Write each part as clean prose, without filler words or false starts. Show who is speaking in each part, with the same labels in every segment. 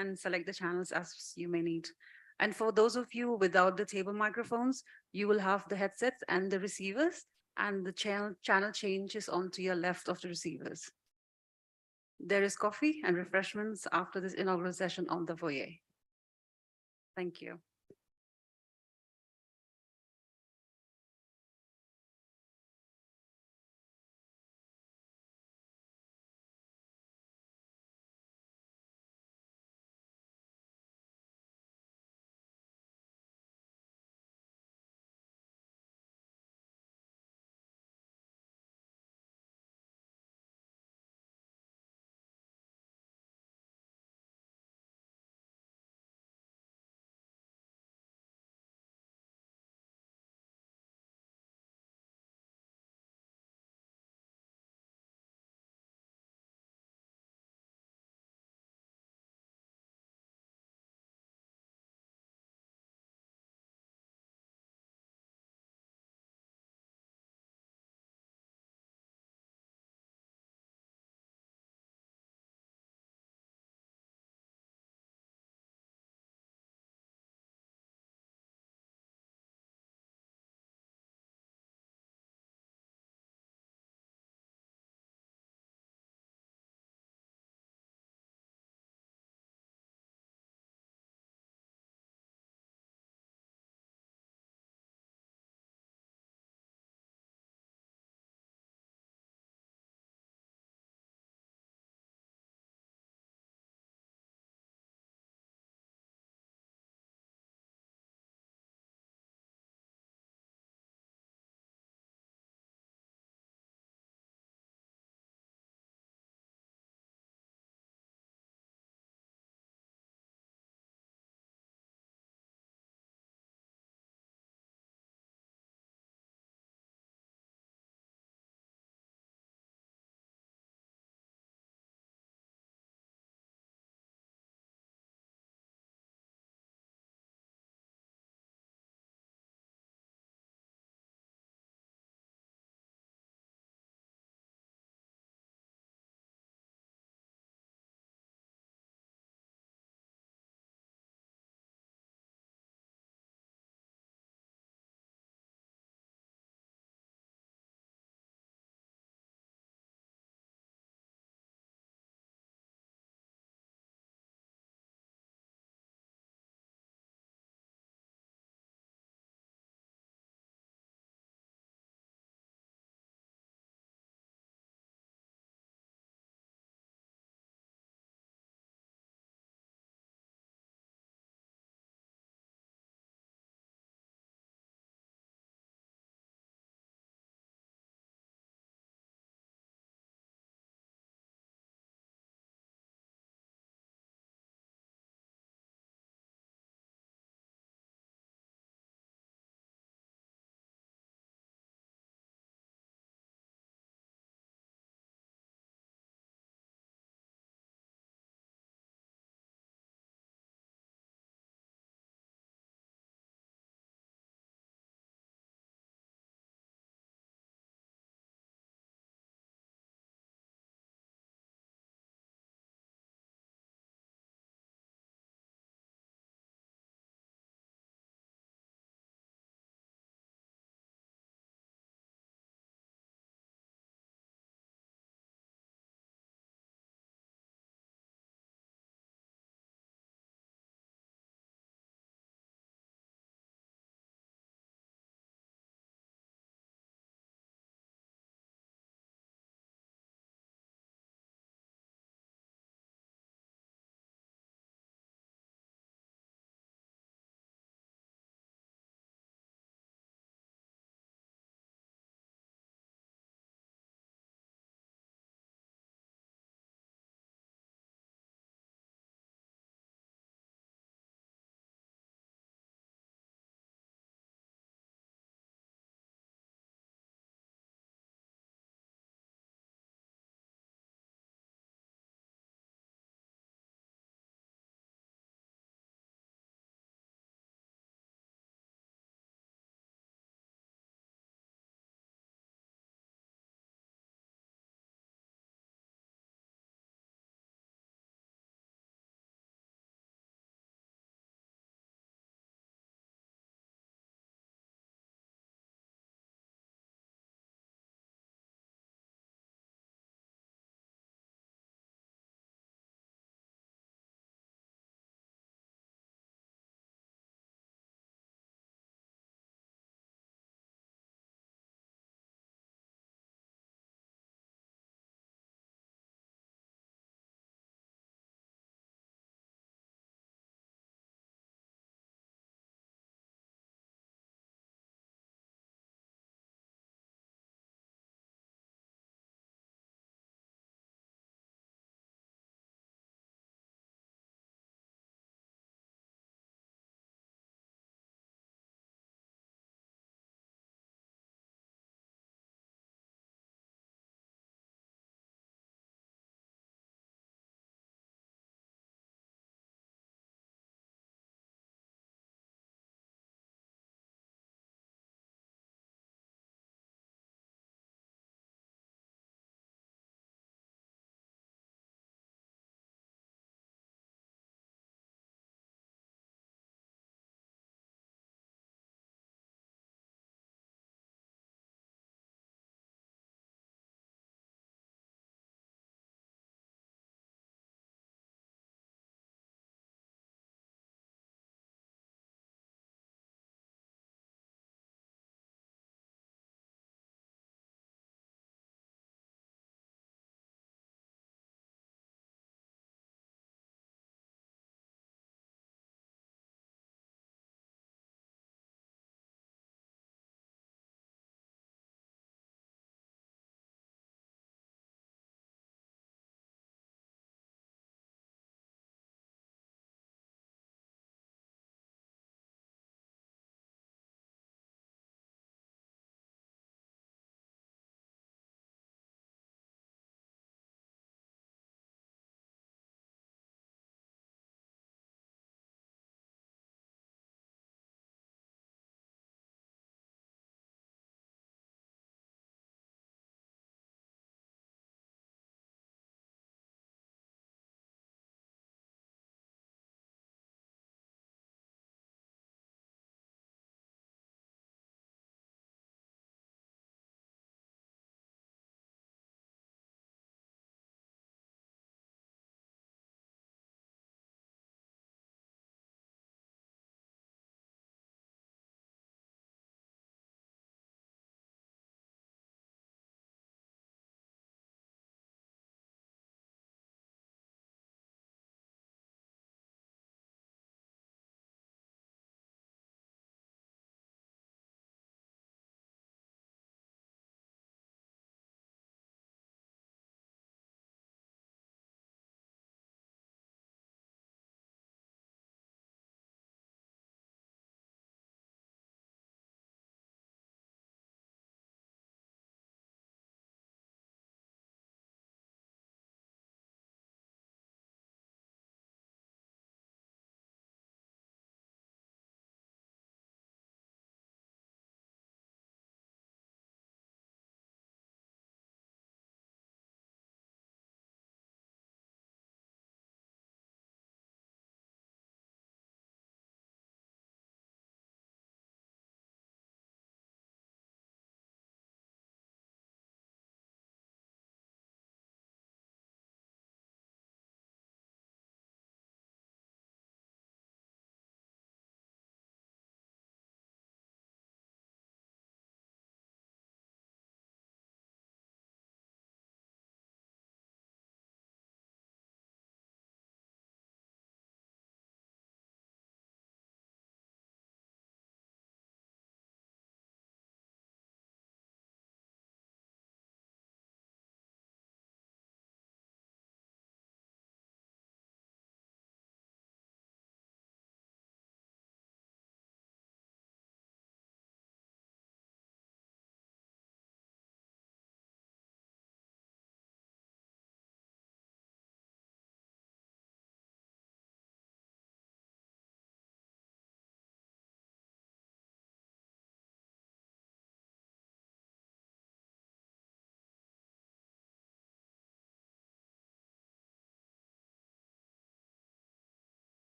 Speaker 1: and select the channels as you may need. And for those of you without the table microphones, you will have the headsets and the receivers, and the channel changes onto your left of the receivers. There is coffee and refreshments after this inaugural session on the foyer. Thank you.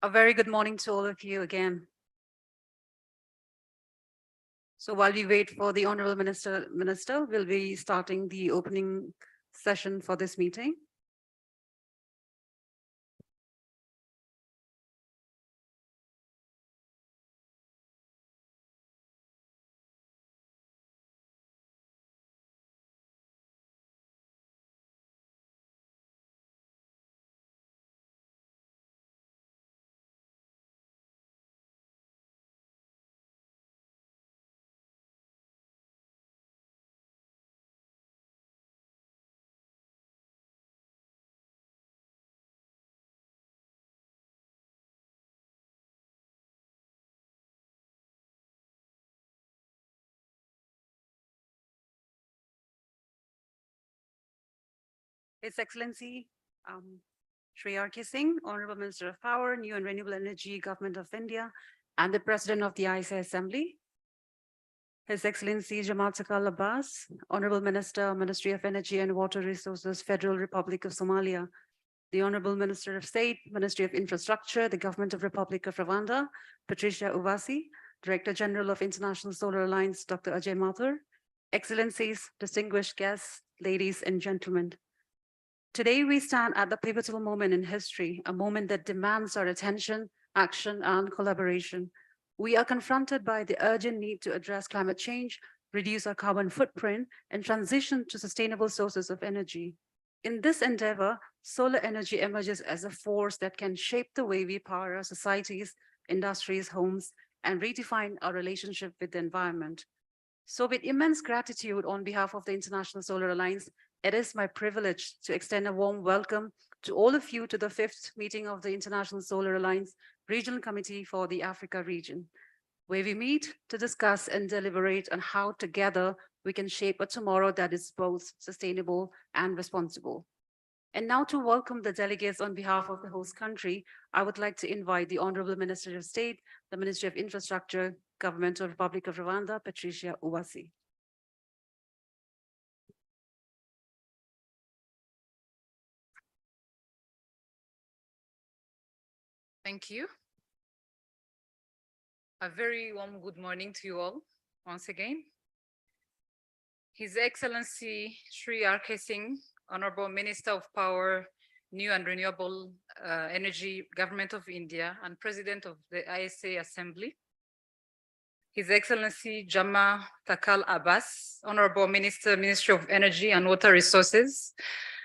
Speaker 1: A very good morning to all of you again. So while we wait for the Honorable Minister, we'll be starting the opening session for this meeting. His Excellency Shri R.K. Singh, Honorable Minister of Power, New and Renewable Energy, Government of India, and the President of the ISA Assembly. His Excellency Jamaat Sakal Abbas, Honorable Minister, Ministry of Energy and Water Resources, Federal Republic of Somalia, the Honorable Minister of State, Ministry of Infrastructure, the Government of Republic of Rwanda, Patricia Uvasi, Director General of International Solar Alliance, Dr. Ajay Mathur, Excellencies, distinguished guests, ladies and gentlemen. Today, we stand at the pivotal moment in history, a moment that demands our attention, action, and collaboration. We are confronted by the urgent need to address climate change, reduce our carbon footprint, and transition to sustainable sources of energy. In this endeavor, solar energy emerges as a force that can shape the way we power our societies, industries, homes, and redefine our relationship with the environment. So with immense gratitude on behalf of the International Solar Alliance, it is my privilege to extend a warm welcome to all of you to the 5th meeting of the International Solar Alliance Regional Committee for the Africa region, where we meet to discuss and deliberate on how together we can shape a tomorrow that is both sustainable and responsible. And now to welcome the delegates on behalf of the host country, I would like to invite the Honorable Minister of State, the Ministry of Infrastructure, Government of Republic of Rwanda, Patricia Uvasi.
Speaker 2: Thank you. A very warm good morning to you all once again. His Excellency Shri R.K. Singh, Honorable Minister of Power, New and Renewable Energy, Government of India, and President of the ISA Assembly. His Excellency Jamaat Sakal Abbas, Honorable Minister, Ministry of Energy and Water Resources,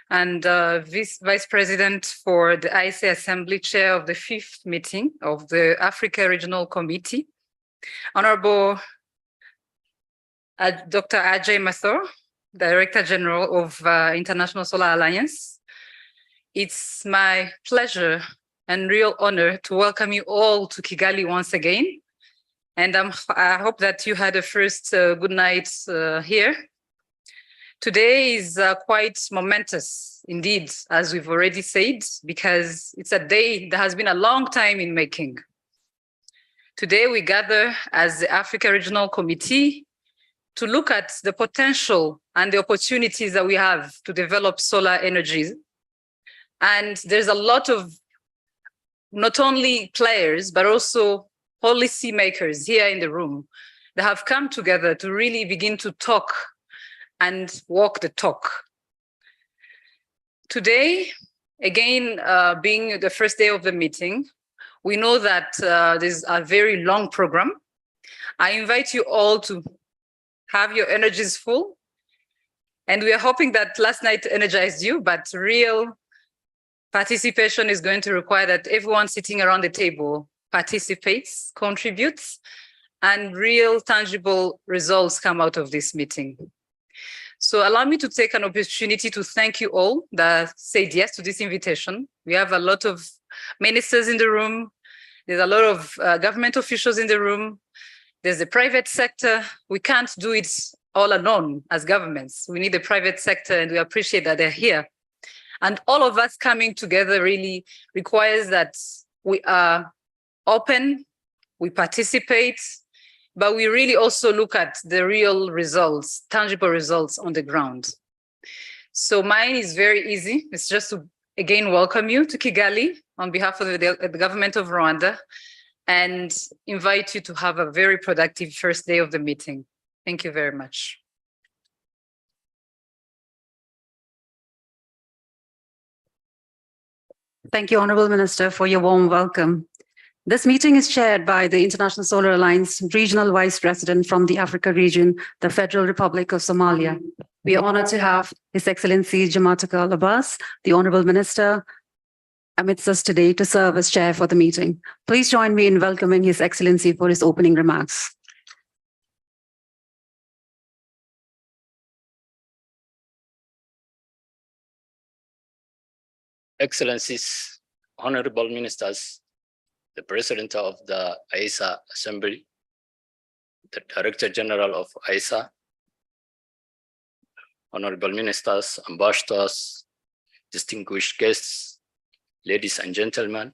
Speaker 2: and Vice President for the ISA Assembly, Chair of the 5th meeting of the Africa Regional Committee, Honorable Dr. Ajay Mathur, Director General of International Solar Alliance. It's my pleasure and real honor to welcome you all to Kigali once again. And I hope that you had a first good night here. Today is quite momentous indeed, as we've already said, because it's a day that has been a long time in making. Today we gather as the Africa Regional Committee to look at the potential and the opportunities that we have to develop solar energy. And there's a lot of not only players, but also policymakers here in the room that have come together to really begin to talk and walk the talk. Today, again, being the first day of the meeting, we know that there's a very long program. I invite you all to have your energies full. And we are hoping that last night energized you, but real participation is going to require that everyone sitting around the table participates, contributes, and real tangible results come out of this meeting. So allow me to take an opportunity to thank you all that said yes to this invitation. We have a lot of ministers in the room. There's a lot of government officials in the room. There's the private sector. We can't do it all alone as governments. We need the private sector, and we appreciate that they're here. And all of us coming together really requires that we are open, we participate, but we really also look at the real results, tangible results on the ground. So mine is very easy. It's just to again welcome you to Kigali on behalf of the government of Rwanda and invite you to have a very productive first day of the meeting. Thank you very much.
Speaker 1: Thank you, Honorable Minister, for your warm welcome. This meeting is chaired by the International Solar Alliance Regional Vice President from the Africa region, the Federal Republic of Somalia. We are honored to have His Excellency Jamatika Al-Abbas, the Honorable Minister, amidst us today to serve as chair for the meeting. Please join me in welcoming His Excellency for his opening remarks.
Speaker 3: Excellencies, honorable ministers, the President of the AISA Assembly, the Director General of AISA, honorable ministers, ambassadors, distinguished guests, ladies and gentlemen,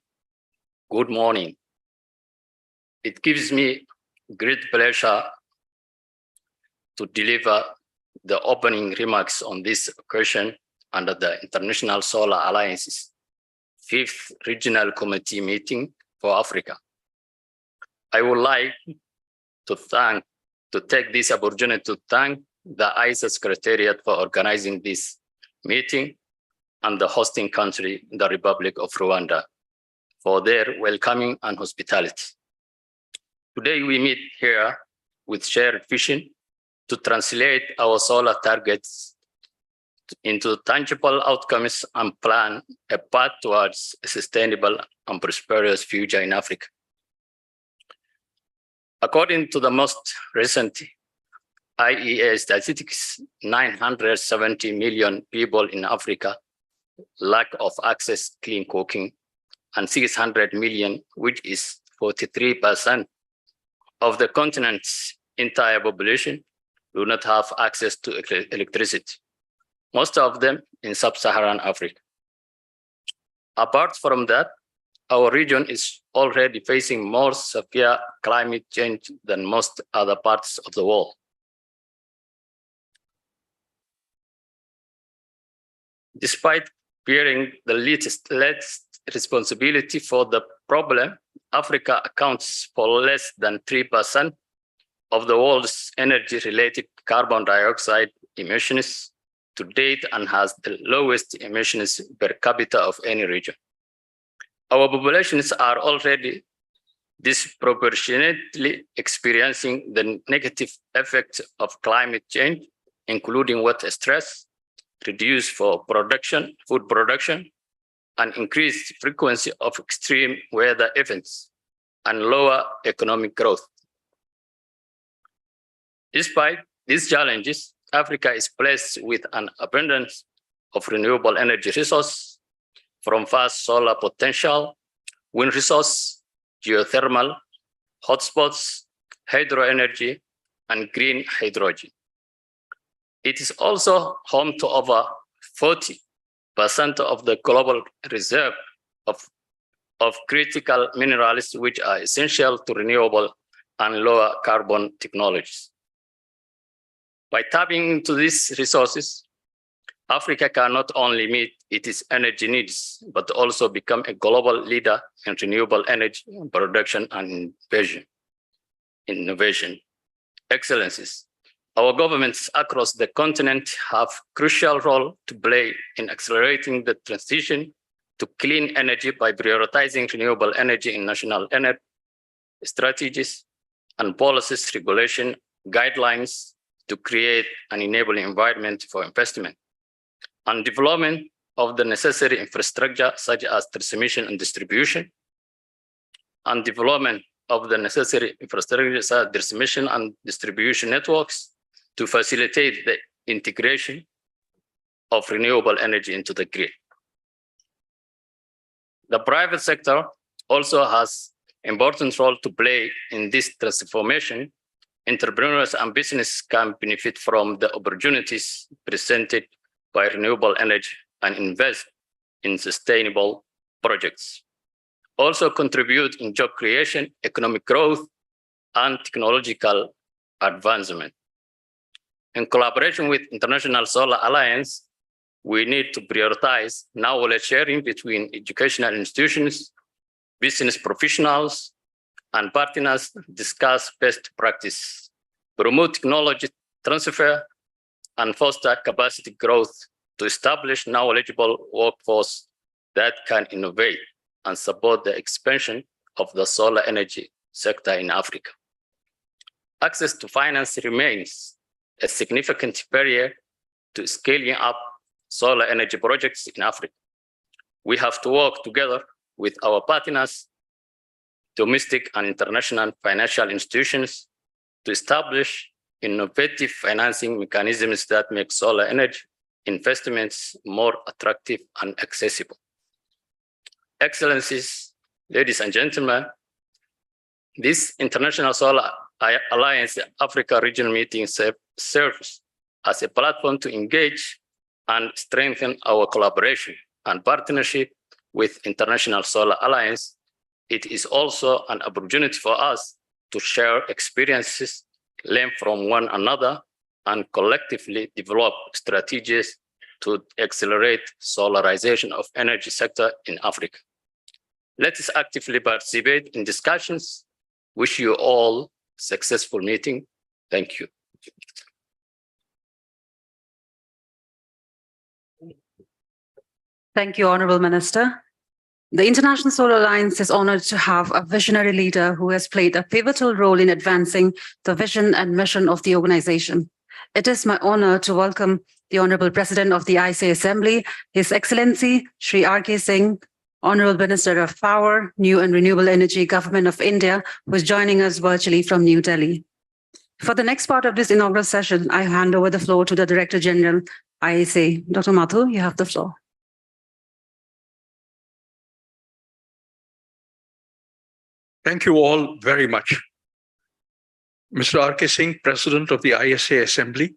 Speaker 3: good morning. It gives me great pleasure to deliver the opening remarks on this occasion under the International Solar Alliance's 5th Regional Committee meeting for Africa. I would like to take this opportunity to thank the AISA Secretariat for organizing this meeting and the hosting country, the Republic of Rwanda, for their welcoming and hospitality. Today we meet here with shared vision to translate our solar targets into tangible outcomes and plan a path towards a sustainable and prosperous future in Africa. According to the most recent IEA statistics, 970 million people in Africa lack of access to clean cooking, and 600 million, which is 43% of the continent's entire population, do not have access to electricity, most of them in sub-Saharan Africa. Apart from that, our region is already facing more severe climate change than most other parts of the world. Despite bearing the least responsibility for the problem, Africa accounts for less than 3% of the world's energy-related carbon dioxide emissions to date and has the lowest emissions per capita of any region. Our populations are already disproportionately experiencing the negative effects of climate change, including water stress, reduced food production, and increased frequency of extreme weather events, and lower economic growth. Despite these challenges, Africa is blessed with an abundance of renewable energy resources, from vast solar potential, wind resource, geothermal, hotspots, hydroenergy, and green hydrogen. It is also home to over 40% of the global reserve of critical minerals, which are essential to renewable and lower carbon technologies. By tapping into these resources, Africa can not only meet its energy needs, but also become a global leader in renewable energy production and innovation. Excellencies, our governments across the continent have a crucial role to play in accelerating the transition to clean energy by prioritizing renewable energy in national energy strategies and policies, regulation, guidelines to create an enabling environment for investment and development of the necessary infrastructure, such as transmission and distribution, and development of the necessary infrastructure, such as transmission and distribution networks, to facilitate the integration of renewable energy into the grid. The private sector also has an important role to play in this transformation. Entrepreneurs and business can benefit from the opportunities presented by renewable energy and invest in sustainable projects. Also contribute in job creation, economic growth, and technological advancement. In collaboration with International Solar Alliance, we need to prioritize knowledge sharing between educational institutions, business professionals, and partners, discuss best practice, promote technology transfer, and foster capacity growth to establish knowledgeable workforce that can innovate and support the expansion of the solar energy sector in Africa. Access to finance remains a significant barrier to scaling up solar energy projects in Africa. We have to work together with our partners, domestic and international financial institutions, to establish innovative financing mechanisms that make solar energy investments more attractive and accessible. Excellencies, ladies and gentlemen, this International Solar Alliance Africa Regional Meeting serves as a platform to engage and strengthen our collaboration and partnership with International Solar Alliance. It is also an opportunity for us to share experiences, learn from one another, and collectively develop strategies to accelerate solarization of energy sector in Africa. Let us actively participate in discussions. Wish you all successful meeting. Thank you.
Speaker 1: Thank you, Honorable Minister. The International Solar Alliance is honored to have a visionary leader who has played a pivotal role in advancing the vision and mission of the organization. It is my honor to welcome the Honorable President of the ISA Assembly, His Excellency Shri R.K. Singh, Honorable Minister of Power, New and Renewable Energy, Government of India, who is joining us virtually from New Delhi. For the next part of this inaugural session, I hand over the floor to the Director General, ISA. Dr. Mathur, you have the floor.
Speaker 4: Thank you all very much. Mr. R.K. Singh, President of the ISA Assembly,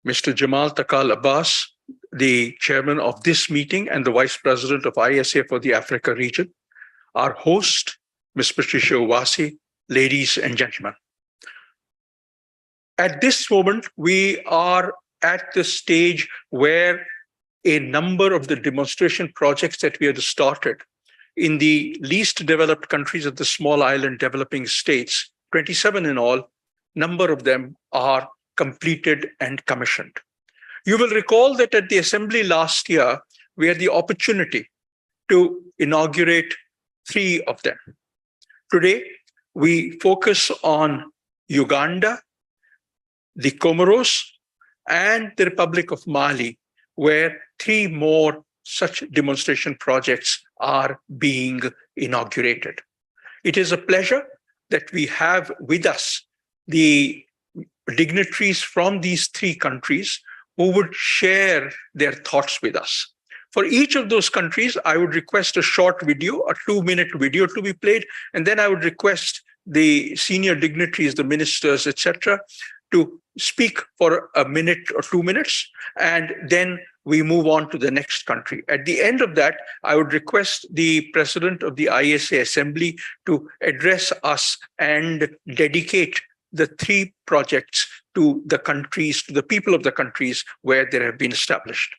Speaker 4: Mr. Jamal Takal Abbas, the Chairman of this meeting and the Vice President of ISA for the Africa region, our host, Ms. Patricia Owasi, ladies and gentlemen. At this moment, we are at the stage where a number of the demonstration projects that we had started in the least developed countries of the small island developing states, 27 in all, number of them are completed and commissioned. You will recall that at the Assembly last year, we had the opportunity to inaugurate 3 of them. Today, we focus on Uganda, the Comoros, and the Republic of Mali, where 3 more such demonstration projects are being inaugurated. It is a pleasure that we have with us the dignitaries from these 3 countries who would share their thoughts with us. For each of those countries, I would request a short video, a 2-minute video to be played, and then I would request the senior dignitaries, the ministers, etc., to speak for a minute or 2 minutes, and then we move on to the next country. At the end of that, I would request the President of the ISA Assembly to address us and dedicate the 3 projects to the countries, to the people of the countries where they have been established.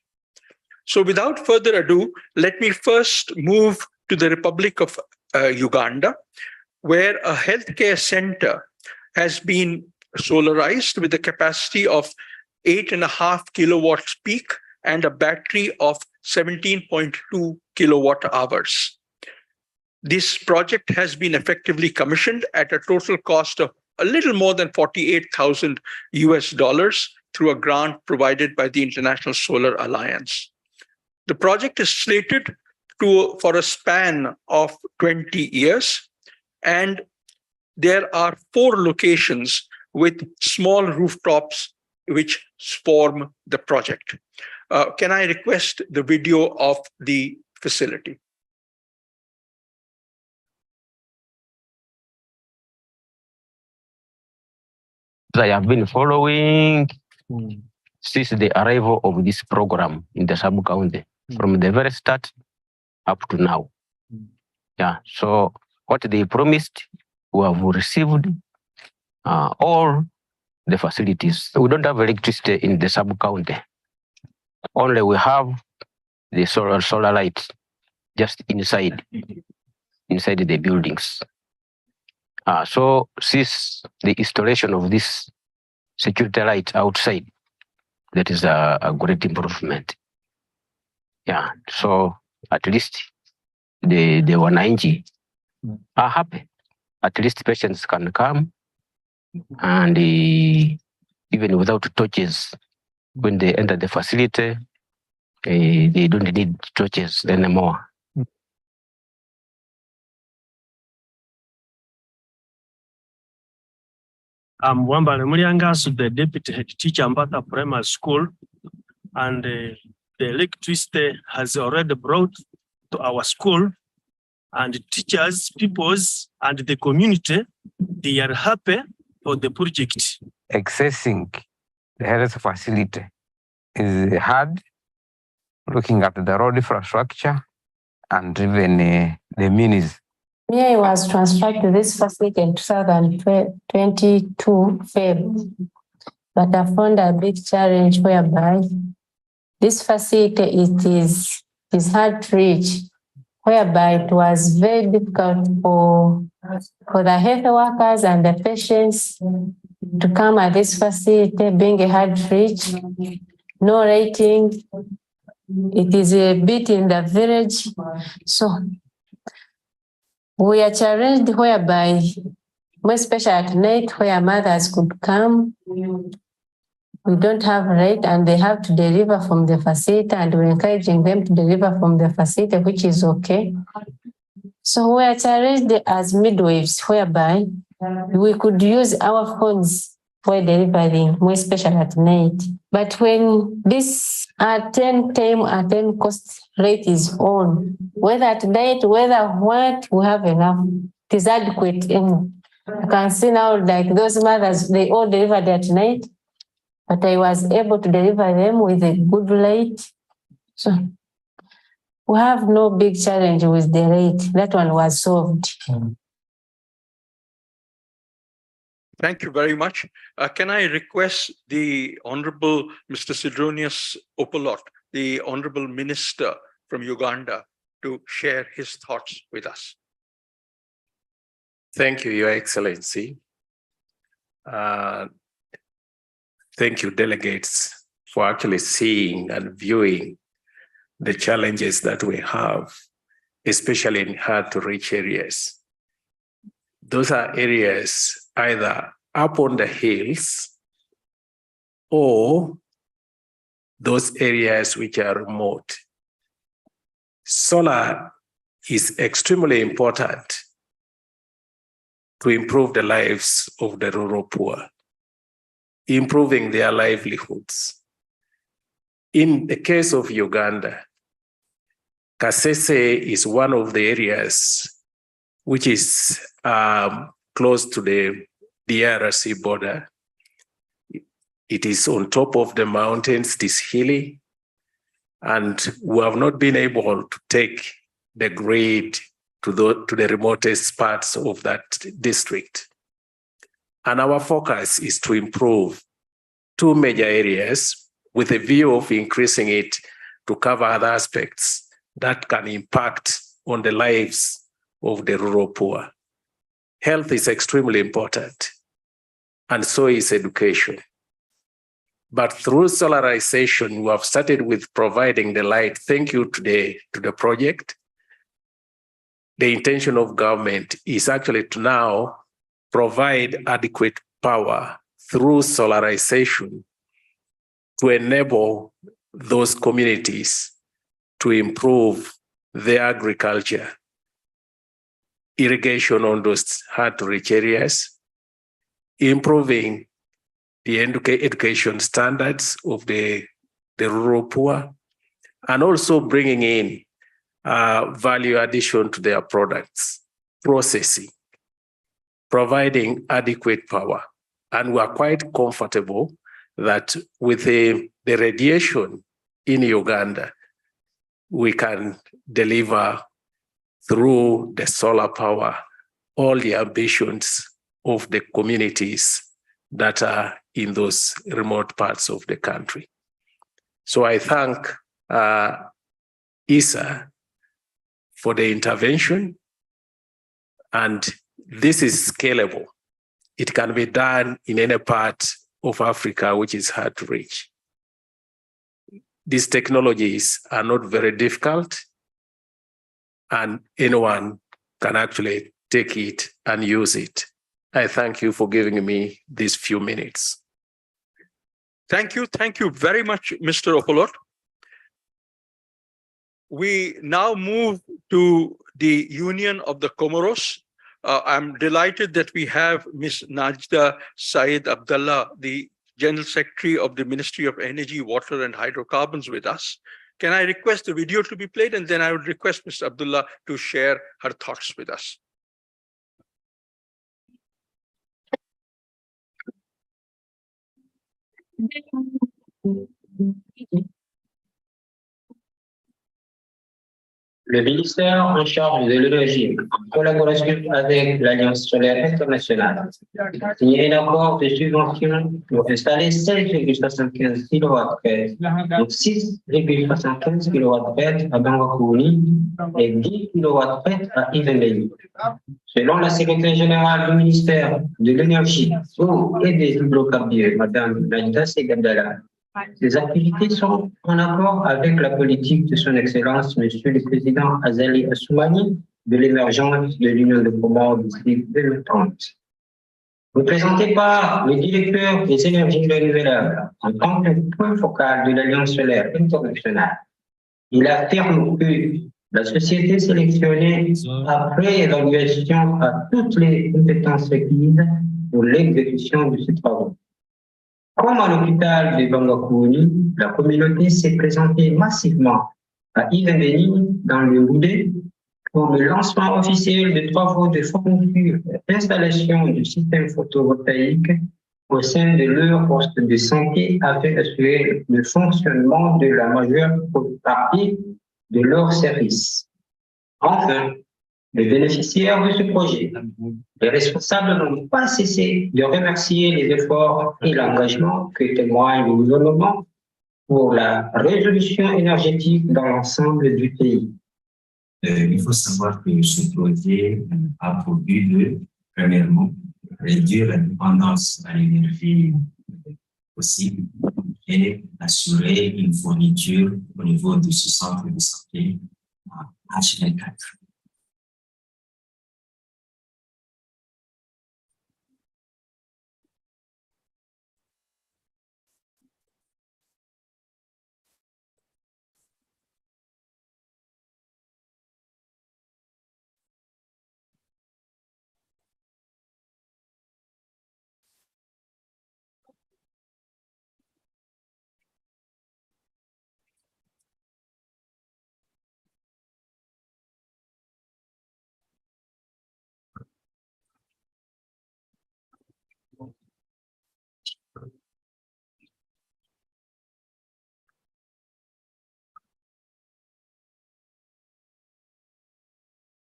Speaker 4: So without further ado, let me first move to the Republic of Uganda, where a healthcare center has been solarized with a capacity of 8.5 kilowatts peak and a battery of 17.2 kilowatt hours. This project has been effectively commissioned at a total cost of a little more than $48,000 through a grant provided by the International Solar Alliance. The project is slated for a span of 20 years, and there are 4 locations with small rooftops which form the project. Can I request the video of the facility?
Speaker 5: I have been following since the arrival of this program in the sub-county, from the very start up to now. Yeah, so what they promised, we have received all the facilities. We don't have electricity in the sub-county. Only we have the solar light just inside the buildings. So since the installation of this security light outside, that is a great improvement. Yeah, so at least the wananchi are happy. At least patients can come and even without torches, when they enter the facility, they don't need torches anymore.
Speaker 6: I'm Wambale Mulyangasu, the deputy head teacher Mbata Primary School, and the electricity has already brought to our school, and teachers, peoples, and the community, they are happy for the project.
Speaker 7: Accessing the health facility is hard, looking at the road infrastructure and even the means.
Speaker 8: I was transferred to this facility in 2022 February, but I found a big challenge whereby this facility is hard to reach, whereby it was very difficult for the health workers and the patients to come at this facility, being a hard to reach, no rating. It is a bit in the village, so we are challenged whereby, more especially at night, where mothers could come. We don't have rate and they have to deliver from the facility, and we're encouraging them to deliver from the facility, which is okay. So we are challenged as midwives, whereby we could use our phones for delivering, more especially at night. But when this 10 cost rate is on, whether at night, whether what, we have enough. It is adequate. You can see now, like those mothers, they all delivered at night, but I was able to deliver them with a good rate. So we have no big challenge with the rate. That one was solved.
Speaker 4: Thank you very much. Can I request the Honorable Mr. Sidronius Opolot, the Honorable Minister from Uganda, to share his thoughts with us?
Speaker 9: Thank you, Your Excellency. Thank you, delegates, for actually seeing and viewing the challenges that we have, especially in hard-to-reach areas. Those are areas either up on the hills or those areas which are remote. Solar is extremely important to improve the lives of the rural poor, improving their livelihoods. In the case of Uganda, Kasese is one of the areas which is close to the DRC border. It is on top of the mountains, it is hilly, and we have not been able to take the grid to the remotest parts of that district. And our focus is to improve two major areas with a view of increasing it to cover other aspects that can impact on the lives of the rural poor. Health is extremely important, and so is education. But through solarization, we have started with providing the light. Thank you today to the project. The intention of government is actually to now provide adequate power through solarization to enable those communities to improve their agriculture, irrigation on those hard-to-reach areas, improving the education standards of the rural poor, and also bringing in value addition to their products, processing, providing adequate power. And we are quite comfortable that with the radiation in Uganda, we can deliver through the solar power all the ambitions of the communities that are in those remote parts of the country. So I thank ISA for the intervention, and this is scalable. It can be done in any part of Africa which is hard to reach. These technologies are not very difficult, and anyone can actually take it and use it. I thank you for giving me these few minutes.
Speaker 4: Thank you very much, Mr. Opolot. We now move to the Union of the Comoros. I'm delighted that we have Ms. Najda Said Abdallah, the General Secretary of the Ministry of Energy, Water and Hydrocarbons with us. Can I request the video to be played? And then I would request Ms. Abdullah to share her thoughts with us.
Speaker 10: Le ministère en charge de l'énergie, en collaboration avec l'Alliance solaire internationale, a signé un accord de subvention pour installer 16,75 kW, donc 6,75 kW à Bangakouni et 10 kW à Ivendeni. Selon la secrétaire générale du ministère de l'énergie, eau et des hydrocarbures, Madame Najda Said Abdallah, ces activités sont en accord avec la politique de son Excellence, Monsieur le Président Azali Assoumani, de l'émergence de l'Union de Comores d'ici 2030. Représenté par le directeur des énergies renouvelables en tant que point focal de l'Alliance solaire internationale, il affirme que la société sélectionnée, après évaluation à toutes les compétences requises pour l'exécution de ces travaux. Comme à l'hôpital de Bangakouni, la communauté s'est présentée massivement à Ivendeni dans le Goudé pour le lancement officiel de travaux de fourniture et d'installation du système photovoltaïque au sein de leur poste de santé afin d'assurer le fonctionnement de la majeure partie de leurs services. Enfin, les bénéficiaires de ce projet, les responsables n'ont pas cessé de remercier les efforts et l'engagement que témoigne le gouvernement pour la résolution énergétique dans l'ensemble du pays.
Speaker 11: Il faut savoir que ce projet a pour but de, premièrement, réduire la dépendance à l'énergie possible et assurer une fourniture au niveau de ce centre de santé H24.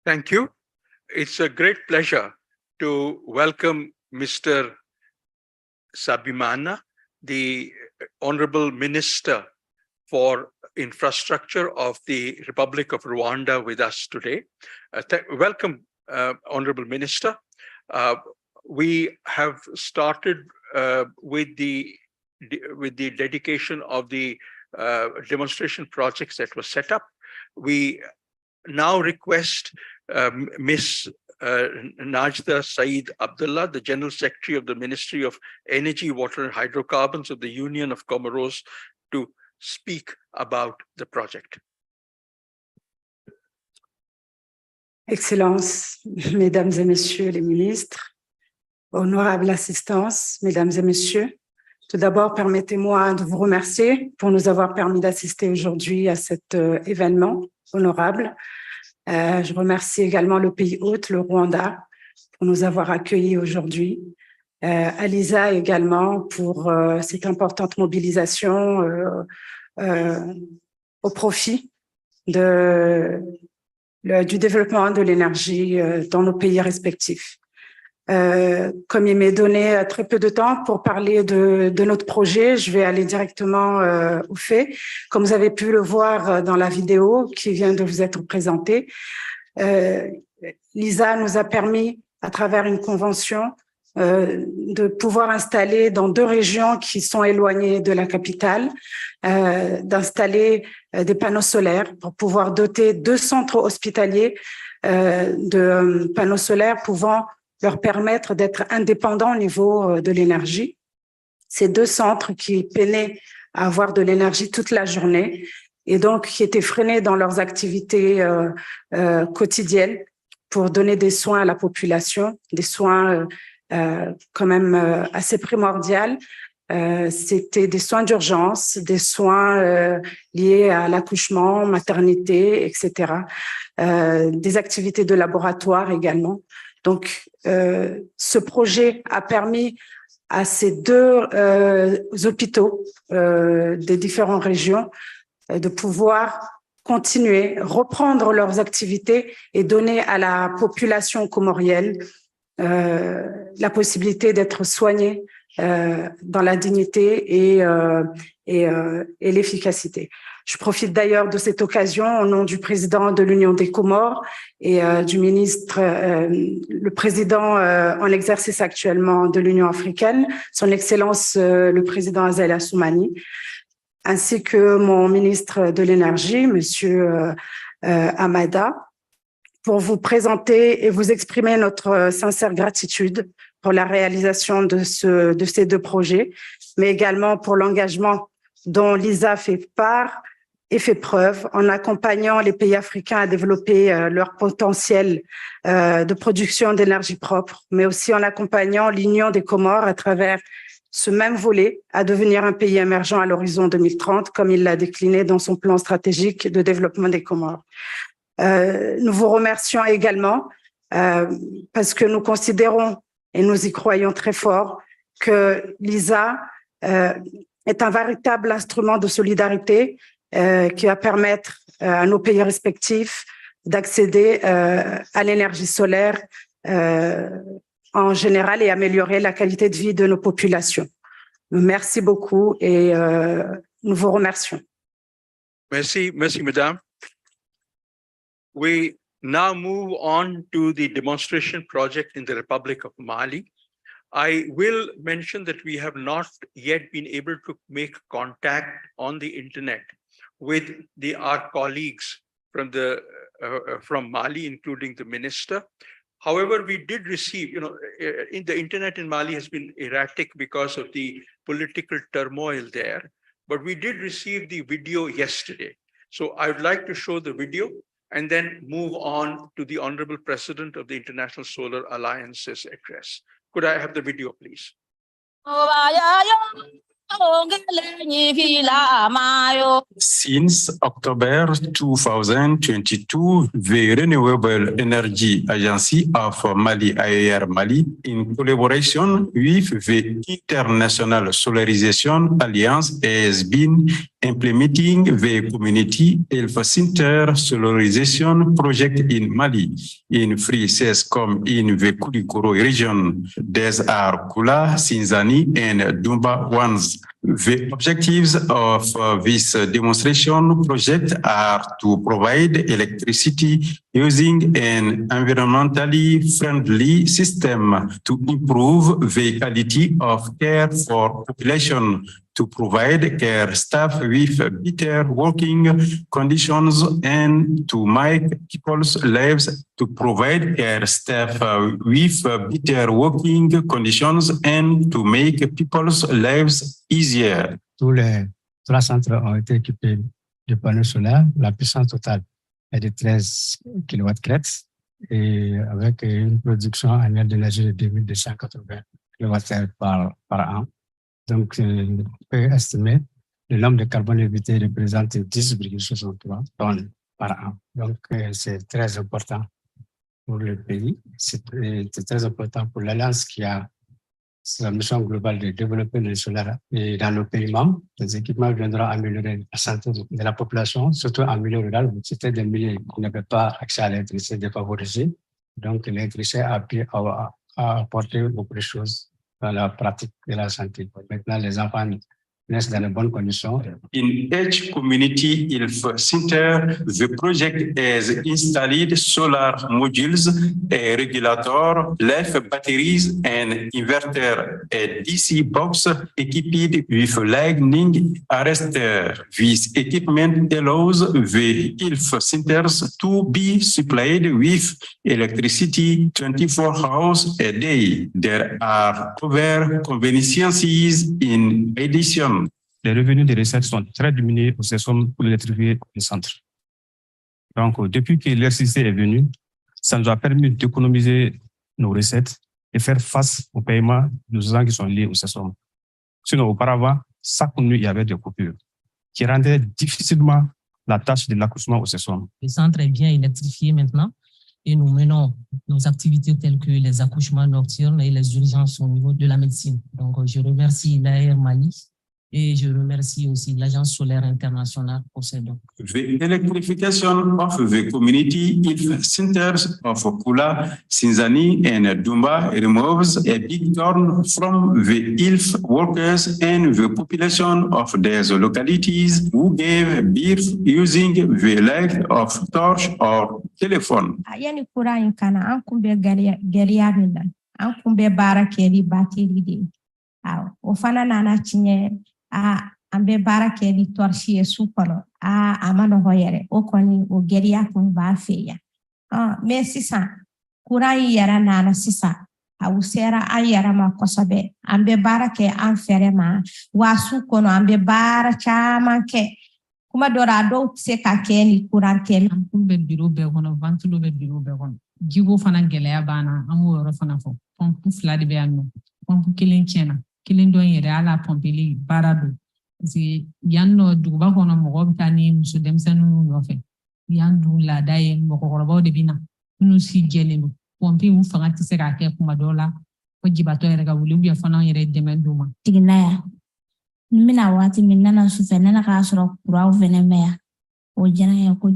Speaker 4: Thank you. It's a great pleasure to welcome Mr. Sabimana, the Honorable Minister for Infrastructure of the Republic of Rwanda with us today. Welcome, Honorable Minister. We have started with the dedication of the demonstration projects that were set up. We now request Ms. Najda Said Abdallah, the General Secretary of the Ministry of Energy, Water and Hydrocarbons of the Union of Comoros, to speak about the project.
Speaker 12: Excellences, Mesdames et Messieurs les ministres, honorable assistance, Mesdames et Messieurs, tout d'abord, permettez-moi de vous remercier pour nous avoir permis d'assister aujourd'hui à cet événement honorable. Je remercie également le pays hôte, le Rwanda, pour nous avoir accueillis aujourd'hui. Alisa également pour cette importante mobilisation au profit du développement de l'énergie dans nos pays respectifs. Comme il m'est donné très peu de temps pour parler de notre projet, je vais aller directement au fait. Comme vous avez pu le voir dans la vidéo qui vient de vous être présentée, l'ISA nous a permis, à travers une convention, de pouvoir installer dans 2 régions qui sont éloignées de la capitale, d'installer des panneaux solaires pour pouvoir doter 2 centres hospitaliers de panneaux solaires pouvant leur permettre d'être indépendants au niveau de l'énergie. Ces 2 centres qui peinaient à avoir de l'énergie toute la journée et donc qui étaient freinés dans leurs activités quotidiennes pour donner des soins à la population, des soins quand même assez primordiaux. C'était des soins d'urgence, des soins liés à l'accouchement, maternité, etc. Des activités de laboratoire également. Donc, ce projet a permis à ces 2 hôpitaux des différentes régions de pouvoir continuer, reprendre leurs activités et donner à la population comorienne la possibilité d'être soignée dans la dignité et l'efficacité. Je profite d'ailleurs de cette occasion au nom du président de l'Union des Comores et du ministre, le président en exercice actuellement de l'Union africaine, son Excellence le président Azali Assoumani, ainsi que mon ministre de l'Énergie, Monsieur Amada, pour vous présenter et vous exprimer notre sincère gratitude pour la réalisation de ces 2 projets, mais également pour l'engagement dont l'ISA fait part et fait preuve en accompagnant les pays africains à développer leur potentiel de production d'énergie propre, mais aussi en accompagnant l'Union des Comores à travers ce même volet à devenir un pays émergent à l'horizon 2030, comme il l'a décliné dans son plan stratégique de développement des Comores. Nous vous remercions également parce que nous considérons et nous y croyons très fort que l'ISA est un véritable instrument de solidarité qui va permettre à nos pays respectifs d'accéder à l'énergie solaire en général et améliorer la qualité de vie de nos populations. Merci beaucoup et nous vous remercions.
Speaker 4: Merci, Madame. We now move on to the demonstration project in the Republic of Mali. I will mention that we have not yet been able to make contact on the internet with our colleagues from Mali, including the minister. However, we did receive, in the internet in Mali has been erratic because of the political turmoil there, but we did receive the video yesterday. So I would like to show the video and then move on to the Honorable President of the International Solar Alliance's address. Could I have the video, please?
Speaker 13: Since October 2022, the Renewable Energy Agency of Mali, AER Mali, in collaboration with the International Solarization Alliance, has been implementing the Community Health Center Solarization Project in Mali, in 3 cities comme in the Koulikoro region. These are Kula, Sinzani, and Dumba ones. The objectives of this demonstration project are to provide electricity using an environmentally friendly system to improve the quality of care for population, to provide care staff with better working conditions, and to make people's lives, to provide care staff with better working conditions, and to make people's lives easier.
Speaker 14: Tous les 3 centres ont été équipés de panneaux solaires. La puissance totale est de 13 kW et avec une production annuelle d'énergie de 2280 kWh par an. Donc, on peut estimer le nombre de carbone évité représente 10,63 tonnes par an. Donc, c'est très important pour le pays. C'est très important pour l'Alliance qui a sa mission globale de développer le solaire. Et dans nos pays membres, les équipements viendront améliorer la santé de la population, surtout en milieu rural, où c'était des milieux qui n'avaient pas accès à l'électricité défavorisée. Donc, l'électricité a apporté beaucoup de choses dans la pratique de la santé. Maintenant, les enfants naissent dans de bonnes conditions.
Speaker 13: In each community, ILF center, the project has installed solar modules, a regulator, LEF batteries, and inverter, a DC box equipped with lightning arrestor. This equipment allows the ILF centers to be supplied with electricity 24 hours a day. There are other conveniences in addition.
Speaker 14: Les revenus des recettes sont très diminués pour ces sommes pour électrifier les centres. Donc, depuis que l'électricité est venue, ça nous a permis d'économiser nos recettes et faire face aux paiements de gens qui sont liés aux sommes. Sinon, auparavant, chaque nuit, il y avait des coupures qui rendaient difficilement la tâche de l'accouchement aux sommes.
Speaker 15: Le centre est bien électrifié maintenant et nous menons nos activités telles que les accouchements nocturnes et les urgences au niveau de la médecine. Donc, je remercie l'AR Mali et je remercie aussi l'Agence solaire internationale pour ces dons.
Speaker 13: The electrification of the community ILF centers of Kula, Sinzani, and Dumba removes a big turn from the ILF workers and the population of these localities who gave birth using the light of torch or telephone.
Speaker 16: Yani kura in kana an kumbe gariya mindan an kumbe bara keri bateri de o fana nana cinye ambe bara keri torchi e supalo amano hoyere o koni o gariya kun ba feya me sisa kura yara nana sisa usera ayara ma kosabe ambe bara ke an fere ma wasu kono ambe bara chama ke kuma dora do se ka keni kuran ken
Speaker 15: kumbe biro be kono vantulo be biro be kono jigo fana geleya bana amu yoro fana fo pompe fladi be anno pompe kilin chena kilin don yere ala pompe li barado si yanno duba kono mo tani musu demsanu no fe yandu la dai mo ko robo de bina nu si jelelu pompe mu fanga tise ka ke kuma dola ko jibato yere ga wuli bi fana yere demenduma
Speaker 16: tignaya mina wati minna su fenana ka soro kura venemea o jana ya ko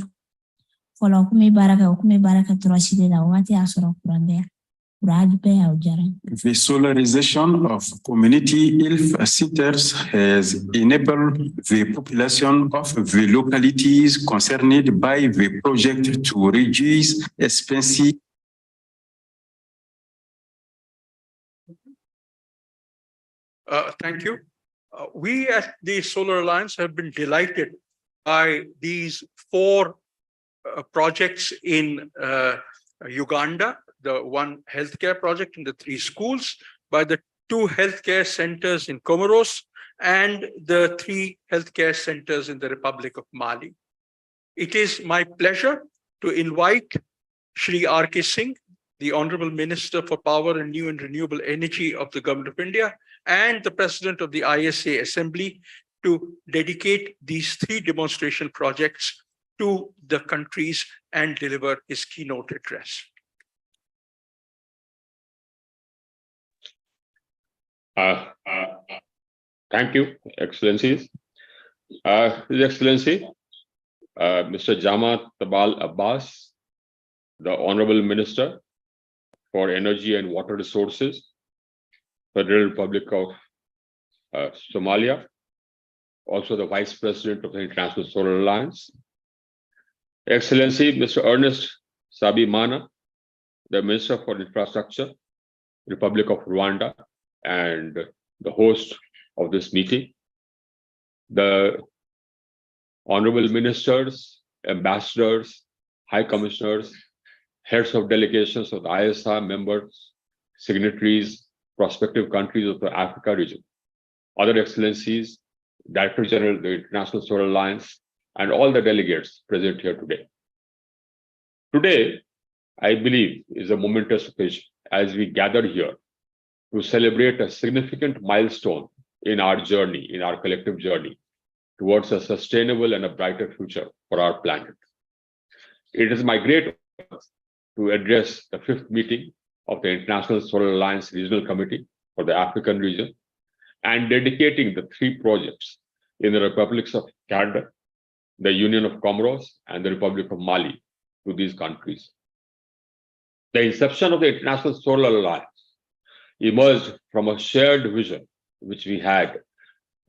Speaker 16: folo kumi baraka troshide da wati asoro kurandea kura be ya ujara.
Speaker 13: The solarization of community ILF centers has enabled the population of the localities concerned by the project to reduce expenses.
Speaker 4: Thank you. We at the Solar Alliance have been delighted by these 4 projects in Uganda, the 1 healthcare project in the 3 schools, by the 2 healthcare centers in Comoros, and the 3 healthcare centers in the Republic of Mali. It is my pleasure to invite Shri R.K. Singh, the Honorable Minister for Power and New and Renewable Energy of the Government of India, and the President of the ISA Assembly to dedicate these 3 demonstration projects to the countries and deliver his keynote address.
Speaker 17: Thank you, Excellencies. His Excellency, Mr. Jamaat Tabal Abbas, the Honorable Minister for Energy and Water Resources, Federal Republic of Somalia, also the Vice President of the International Solar Alliance, Excellency Mr. Ernest Sabimana, the Minister for Infrastructure, Republic of Rwanda, and the host of this meeting, the Honorable Ministers, Ambassadors, High Commissioners, Heads of Delegations of the ISA members, signatories, prospective countries of the Africa region, other Excellencies, Director General of the International Solar Alliance, and all the delegates present here today. Today, I believe, is a momentous occasion as we gather here to celebrate a significant milestone in our journey, in our collective journey, towards a sustainable and a brighter future for our planet. It is my great honor to address the 5th meeting of the International Solar Alliance Regional Committee for the African region and dedicating the 3 projects in the Republics of Canada, the Union of Comoros, and the Republic of Mali to these countries. The inception of the International Solar Alliance emerged from a shared vision which we had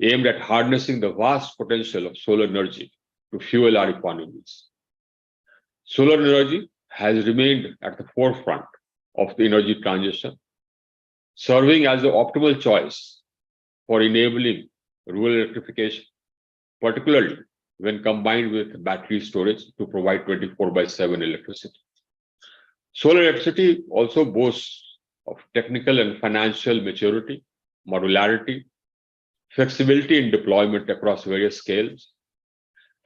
Speaker 17: aimed at harnessing the vast potential of solar energy to fuel our economies. Solar energy has remained at the forefront of the energy transition, serving as the optimal choice for enabling rural electrification, particularly when combined with battery storage to provide 24/7 electricity. Solar electricity also boasts of technical and financial maturity, modularity, flexibility in deployment across various scales,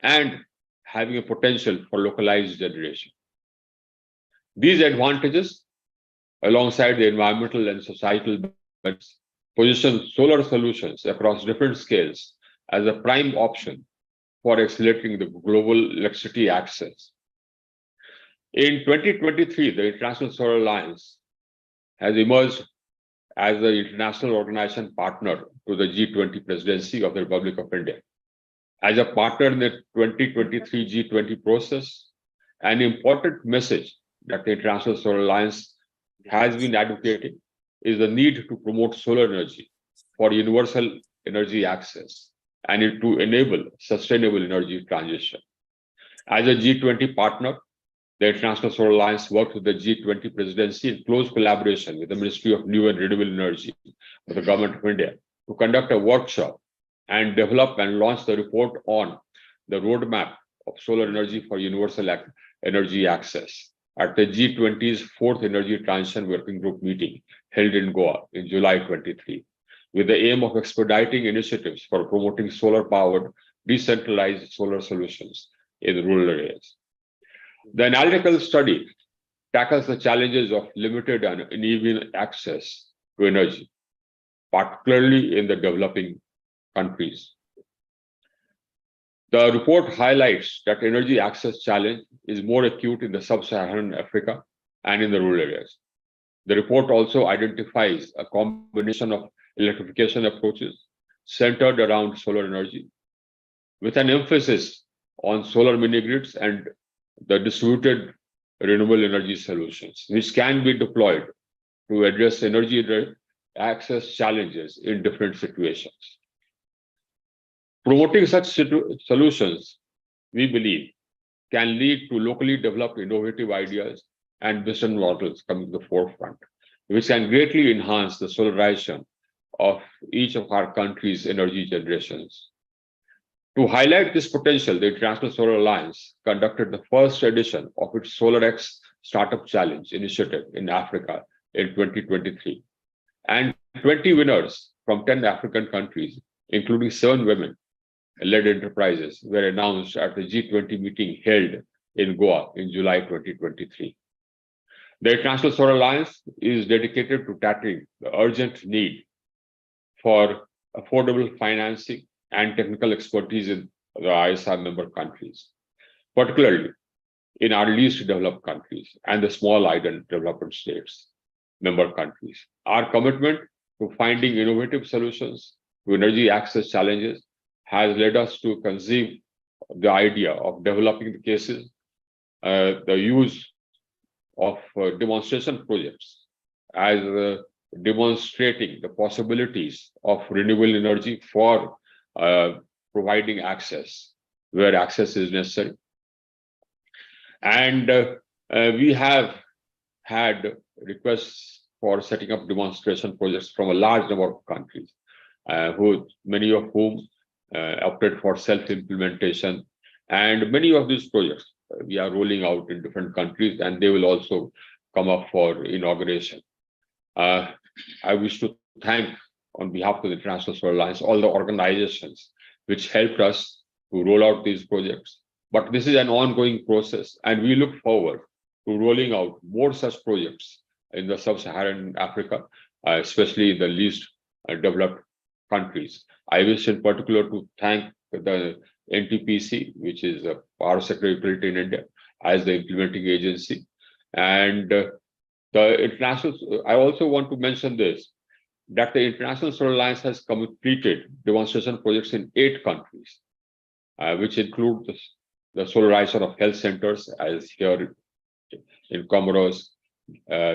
Speaker 17: and having a potential for localized generation. These advantages, alongside the environmental and societal benefits, position solar solutions across different scales as a prime option for accelerating the global electricity access. In 2023, the International Solar Alliance has emerged as the international organization partner to the G20 presidency of the Republic of India. As a partner in the 2023 G20 process, an important message that the International Solar Alliance has been advocating is the need to promote solar energy for universal energy access and to enable sustainable energy transition. As a G20 partner, the International Solar Alliance worked with the G20 presidency in close collaboration with the Ministry of New and Renewable Energy of the Government of India to conduct a workshop and develop and launch the report on the roadmap of solar energy for universal energy access at the G20's 4th Energy Transition Working Group meeting held in Goa in July 23, with the aim of expediting initiatives for promoting solar-powered, decentralized solar solutions in rural areas. The analytical study tackles the challenges of limited and uneven access to energy, particularly in the developing countries. The report highlights that energy access challenge is more acute in the sub-Saharan Africa and in the rural areas. The report also identifies a combination of electrification approaches centered around solar energy, with an emphasis on solar mini-grids and the distributed renewable energy solutions, which can be deployed to address energy access challenges in different situations. Promoting such solutions, we believe, can lead to locally developed innovative ideas and business models coming to the forefront, which can greatly enhance the solarization of each of our country's energy generations. To highlight this potential, the International Solar Alliance conducted the first edition of its SolarX Startup Challenge initiative in Africa in 2023. And 20 winners from 10 African countries, including 7 women-led enterprises, were announced at the G20 meeting held in Goa in July 2023. The International Solar Alliance is dedicated to tackling the urgent need for affordable financing and technical expertise in the ISR member countries, particularly in our least developed countries and the small island development states member countries. Our commitment to finding innovative solutions to energy access challenges has led us to conceive the idea of developing the cases, the use of demonstration projects as demonstrating the possibilities of renewable energy for providing access where access is necessary. And we have had requests for setting up demonstration projects from a large number of countries, many of whom opted for self-implementation. And many of these projects we are rolling out in different countries, and they will also come up for inauguration. I wish to thank, on behalf of the International Solar Alliance, all the organizations which helped us to roll out these projects. But this is an ongoing process, and we look forward to rolling out more such projects in the sub-Saharan Africa, especially in the least developed countries. I wish in particular to thank the NTPC, which is a Power Sector Utility in India, as the implementing agency. And the international, I also want to mention this, that the International Solar Alliance has completed demonstration projects in 8 countries, which include the solarization of health centers, as here in Comoros,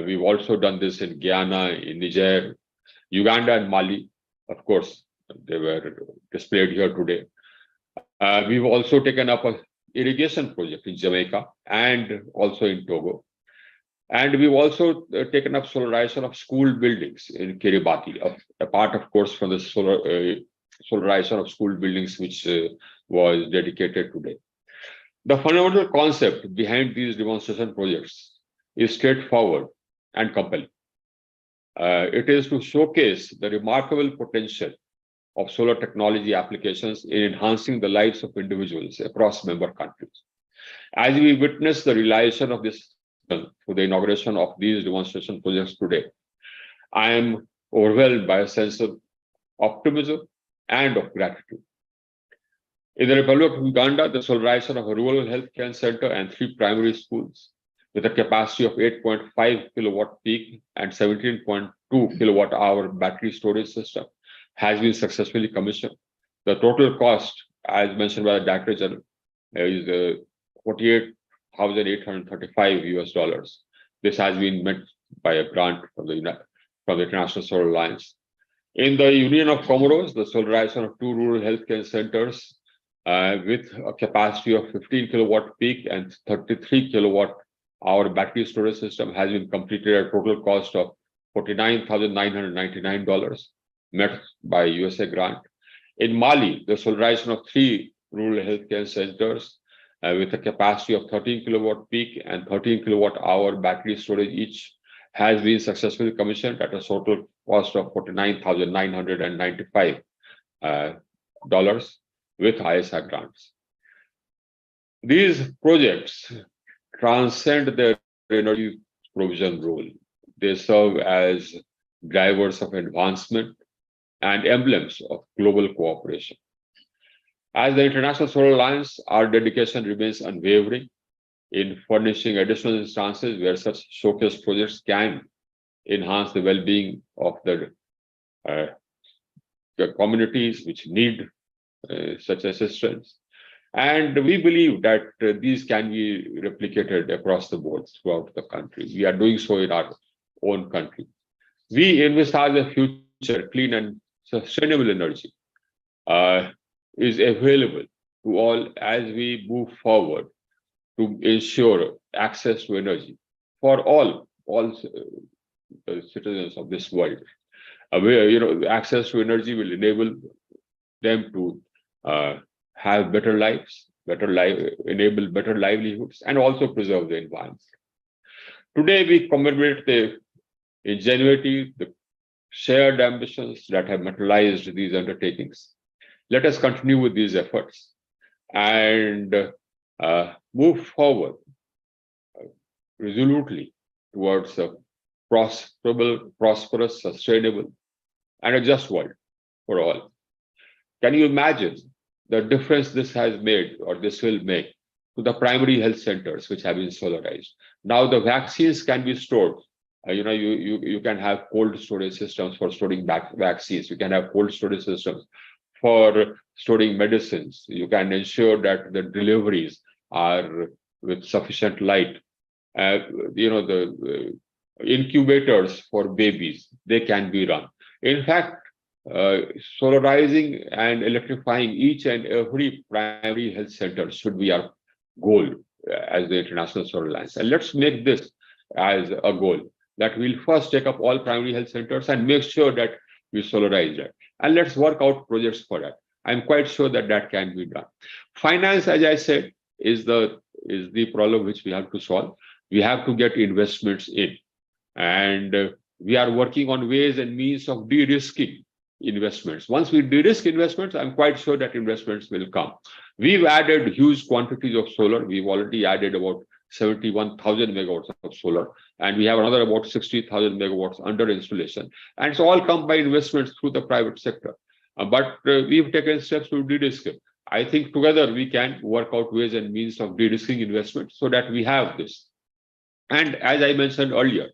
Speaker 17: We've also done this in Guyana, in Niger, Uganda, and Mali. Of course, they were displayed here today. We've also taken up an irrigation project in Jamaica and also in Togo. And we've also taken up solarization of school buildings in Kiribati, apart, of course, from the solarization of school buildings, which was dedicated today. The fundamental concept behind these demonstration projects is straightforward and compelling. It is to showcase the remarkable potential of solar technology applications in enhancing the lives of individuals across member countries. As we witness the realization of this through the inauguration of these demonstration projects today, I am overwhelmed by a sense of optimism and of gratitude. In the Republic of Uganda, the solarization of a rural healthcare center and 3 primary schools with a capacity of 8.5 kilowatt peak and 17.2 kilowatt hour battery storage system has been successfully commissioned. The total cost, as mentioned by the Director General, is $48,835 US. This has been met by a grant from the International Solar Alliance. In the Union of Comoros, the solarization of 2 rural healthcare centers with a capacity of 15 kilowatt peak and 33 kilowatt hour battery storage system has been completed at a total cost of $49,999, met by USA grant. In Mali, the solarization of 3 rural healthcare centers with a capacity of 13 kilowatt peak and 13 kilowatt hour battery storage each has been successfully commissioned at a total cost of $49,995 with ISA grants. These projects transcend their energy provision role. They serve as drivers of advancement and emblems of global cooperation. As the International Solar Alliance, our dedication remains unwavering in furnishing additional instances where such showcase projects can enhance the well-being of the communities which need such assistance. And we believe that these can be replicated across the board throughout the country. We are doing so in our own country. We envisage a future clean and sustainable energy is available to all as we move forward to ensure access to energy for all citizens of this world. Where access to energy will enable them to have better lives, enable better livelihoods, and also preserve the environment. Today, we commemorate the ingenuity, the shared ambitions that have materialized these undertakings. Let us continue with these efforts and move forward resolutely towards a prosperous, sustainable, and a just world for all. Can you imagine the difference this has made or this will make to the primary health centers which have been solarized? Now the vaccines can be stored. You can have cold storage systems for storing vaccines. You can have cold storage systems for storing medicines. You can ensure that the deliveries are with sufficient light. The incubators for babies, they can be run. In fact, solarizing and electrifying each and every primary health center should be our goal as the International Solar Alliance. And let's make this as a goal that we'll first take up all primary health centers and make sure that we solarize that. And let's work out projects for that. I'm quite sure that that can be done. Finance, as I said, is the problem which we have to solve. We have to get investments in. And we are working on ways and means of de-risking investments. Once we de-risk investments, I'm quite sure that investments will come. We've added huge quantities of solar. We've already added about 71,000 megawatts of solar, and we have another about 60,000 megawatts under installation. And it's all come by investments through the private sector. But we've taken steps to de-risk it. I think together we can work out ways and means of de-risking investments so that we have this. And as I mentioned earlier,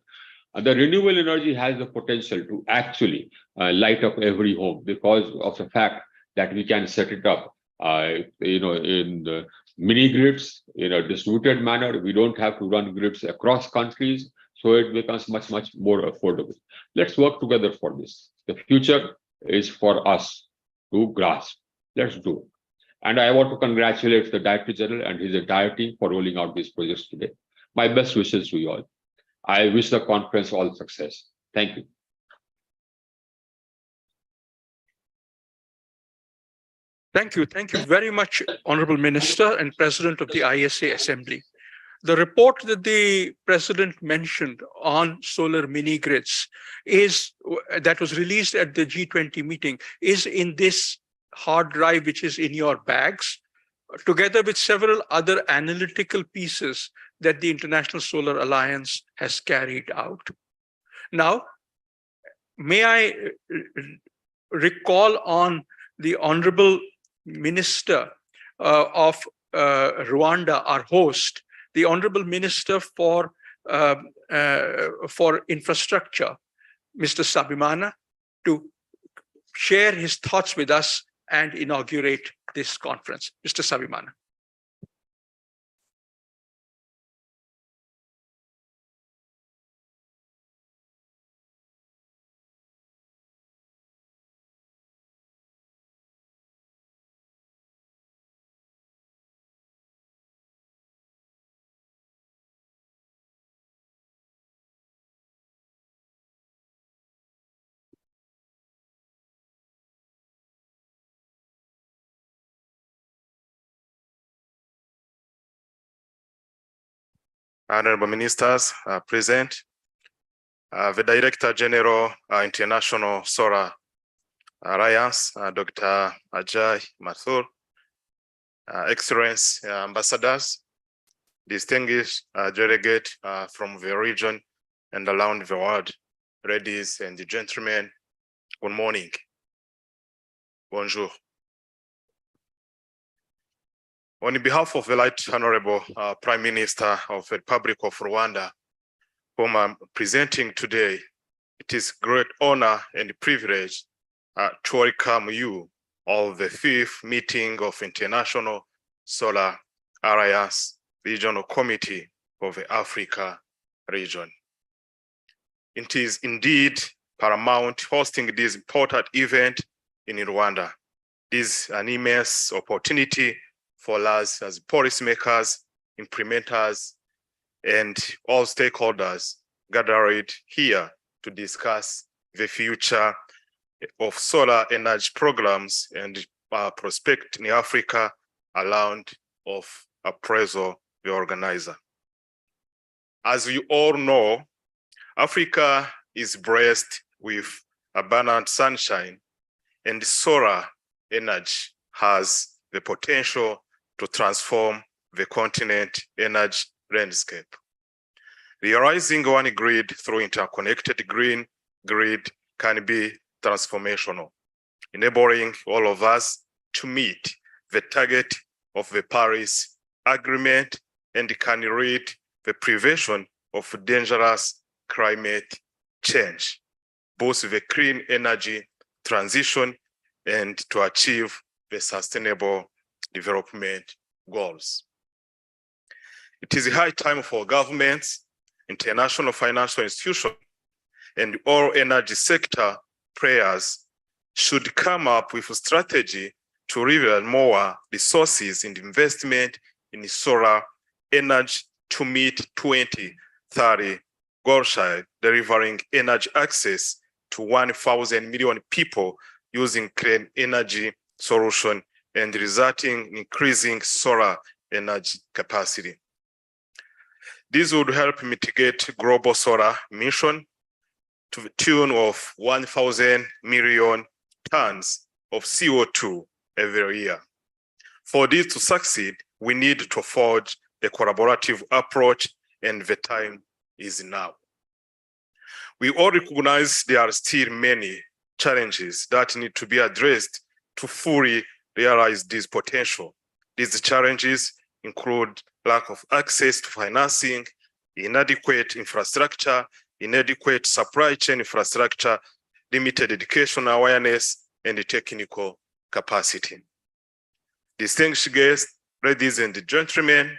Speaker 17: the renewable energy has the potential to actually light up every home because of the fact that we can set it up, in the mini grids in a distributed manner. We don't have to run grids across countries. so it becomes much more affordable. Let's work together for this. The future is for us to grasp. Let's do it. And I want to congratulate the Director General and his entire team for rolling out these projects today. My best wishes to you all. I wish the conference all success. Thank you.
Speaker 4: Thank you. Thank you very much, Honorable Minister and President of the ISA Assembly. The report that the President mentioned on solar mini grids that was released at the G20 meeting is in this hard drive, which is in your bags, together with several other analytical pieces that the International Solar Alliance has carried out. Now, may I recall on the Honorable Minister of Rwanda, our host, the Honorable Minister for Infrastructure, Mr. Sabimana, to share his thoughts with us and inaugurate this conference. Mr. Sabimana.
Speaker 18: Honorable Ministers present, the Director General, International Solar Alliance, Dr. Ajay Mathur, Excellency Ambassadors, distinguished delegates from the region and around the world, ladies and gentlemen, good morning. Bonjour. On behalf of the Right Honorable Prime Minister of the Republic of Rwanda, whom I'm presenting today, it is great honor and privilege to welcome you all the 5th meeting of International Solar Alliance Regional Committee of the Africa region. It is indeed paramount hosting this important event in Rwanda. This is an immense opportunity for us as policymakers, implementers, and all stakeholders gathered here to discuss the future of solar energy programs and prospect in Africa around of appraisal, the organizer. As you all know, Africa is blessed with abundant sunshine, and solar energy has the potential to transform the continent energy landscape. Realizing one grid through interconnected green grid can be transformational, enabling all of us to meet the target of the Paris Agreement and can lead the prevention of dangerous climate change, both the clean energy transition and to achieve the sustainable development goals. It is a high time for governments, international financial institutions, and all energy sector players should come up with a strategy to reveal more resources and investment in solar energy to meet 2030 goals, delivering energy access to 1,000 million people using clean energy solution and resulting in increasing solar energy capacity. This would help mitigate global solar emission to the tune of 1,000 million tons of CO2 every year. For this to succeed, we need to forge a collaborative approach, and the time is now. We all recognize there are still many challenges that need to be addressed to fully realize this potential. These challenges include lack of access to financing, inadequate infrastructure, inadequate supply chain infrastructure, limited education awareness, and technical capacity. Distinguished guests, ladies and gentlemen,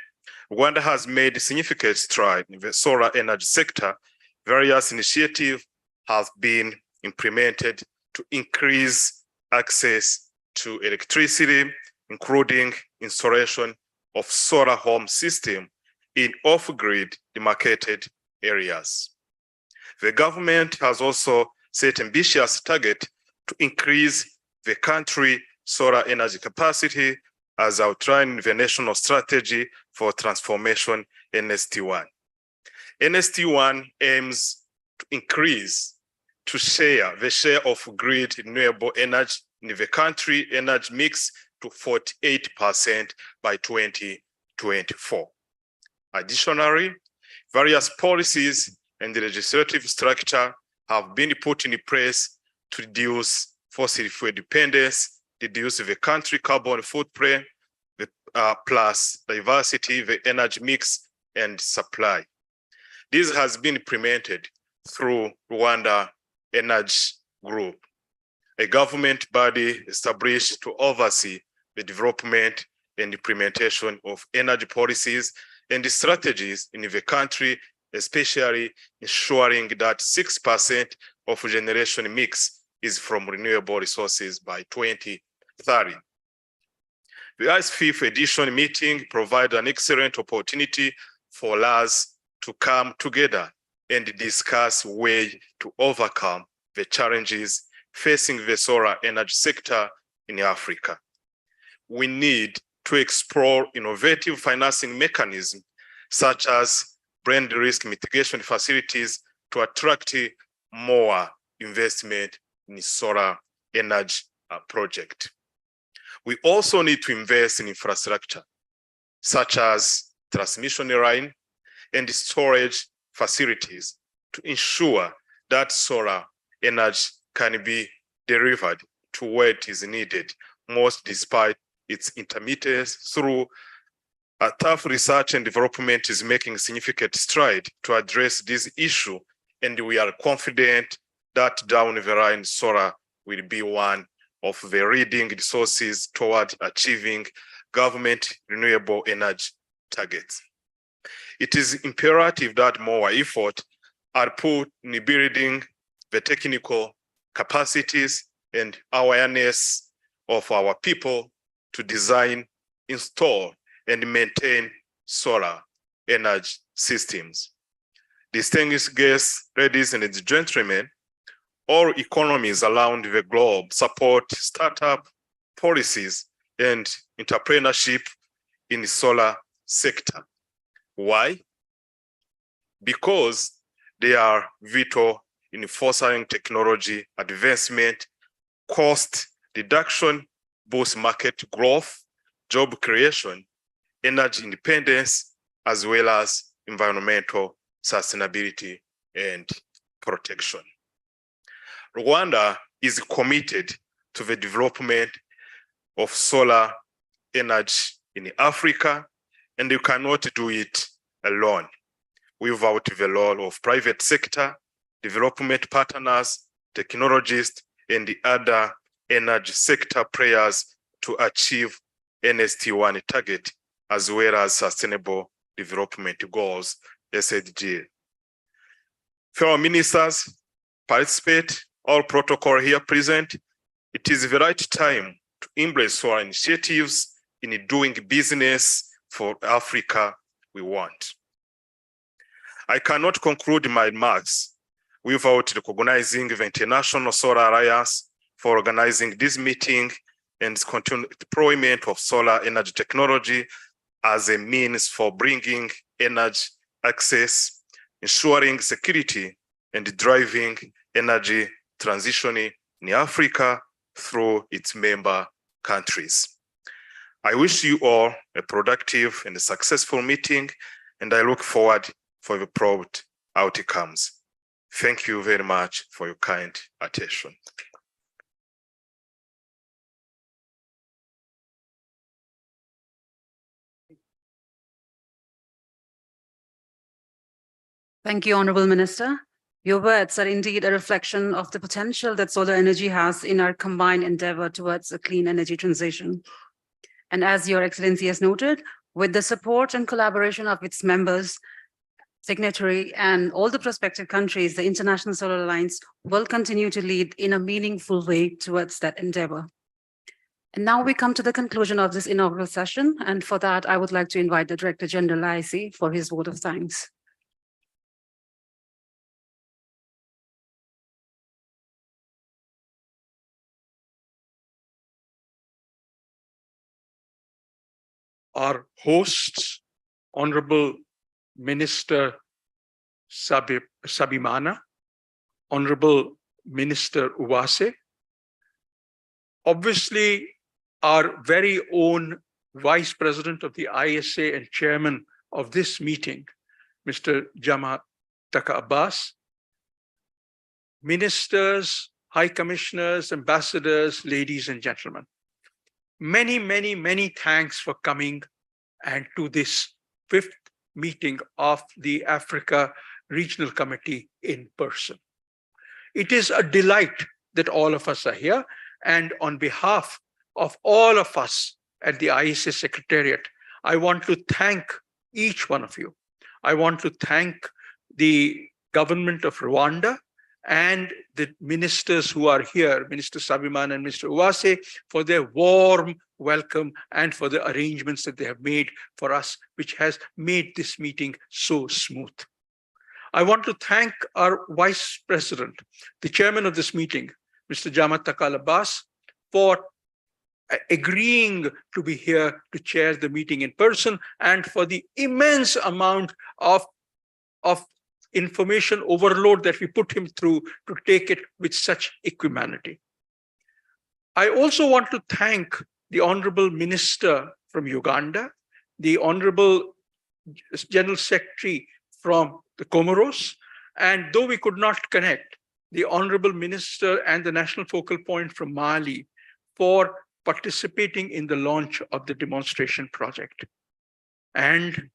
Speaker 18: Rwanda has made significant strides in the solar energy sector various initiatives have been implemented to increase access to electricity, including installation of solar home system in off-grid demarcated areas. The government has also set ambitious target to increase the country solar energy capacity as outlined in the National Strategy for Transformation NST1. NST1 aims to increase the share of grid renewable energy in the country energy mix to 48% by 2024. Additionally, various policies and the legislative structure have been put in place to reduce fossil fuel dependence, reduce the country carbon footprint, plus diversity, the energy mix and supply. This has been implemented through Rwanda Energy Group, a government body established to oversee the development and implementation of energy policies and the strategies in the country, especially ensuring that 6% of generation mix is from renewable resources by 2030. The ICE5th edition meeting provides an excellent opportunity for us to come together and discuss ways to overcome the challenges facing the solar energy sector in Africa. We need to explore innovative financing mechanisms such as brand risk mitigation facilities to attract more investment in solar energy project. We also need to invest in infrastructure such as transmission line and storage facilities to ensure that solar energy can be delivered to where it is needed most despite its intermittence. Through a tough research and development is making significant stride to address this issue, and we are confident that down the line solar will be one of the leading resources toward achieving government renewable energy targets. It is imperative that more effort are put in building the technical capacities and awareness of our people to design, install, and maintain solar energy systems. Distinguished guests, ladies and gentlemen, all economies around the globe support startup policies and entrepreneurship in the solar sector. Why? Because they are vital in fostering technology advancement, cost reduction, boost market growth, job creation, energy independence, as well as environmental sustainability and protection. Rwanda is committed to the development of solar energy in Africa, and you cannot do it alone without the role of private sector, development partners, technologists, and the other energy sector players to achieve NST1 target, as well as Sustainable Development Goals, SDG. Fellow ministers, participate, all protocol here present. It is the right time to embrace solar initiatives in doing business for Africa we want. I cannot conclude my remarks without recognizing the International Solar Alliance for organizing this meeting and continued deployment of solar energy technology as a means for bringing energy access, ensuring security, and driving energy transition in Africa through its member countries. I wish you all a productive and successful meeting, and I look forward for the prompt outcomes. Thank you very much for your kind attention.
Speaker 1: Thank you, Honorable Minister. Your words are indeed a reflection of the potential that solar energy has in our combined endeavor towards a clean energy transition. And as Your Excellency has noted, with the support and collaboration of its members, signatory, and all the prospective countries, the International Solar Alliance will continue to lead in a meaningful way towards that endeavor. And now we come to the conclusion of this inaugural session. And for that, I would like to invite the Director General IEC for his vote of thanks.
Speaker 4: Our hosts, Honorable Minister Sabimana, Honorable Minister Uwase, obviously our very own Vice President of the ISA and Chairman of this meeting, Mr. Jama Taka Abbas, Ministers, High Commissioners, Ambassadors, ladies and gentlemen. Many, many, many thanks for coming and to this 5th meeting of the Africa Regional Committee in person. It is a delight that all of us are here, and on behalf of all of us at the ISA Secretariat, I want to thank each one of you. I want to thank the government of Rwanda and the ministers who are here, Minister Sabimana and Mr. Uwase, for their warm welcome and for the arrangements that they have made for us, which has made this meeting so smooth. I want to thank our Vice President, the Chairman of this meeting, Mr. Jama Taka Abbas, for agreeing to be here to chair the meeting in person and for the immense amount of information overload that we put him through to take it with such equanimity. I also want to thank the Honorable Minister from Uganda, the Honorable General Secretary from the Comoros, and though we could not connect, the Honorable Minister and the National Focal Point from Mali for participating in the launch of the demonstration project. And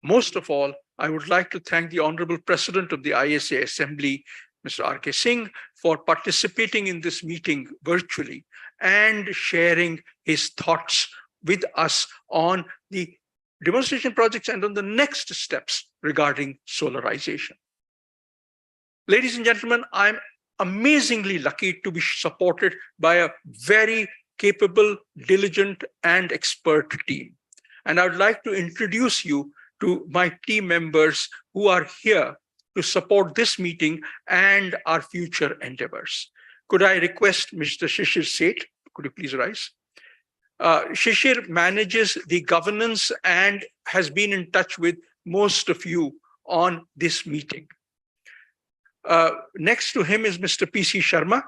Speaker 4: most of all, I would like to thank the Honorable President of the ISA Assembly, Mr. R.K. Singh, for participating in this meeting virtually and sharing his thoughts with us on the demonstration projects and on the next steps regarding solarization. Ladies and gentlemen, I'm amazingly lucky to be supported by a very capable, diligent, and expert team. And I would like to introduce you to my team members who are here to support this meeting and our future endeavors. Could I request Mr. Shishir Seth? Could you please rise? Shishir manages the governance and has been in touch with most of you on this meeting. Next to him is Mr. P.C. Sharma.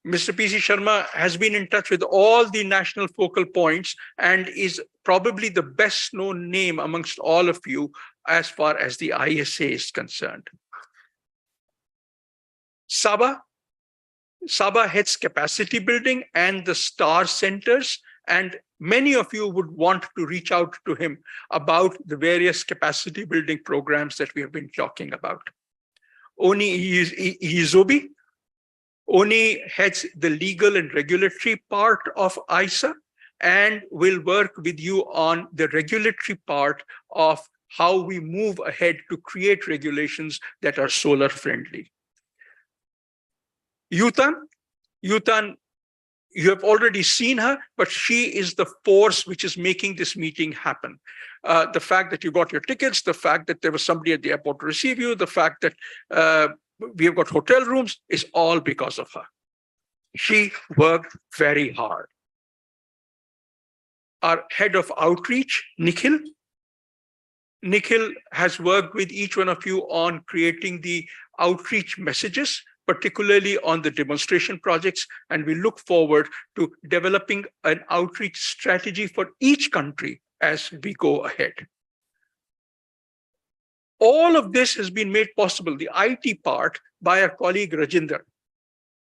Speaker 4: Mr. P.C. Sharma has been in touch with all the national focal points and is probably the best known name amongst all of you as far as the ISA is concerned. Saba heads capacity building and the STAR centers, and many of you would want to reach out to him about the various capacity building programs that we have been talking about. Oni Izobi. Oni heads the legal and regulatory part of ISA and will work with you on the regulatory part of how we move ahead to create regulations that are solar friendly. Yutan, you have already seen her, but she is the force which is making this meeting happen. The fact that you got your tickets, the fact that there was somebody at the airport to receive you, the fact that we have got hotel rooms is all because of her. She worked very hard. Our head of outreach, Nikhil. Nikhil has worked with each one of you on creating the outreach messages, particularly on the demonstration projects, and we look forward to developing an outreach strategy for each country as we go ahead. All of this has been made possible, the IT part, by our colleague Rajinder,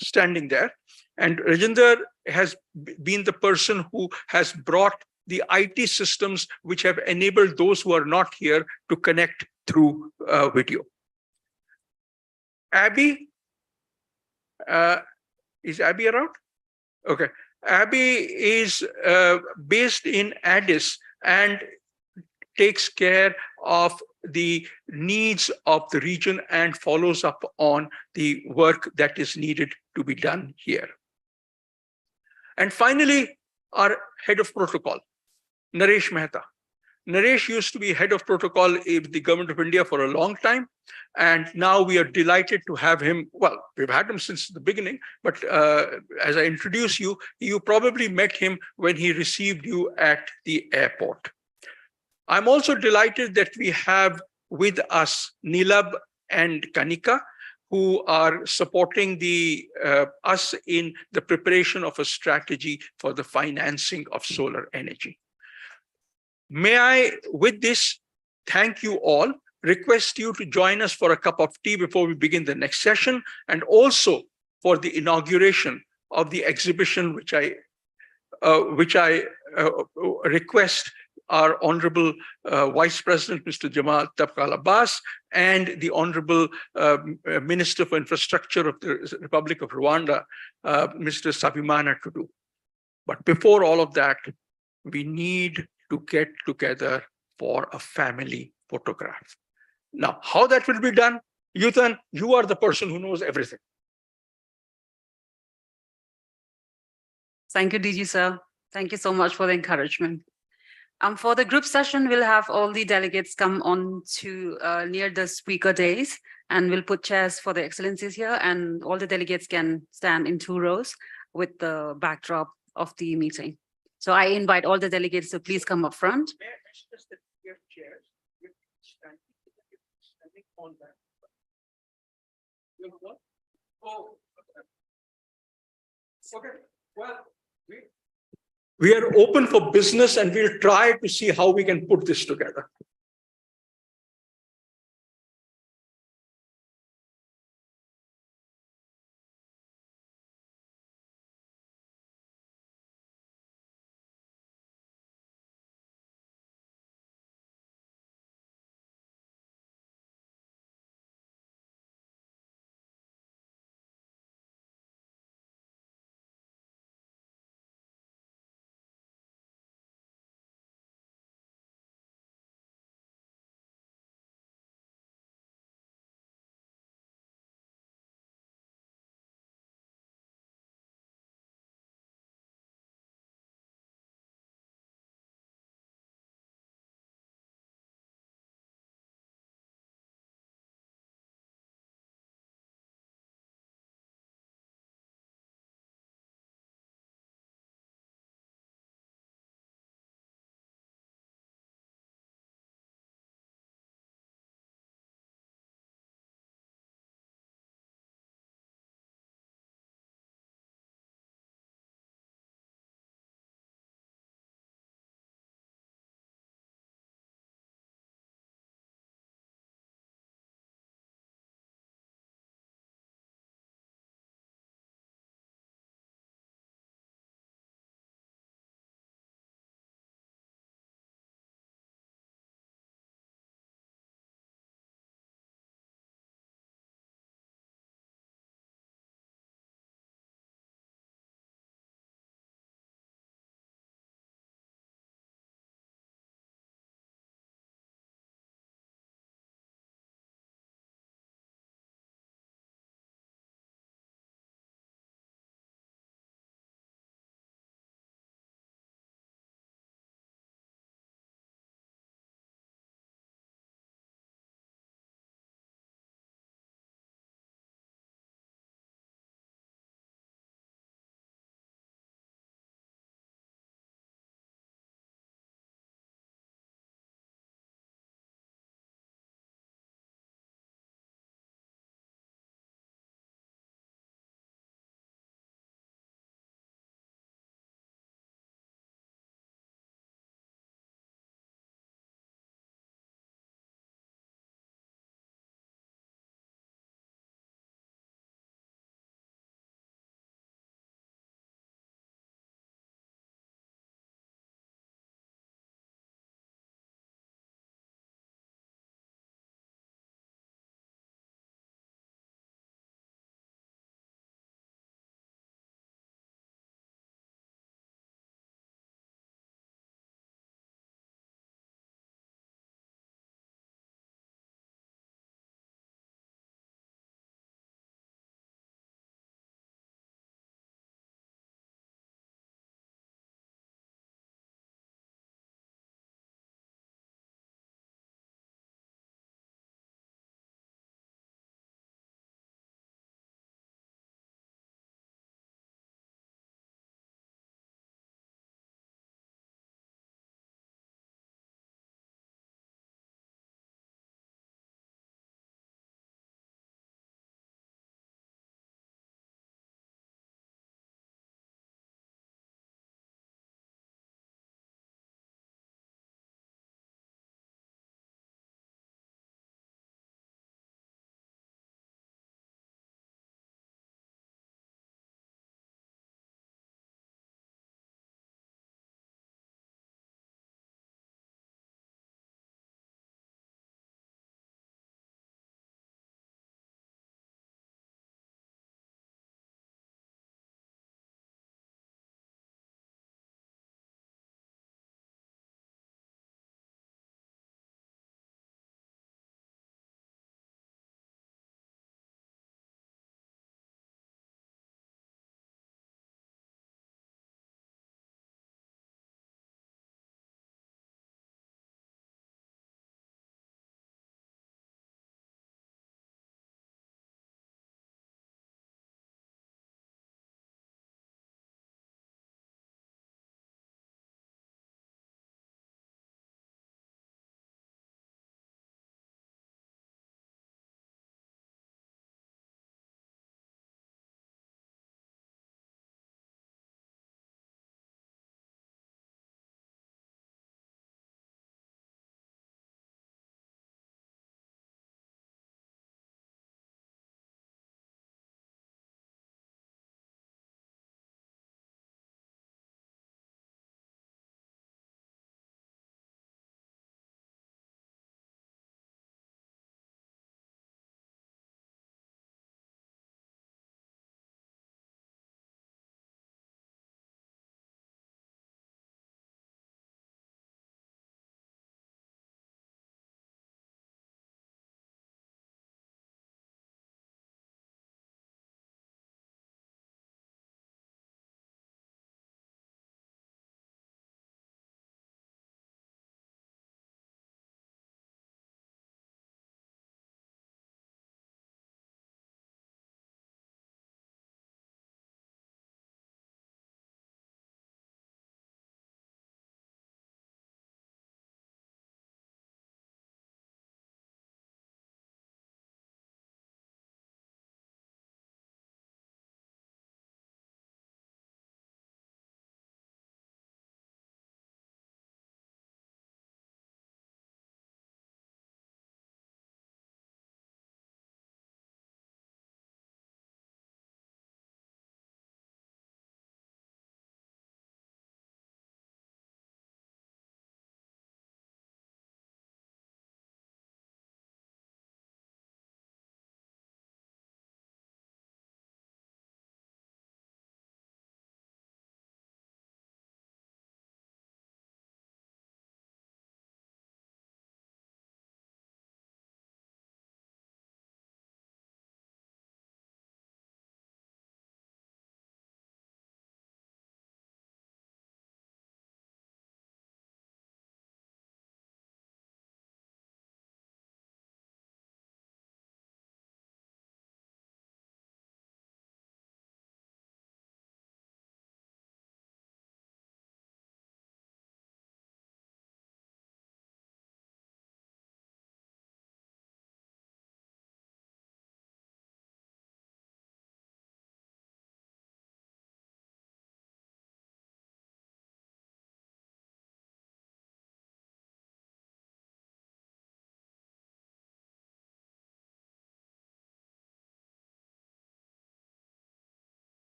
Speaker 4: standing there. And Rajinder has been the person who has brought the IT systems which have enabled those who are not here to connect through video. Abby, is Abby around? Okay. Abby is based in Addis and takes care of the needs of the region and follows up on the work that is needed to be done here. And finally, our head of protocol, Naresh Mehta. Naresh used to be head of protocol in the government of India for a long time. And now we are delighted to have him. Well, we've had him since the beginning, but as I introduce you, you probably met him when he received you at the airport. I'm also delighted that we have with us Nilab and Kanika, who are supporting us in the preparation of a strategy for the financing of solar energy. May I, with this, thank you all, request you to join us for a cup of tea before we begin the next session, and also for the inauguration of the exhibition, which I request our Honorable Vice President, Mr. Jamal Tabqal Abbas, and the Honorable Minister for Infrastructure of the Republic of Rwanda, Mr. Sabimana, to do. But before all of that, we need to get together for a family photograph. Now, how that will be done, Yutan, you are the person who knows everything.
Speaker 1: Thank you, DG sir. Thank you so much for the encouragement. For the group session, we'll have all the delegates come on to near the speaker days, and we'll put chairs for the excellencies here, and all the delegates can stand in 2 rows with the backdrop of the meeting. So I invite all the delegates to please come up front.
Speaker 4: May I mention just that we have chairs, we're standing on that. You have what? Oh, okay. Well, we are open for business, and we'll try to see how we can put this together.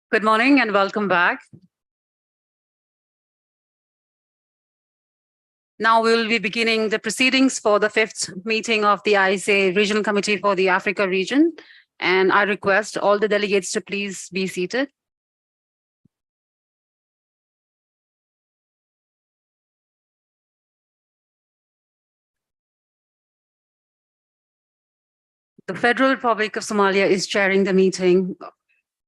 Speaker 1: Good morning and welcome back. Now we will be beginning the proceedings for the 5th meeting of the ISA Regional Committee for the Africa region. And I request all the delegates to please be seated. The Federal Republic of Somalia is chairing the meeting,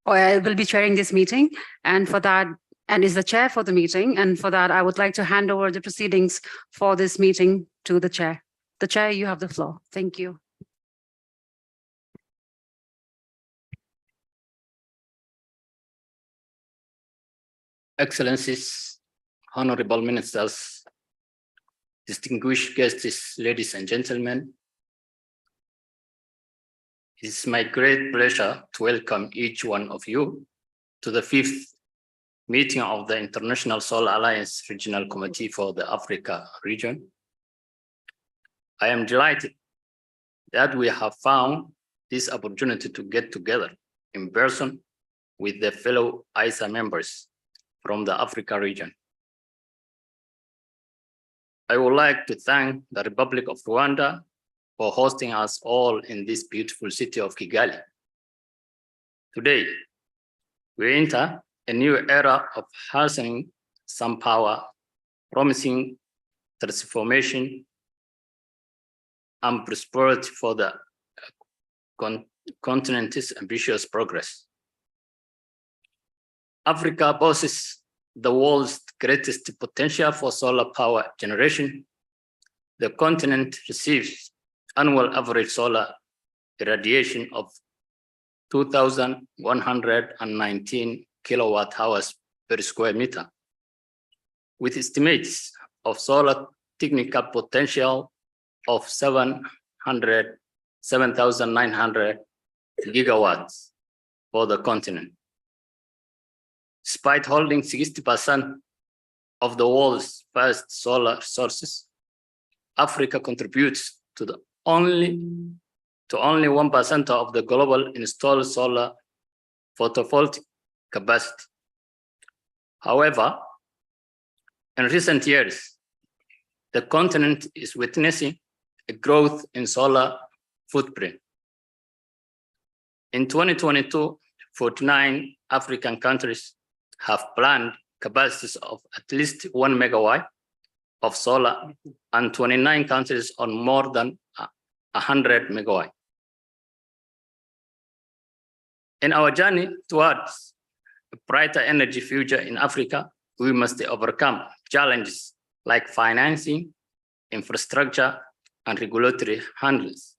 Speaker 1: or will be chairing this meeting, and for that, and is the chair for the meeting. And for that, I would like to hand over the proceedings for this meeting to the chair. The chair, you have the floor. Thank you.
Speaker 3: Excellencies, honorable ministers, distinguished guests, ladies and gentlemen, it is my great pleasure to welcome each one of you to the 5th meeting of the International Solar Alliance Regional Committee for the Africa region. I am delighted that we have found this opportunity to get together in person with the fellow ISA members from the Africa region. I would like to thank the Republic of Rwanda for hosting us all in this beautiful city of Kigali. Today, we enter a new era of harnessing some power, promising transformation and prosperity for the continent's ambitious progress. Africa possesses the world's greatest potential for solar power generation. The continent receives annual average solar irradiation of 2,119 kilowatt hours per square meter, with estimates of solar technical potential of 7,900 gigawatts for the continent. Despite holding 60% of the world's vast solar sources, Africa contributes to only 1% of the global installed solar photovoltaic capacity. However, in recent years, the continent is witnessing a growth in solar footprint. In 2022, 49 African countries have planned capacities of at least 1 megawatt of solar, and 29 countries on more than 100 megawatt. In our journey towards a brighter energy future in Africa, we must overcome challenges like financing, infrastructure, and regulatory handles.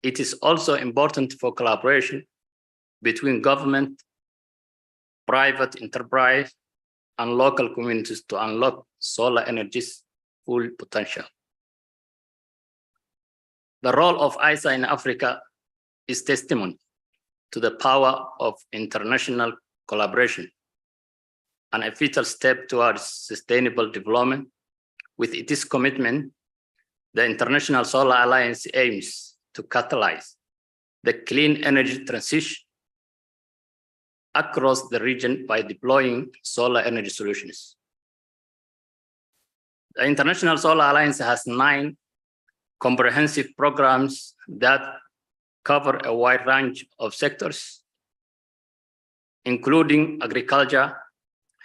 Speaker 3: It is also important for collaboration between government, private enterprise, and local communities to unlock solar energy's full potential. The role of ISA in Africa is testimony to the power of international collaboration and a vital step towards sustainable development. With its commitment, the International Solar Alliance aims to catalyze the clean energy transition across the region by deploying solar energy solutions. The International Solar Alliance has 9 comprehensive programs that cover a wide range of sectors, including agriculture,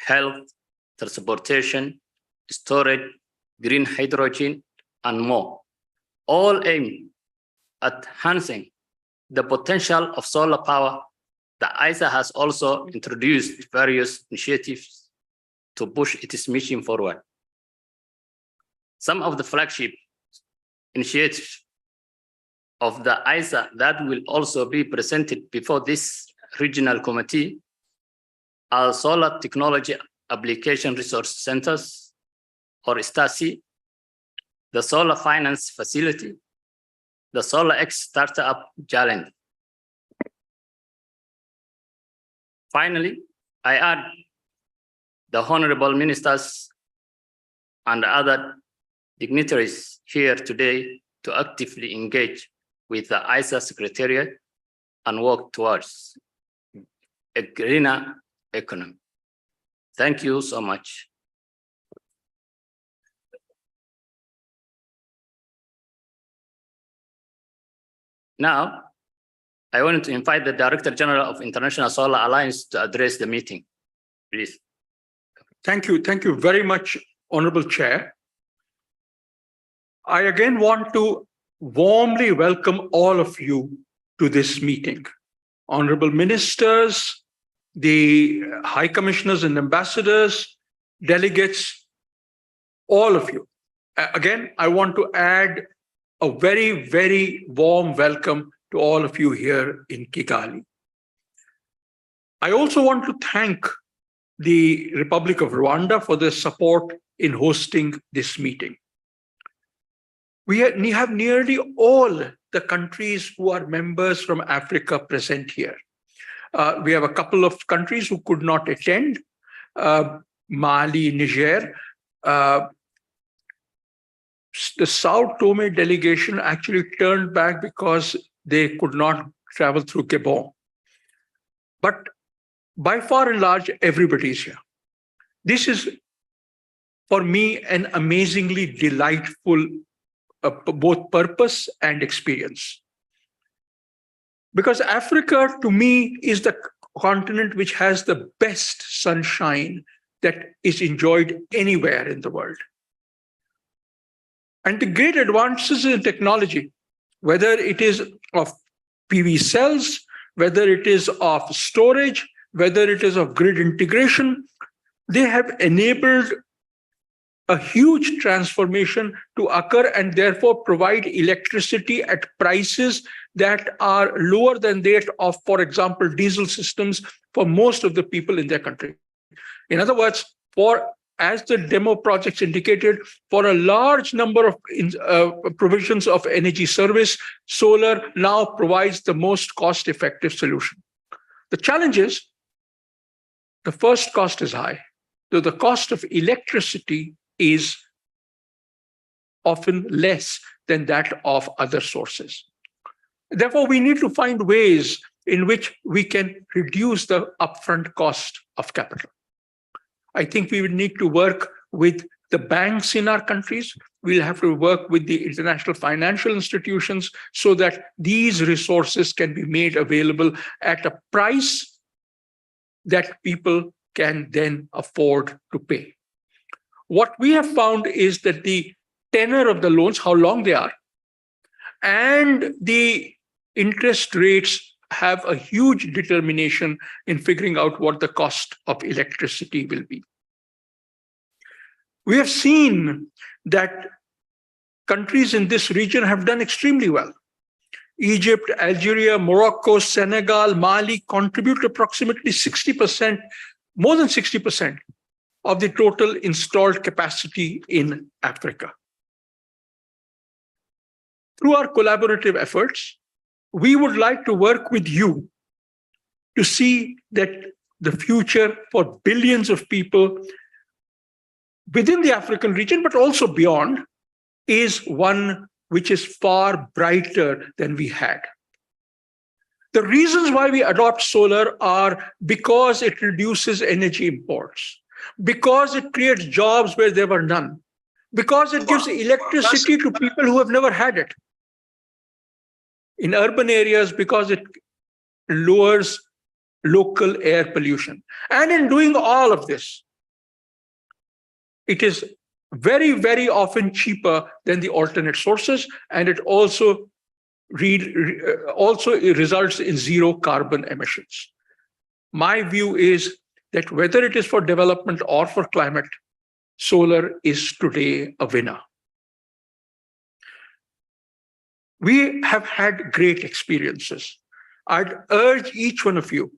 Speaker 3: health, transportation, storage, green hydrogen, and more, all aimed at enhancing the potential of solar power. The ISA has also introduced various initiatives to push its mission forward. Some of the flagship initiatives of the ISA that will also be presented before this regional committee are Solar Technology Application Resource Centers, or STACI, the Solar Finance Facility, the Solar X Startup Challenge. Finally, I add the honorable ministers and other dignitaries here today to actively engage with the ISA Secretariat and work towards a greener economy. Thank you so much. Now, I want to invite the Director General of International Solar Alliance to address the meeting, please.
Speaker 4: Thank you. Thank you very much, Honorable Chair. I again want to warmly welcome all of you to this meeting. Honorable ministers, the high commissioners and ambassadors, delegates, all of you. Again, I want to add a very, very warm welcome to all of you here in Kigali. I also want to thank the Republic of Rwanda for their support in hosting this meeting. We have nearly all the countries who are members from Africa present here. We have a couple of countries who could not attend, Mali, Niger. The Sao Tome delegation actually turned back because they could not travel through Gabon. But by far and large, everybody is here. This is, for me, an amazingly delightful both purpose and experience. Because Africa, to me, is the continent which has the best sunshine that is enjoyed anywhere in the world. And the great advances in technology, whether it is of PV cells, whether it is of storage, whether it is of grid integration, they have enabled a huge transformation to occur and therefore provide electricity at prices that are lower than that of, for example, diesel systems for most of the people in their country. In other words, as the demo projects indicated, for a large number of provisions of energy service, solar now provides the most cost-effective solution. The challenge is, the first cost is high, though the cost of electricity is often less than that of other sources. Therefore, we need to find ways in which we can reduce the upfront cost of capital. I think we will need to work with the banks in our countries. We'll have to work with the international financial institutions so that these resources can be made available at a price that people can then afford to pay. What we have found is that the tenor of the loans, how long they are, and the interest rates have a huge determination in figuring out what the cost of electricity will be. We have seen that countries in this region have done extremely well. Egypt, Algeria, Morocco, Senegal, Mali contribute approximately 60%, more than 60% of the total installed capacity in Africa. Through our collaborative efforts, we would like to work with you to see that the future for billions of people within the African region, but also beyond, is one which is far brighter than we had. The reasons why we adopt solar are because it reduces energy imports, because it creates jobs where there were none, because it gives electricity to people who have never had it. In urban areas, because it lowers local air pollution. And in doing all of this, it is very, very often cheaper than the alternate sources, and it also results in zero carbon emissions. My view is that whether it is for development or for climate, solar is today a winner. We have had great experiences. I'd urge each one of you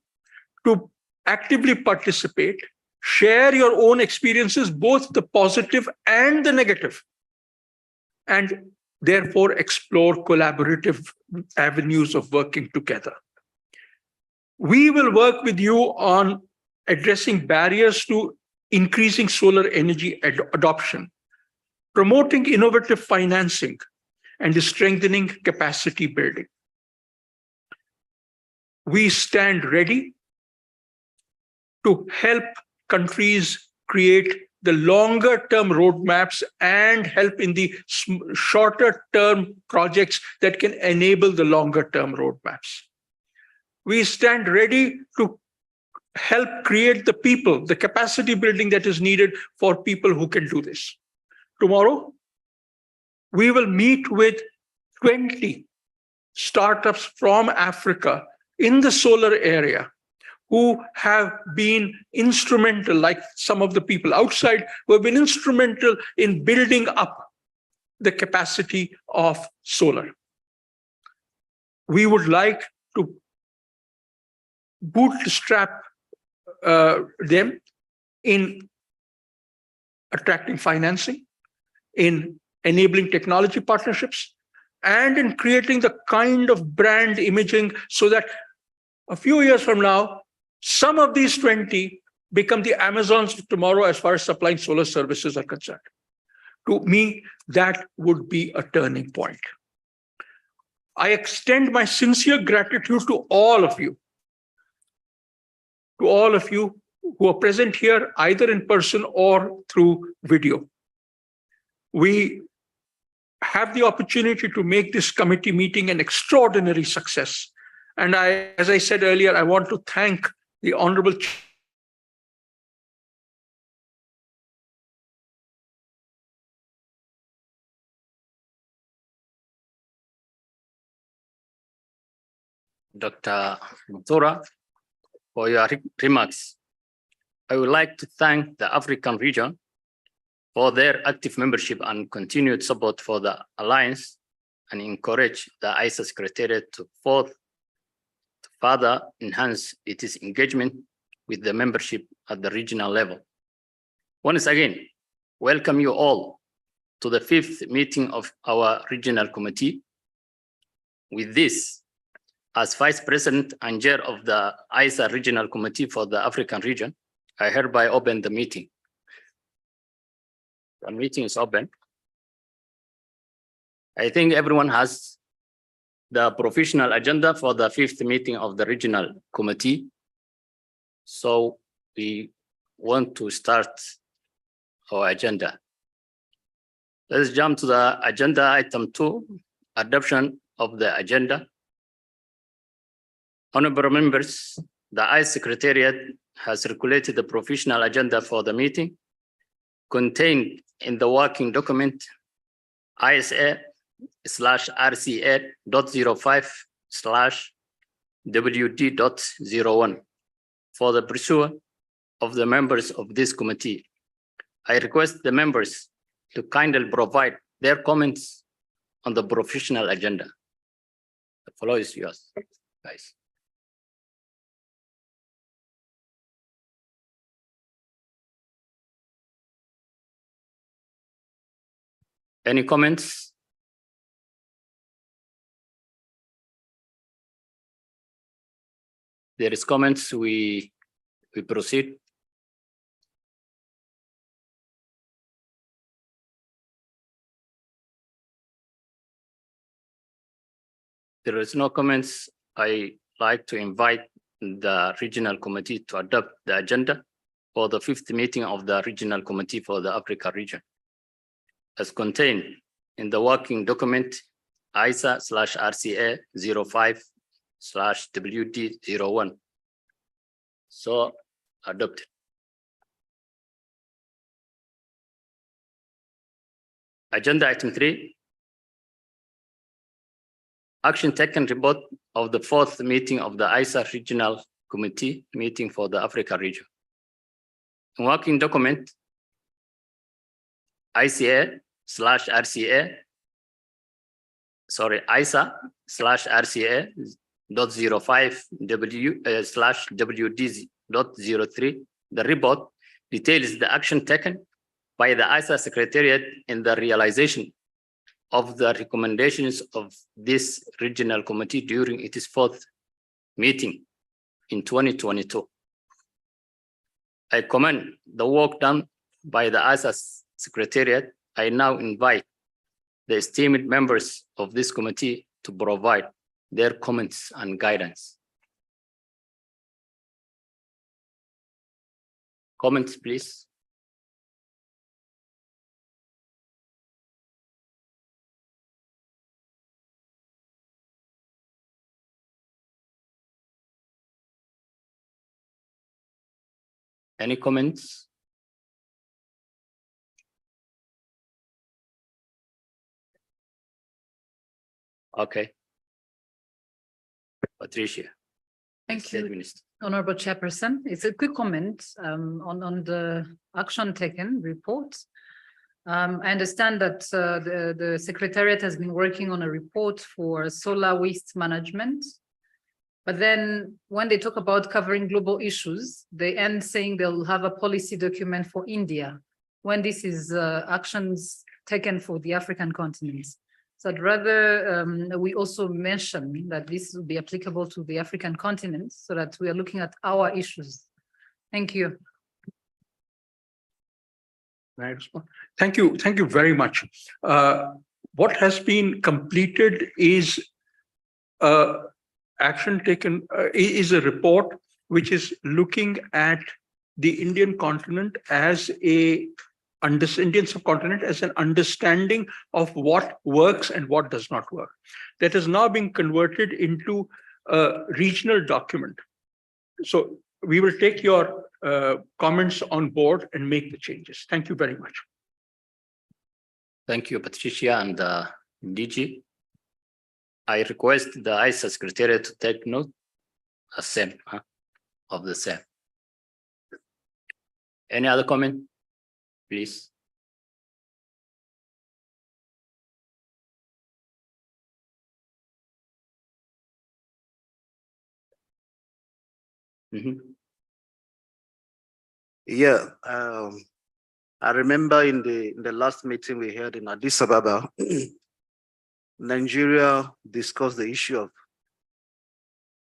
Speaker 4: to actively participate, share your own experiences, both the positive and the negative, and therefore explore collaborative avenues of working together. We will work with you on addressing barriers to increasing solar energy adoption, promoting innovative financing, and strengthening capacity building. We stand ready to help countries create the longer term roadmaps and help in the shorter term projects that can enable the longer term roadmaps. We stand ready to help create the people, the capacity building that is needed for people who can do this. Tomorrow, we will meet with 20 startups from Africa in the solar area who have been instrumental, like some of the people outside, who have been instrumental in building up the capacity of solar. We would like to bootstrap them in attracting financing, in enabling technology partnerships, and in creating the kind of brand imaging so that a few years from now, some of these 20 become the Amazons of tomorrow as far as supplying solar services are concerned. To me, that would be a turning point. I extend my sincere gratitude to all of you who are present here, either in person or through video. We have the opportunity to make this committee meeting an extraordinary success. And as I said earlier, I want to thank the Honorable
Speaker 3: Dr. Mutura, for your remarks. I would like to thank the African region for their active membership and continued support for the Alliance, and encourage the ISA Secretariat to further enhance its engagement with the membership at the regional level. Once again, welcome you all to the 5th meeting of our regional committee. With this, as Vice President and Chair of the ISA Regional Committee for the African region, I hereby open the meeting. The meeting is open. I think everyone has the professional agenda for the 5th meeting of the regional committee. So we want to start our agenda. Let's jump to the agenda item 2, adoption of the agenda. Honorable members, the ISA Secretariat has circulated the professional agenda for the meeting contained in the working document ISA/RCA.05/WD.01 for the pursuit of the members of this committee. I request the members to kindly provide their comments on the professional agenda. The floor is yours, guys. Any comments? There is comments, we proceed. There is no comments. I like to invite the regional committee to adopt the agenda for the 5th meeting of the regional committee for the Africa region, as contained in the working document ISA/RCA.05/WD.01. So adopted. Agenda item 3. Action taken report of the 4th meeting of the ISA Regional Committee meeting for the Africa region. Working document ISA/RCA.05/WD.03. The report details the action taken by the ISA Secretariat in the realization of the recommendations of this regional committee during its 4th meeting in 2022. I commend the work done by the ISA Secretariat. I now invite the esteemed members of this committee to provide their comments and guidance. Comments, please. Any comments? Okay. Patricia.
Speaker 2: Thank
Speaker 3: State
Speaker 2: you,
Speaker 3: Minister.
Speaker 2: Honorable Chairperson. It's a quick comment on the action taken report. I understand that the Secretariat has been working on a report for solar waste management. But then when they talk about covering global issues, they end saying they'll have a policy document for India, when this is actions taken for the African continent. So I'd rather we also mention that this will be applicable to the African continent so that we are looking at our issues. Thank you.
Speaker 4: May I respond? Thank you very much. What has been completed is action taken, is a report which is looking at the Indian continent as Indian subcontinent as an understanding of what works and what does not work. That has now been converted into a regional document. So we will take your comments on board and make the changes. Thank you very much.
Speaker 3: Thank you, Patricia and DG. I request the ISA Secretariat to take note of the same. Any other comment, please?
Speaker 19: Yeah, I remember in the last meeting we had in Addis Ababa, Nigeria discussed the issue of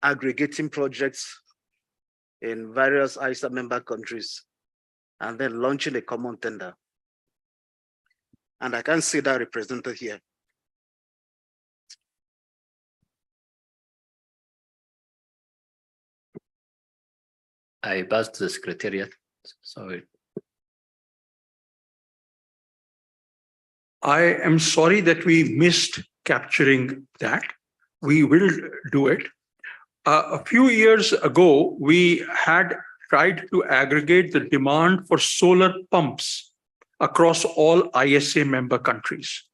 Speaker 19: aggregating projects in various ISA member countries and then launching a common tender. And I can see that represented here.
Speaker 3: I passed to the Secretariat. Sorry.
Speaker 4: I am sorry that we missed capturing that. We will do it. A few years ago, we had tried to aggregate the demand for solar pumps across all ISA member countries.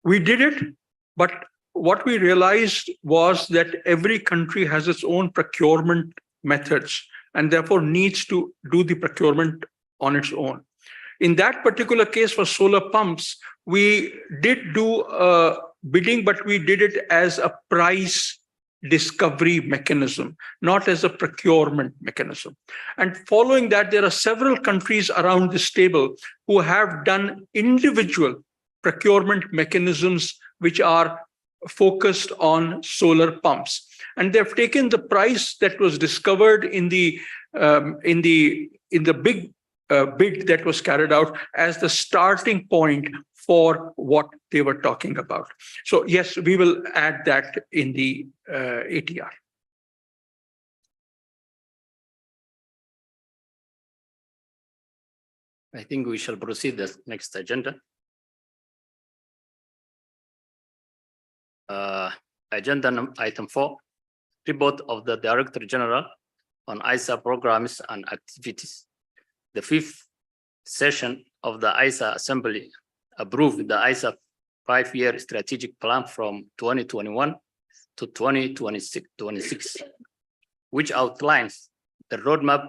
Speaker 4: We did it, but what we realized was that every country has its own procurement methods and therefore needs to do the procurement on its own. In that particular case for solar pumps, we did do bidding, but we did it as a price discovery mechanism, not as a procurement mechanism. And following that, there are several countries around this table who have done individual procurement mechanisms which are focused on solar pumps. And they've taken the price that was discovered in the big bid that was carried out as the starting point for what they were talking about. So yes, we will add that in the ATR.
Speaker 3: I think we shall proceed to the next agenda. Agenda item 4, report of the Director General on ISA programs and activities. The 5th session of the ISA Assembly approved the ISA 5-year strategic plan from 2021 to 2026, which outlines the roadmap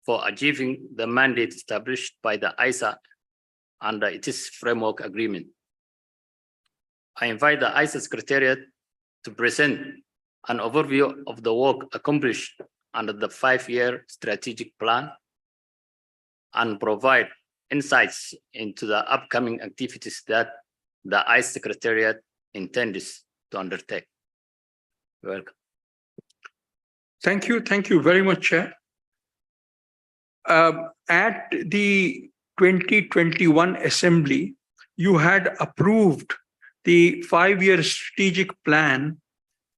Speaker 3: for achieving the mandate established by the ISA under its framework agreement. I invite the ISA Secretariat to present an overview of the work accomplished under the 5-year strategic plan and provide insights into the upcoming activities that the ISA Secretariat intends to undertake. You're welcome.
Speaker 4: Thank you very much, Chair. At the 2021 Assembly, you had approved the 5-year strategic plan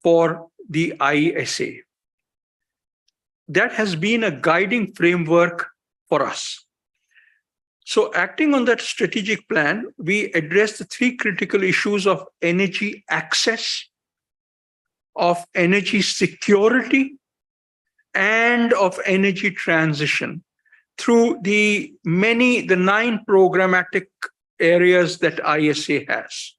Speaker 4: for the ISA. that has been a guiding framework for us. So acting on that strategic plan, we addressed the three critical issues of energy access, of energy security, and of energy transition through the 9 programmatic areas that ISA has.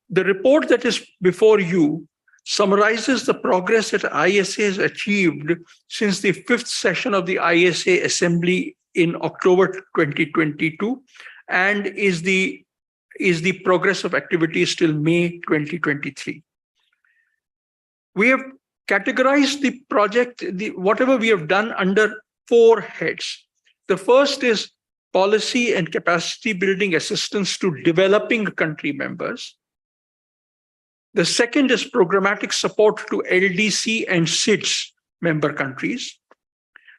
Speaker 4: The report that is before you summarizes the progress that ISA has achieved since the 5th session of the ISA Assembly in October 2022, and is the progress of activities till May 2023. We have categorized the project, whatever we have done, under 4 heads. The first is policy and capacity building assistance to developing country members. The second is programmatic support to LDC and SIDS member countries.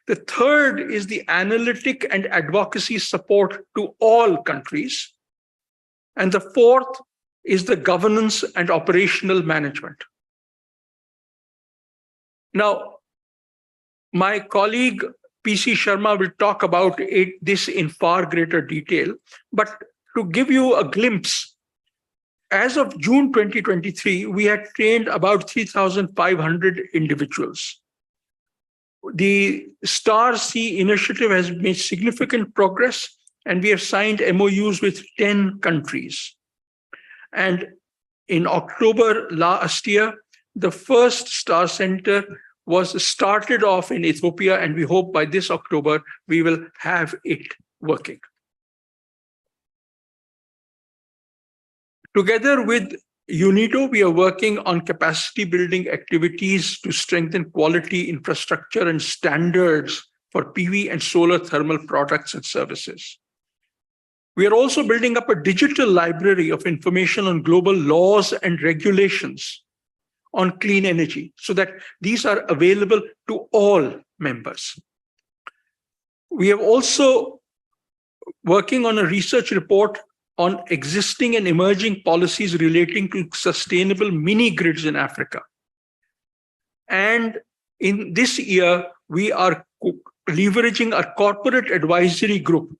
Speaker 4: The third is the analytic and advocacy support to all countries. And the fourth is the governance and operational management. Now, my colleague PC Sharma will talk about this in far greater detail, but to give you a glimpse, as of June 2023, we had trained about 3,500 individuals. The STAR-C initiative has made significant progress, and we have signed MOUs with 10 countries. And in October last year, the first STAR Center was started off in Ethiopia, and we hope by this October, we will have it working. Together with UNIDO, we are working on capacity building activities to strengthen quality infrastructure and standards for PV and solar thermal products and services. We are also building up a digital library of information on global laws and regulations on clean energy so that these are available to all members. We are also working on a research report on existing and emerging policies relating to sustainable mini grids in Africa. And in this year, we are leveraging our corporate advisory group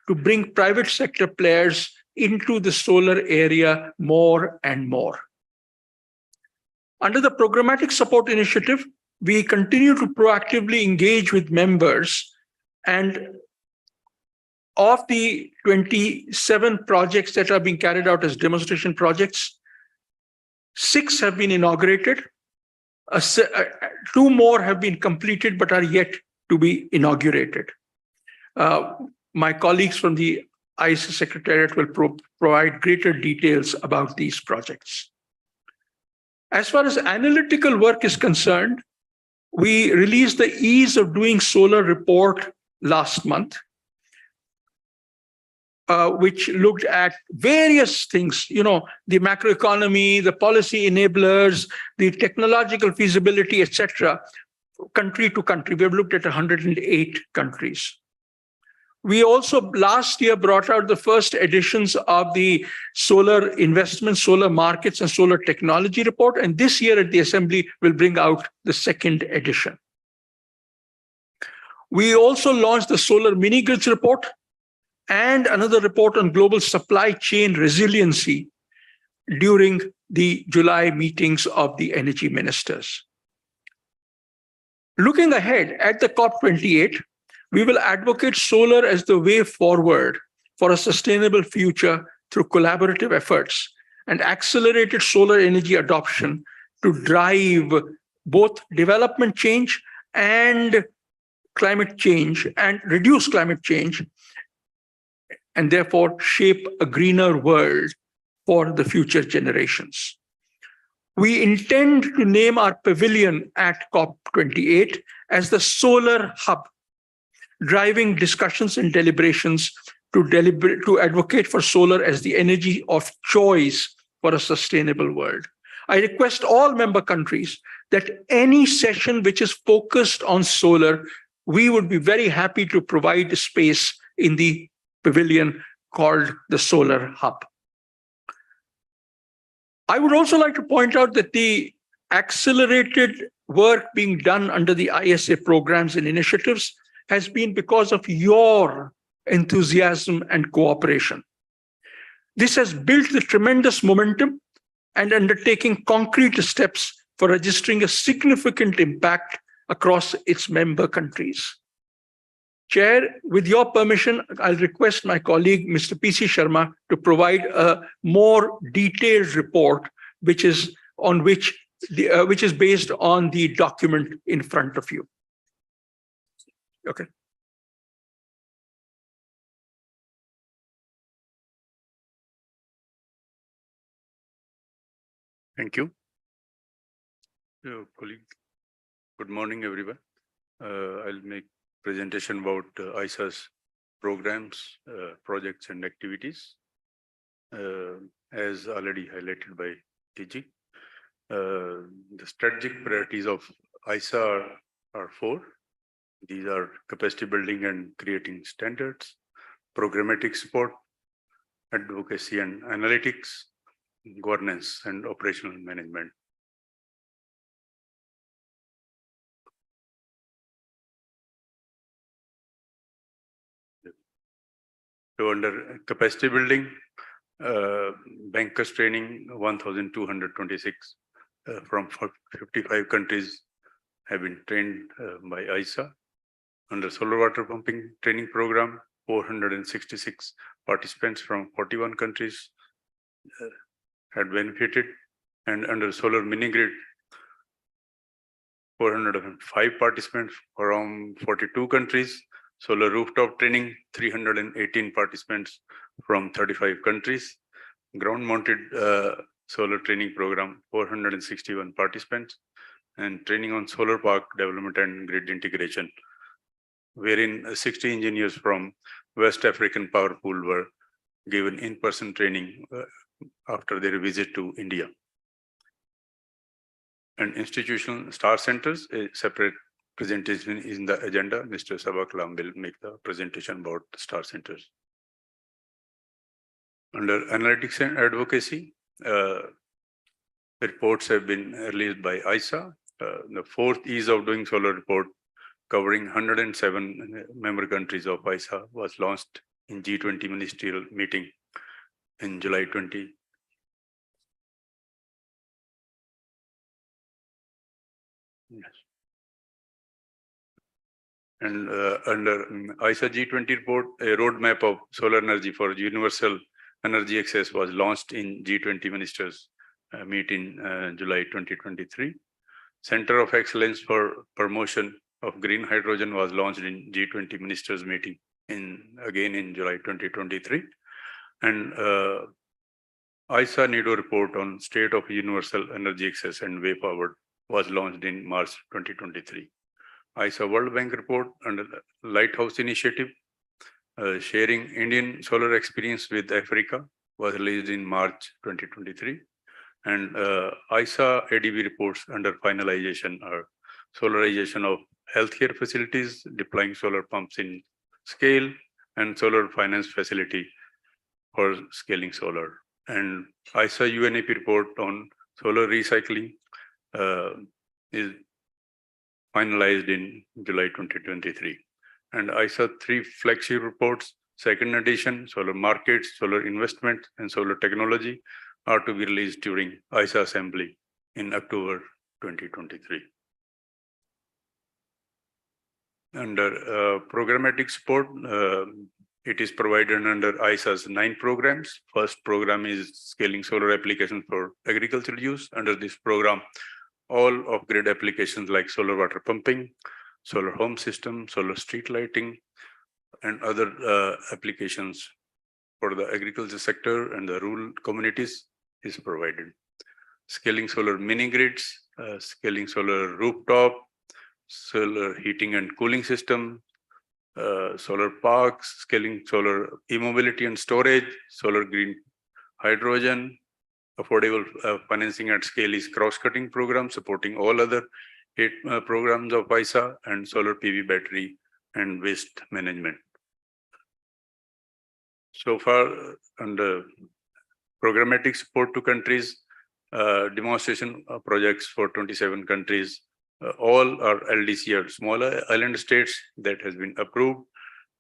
Speaker 4: to bring private sector players into the solar area more and more. Under the Programmatic Support Initiative, we continue to proactively engage with members, and of the 27 projects that are being carried out as demonstration projects, 6 have been inaugurated. 2 more have been completed but are yet to be inaugurated. My colleagues from the ISA Secretariat will provide greater details about these projects. As far as analytical work is concerned, we released the Ease of Doing Solar report last month, which looked at various things, the macroeconomy, the policy enablers, the technological feasibility, etc., country to country. We have looked at 108 countries. We also last year brought out the first editions of the Solar Investment, Solar Markets, and Solar Technology report, and this year at the Assembly we'll bring out the second edition. We also launched the Solar Mini Grids report and another report on global supply chain resiliency during the July meetings of the energy ministers. Looking ahead at the COP28, we will advocate solar as the way forward for a sustainable future through collaborative efforts and accelerated solar energy adoption to drive both development change and climate change and reduce climate change, and therefore shape a greener world for the future generations. We intend to name our pavilion at COP28 as the Solar Hub, driving discussions and deliberations to advocate for solar as the energy of choice for a sustainable world. I request all member countries that any session which is focused on solar, we would be very happy to provide a space in the pavilion called the Solar Hub. I would also like to point out that the accelerated work being done under the ISA programs and initiatives has been because of your enthusiasm and cooperation. This has built the tremendous momentum and undertaking concrete steps for registering a significant impact across its member countries. Chair, with your permission, I'll request my colleague, Mr. P.C. Sharma, to provide a more detailed report, which is based on the document in front of you. Okay.
Speaker 20: Thank you. Colleague, good morning, everyone. I'll make presentation about ISA's programs, projects, and activities. As already highlighted by TG, the strategic priorities of ISA are four. These are capacity building and creating standards, programmatic support, advocacy and analytics, governance and operational management. So under capacity building, bankers training 1,226 from 55 countries have been trained by ISA. Under solar water pumping training program, 466 participants from 41 countries had benefited. And under solar mini grid, 405 participants from 42 countries. Solar rooftop training, 318 participants from 35 countries. Ground mounted solar training program, 461 participants. And training on solar park development and grid integration, wherein 60 engineers from West African Power Pool were given in-person training after their visit to India. And institutional star centers, a separate presentation is in the agenda. Mr. Sabha Kalam will make the presentation about the star centers. Under analytics and advocacy, reports have been released by ISA. The fourth Ease of Doing Solar report, covering 107 member countries of ISA, was launched in G20 ministerial meeting in July 20. Yes. And under ISA G20 report, a roadmap of solar energy for universal energy access was launched in G20 ministers meet in July 2023. Center of Excellence for Promotion of Green Hydrogen was launched in G20 ministers meeting again in July 2023. And ISA NEDO report on state of universal energy access and way forward was launched in March 2023. ISA World Bank report under the Lighthouse Initiative, sharing Indian solar experience with Africa, was released in March 2023. And ISA ADB reports under finalization are solarization of healthcare facilities, deploying solar pumps in scale, and solar finance facility for scaling solar. And ISA UNEP report on solar recycling is finalized in July 2023. And ISA 3 flagship reports, second edition, solar markets, solar investment, and solar technology are to be released during ISA assembly in October 2023. Under programmatic support, it is provided under ISA's 9 programs. First program is scaling solar applications for agricultural use. Under this program, all off-grid applications like solar water pumping, solar home system, solar street lighting, and other applications for the agriculture sector and the rural communities is provided. Scaling solar mini grids, scaling solar rooftop, solar heating and cooling system, solar parks, scaling solar e-mobility and storage, solar green hydrogen, affordable financing at scale is cross-cutting program supporting all other 8 programs of ISA, and solar PV battery and waste management. So far, under programmatic support to countries, demonstration projects for 27 countries all are LDC or smaller island states that has been approved,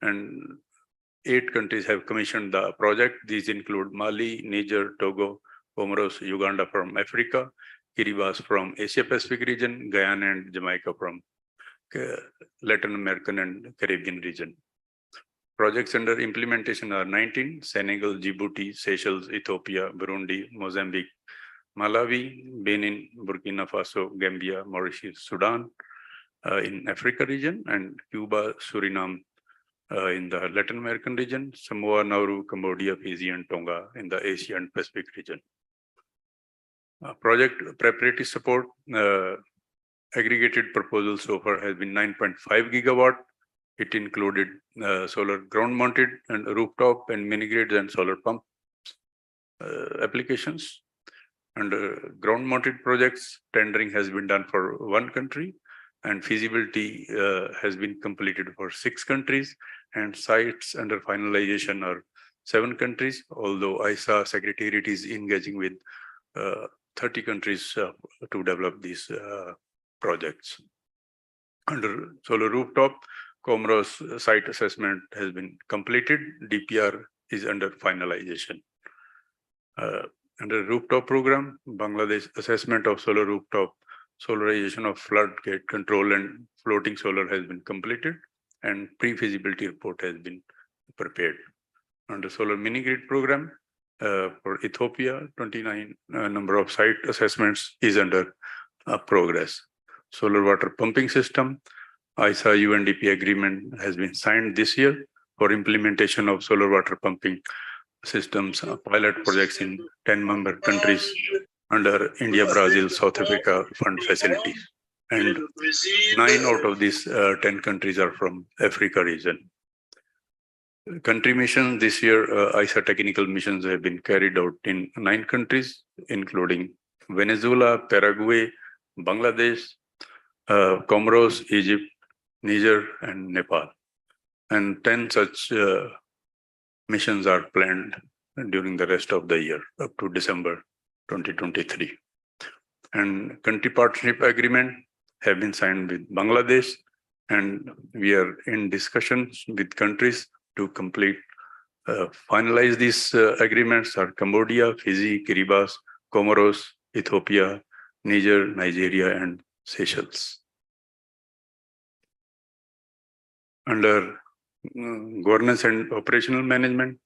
Speaker 20: and 8 countries have commissioned the project. These include Mali, Niger, Togo, Comoros, Uganda from Africa, Kiribati from Asia Pacific region, Guyana and Jamaica from Latin American and Caribbean region. Projects under implementation are 19: Senegal, Djibouti, Seychelles, Ethiopia, Burundi, Mozambique, Malawi, Benin, Burkina Faso, Gambia, Mauritius, Sudan in Africa region, and Cuba, Suriname in the Latin American region, Samoa, Nauru, Cambodia, Fiji, and Tonga in the Asia and Pacific region. Project preparatory support, aggregated proposal so far has been 9.5 gigawatt. It included solar ground mounted and rooftop and mini grids and solar pump applications. Under ground mounted projects, tendering has been done for 1 country, and feasibility has been completed for 6 countries, and sites under finalization are 7 countries, although ISA Secretariat is engaging with 30 countries to develop these projects. Under solar rooftop, Comoros site assessment has been completed. DPR is under finalization. Under rooftop program, Bangladesh assessment of solar rooftop, solarization of floodgate control and floating solar has been completed, and pre-feasibility report has been prepared. Under solar mini grid program for Ethiopia, 29 number of site assessments is under progress. Solar water pumping system, ISA UNDP agreement has been signed this year for implementation of solar water pumping systems, pilot projects in 10 member countries under India, Brazil, South Africa fund facilities. And 9 out of these 10 countries are from Africa region. Country missions this year, ISA technical missions have been carried out in 9 countries, including Venezuela, Paraguay, Bangladesh, Comoros, Egypt, Niger, and Nepal. And 10 such missions are planned during the rest of the year up to December 2023. And country partnership agreement have been signed with Bangladesh, and we are in discussions with countries to complete, finalize these agreements are Cambodia, Fiji, Kiribati, Comoros, Ethiopia, Niger, Nigeria, and Seychelles. Under governance and operational management,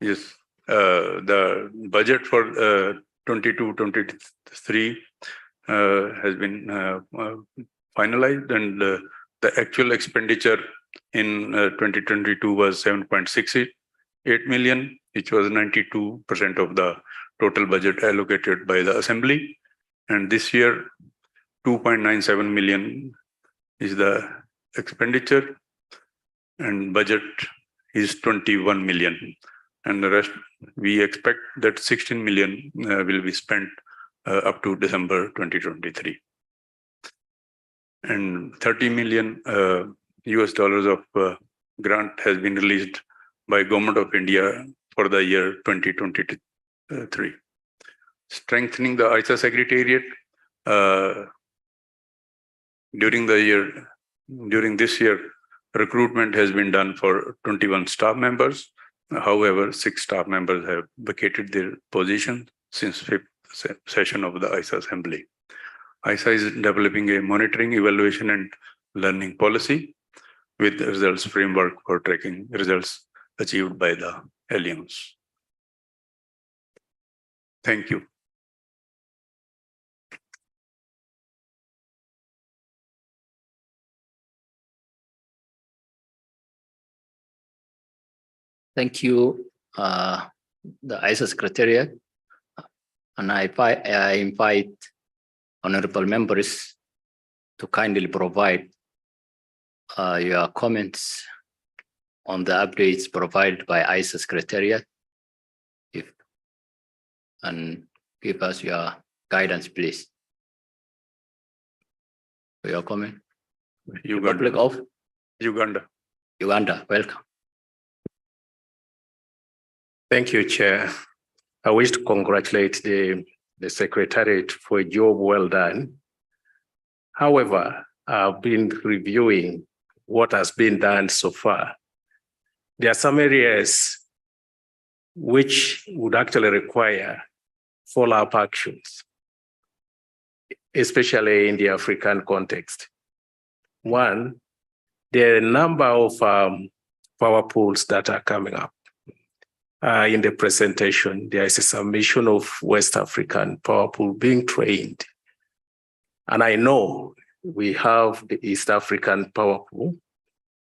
Speaker 20: yes, the budget for 22-23 has been finalized, and the actual expenditure in 2022 was 7.68 million, which was 92% of the total budget allocated by the Assembly. And this year, 2.97 million is the expenditure, and budget is 21 million. And the rest, we expect that 16 million will be spent up to December 2023. And 30 million US dollars of grant has been released by Government of India for the year 2023. Strengthening the ISA Secretariat during this year, recruitment has been done for 21 staff members. However, 6 staff members have vacated their position since 5th session of the ISA Assembly. ISA is developing a monitoring, evaluation, and learning policy with results framework for tracking results achieved by the Alliance. Thank you.
Speaker 3: Thank you, the ISA Secretariat. And I invite honorable members to kindly provide your comments on the updates provided by ISA Secretariat, and give us your guidance, please. For your comment. Republic of
Speaker 20: Uganda.
Speaker 3: Uganda, welcome.
Speaker 9: Thank you, Chair.
Speaker 3: I wish to congratulate the Secretariat for a job well done. However, I've been reviewing what has been done so far. There are some areas which would actually require follow-up actions, especially in the African context. One, there are a number of power pools that are coming up. In the presentation, there is a submission of West African power pool being trained. And I know we have the East African power pool,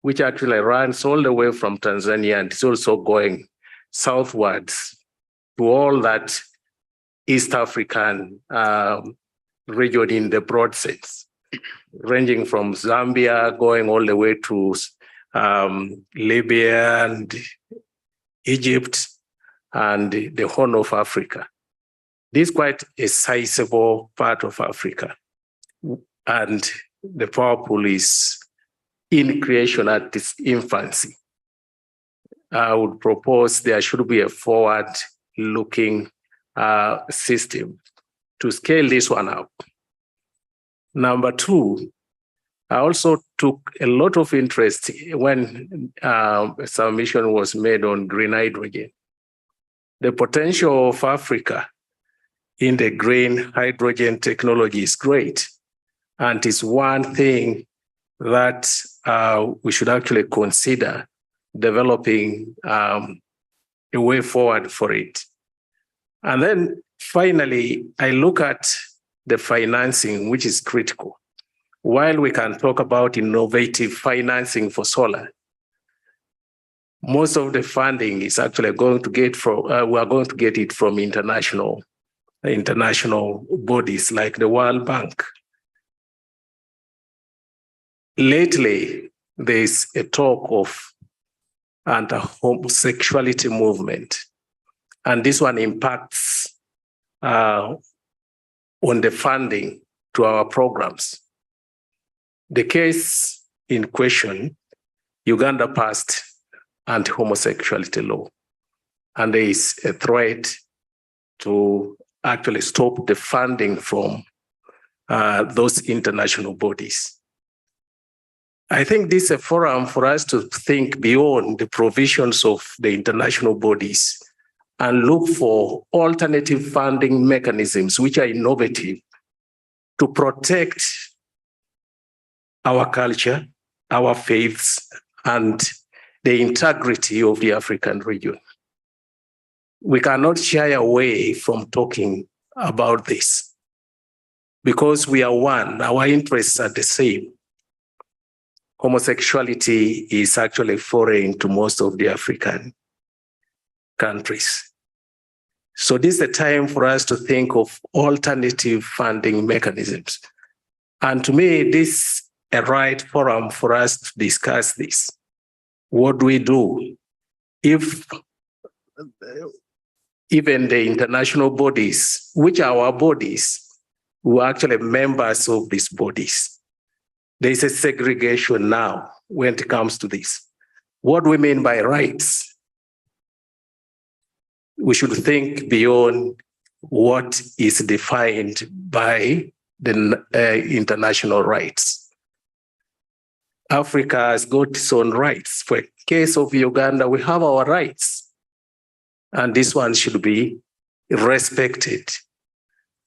Speaker 3: which actually runs all the way from Tanzania and is also going southwards to all that East African region in the broad sense, ranging from Zambia, going all the way to Libya and Egypt and the Horn of Africa. This is quite a sizable part of Africa. And the power pool is in creation at its infancy. I would propose there should be a forward-looking system to scale this one up. Number two, I also took a lot of interest when a submission was made on green hydrogen. The potential of Africa in the green hydrogen technology is great. And it's one thing that we should actually consider developing a way forward for it. And then finally, I look at the financing, which is critical. While we can talk about innovative financing for solar, most of the funding is actually going to get from, we are going to get it from international bodies like the World Bank. Lately, there's a talk of anti-homosexuality movement, and this one impacts on the funding to our programs. The case in question, Uganda passed anti-homosexuality law, and there is a threat to actually stop the funding from those international bodies. I think this is a forum for us to think beyond the provisions of the international bodies and look for alternative funding mechanisms which are innovative to protect our culture, our faiths, and the integrity of the African region. We cannot shy away from talking about this because we are one, our interests are the same. Homosexuality is actually foreign to most of the African countries. So this is the time for us to think of alternative funding mechanisms. And to me, this is a right forum for us to discuss this. What do we do if even the international bodies, which are our bodies, who are actually members of these bodies, there is a segregation now when it comes to this. What do we mean by rights? We should think beyond what is defined by the international rights. Africa has got its own rights. For a case of Uganda, we have our rights. And this one should be respected.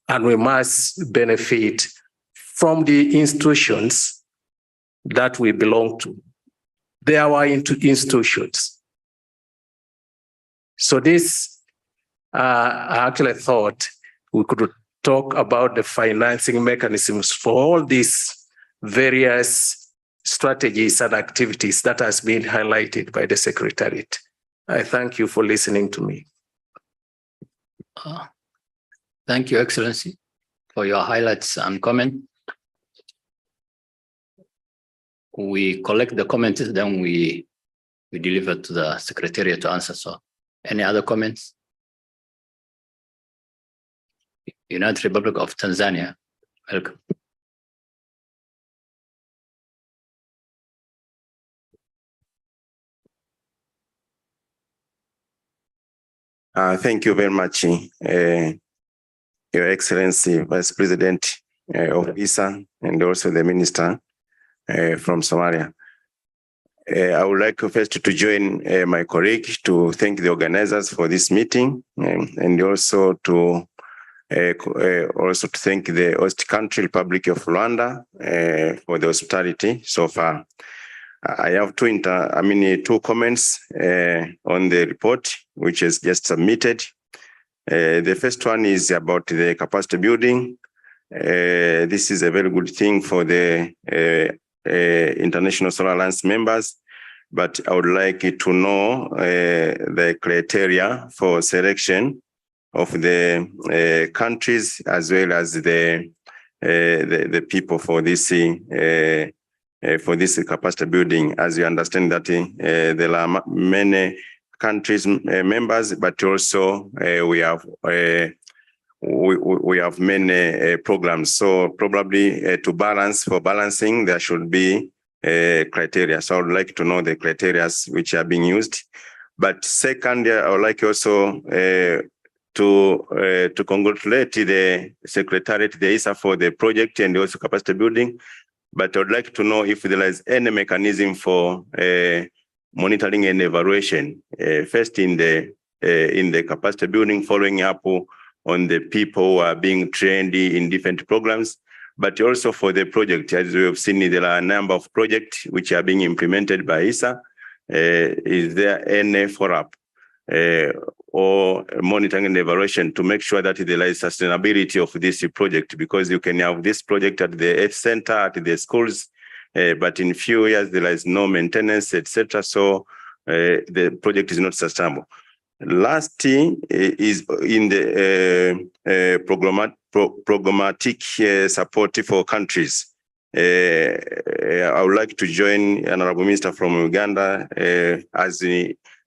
Speaker 3: And we must benefit from the institutions that we belong to. They are our institutions. So this, I actually thought we could talk about the financing mechanisms for all these various strategies and activities that has been highlighted by the Secretariat. I thank you for listening to me. Thank you, Excellency, for your highlights and comment. We collect the comments, then we deliver to the Secretariat to answer. So any other comments? United Republic of Tanzania, welcome.
Speaker 21: Thank you very much, Your Excellency, Vice President of ISA, and also the Minister from Somalia. I would like first to join my colleague to thank the organizers for this meeting, and also to thank the host country, Republic of Rwanda, for the hospitality so far. I have two comments on the report, which is just submitted. The first one is about the capacity building. This is a very good thing for the International Solar Alliance members, but I would like to know the criteria for selection of the countries as well as the people for this capacity building. As you understand that there are many countries members, but also we have many programs. So probably to balance, for balancing, there should be criteria. So I would like to know the criteria which are being used. But second, I would like also to congratulate the Secretariat, the ISA, for the project and also capacity building. But I would like to know if there is any mechanism for monitoring and evaluation, first in the capacity building, following up on the people who are being trained in different programs, but also for the project. As we have seen, there are a number of projects which are being implemented by ISA. Is there any follow-up or monitoring and evaluation to make sure that there is sustainability of this project? Because you can have this project at the health center, at the schools, but in few years there is no maintenance, etc. So the project is not sustainable. Last thing is in the programmatic support for countries. I would like to join Honorable Minister from Uganda, as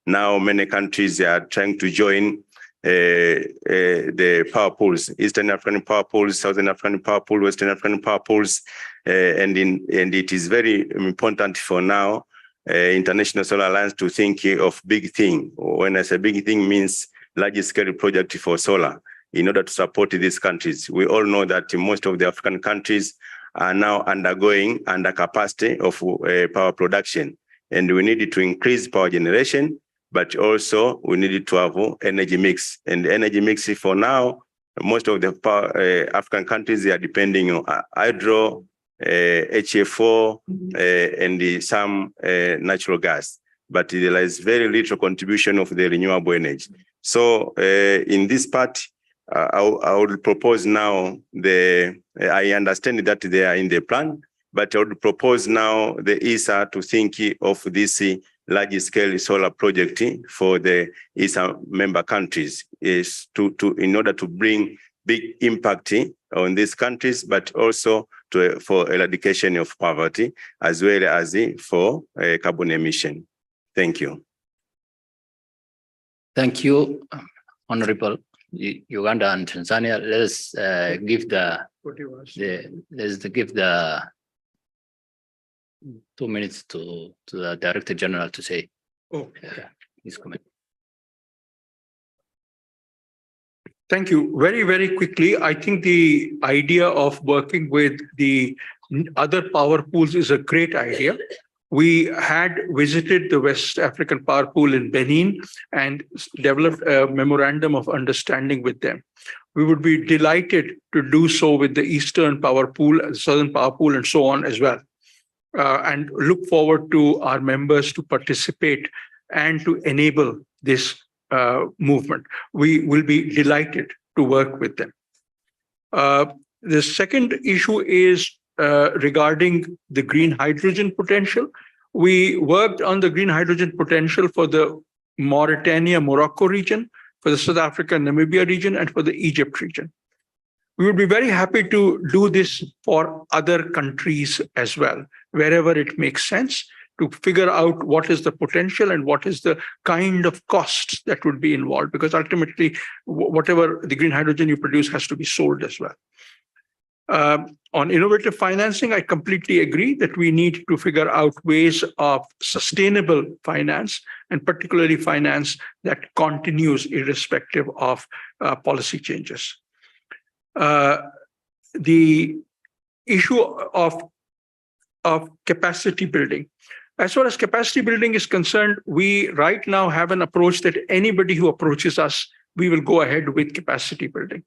Speaker 21: now many countries are trying to join the power pools, Eastern African power pools, Southern African power pool, Western African power pools, and it is very important for now International Solar Alliance to think of big thing. When I say big thing, means large scale project for solar in order to support these countries. We all know that most of the African countries are now undergoing under capacity of power production, and we need to increase power generation, but also we need to have energy mix. And the energy mix for now, most of the African countries are depending on hydro, HFO, and some natural gas, but there is very little contribution of the renewable energy. So in this part, I would propose now I understand that they are in the plan, but I would propose now the ISA to think of this large scale solar project for the ISA member countries, is in order to bring big impact on these countries, but also for eradication of poverty, as well as for carbon emission. Thank you.
Speaker 3: Thank you, Honorable. Uganda and Tanzania. Let's give the 2 minutes to the Director General to say his comment.
Speaker 4: Thank you. Very, very quickly, I think the idea of working with the other power pools is a great idea. We had visited the West African Power Pool in Benin and developed a memorandum of understanding with them. We would be delighted to do so with the Eastern Power Pool, Southern Power Pool, and so on as well. And look forward to our members to participate and to enable this movement. We will be delighted to work with them. The second issue is regarding the green hydrogen potential. We worked on the green hydrogen potential for the Mauritania-Morocco region, for the South Africa-Namibia region, and for the Egypt region. We would be very happy to do this for other countries as well, wherever it makes sense, to figure out what is the potential and what is the kind of costs that would be involved, because ultimately, whatever the green hydrogen you produce has to be sold as well. On innovative financing, I completely agree that we need to figure out ways of sustainable finance, and particularly finance that continues irrespective of policy changes. The issue of capacity building. As far as capacity building is concerned, we right now have an approach that anybody who approaches us, we will go ahead with capacity building.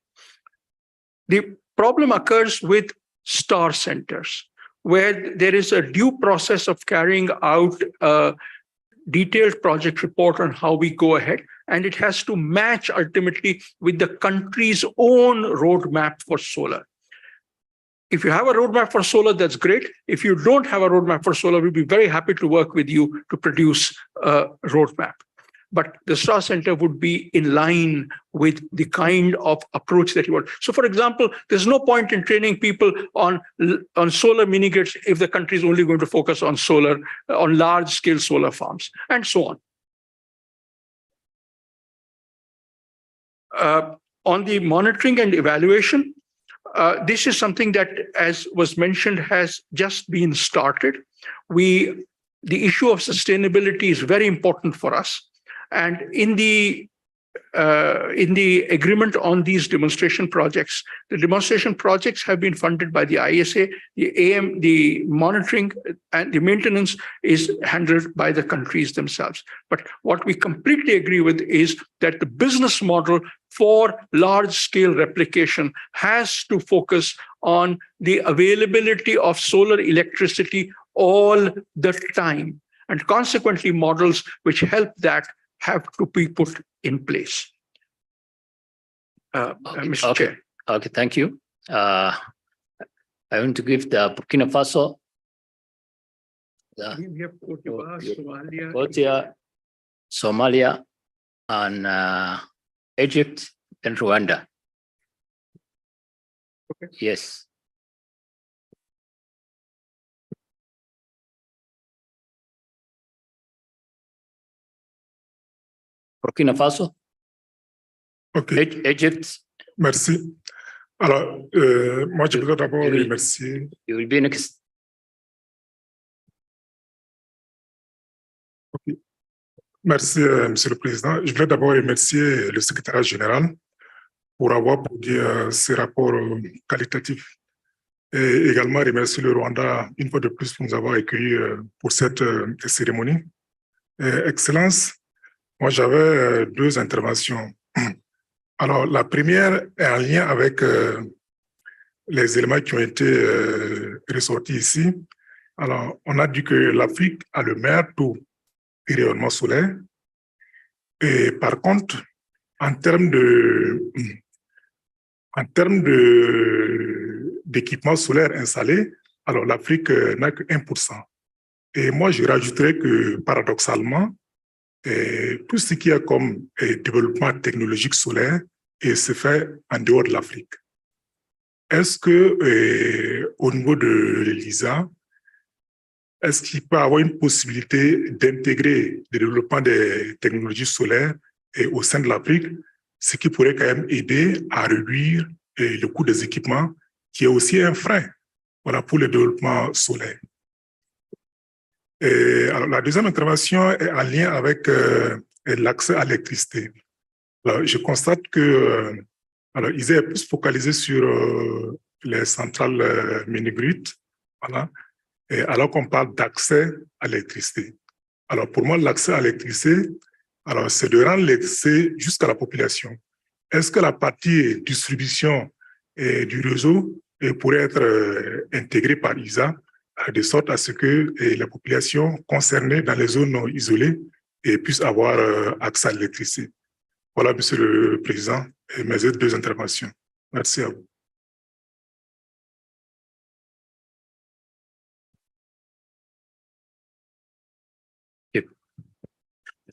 Speaker 4: The problem occurs with star centers, where there is a due process of carrying out a detailed project report on how we go ahead, and it has to match ultimately with the country's own roadmap for solar. If you have a roadmap for solar, that's great. If you don't have a roadmap for solar, we'll be very happy to work with you to produce a roadmap. But the star center would be in line with the kind of approach that you want. So for example, there's no point in training people on solar mini grids if the country is only going to focus on solar, on large scale solar farms, and so on. On the monitoring and evaluation, this is something that, as was mentioned, has just been started. The issue of sustainability is very important for us. And in the agreement on these demonstration projects, the demonstration projects have been funded by the ISA, the monitoring and the maintenance is handled by the countries themselves. But what we completely agree with is that the business model for large-scale replication has to focus on the availability of solar electricity all the time. And consequently, models which help that have to be put in place. Mr. Chair.
Speaker 3: Okay, thank you. I want to give the Burkina Faso, Somalia, and Egypt, and Rwanda.
Speaker 4: Okay.
Speaker 3: Yes. Burkina Faso.
Speaker 5: OK.
Speaker 3: Egypt.
Speaker 5: Merci. Alors, moi, je voudrais d'abord remercier.
Speaker 3: You will be next.
Speaker 5: Okay. Merci, Monsieur le Président. Je voudrais d'abord remercier le secrétaire général pour avoir produit ces rapports qualitatifs. Et également remercier le Rwanda une fois de plus pour nous avoir accueillis pour cette cérémonie. Excellence, moi j'avais deux interventions. Alors la première est en lien avec les éléments qui ont été ressortis ici. Alors on a dit que l'Afrique a le meilleur taux de rayonnement solaire. Et par contre, en termes d'équipements solaires installés, alors l'Afrique n'a que 1%. Et moi, je rajouterais que paradoxalement, tout ce qu'il y a comme développement technologique solaire se fait en dehors de l'Afrique. Est-ce que au niveau de l'ELISA, est-ce qu'il peut y avoir une possibilité d'intégrer le développement des technologies solaires au sein de l'Afrique, ce qui pourrait quand même aider à réduire le coût des équipements, qui est aussi un frein, voilà, pour le développement solaire. Alors, la deuxième intervention est en lien avec l'accès à l'électricité. Je constate que ils est plus focalisé sur les centrales mini-grids, voilà, alors qu'on parle d'accès à l'électricité. Alors pour moi, l'accès à l'électricité, c'est de rendre l'accès jusqu'à la population. Est-ce que la partie distribution du réseau pourrait être intégrée par ISA de sorte à ce que les populations concernées dans les zones non isolées puissent avoir accès à l'électricité? Voilà, Monsieur le Président, mes deux interventions. Merci à vous.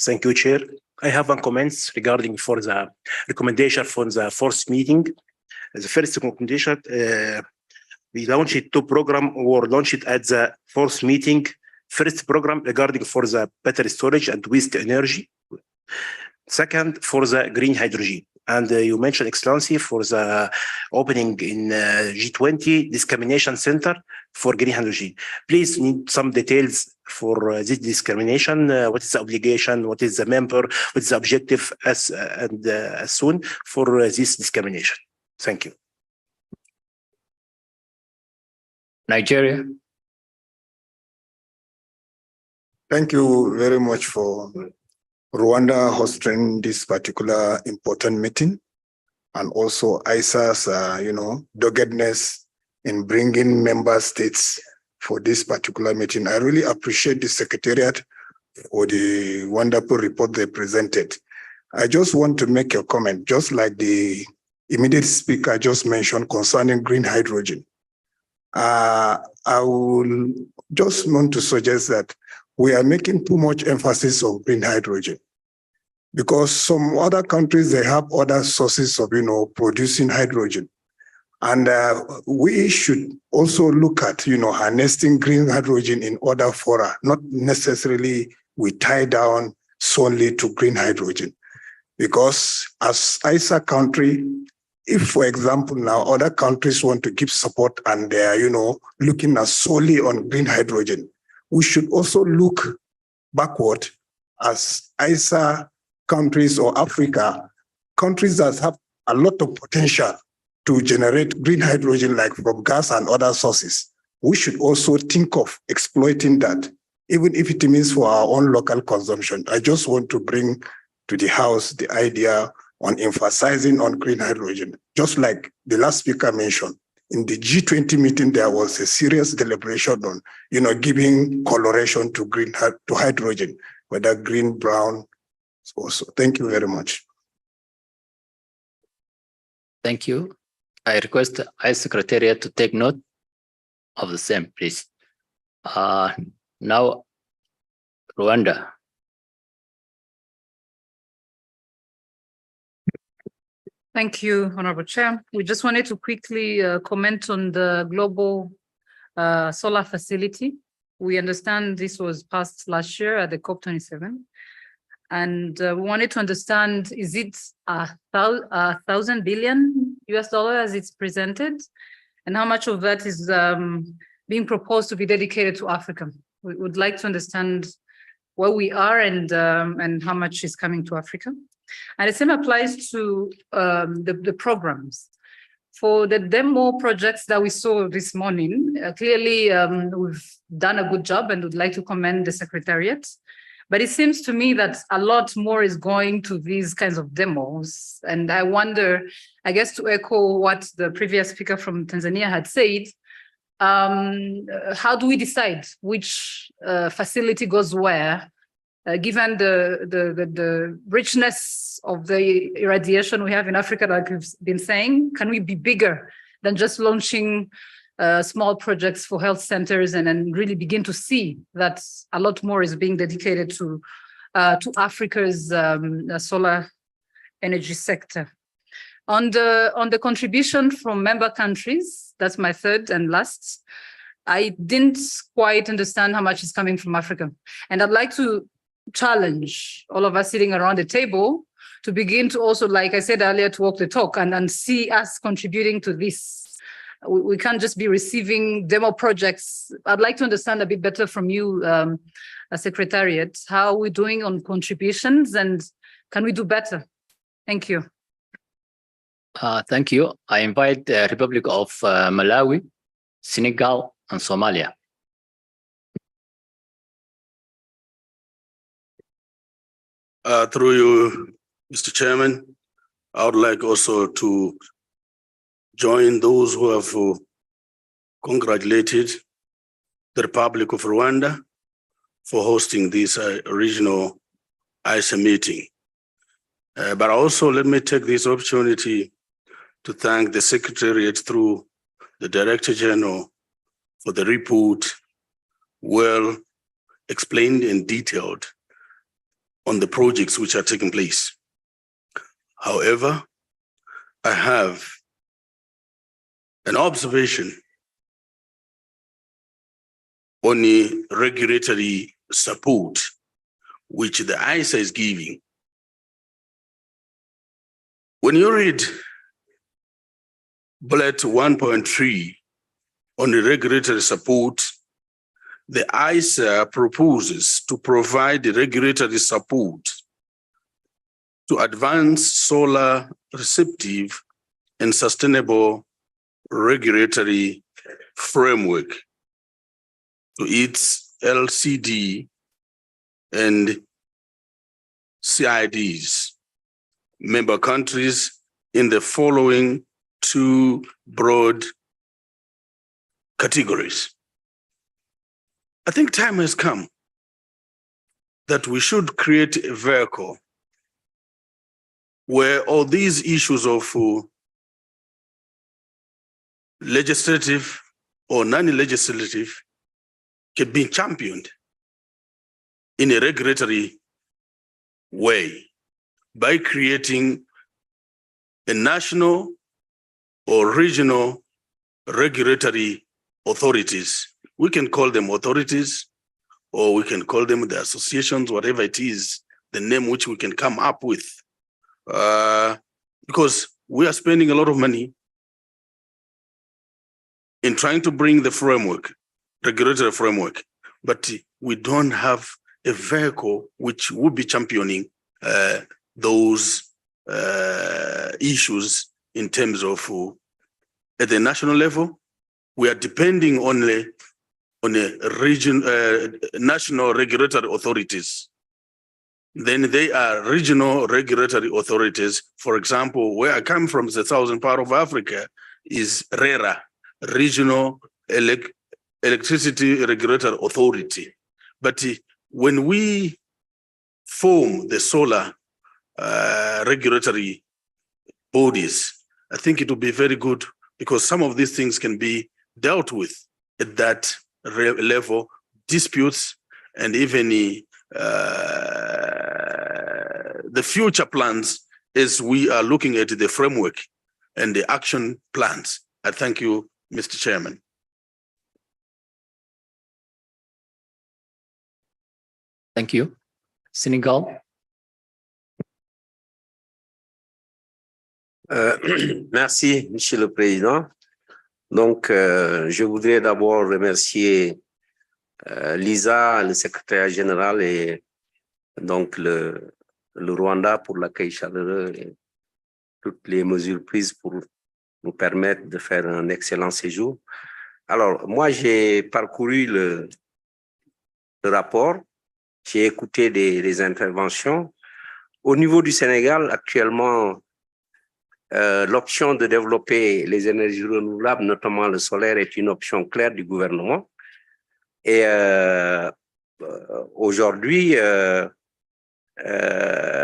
Speaker 22: Thank you, Chair. I have one comments regarding for the recommendation for the fourth meeting. The first recommendation, we launched two programs were launched at the fourth meeting. First program regarding for the battery storage and waste energy. Second, for the green hydrogen. And you mentioned, Excellency, for the opening in G20 Discrimination Center for Green Hydrogen. Please need some details for this discrimination. What is the obligation? What is the member? What is the objective as soon for this discrimination? Thank you.
Speaker 3: Nigeria.
Speaker 6: Thank you very much for Rwanda hosting this particular important meeting, and also ISA's, doggedness in bringing member states for this particular meeting. I really appreciate the Secretariat for the wonderful report they presented. I just want to make a comment, just like the immediate speaker just mentioned concerning green hydrogen. I will just want to suggest that we are making too much emphasis on green hydrogen, because some other countries, they have other sources of, producing hydrogen. And we should also look at, harnessing green hydrogen in other fora, not necessarily we tie down solely to green hydrogen. Because as ISA country, if, for example, now other countries want to give support and they are, looking at solely on green hydrogen, we should also look backward as ISA countries or Africa, countries that have a lot of potential to generate green hydrogen, like from gas and other sources. We should also think of exploiting that, even if it means for our own local consumption. I just want to bring to the House the idea on emphasizing on green hydrogen. Just like the last speaker mentioned, in the G20 meeting, there was a serious deliberation on, giving coloration to hydrogen, whether green, brown. Also, thank you very much.
Speaker 3: Thank you. I request the ICE Secretariat to take note of the same, please. Now, Rwanda.
Speaker 2: Thank you, Honorable Chair. We just wanted to quickly comment on the global solar facility. We understand this was passed last year at the COP27. And we wanted to understand, is it $1,000 billion US as it's presented? And how much of that is being proposed to be dedicated to Africa? We would like to understand where we are and how much is coming to Africa. And the same applies to the programs. For the demo projects that we saw this morning, clearly we've done a good job and would like to commend the Secretariat. But it seems to me that a lot more is going to these kinds of demos. And I wonder, I guess to echo what the previous speaker from Tanzania had said, how do we decide which facility goes where? Given the richness of the irradiation we have in Africa, like we've been saying, can we be bigger than just launching small projects for health centers and then really begin to see that a lot more is being dedicated to Africa's solar energy sector? On the contribution from member countries, that's my third and last, I didn't quite understand how much is coming from Africa. And I'd like to challenge all of us sitting around the table to begin to also, like I said earlier, to walk the talk and see us contributing to this. We can't just be receiving demo projects. I'd like to understand a bit better from you, Secretariat, how we're doing on contributions and can we do better? Thank you.
Speaker 3: Thank you. I invite the Republic of Malawi, Senegal, and Somalia.
Speaker 7: Through you, Mr. Chairman, I would like also to join those who have congratulated the Republic of Rwanda for hosting this regional ISA meeting. But also let me take this opportunity to thank the Secretariat through the Director General for the report, well explained and detailed on the projects which are taking place. However, I have an observation on the regulatory support which the ISA is giving When you read bullet 1.3 on the regulatory support, the ISA proposes to provide the regulatory support to advance solar receptive and sustainable regulatory framework to its LCD and CIDs, member countries, in the following two broad categories. I think time has come that we should create a vehicle where all these issues of legislative or non-legislative can be championed in a regulatory way by creating a national or regional regulatory authorities. We can call them authorities, or we can call them the associations, whatever it is, the name which we can come up with. Because we are spending a lot of money in trying to bring the framework, regulatory framework, but we don't have a vehicle which would be championing those issues in terms of at the national level. We are depending only on a region, national regulatory authorities. Then they are regional regulatory authorities. For example, where I come from, the southern part of Africa, is RERA, Regional Electricity Regulatory Authority. But when we form the solar regulatory bodies, I think it will be very good, because some of these things can be dealt with at that level, disputes, and even the future plans as we are looking at the framework and the action plans. I thank you, Mr. Chairman.
Speaker 3: Thank you. Senegal.
Speaker 8: Merci, Monsieur le Président. Donc, je voudrais d'abord remercier Lisa, le secrétaire général, et donc le Rwanda pour l'accueil chaleureux et toutes les mesures prises pour nous permettre de faire un excellent séjour. Alors, moi, j'ai parcouru le rapport, j'ai écouté des interventions. Au niveau du Sénégal, actuellement, l'option de développer les énergies renouvelables, notamment le solaire, est une option claire du gouvernement. Et aujourd'hui,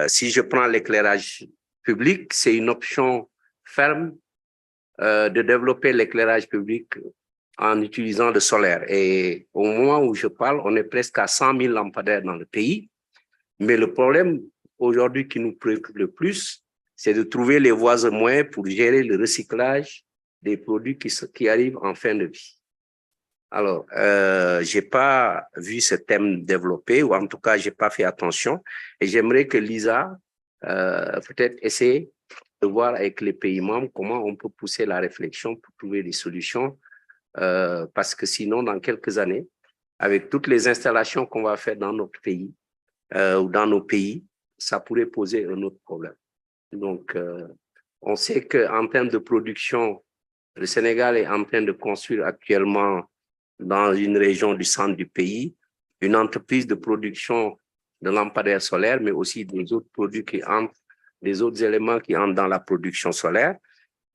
Speaker 8: si je prends l'éclairage public, c'est une option ferme de développer l'éclairage public en utilisant le solaire. Et au moment où je parle, on est presque à 100 000 lampadaires dans le pays. Mais le problème aujourd'hui qui nous préoccupe le plus, c'est de trouver les voies et moyens pour gérer le recyclage des produits qui arrivent en fin de vie. Alors, j'ai pas vu ce thème développé, ou en tout cas, j'ai pas fait attention. Et j'aimerais que Lisa peut-être essaie de voir avec les pays membres comment on peut pousser la réflexion pour trouver des solutions. Parce que sinon, dans quelques années, avec toutes les installations qu'on va faire dans notre pays ou dans nos pays, ça pourrait poser un autre problème. Donc, on sait qu'en termes de production, le Sénégal est en train de construire actuellement dans une région du centre du pays une entreprise de production de lampadaires solaires, mais aussi des autres produits qui entrent, des autres éléments qui entrent dans la production solaire.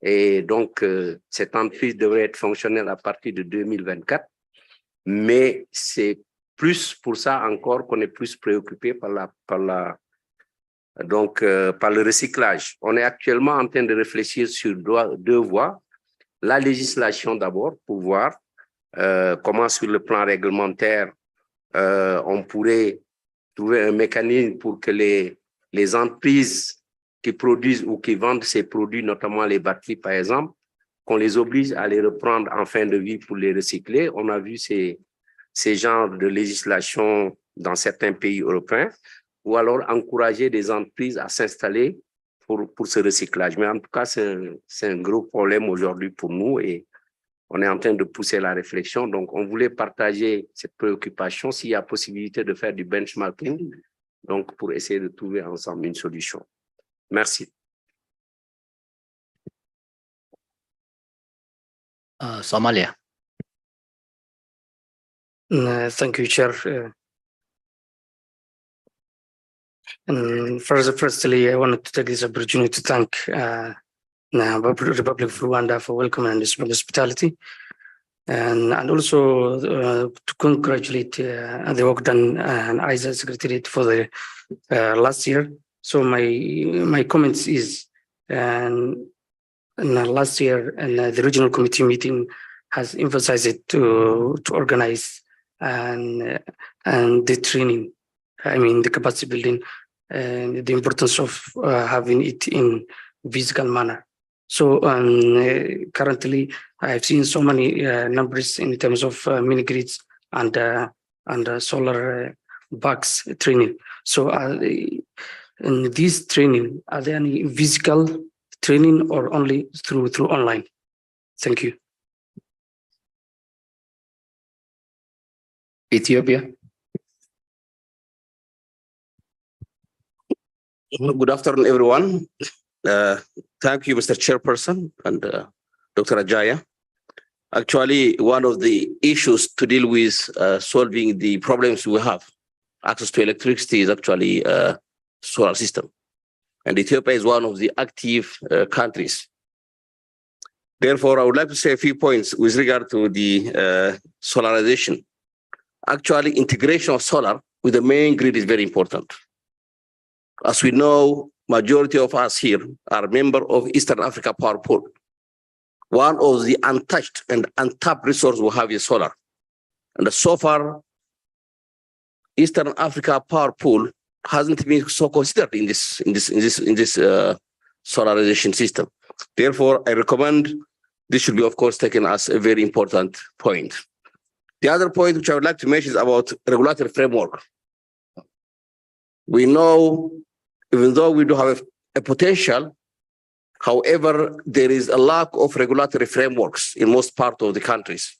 Speaker 8: Et donc, cette entreprise devrait être fonctionnelle à partir de 2024. Mais c'est plus pour ça encore qu'on est plus préoccupé par le recyclage. On est actuellement en train de réfléchir sur deux voies. La législation d'abord, pour voir comment sur le plan réglementaire, on pourrait trouver un mécanisme pour que les entreprises qui produisent ou qui vendent ces produits, notamment les batteries par exemple, qu'on les oblige à les reprendre en fin de vie pour les recycler. On a vu ces genres de législation dans certains pays européens, ou alors encourager des entreprises à s'installer pour ce recyclage. Mais en tout cas, c'est un gros problème aujourd'hui pour nous et on est en train de pousser la réflexion. Donc, on voulait partager cette préoccupation s'il y a possibilité de faire du benchmarking, donc pour essayer de trouver ensemble une solution. Merci.
Speaker 3: Somalia.
Speaker 10: Thank you, Chair. And firstly, I wanted to take this opportunity to thank the Republic of Rwanda for welcoming this hospitality, and also to congratulate the work done and ISA Secretariat for the last year. So my comments is, last year and the regional committee meeting has emphasized it to organize and the training, the capacity building, and the importance of having it in physical manner. So currently, I've seen so many numbers in terms of mini grids and solar bugs training. So in this training, are there any physical training or only through online? Thank you.
Speaker 3: Ethiopia.
Speaker 8: Good afternoon, everyone. Thank you, Mr. Chairperson and Dr. Ajaya. Actually, one of the issues to deal with solving the problems we have, access to electricity, is actually solar system. And Ethiopia is one of the active countries. Therefore, I would like to say a few points with regard to the solarization. Actually, integration of solar with the main grid is very important. As we know, majority of us here are members of Eastern Africa Power Pool. One of the untouched and untapped resources we have is solar. And so far, Eastern Africa Power Pool hasn't been so considered in this solarization system. Therefore, I recommend this should be, of course, taken as a very important point. The other point which I would like to mention is about regulatory framework. We know, even though we do have a potential, however, there is a lack of regulatory frameworks in most parts of the countries,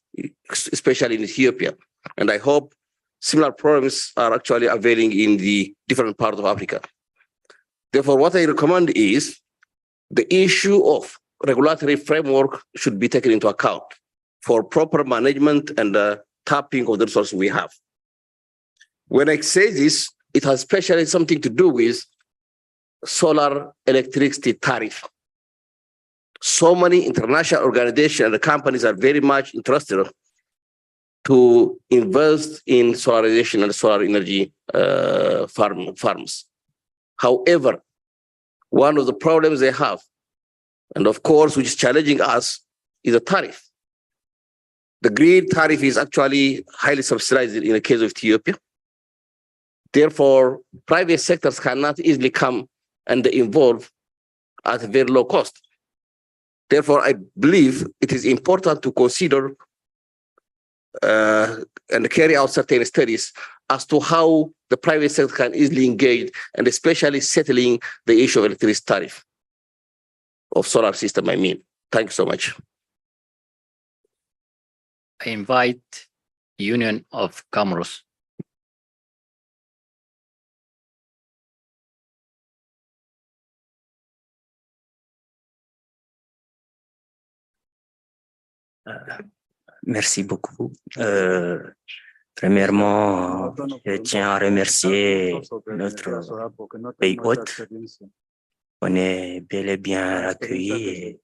Speaker 8: especially in Ethiopia. And I hope similar problems are actually availing in the different parts of Africa. Therefore, what I recommend is the issue of regulatory framework should be taken into account for proper management and tapping of the resources we have. When I say this, it has especially something to do with solar electricity tariff. So many international organizations and companies are very much interested to invest in solarization and solar energy farms. However, one of the problems they have, and of course, which is challenging us, is the tariff. The grid tariff is actually highly subsidized in the case of Ethiopia. Therefore, private sectors cannot easily come and involve at a very low cost. Therefore, I believe it is important to consider and carry out certain studies as to how the private sector can easily engage, and especially settling the issue of electricity tariff of solar system, I mean. Thank you so much.
Speaker 3: I invite Union of Comoros.
Speaker 11: Merci beaucoup. Premièrement, je tiens à remercier notre pays hôte. On est bel et bien accueillis et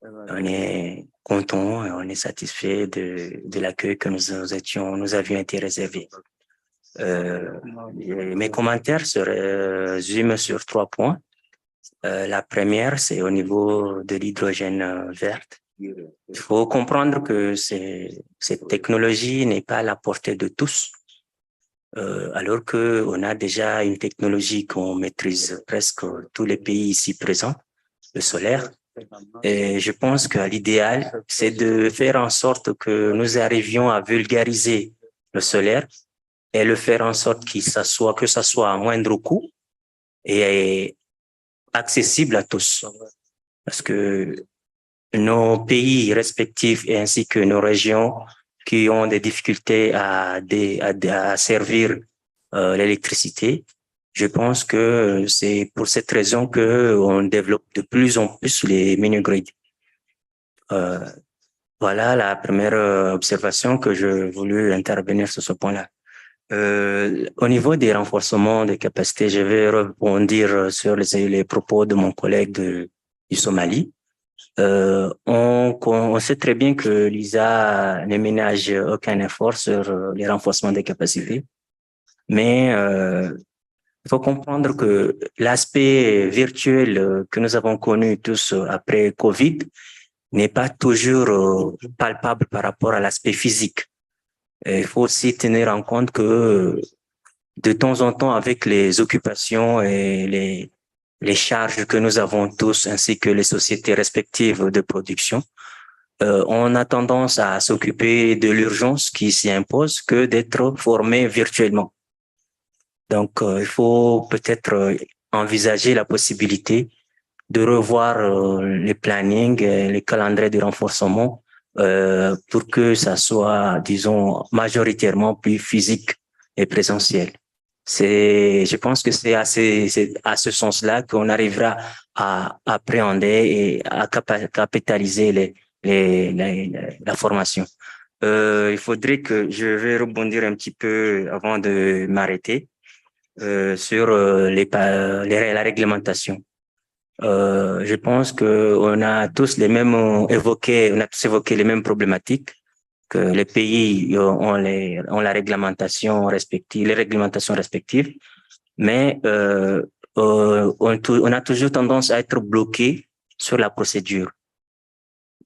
Speaker 11: on est content et on est satisfait de l'accueil que nous avions été réservés. Mes commentaires se résument sur 3 points. La première, c'est au niveau de l'hydrogène verte. Il faut comprendre que cette technologie n'est pas à la portée de tous, alors qu'on a déjà une technologie qu'on maîtrise presque tous les pays ici présents, le solaire. Et je pense que l'idéal, c'est de faire en sorte que nous arrivions à vulgariser le solaire et le faire en sorte que ça soit à moindre coût et accessible à tous. Parce que nos pays respectifs et ainsi que nos régions qui ont des difficultés à servir l'électricité, je pense que c'est pour cette raison que on développe de plus en plus les mini-grids. Voilà la première observation que je voulais intervenir sur ce point-là. Au niveau des renforcements des capacités, je vais rebondir sur les propos de mon collègue du Somalie. On sait très bien que l'ISA ne ménage aucun effort sur les renforcements des capacités, mais il faut comprendre que l'aspect virtuel que nous avons connu tous après Covid n'est pas toujours palpable par rapport à l'aspect physique. Il faut aussi tenir en compte que de temps en temps, avec les occupations et les charges que nous avons tous, ainsi que les sociétés respectives de production, on a tendance à s'occuper de l'urgence qui s'y impose que d'être formé virtuellement. Donc, il faut peut-être envisager la possibilité de revoir les plannings, les calendriers de renforcement pour que ça soit, disons, majoritairement plus physique et présentiel. Je pense que c'est à ce sens-là qu'on arrivera à appréhender et à capitaliser la formation. Il faudrait que je vais rebondir un petit peu avant de m'arrêter sur la réglementation. Je pense que on a tous évoqué les mêmes problématiques, que les pays ont la réglementation respective, les réglementations respectives, mais on a toujours tendance à être bloqué sur la procédure.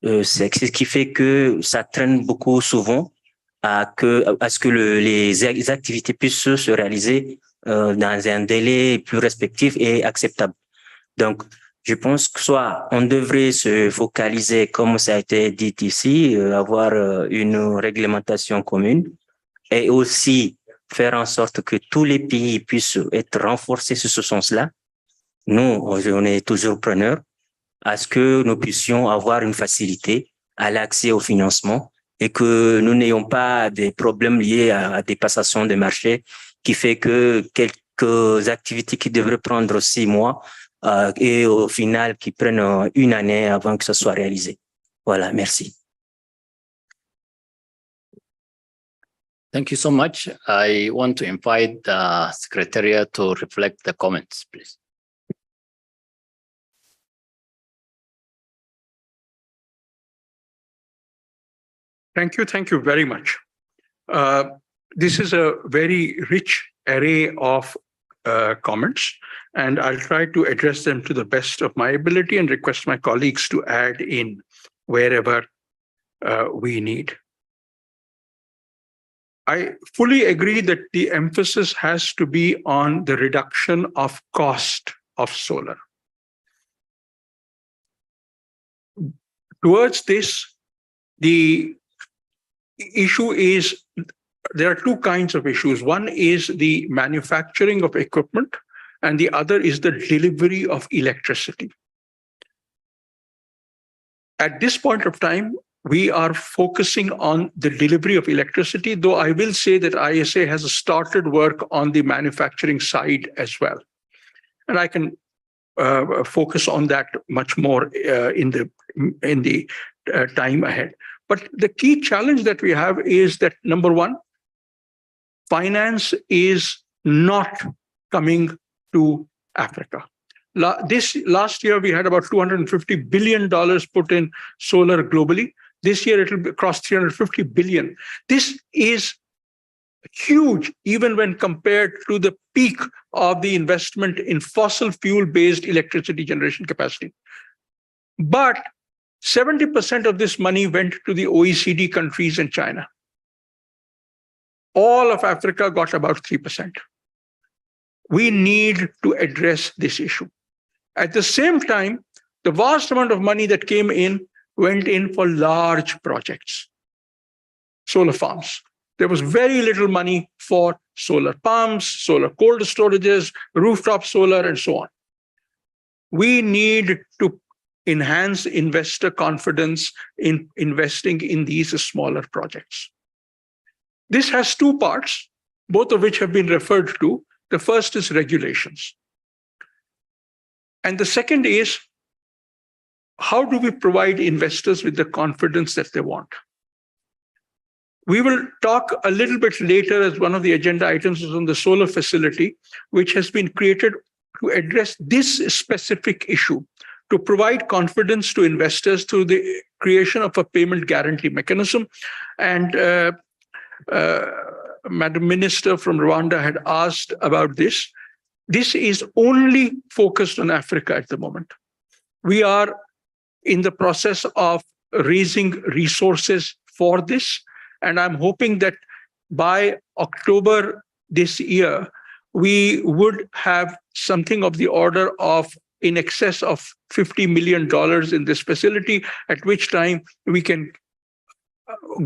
Speaker 11: C'est ce qui fait que ça traîne beaucoup souvent à ce que les activités puissent se réaliser dans un délai plus respectif et acceptable. Donc, je pense que soit on devrait se focaliser, comme ça a été dit ici, avoir une réglementation commune et aussi faire en sorte que tous les pays puissent être renforcés sur ce sens-là. Nous, on est toujours preneurs à ce que nous puissions avoir une facilité à l'accès au financement et que nous n'ayons pas des problèmes liés à des passations de marché qui fait que quelques activités qui devraient prendre 6 mois et au final qui prennent 1 année avant que ça soit réalisé. Voilà, merci.
Speaker 3: Thank you so much. I want to invite the Secretariat to reflect the comments, please.
Speaker 4: Thank you very much. This is a very rich array of comments, and I'll try to address them to the best of my ability and request my colleagues to add in wherever we need. I fully agree that the emphasis has to be on the reduction of cost of solar. Towards this, the issue is there are 2 kinds of issues. One is the manufacturing of equipment, and the other is the delivery of electricity. At this point of time, we are focusing on the delivery of electricity, though I will say that ISA has started work on the manufacturing side as well. And I can focus on that much more in the time ahead. But the key challenge that we have is that, number one, finance is not coming to Africa. Last year, we had about $250 billion put in solar globally. This year, it will cross 350 billion. This is huge, even when compared to the peak of the investment in fossil fuel-based electricity generation capacity. But 70% of this money went to the OECD countries and China. All of Africa got about 3%. We need to address this issue. At the same time, the vast amount of money that came in went in for large projects, solar farms. There was very little money for solar pumps, solar cold storages, rooftop solar, and so on. We need to enhance investor confidence in investing in these smaller projects. This has two parts, both of which have been referred to. The first is regulations. And the second is, how do we provide investors with the confidence that they want? We will talk a little bit later, as one of the agenda items is on the solar facility, which has been created to address this specific issue, to provide confidence to investors through the creation of a payment guarantee mechanism. And Madam Minister from Rwanda had asked about this. This is only focused on Africa at the moment. We are in the process of raising resources for this. And I'm hoping that by October this year, we would have something of the order of in excess of $50 million in this facility, at which time we can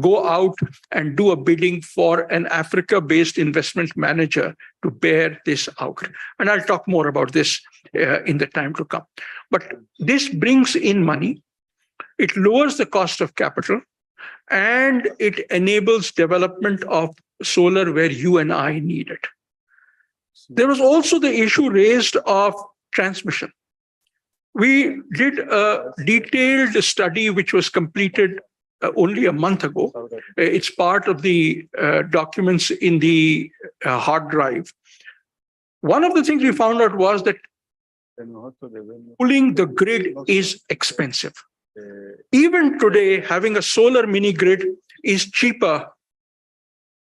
Speaker 4: go out and do a bidding for an Africa-based investment manager to bear this out. And I'll talk more about this in the time to come. But this brings in money, it lowers the cost of capital, and it enables development of solar where you and I need it. There was also the issue raised of transmission. We did a detailed study which was completed only a month ago. It's part of the documents in the hard drive. One of the things we found out was that pulling the grid is expensive. Even today, having a solar mini grid is cheaper,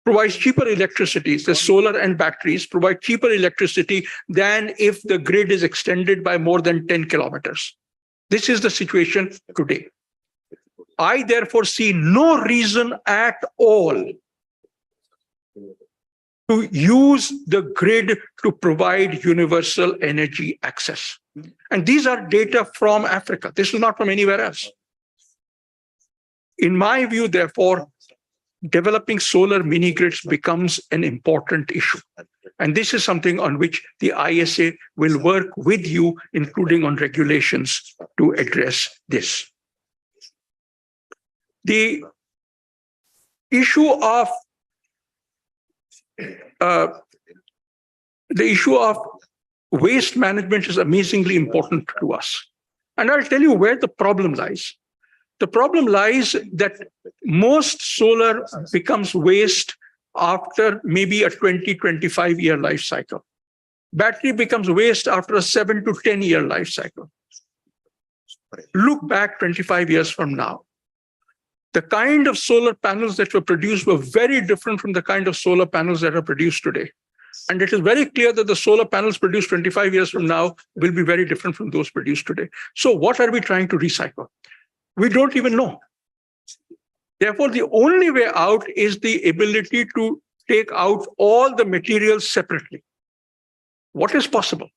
Speaker 4: provides cheaper electricity. The solar and batteries provide cheaper electricity than if the grid is extended by more than 10 kilometers. This is the situation today. I therefore see no reason at all to use the grid to provide universal energy access. And these are data from Africa. This is not from anywhere else. In my view, therefore, developing solar mini grids becomes an important issue. And this is something on which the ISA will work with you, including on regulations, to address this. The issue of waste management is amazingly important to us. And I'll tell you where the problem lies. The problem lies that most solar becomes waste after maybe a 20-25 year life cycle. Battery becomes waste after a 7 to 10 year life cycle. Look back 25 years from now. The kind of solar panels that were produced were very different from the kind of solar panels that are produced today. And it is very clear that the solar panels produced 25 years from now will be very different from those produced today. So what are we trying to recycle? We don't even know. Therefore, the only way out is the ability to take out all the materials separately. What is possible?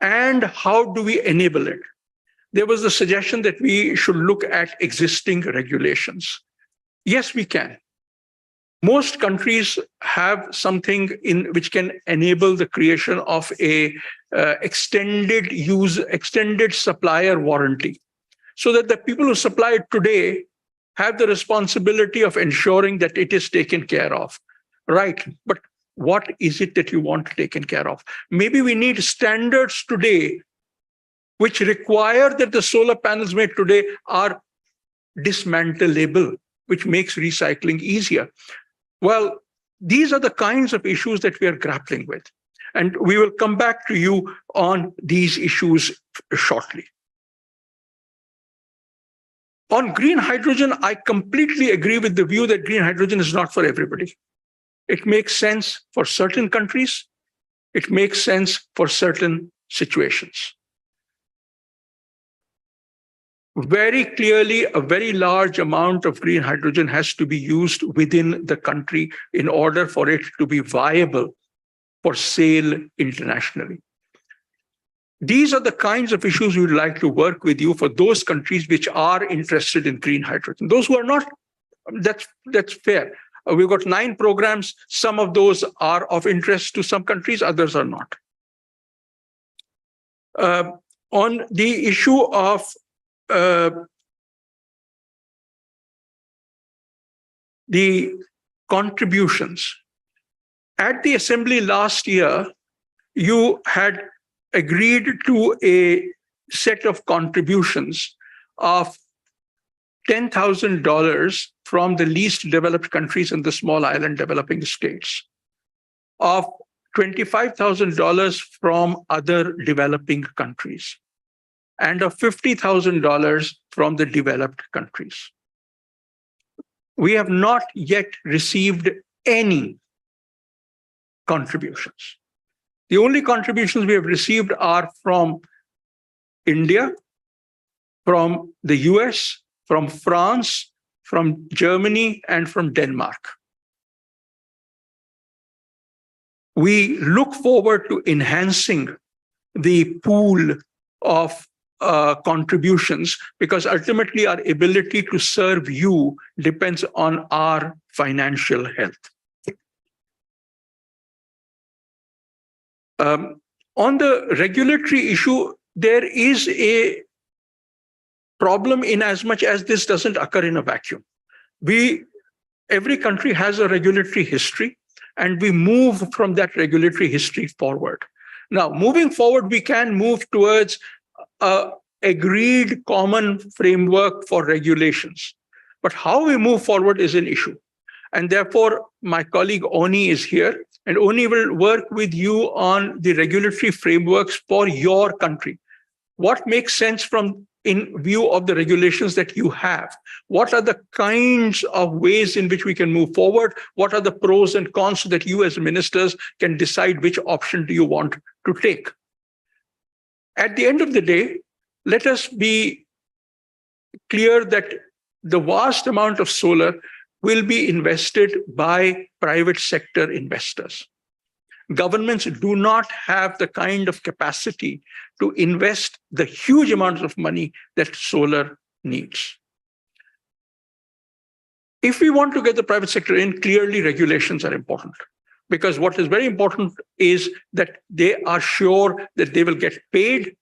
Speaker 4: And how do we enable it? There was the suggestion that we should look at existing regulations. Yes, we can. Most countries have something in which can enable the creation of a extended supplier warranty, so that the people who supply it today have the responsibility of ensuring that it is taken care of. Right, but what is it that you want taken care of? Maybe we need standards today which require that the solar panels made today are dismantleable, which makes recycling easier. Well, these are the kinds of issues that we are grappling with. And we will come back to you on these issues shortly. On green hydrogen, I completely agree with the view that green hydrogen is not for everybody. It makes sense for certain countries. It makes sense for certain situations. Very clearly, a very large amount of green hydrogen has to be used within the country in order for it to be viable for sale internationally. These are the kinds of issues we would like to work with you for those countries which are interested in green hydrogen. Those who are not, that's fair. We've got 9 programs. Some of those are of interest to some countries, others are not. On the issue of the contributions, at the assembly last year, you had agreed to a set of contributions of $10,000 from the least developed countries and the small island developing states, of $25,000 from other developing countries, and of $50,000 from the developed countries. We have not yet received any contributions. The only contributions we have received are from India, from the US, from France, from Germany, and from Denmark. We look forward to enhancing the pool of contributions, because ultimately our ability to serve you depends on our financial health. On the regulatory issue, there is a problem in as much as this doesn't occur in a vacuum. Every country has a regulatory history, and we move from that regulatory history forward. Now, moving forward, we can move towards an agreed common framework for regulations. But how we move forward is an issue. And therefore, my colleague Oni is here, and Oni will work with you on the regulatory frameworks for your country. What makes sense in view of the regulations that you have? What are the kinds of ways in which we can move forward? What are the pros and cons so that you as ministers can decide which option do you want to take? At the end of the day, let us be clear that the vast amount of solar will be invested by private sector investors. Governments do not have the kind of capacity to invest the huge amounts of money that solar needs. If we want to get the private sector in, clearly regulations are important, because what is very important is that they are sure that they will get paid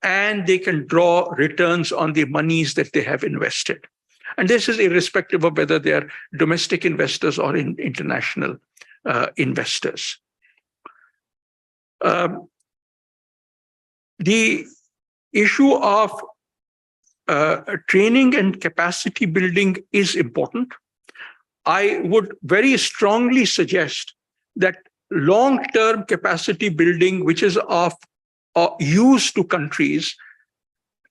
Speaker 4: and they can draw returns on the monies that they have invested. And this is irrespective of whether they are domestic investors or international investors. The issue of training and capacity building is important. I would very strongly suggest that long-term capacity building, which is of use to countries,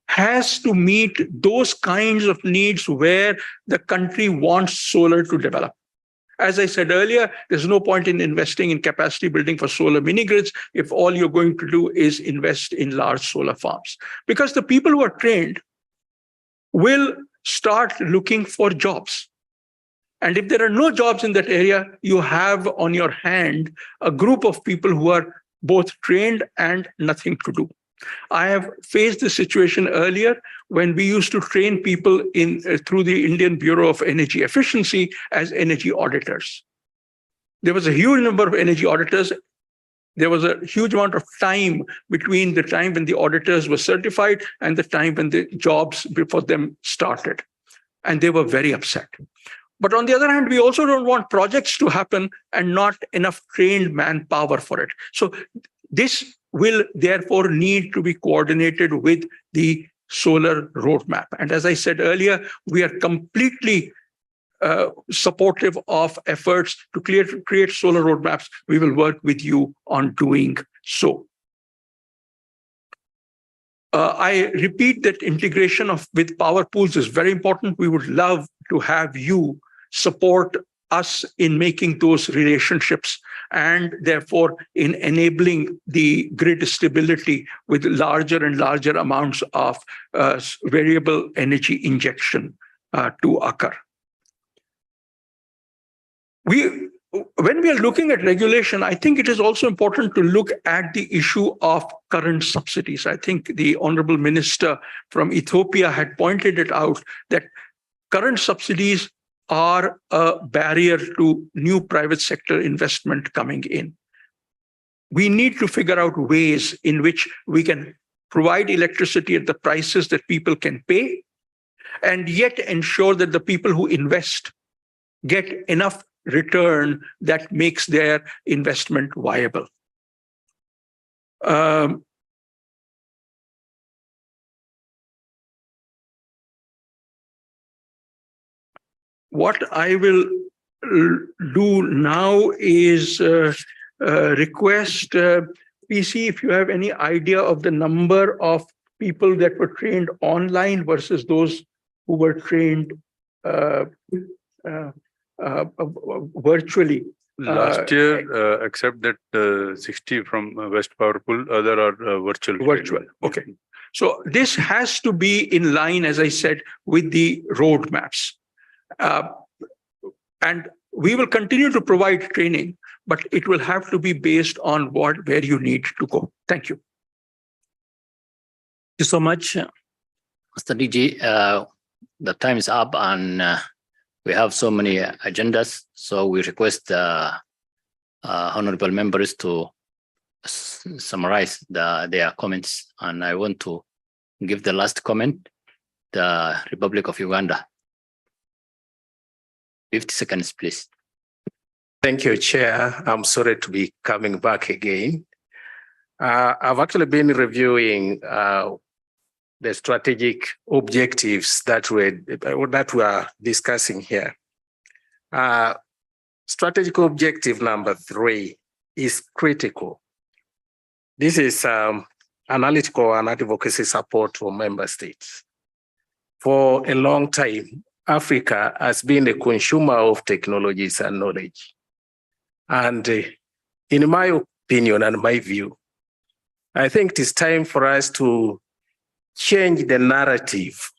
Speaker 4: has to meet those kinds of needs where the country wants solar to develop. As I said earlier, there's no point in investing in capacity building for solar mini grids if all you're going to do is invest in large solar farms. Because the people who are trained will start looking for jobs. And if there are no jobs in that area, you have on your hand a group of people who are both trained and nothing to do. I have faced this situation earlier when we used to train people through the Indian Bureau of Energy Efficiency as energy auditors. There was a huge number of energy auditors. There was a huge amount of time between the time when the auditors were certified and the time when the jobs for them started. And they were very upset. But on the other hand, we also don't want projects to happen and not enough trained manpower for it. So this will therefore need to be coordinated with the solar roadmap. And as I said earlier, we are completely supportive of efforts to create solar roadmaps. We will work with you on doing so. I repeat that integration with power pools is very important. We would love to have you support us in making those relationships and therefore in enabling the grid stability with larger and larger amounts of variable energy injection to occur. When we are looking at regulation, I think it is also important to look at the issue of current subsidies. I think the Honorable Minister from Ethiopia had pointed it out that current subsidies are a barrier to new private sector investment coming in. We need to figure out ways in which we can provide electricity at the prices that people can pay, and yet ensure that the people who invest get enough return that makes their investment viable. What I will do now is request PC, if you have any idea of the number of people that were trained online versus those who were trained virtually.
Speaker 20: Last year, except that 60 from West Powerful, other are virtual.
Speaker 4: Virtual, okay. So this has to be in line, as I said, with the roadmaps. And we will continue to provide training, but it will have to be based on where you need to go. Thank you.
Speaker 12: Thank you so much, Mr. DG. The time is up and we have so many agendas, so we request honorable members to summarize their comments. And I want to give the last comment, the Republic of Uganda. 50 seconds, please.
Speaker 9: Thank you, Chair. I'm sorry to be coming back again. I've actually been reviewing the strategic objectives that we're discussing here. Strategic objective number 3 is critical. This is analytical and advocacy support for member states. For a long time, Africa has been a consumer of technologies and knowledge. And in my opinion and my view, I think it is time for us to change the narrative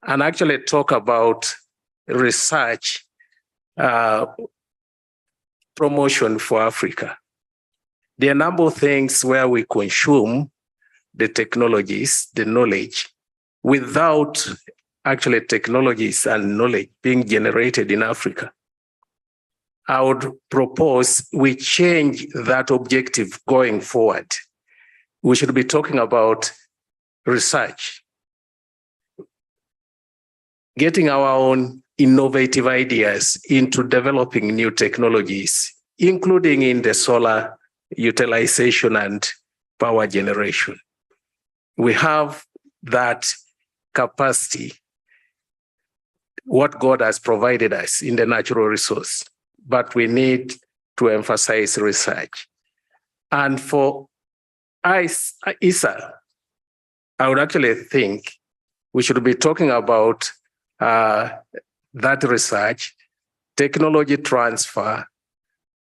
Speaker 9: and actually talk about research promotion for Africa. There are a number of things where we consume the technologies, the knowledge, without actually technologies and knowledge being generated in Africa. I would propose we change that objective going forward. We should be talking about research, getting our own innovative ideas into developing new technologies, including in the solar utilization and power generation. We have that capacity, what God has provided us in the natural resource, but we need to emphasize research. And for ISA, I would actually think we should be talking about that research, technology transfer,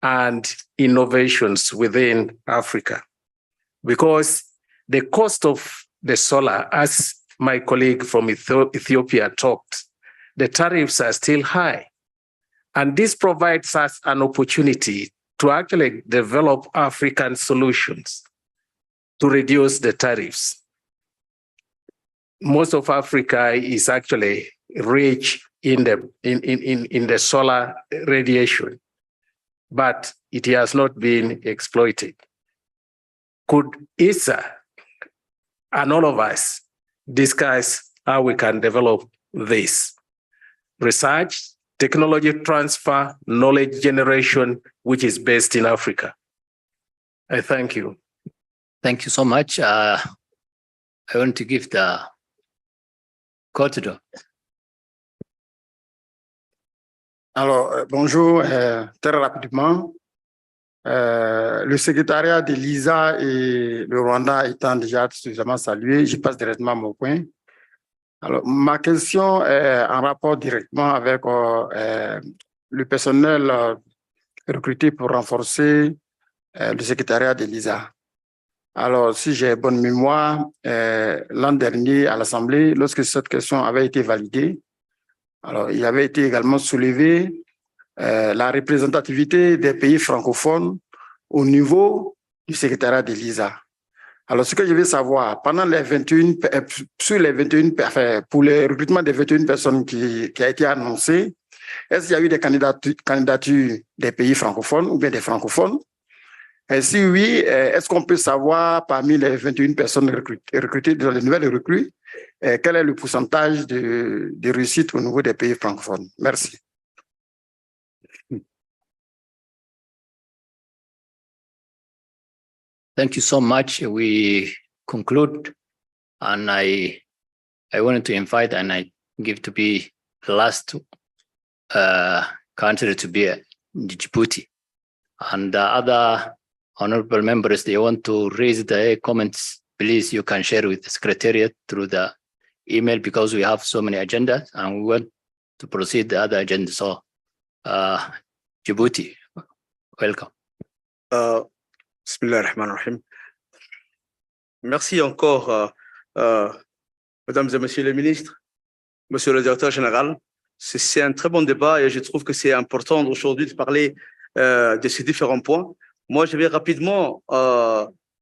Speaker 9: and innovations within Africa. Because the cost of the solar, as my colleague from Ethiopia talked, the tariffs are still high. And this provides us an opportunity to actually develop African solutions to reduce the tariffs. Most of Africa is actually rich in the solar radiation, but it has not been exploited. Could ISA and all of us discuss how we can develop this research, technology transfer, knowledge generation, which is based in Africa? I thank you.
Speaker 12: Thank you so much. I want to give the corridor.
Speaker 6: Alors, bonjour, très rapidement. Le secrétariat de l'ISA et le Rwanda étant déjà suffisamment salué, je passe directement à mon point. Alors, ma question est en rapport directement avec le personnel recruté pour renforcer le secrétariat de l'ISA. Alors, si j'ai bonne mémoire, l'an dernier à l'Assemblée, lorsque cette question avait été validée, alors, il avait été également soulevé la représentativité des pays francophones au niveau du secrétariat de l'ISA. Alors, ce que je veux savoir, pendant les 21, sur les 21, pour le recrutement des 21 personnes qui a été annoncé, est-ce qu'il y a eu des candidatures des pays francophones ou bien des francophones? Si oui, est-ce qu'on peut savoir parmi les 21 personnes recrutées dans les nouvelles recrues, quel est le pourcentage de réussite au niveau des pays francophones? Merci.
Speaker 12: Thank you so much. We conclude, and I wanted to invite and I give to be the last country to be Djibouti, and the other honorable members, they want to raise their comments. Please, you can share with the Secretariat through the email because we have so many agendas and we want to proceed the other agenda. So, Djibouti, welcome.
Speaker 22: Bismillah ar-Rahman ar-Rahim. Merci encore, mesdames et messieurs les ministres, monsieur le directeur général. C'est un très bon débat et je trouve que c'est important aujourd'hui de parler de ces différents points. Moi, je vais rapidement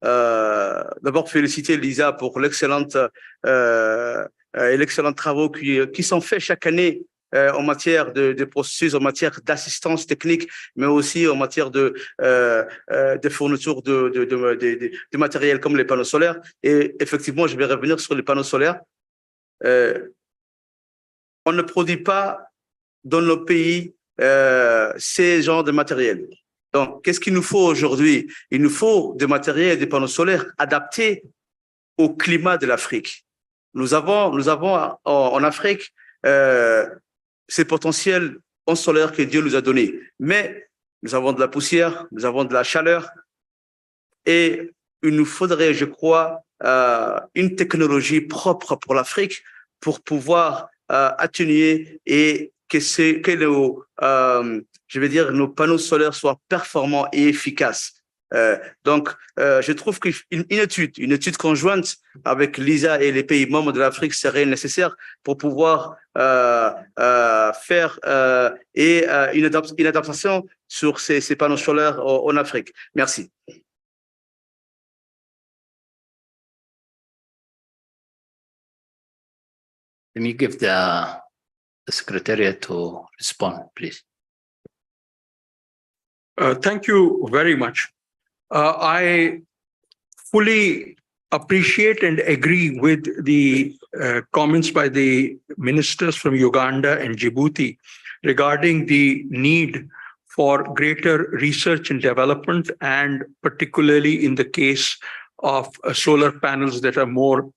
Speaker 22: d'abord féliciter Lisa pour l'excellente et l'excellent travaux qui sont faits chaque année en matière de processus, en matière d'assistance technique, mais aussi en matière de fourniture de matériel comme les panneaux solaires. Et effectivement, je vais revenir sur les panneaux solaires. On ne produit pas dans nos pays ces genres de matériel. Donc, qu'est-ce qu'il nous faut aujourd'hui? Il nous faut des matériels et des panneaux solaires adaptés au climat de l'Afrique. Nous avons en Afrique ces potentiels en solaire que Dieu nous a donnés. Mais nous avons de la poussière, nous avons de la chaleur et il nous faudrait, je crois, une technologie propre pour l'Afrique pour pouvoir atténuer et que nos panneaux solaires soient performants et efficaces. Donc, je trouve qu'une étude conjointe avec l'ISA et les pays membres de l'Afrique serait nécessaire pour pouvoir faire une adaptation sur ces panneaux solaires en Afrique. Merci.
Speaker 12: Let me give the Secretariat to respond, please.
Speaker 4: Thank you very much. I fully appreciate and agree with the comments by the ministers from Uganda and Djibouti regarding the need for greater research and development, and particularly in the case of solar panels that are more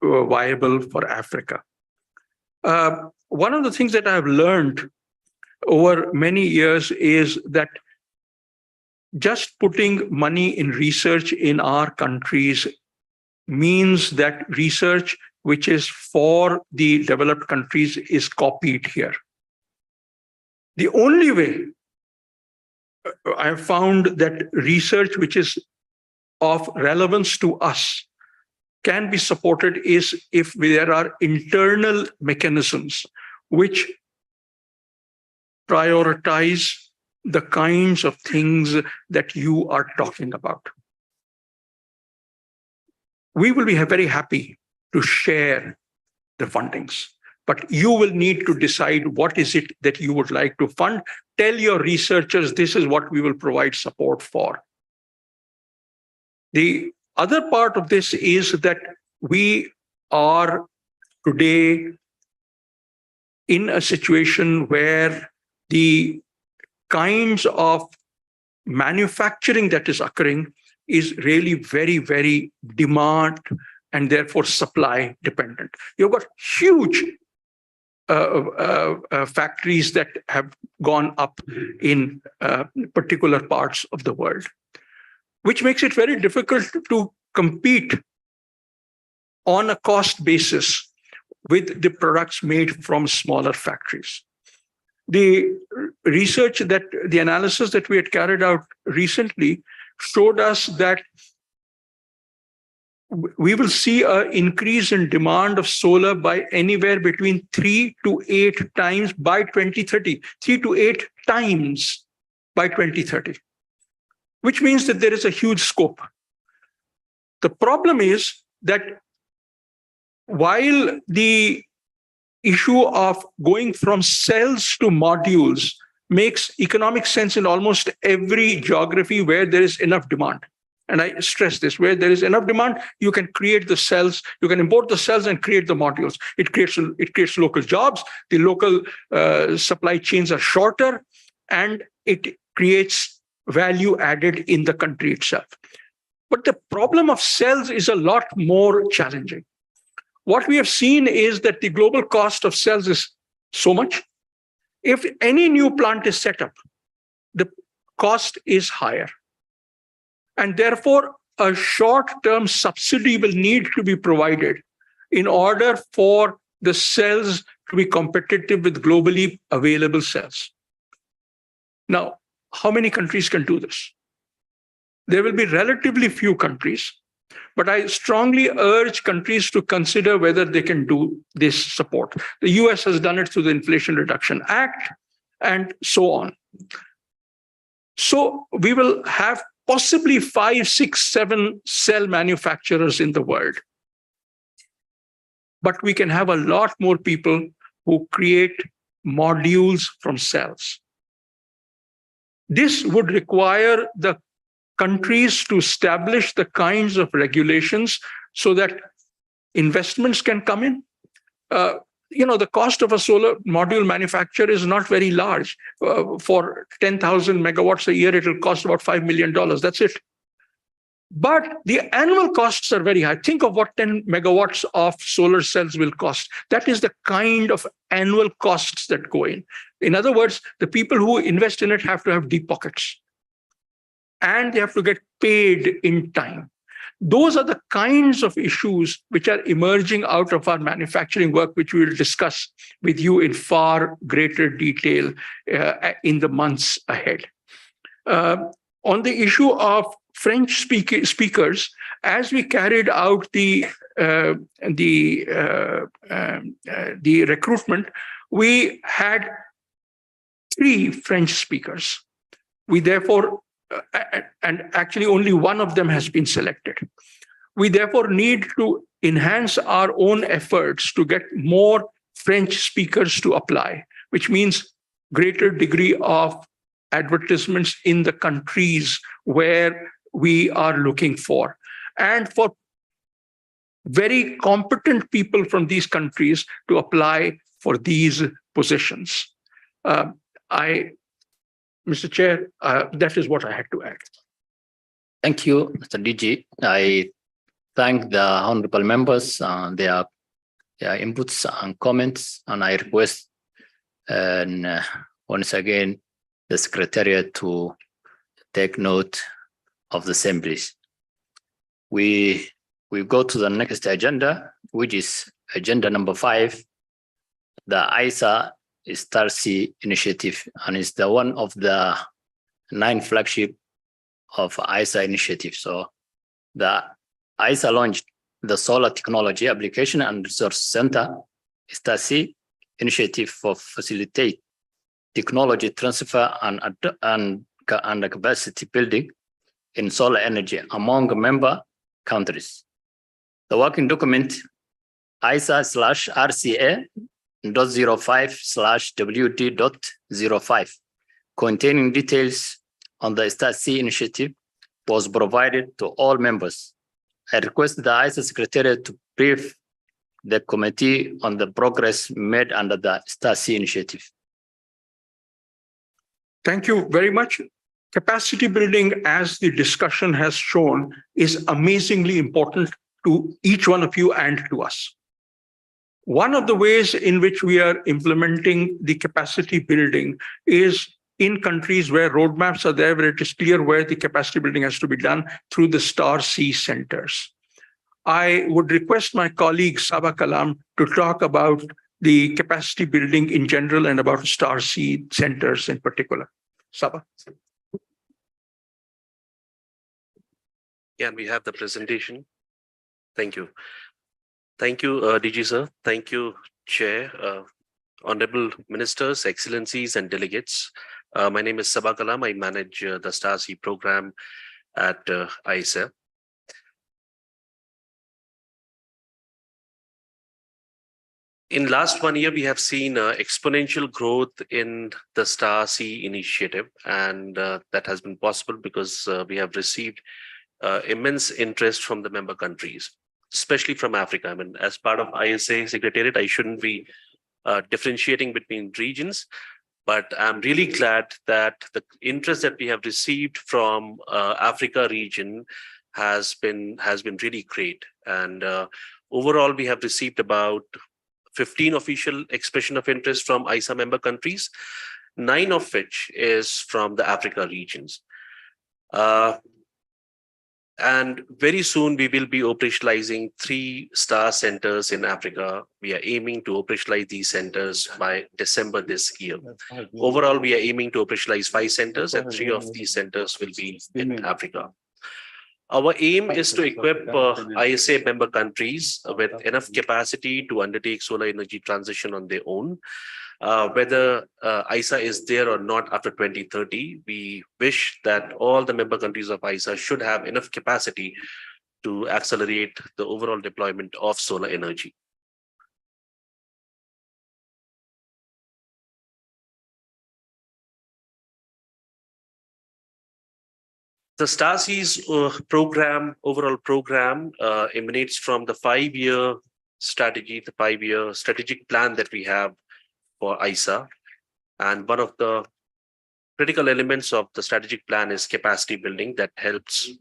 Speaker 4: viable for Africa. One of the things that I've learned over many years is that just putting money in research in our countries means that research which is for the developed countries is copied here. The only way I've found that research which is of relevance to us can be supported is if there are internal mechanisms which prioritize the kinds of things that you are talking about. We will be very happy to share the fundings, but you will need to decide what is it that you would like to fund. Tell your researchers this is what we will provide support for. The other part of this is that we are today in a situation where the kinds of manufacturing that is occurring is really very, very demand and therefore supply dependent. You've got huge factories that have gone up in particular parts of the world, which makes it very difficult to compete on a cost basis with the products made from smaller factories. The research the analysis that we had carried out recently showed us that we will see an increase in demand of solar by anywhere between 3 to 8 times by 2030, 3 to 8 times by 2030, which means that there is a huge scope. The problem is that while the issue of going from cells to modules makes economic sense in almost every geography where there is enough demand. And I stress this, where there is enough demand, you can create the cells, you can import the cells and create the modules. It creates local jobs, the local supply chains are shorter, and it creates value added in the country itself. But the problem of cells is a lot more challenging. What we have seen is that the global cost of cells is so much. If any new plant is set up, the cost is higher. And therefore, a short-term subsidy will need to be provided in order for the cells to be competitive with globally available cells. Now, how many countries can do this? There will be relatively few countries, but I strongly urge countries to consider whether they can do this support. The US has done it through the Inflation Reduction Act and so on. So we will have possibly 5, 6, 7 cell manufacturers in the world. But we can have a lot more people who create modules from cells. This would require the countries to establish the kinds of regulations so that investments can come in. The cost of a solar module manufacture is not very large. For 10,000 megawatts a year, it will cost about $5 million. That's it. But the annual costs are very high. Think of what 10 megawatts of solar cells will cost. That is the kind of annual costs that go in. In other words, the people who invest in it have to have deep pockets. And they have to get paid in time. Those are the kinds of issues which are emerging out of our manufacturing work, which we will discuss with you in far greater detail in the months ahead. On the issue of French speakers, as we carried out the recruitment, we had 3 French speakers. We therefore, and actually only one of them has been selected. We therefore need to enhance our own efforts to get more French speakers to apply, which means greater degree of advertisements in the countries where we are looking for. And for very competent people from these countries to apply for these positions. Mr. Chair, that is what I had to add.
Speaker 12: Thank you, Mr. DG. I thank the honorable members, their inputs and comments, and I request once again the Secretariat to take note of the same, please. We go to the next agenda, which is agenda number 5, the ISA Star C initiative, and it's the one of the 9 flagship of ISA initiative. So the ISA launched the Solar Technology Application and Resource Center Star C initiative for facilitate technology transfer and capacity building in solar energy among member countries. The working document ISA/RCA.05/WD.05 containing details on the Star C initiative was provided to all members. I request the ISA Secretariat to brief the committee on the progress made under the Star C initiative.
Speaker 4: Thank you very much. Capacity building, as the discussion has shown, is amazingly important to each one of you and to us. One of the ways in which we are implementing the capacity building is in countries where roadmaps are there, where it is clear where the capacity building has to be done through the Star C centers. I would request my colleague Saba Kalam to talk about the capacity building in general and about Star C centers in particular. Saba.
Speaker 14: Can we have the presentation? Thank you. Thank you, DG sir. Thank you, Chair, Honorable Ministers, Excellencies, and Delegates. My name is Saba Kalam. I manage the Star C program at ISA. In last 1 year, we have seen exponential growth in the Star C initiative, and that has been possible because we have received immense interest from the member countries, especially from Africa. I mean, as part of ISA Secretariat, I shouldn't be differentiating between regions, but I'm really glad that the interest that we have received from Africa region has been really great. And overall, we have received about 15 official expression of interest from ISA member countries, 9 of which is from the Africa regions. And very soon we will be operationalizing 3 star centers in Africa. We are aiming to operationalize these centers by December this year. Overall, we are aiming to operationalize 5 centers, and 3 of these centers will be in Africa. Our aim is to equip ISA member countries with enough capacity to undertake solar energy transition on their own. Whether ISA is there or not after 2030, we wish that all the member countries of ISA should have enough capacity to accelerate the overall deployment of solar energy. The StarSeas overall program emanates from the 5-year strategy, the 5-year strategic plan that we have for ISA. And one of the critical elements of the strategic plan is capacity building that helps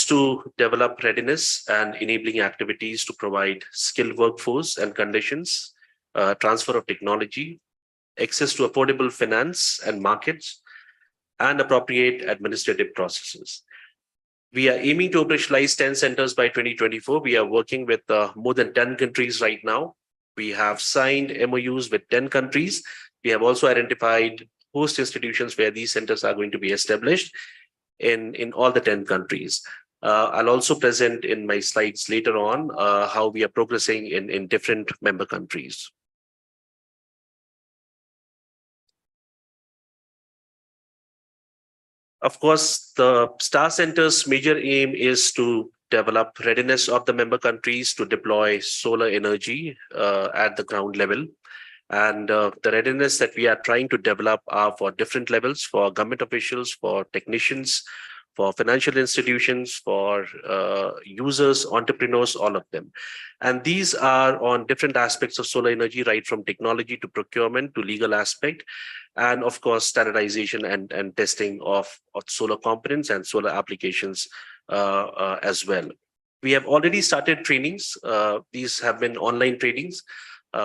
Speaker 14: to develop readiness and enabling activities to provide skilled workforce and conditions, transfer of technology, access to affordable finance and markets, and appropriate administrative processes. We are aiming to operationalize 10 centers by 2024. We are working with more than 10 countries right now. We have signed MOUs with 10 countries. We have also identified host institutions where these centers are going to be established in all the 10 countries. I'll also present in my slides later on how we are progressing in different member countries. Of course, the Star Center's major aim is to develop readiness of the member countries to deploy solar energy at the ground level. And the readiness that we are trying to develop are for different levels, for government officials, for technicians, for financial institutions, for users, entrepreneurs, all of them. And these are on different aspects of solar energy, right from technology to procurement to legal aspect, and of course, standardization and testing of solar components and solar applications as well. We have already started trainings. These have been online trainings.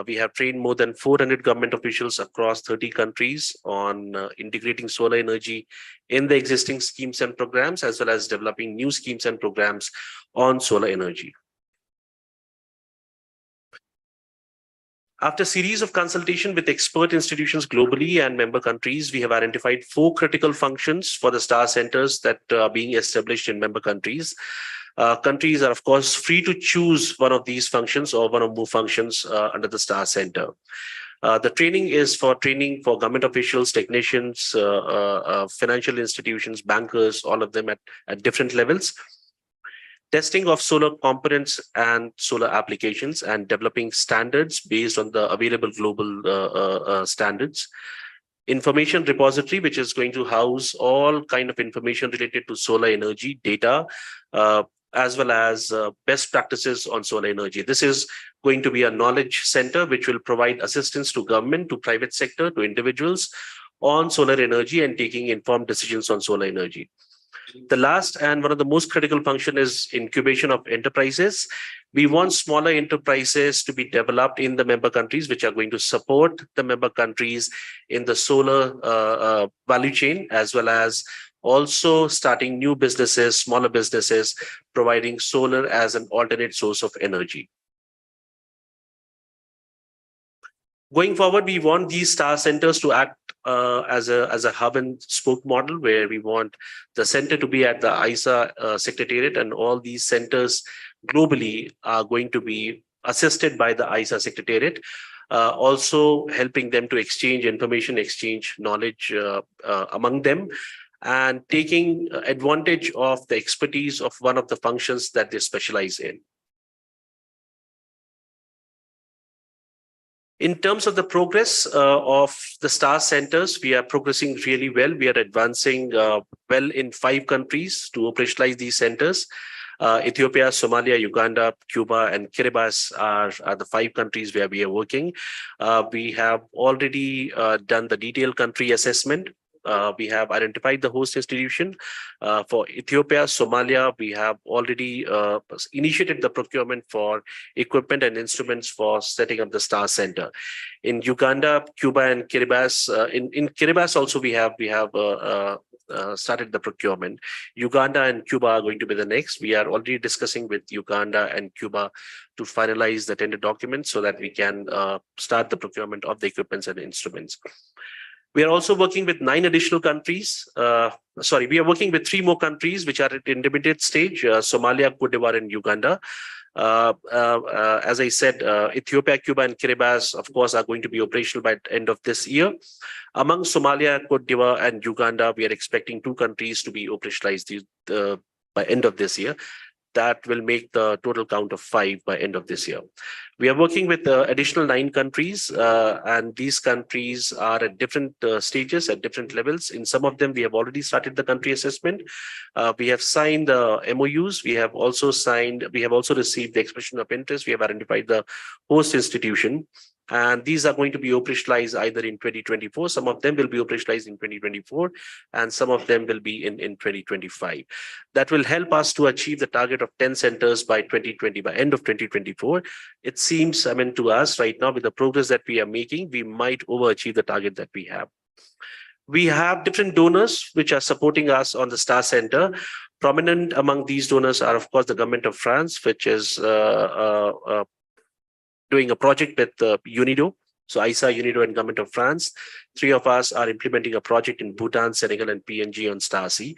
Speaker 14: We have trained more than 400 government officials across 30 countries on integrating solar energy in the existing schemes and programs, as well as developing new schemes and programs on solar energy. After a series of consultation with expert institutions globally and member countries, we have identified 4 critical functions for the Star Centers that are being established in member countries. Countries are, of course, free to choose one of these functions or one or more functions under the Star Center. The training is for government officials, technicians, financial institutions, bankers, all of them at different levels. Testing of solar components and solar applications, and developing standards based on the available global standards. Information repository, which is going to house all kind of information related to solar energy data, as well as best practices on solar energy. This is going to be a knowledge center which will provide assistance to government, to private sector, to individuals on solar energy and taking informed decisions on solar energy. The last and one of the most critical function is incubation of enterprises. We want smaller enterprises to be developed in the member countries, which are going to support the member countries in the solar value chain, as well as also starting new businesses, smaller businesses, providing solar as an alternate source of energy. Going forward, we want these Star Centers to act as a hub and spoke model, where we want the center to be at the ISA Secretariat, and all these centers globally are going to be assisted by the ISA Secretariat, also helping them to exchange information, exchange knowledge among them, and taking advantage of the expertise of one of the functions that they specialize in. In terms of the progress of the STAR centers, we are progressing really well. We are advancing well in 5 countries to operationalize these centers. Ethiopia, Somalia, Uganda, Cuba, and Kiribati are the 5 countries where we are working. We have already done the detailed country assessment. We have identified the host institution. For Ethiopia, Somalia, we have already initiated the procurement for equipment and instruments for setting up the STAR Center. In Uganda, Cuba, and Kiribati, in Kiribati also we have started the procurement. Uganda and Cuba are going to be the next. We are already discussing with Uganda and Cuba to finalize the tender documents so that we can start the procurement of the equipments and instruments. We are also working with 9 additional countries. We are working with 3 more countries which are at intermediate stage, Somalia, Cote d'Ivoire, and Uganda. As I said, Ethiopia, Cuba, and Kiribati, of course, are going to be operational by the end of this year. Among Somalia, Cote d'Ivoire, and Uganda, we are expecting 2 countries to be operationalized by end of this year. That will make the total count of 5 by end of this year. We are working with additional 9 countries, and these countries are at different stages, at different levels. In some of them, we have already started the country assessment. We have signed the MOUs. We have also received the expression of interest. We have identified the host institution. And these are going to be operationalized either in 2024. Some of them will be operationalized in 2024, and some of them will be in 2025. That will help us to achieve the target of 10 centers by end of 2024. It seems, to us right now, with the progress that we are making, we might overachieve the target that we have. We have different donors which are supporting us on the STAR Center. Prominent among these donors are, of course, the government of France, which is doing a project with UNIDO. So ISA, UNIDO, and Government of France. 3 of us are implementing a project in Bhutan, Senegal, and PNG on STAR-C.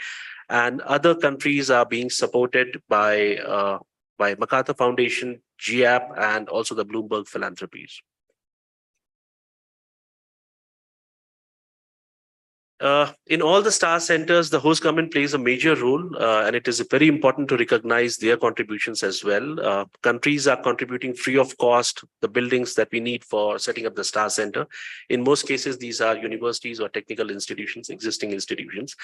Speaker 14: And other countries are being supported by MacArthur Foundation, GIAP, and also the Bloomberg Philanthropies. In all the STAR centers, the host government plays a major role, and it is very important to recognize their contributions as well. Countries are contributing free of cost the buildings that we need for setting up the STAR Center. In most cases, these are universities or technical institutions, existing institutions.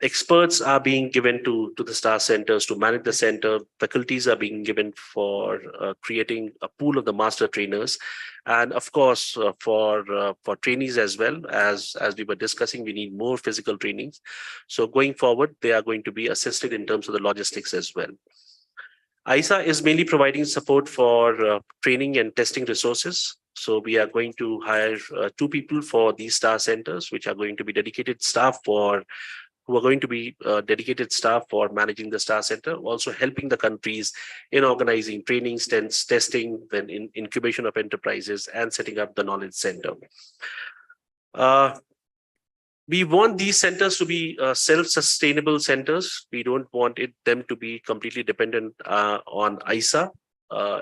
Speaker 14: Experts are being given to the STAR centers to manage the center. Faculties are being given for creating a pool of the master trainers. And of course, for trainees as well, as we were discussing, we need more physical trainings. So going forward, they are going to be assisted in terms of the logistics as well. ISA is mainly providing support for training and testing resources. So we are going to hire 2 people for these STAR centers, which are going to be dedicated staff for managing the STAR Center, also helping the countries in organizing trainings, testing, then in incubation of enterprises, and setting up the knowledge center. We want these centers to be self-sustainable centers. We don't want them to be completely dependent on ISA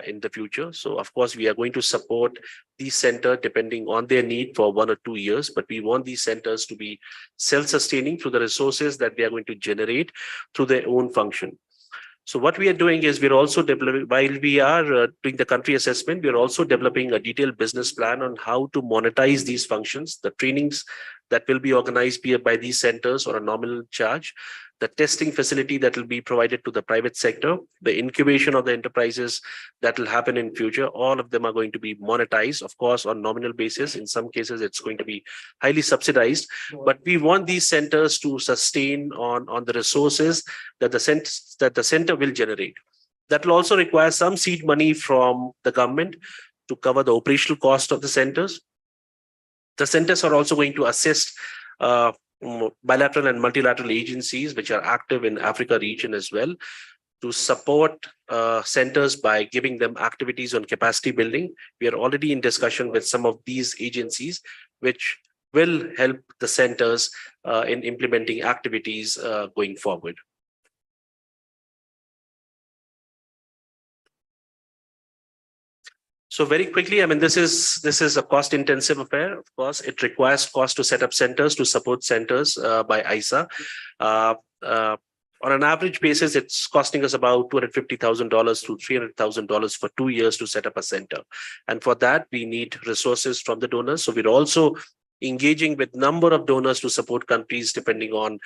Speaker 14: in the future. So of course, we are going to support these centers depending on their need for 1 or 2 years, but we want these centers to be self-sustaining through the resources that they are going to generate through their own function. So what we are doing is we're also developing, while we are doing the country assessment, we're also developing a detailed business plan on how to monetize these functions, the trainings that will be organized by these centers or a nominal charge, the testing facility that will be provided to the private sector, the incubation of the enterprises that will happen in future. All of them are going to be monetized, of course, on nominal basis. In some cases, it's going to be highly subsidized, but we want these centers to sustain on the resources that the center will generate. That will also require some seed money from the government to cover the operational cost of the centers. The centers are also going to assist bilateral and multilateral agencies which are active in Africa region as well, to support centers by giving them activities on capacity building. We are already in discussion with some of these agencies which will help the centers in implementing activities going forward. So very quickly, I mean, this is a cost-intensive affair. Of course, it requires cost to set up centers, to support centers by ISA. On an average basis, it's costing us about $250,000 to $300,000 for 2 years to set up a center. And for that, we need resources from the donors. So we're also engaging with number of donors to support countries depending on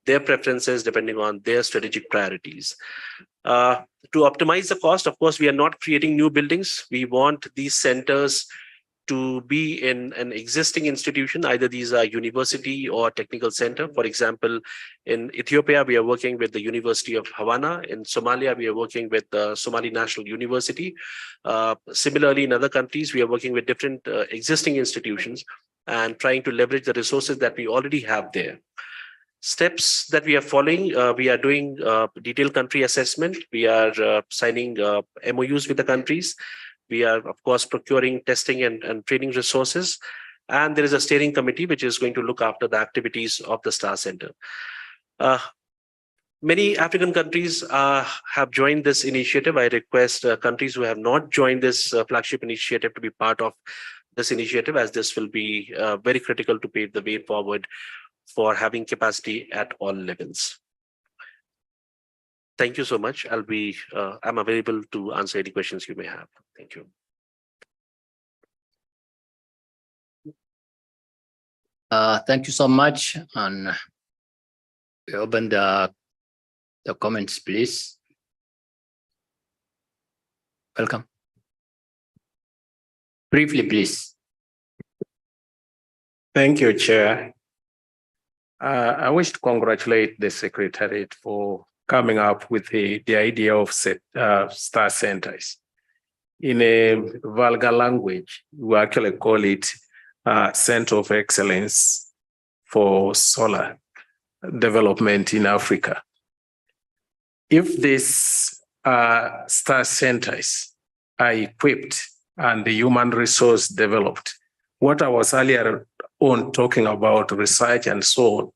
Speaker 14: their preferences, depending on their strategic priorities. To optimize the cost, of course, we are not creating new buildings. We want these centers to be in an existing institution, either these are university or technical center. For example, in Ethiopia, we are working with the University of Havana. In Somalia, we are working with the Somali National University. Similarly, in other countries, we are working with different existing institutions and trying to leverage the resources that we already have there. Steps that we are following, we are doing detailed country assessment. We are signing MOUs with the countries. We are, of course, procuring testing and training resources. And there is a steering committee which is going to look after the activities of the Star Center. Many African countries have joined this initiative. I request countries who have not joined this flagship initiative to be part of this initiative, as this will be very critical to pave the way forward for having capacity at all levels. Thank you so much. I'm available to answer any questions you may have. Thank you.
Speaker 12: Thank you so much. And we open the comments, please. Welcome. Briefly, please.
Speaker 9: Thank you, Chair. I wish to congratulate the Secretariat for coming up with the idea of Star Centers. In a vulgar language, we actually call it Center of Excellence for Solar Development in Africa. If these Star Centers are equipped and the human resource developed, what I was earlier on talking about research and so on,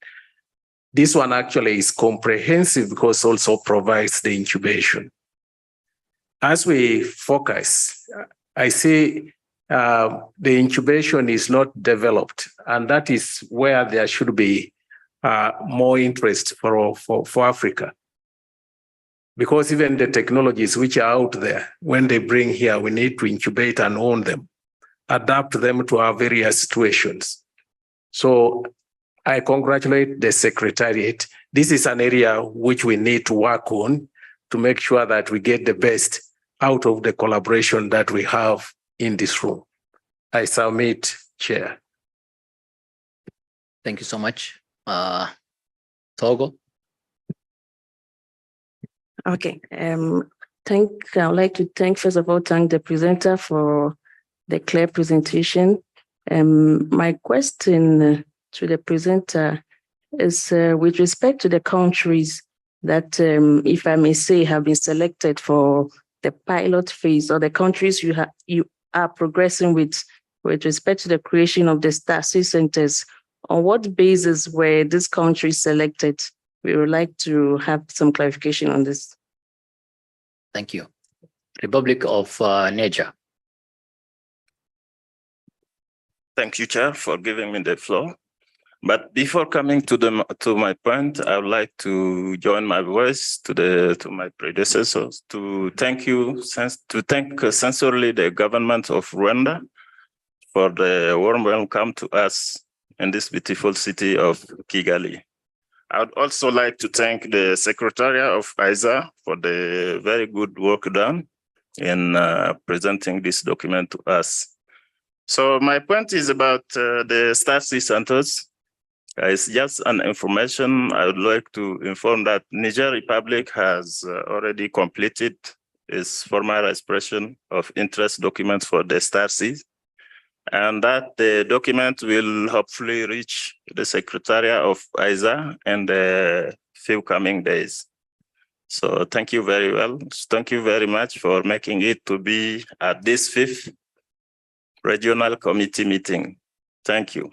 Speaker 9: this one actually is comprehensive because also provides the incubation. As we focus, I see the incubation is not developed, and that is where there should be more interest for Africa. Because even the technologies which are out there, when they bring here, we need to incubate and own them, adapt them to our various situations. So I congratulate the Secretariat. This is an area which we need to work on to make sure that we get the best out of the collaboration that we have in this room. I submit, Chair.
Speaker 12: Thank you so much. Togo.
Speaker 15: Okay. I would like to thank the presenter for the clear presentation. My question to the presenter is with respect to the countries that, if I may say, have been selected for the pilot phase, or the countries you are progressing with respect to the creation of the Star Centers. On what basis were these countries selected? We would like to have some clarification on this.
Speaker 12: Thank you. Republic of Niger.
Speaker 21: Thank you, Chair, for giving me the floor. But before coming to my point, I would like to join my voice to my predecessors to thank sincerely the government of Rwanda for the warm welcome to us in this beautiful city of Kigali. I would also like to thank the Secretariat of ISA for the very good work done in presenting this document to us. So my point is about the Star Centers. It's just an information. I would like to inform that Niger Republic has already completed its formal expression of interest document for the Star Seas, and that the document will hopefully reach the Secretariat of ISA in the few coming days. So thank you very well. Thank you very much for making it to be at this 5th regional committee meeting. Thank you.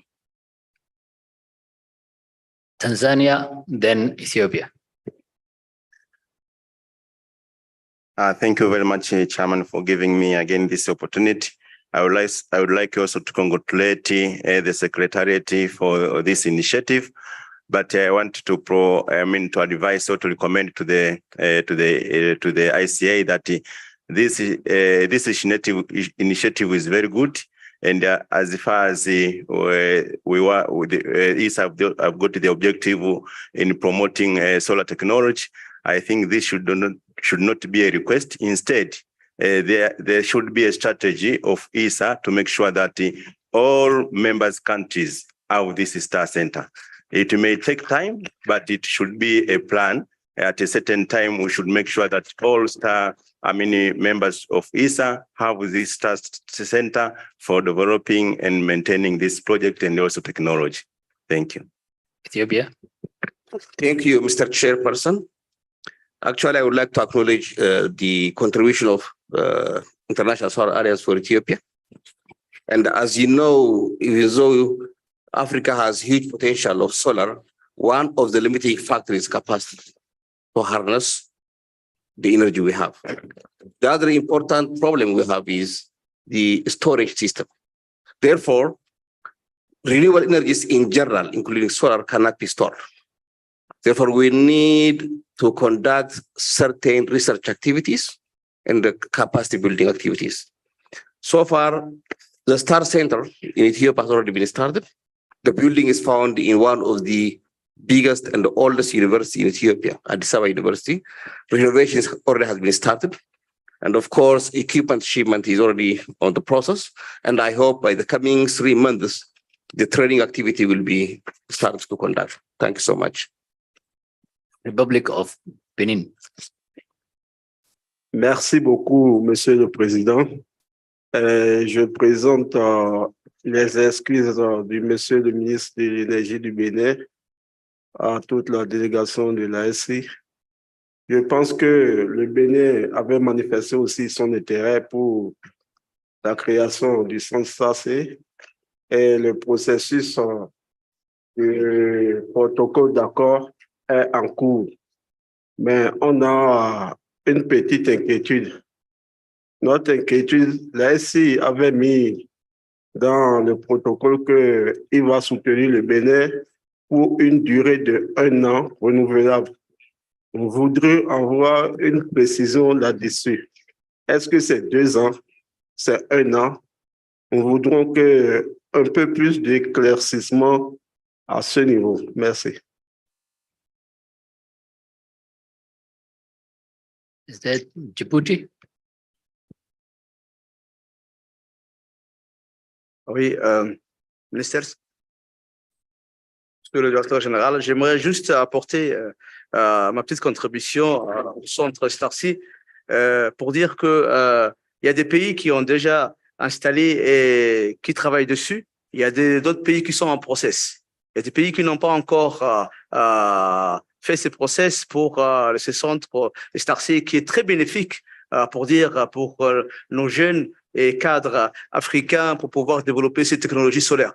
Speaker 12: Tanzania, then Ethiopia.
Speaker 21: Thank you very much, Chairman, for giving me again this opportunity. I would like also to congratulate the Secretariat for this initiative. But I want to to advise or to recommend to the ICA that this initiative is very good. And as far as we were, have got the objective in promoting solar technology, I think this should not be a request. Instead, there should be a strategy of ESA to make sure that all members countries have this star center. It may take time, but it should be a plan. At a certain time, we should make sure that all members of ESA have this star center for developing and maintaining this project and also technology. Thank you.
Speaker 12: Ethiopia.
Speaker 8: Thank you, Mr. Chairperson. Actually, I would like to acknowledge the contribution of International Solar Alliance for Ethiopia. And as you know, even though Africa has huge potential of solar, one of the limiting factors is capacity to harness the energy we have. The other important problem we have is the storage system. Therefore, renewable energies in general, including solar, cannot be stored. Therefore, we need to conduct certain research activities and the capacity building activities. So far, the Star Center in Ethiopia has already been started. The building is found in one of the biggest and the oldest university in Ethiopia, Addis Ababa University. Renovations already has been started. And of course, equipment shipment is already on the process. And I hope by the coming 3 months, the training activity will be started to conduct. Thank you so much.
Speaker 12: Republic of Benin.
Speaker 13: Merci beaucoup, Monsieur le Président. Je présente les excuses du Monsieur le ministre de l'Énergie du Bénin à toute la délégation de l'ASI. Je pense que le Bénin avait manifesté aussi son intérêt pour la création du centre SACE et le processus du protocole d'accord est en cours. Mais on a une petite inquiétude. Notre inquiétude, l'ASI avait mis dans le protocole qu'il va soutenir le Bénin pour une durée de 1 an renouvelable. On voudrait avoir une précision là-dessus. Est-ce que c'est 2 ans? C'est 1 an? Nous voudrons un peu plus d'éclaircissement à ce niveau. Merci.
Speaker 12: Is that Djibouti?
Speaker 16: Oui, ministère, Monsieur le directeur général, j'aimerais juste apporter ma petite contribution au centre Starcy pour dire que il y a des pays qui ont déjà installé et qui travaillent dessus. Il y a d'autres pays qui sont en process. Il y a des pays qui n'ont pas encore fait ces process pour ce centre Starcy qui est très bénéfique pour nos jeunes et cadres africains pour pouvoir développer ces technologies solaires.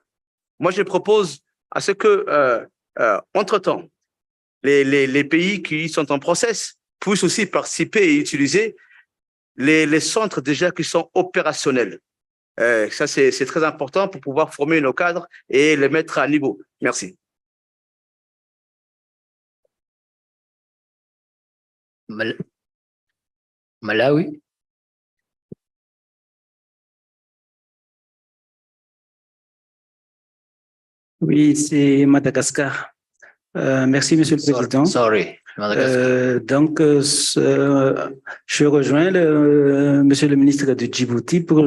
Speaker 16: Moi, je propose à ce que, entre-temps, les pays qui sont en process puissent aussi participer et utiliser les centres déjà qui sont opérationnels. Ça, c'est très important pour pouvoir former nos cadres et les mettre à niveau. Merci.
Speaker 12: Malawi.
Speaker 23: Oui, c'est Madagascar. Merci, Monsieur le Président.
Speaker 12: Sorry, Madagascar.
Speaker 23: Donc, je rejoins Monsieur le ministre de Djibouti pour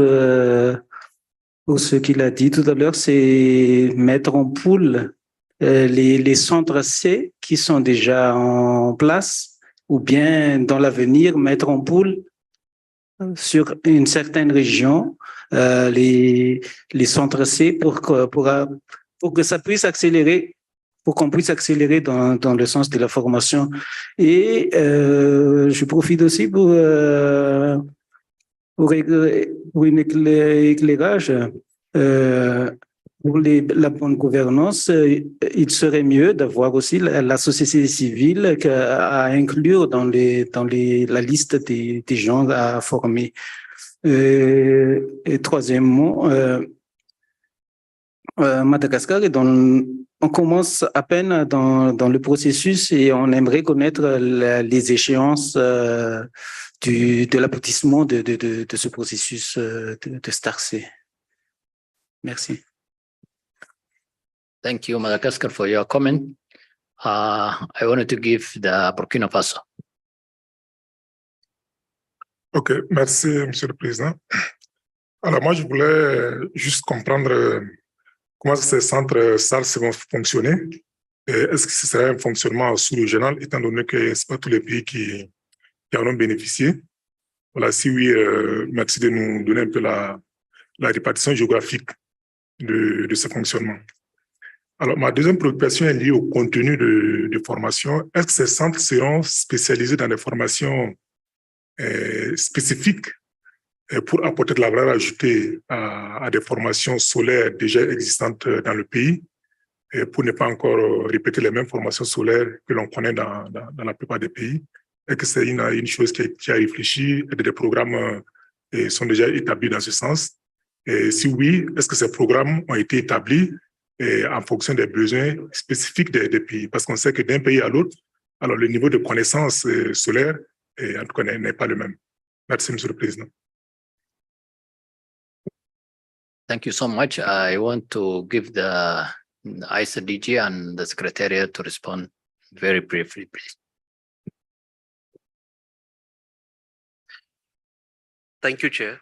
Speaker 23: ce qu'il a dit tout à l'heure, c'est mettre en poule les centres C qui sont déjà en place ou bien dans l'avenir mettre en poule sur une certaine région les centres C pour que ça puisse accélérer, pour qu'on puisse accélérer dans le sens de la formation. Et je profite aussi pour un éclairage. pour la bonne gouvernance, il serait mieux d'avoir aussi la société civile à inclure dans la liste des gens à former. Et troisièmement, Madagascar, on commence à peine dans le processus et on aimerait connaître les échéances de l'aboutissement de ce processus de StarC. Merci.
Speaker 12: Thank you, Madagascar, for your comment. I wanted to give the Burkina Faso.
Speaker 5: OK, merci, Monsieur le Président. Alors, moi, je voulais juste comprendre comment ces centres SARS vont fonctionner. Est-ce que ce serait un fonctionnement sous-régional, étant donné que ce n'est pas tous les pays qui en ont bénéficié? Voilà, si oui, merci de nous donner un peu la répartition géographique de ce fonctionnement. Alors, ma deuxième préoccupation est liée au contenu de formation. Est-ce que ces centres seront spécialisés dans des formations spécifiques pour apporter de la valeur ajoutée à des formations solaires déjà existantes dans le pays, et pour ne pas encore répéter les mêmes formations solaires que l'on connaît dans la plupart des pays? Est-ce que c'est une chose qui a réfléchi et des programmes sont déjà établis dans ce sens? Et si oui, est-ce que ces programmes ont été établis en fonction des besoins spécifiques des pays? Parce qu'on sait que d'un pays à l'autre, alors le niveau de connaissance solaire, en tout cas, n'est pas le même. Merci, Monsieur le Président.
Speaker 12: Thank you so much. I want to give the ISA DG and the Secretariat to respond very briefly, please.
Speaker 14: Thank you, Chair.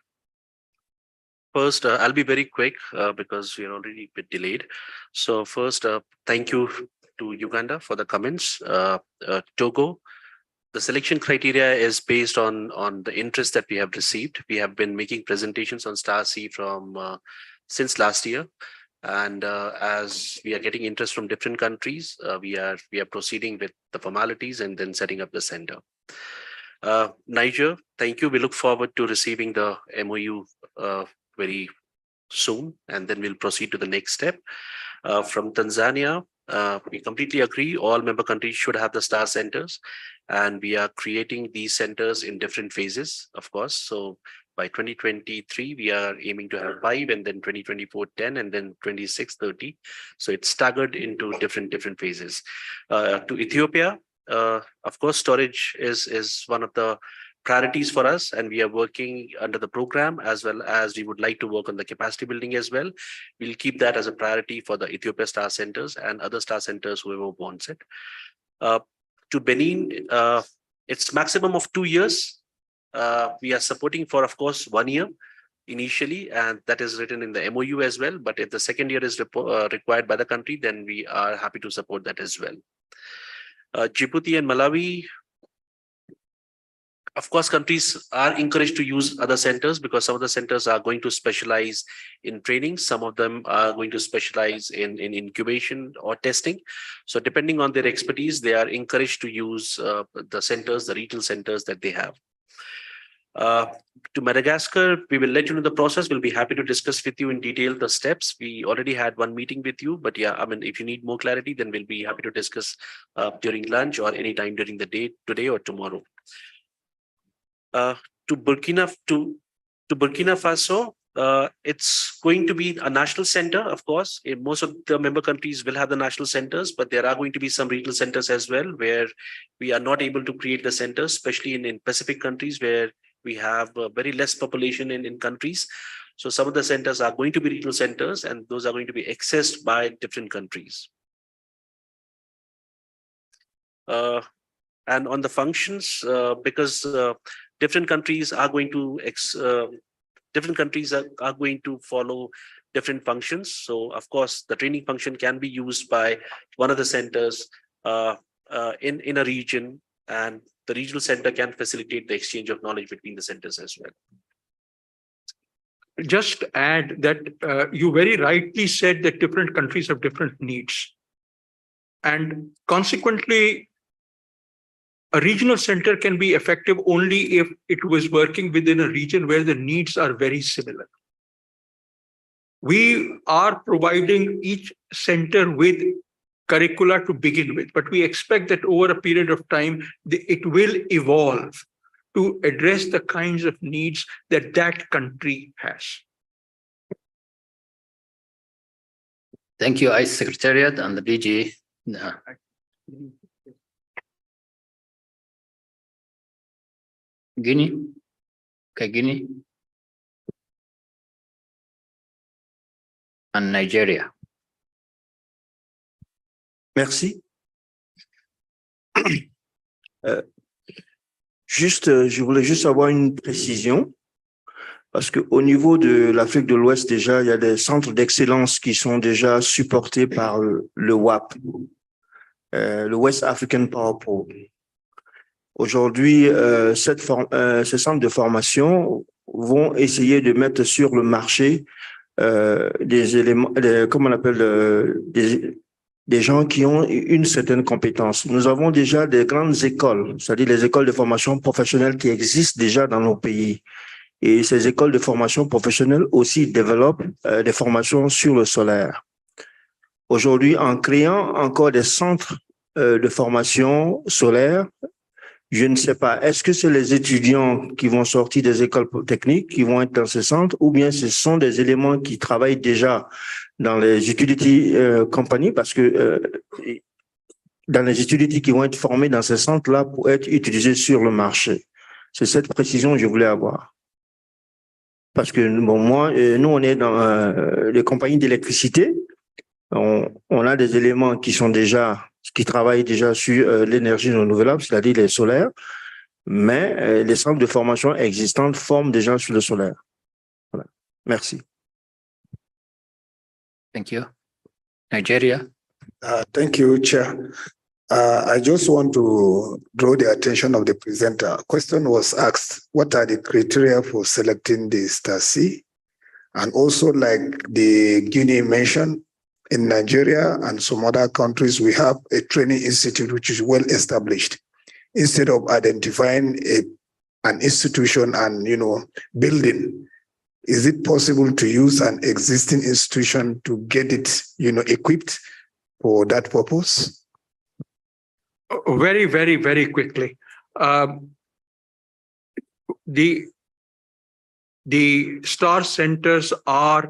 Speaker 14: First, I'll be very quick because we're already a bit delayed. So first, thank you to Uganda for the comments. Togo, the selection criteria is based on the interest that we have received. We have been making presentations on StarC from since last year. And as we are getting interest from different countries, we are proceeding with the formalities and then setting up the center. Niger, thank you. We look forward to receiving the MOU very soon, and then we'll proceed to the next step. From Tanzania, we completely agree. All member countries should have the STAR centers, and we are creating these centers in different phases, of course. So by 2023, we are aiming to have 5, and then 2024, 10, and then 26, 30. So it's staggered into different phases. To Ethiopia, of course, storage is one of the priorities for us, and we are working under the program, as well as we would like to work on the capacity building as well. We'll keep that as a priority for the Ethiopia STAR centers and other STAR centers, whoever wants it. To Benin, it's maximum of 2 years. We are supporting for, of course, 1 year initially, and that is written in the MOU as well. But if the second year is required by the country, then we are happy to support that as well. Djibouti and Malawi, of course, countries are encouraged to use other centers because some of the centers are going to specialize in training. Some of them are going to specialize in incubation or testing. So depending on their expertise, they are encouraged to use the centers, the regional centers that they have. To Madagascar, we will let you know the process. We'll be happy to discuss with you in detail the steps. We already had one meeting with you, but yeah, I mean, if you need more clarity, then we'll be happy to discuss during lunch or anytime during the day, today or tomorrow. To Burkina Faso, it's going to be a national center, of course. Most of the member countries will have the national centers, but there are going to be some regional centers as well, where we are not able to create the centers, especially in Pacific countries where we have very less population in countries. So some of the centers are going to be regional centers, and those are going to be accessed by different countries. And on the functions, because different countries are going to follow different functions. So of course, the training function can be used by one of the centers in a region, and the regional center can facilitate the exchange of knowledge between the centers as well.
Speaker 4: Just add that you very rightly said that different countries have different needs. And consequently, a regional center can be effective only if it was working within a region where the needs are very similar. We are providing each center with curricula to begin with, but we expect that over a period of time, it will evolve to address the kinds of needs that that country has.
Speaker 12: Thank you, ICE Secretariat and the DG. Guinea? Okay, Guinea. And Nigeria.
Speaker 22: Merci. Je voulais juste avoir une précision, parce qu'au niveau de l'Afrique de l'Ouest, déjà, il y a des centres d'excellence qui sont déjà supportés par le WAP, le West African Power Pool. Aujourd'hui, ces centres de formation vont essayer de mettre sur le marché des éléments, comment on appelle, des gens qui ont une certaine compétence. Nous avons déjà des grandes écoles, c'est-à-dire les écoles de formation professionnelle qui existent déjà dans nos pays. Et ces écoles de formation professionnelle aussi développent des formations sur le solaire. Aujourd'hui, en créant encore des centres de formation solaire, je ne sais pas, est-ce que c'est les étudiants qui vont sortir des écoles techniques qui vont être dans ces centres, ou bien ce sont des éléments qui travaillent déjà dans les utility companies, parce que dans les utilities qui vont être formés dans ces centres-là pour être utilisés sur le marché. C'est cette précision que je voulais avoir. Parce que bon, moi, nous, on est dans les compagnies d'électricité. On a des éléments qui travaillent déjà sur l'énergie renouvelable, c'est-à-dire les solaires, mais les centres de formation existants forment déjà sur le solaire. Voilà. Merci.
Speaker 12: Thank you. Nigeria.
Speaker 6: Thank you, Chair. I just want to draw the attention of the presenter. A question was asked, what are the criteria for selecting the Star C? And also, like the Guinea mentioned, in Nigeria and some other countries, we have a training institute which is well established. Instead of identifying an institution and building, is it possible to use an existing institution to get it equipped for that purpose?
Speaker 4: Very, very, very quickly. The STAR centers are,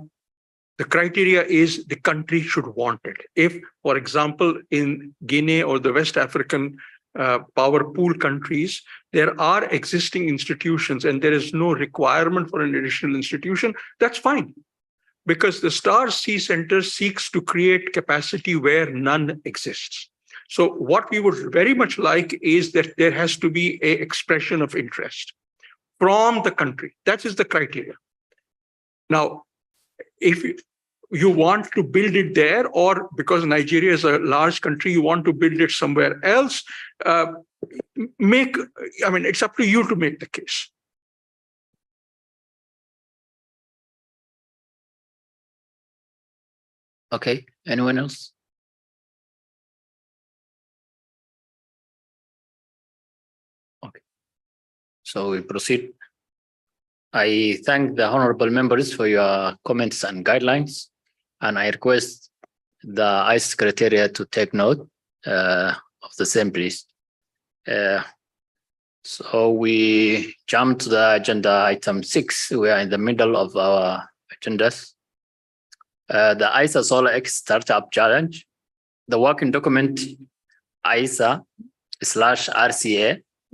Speaker 4: the criteria is the country should want it. If, for example, in Guinea or the West African power pool countries, there are existing institutions and there is no requirement for an additional institution, that's fine. Because the STAR C Center seeks to create capacity where none exists. So what we would very much like is that there has to be an expression of interest from the country. That is the criteria. Now, if you want to build it there, or because Nigeria is a large country, you want to build it somewhere else, it's up to you to make the case.
Speaker 12: Okay, anyone else? Okay, so we proceed. I thank the honorable members for your comments and guidelines, and I request the ICE Secretariat to take note of the same, please. So we jump to the agenda item 6. We are in the middle of our agendas. The ISA Solar X Startup Challenge. The working document ISA/RCA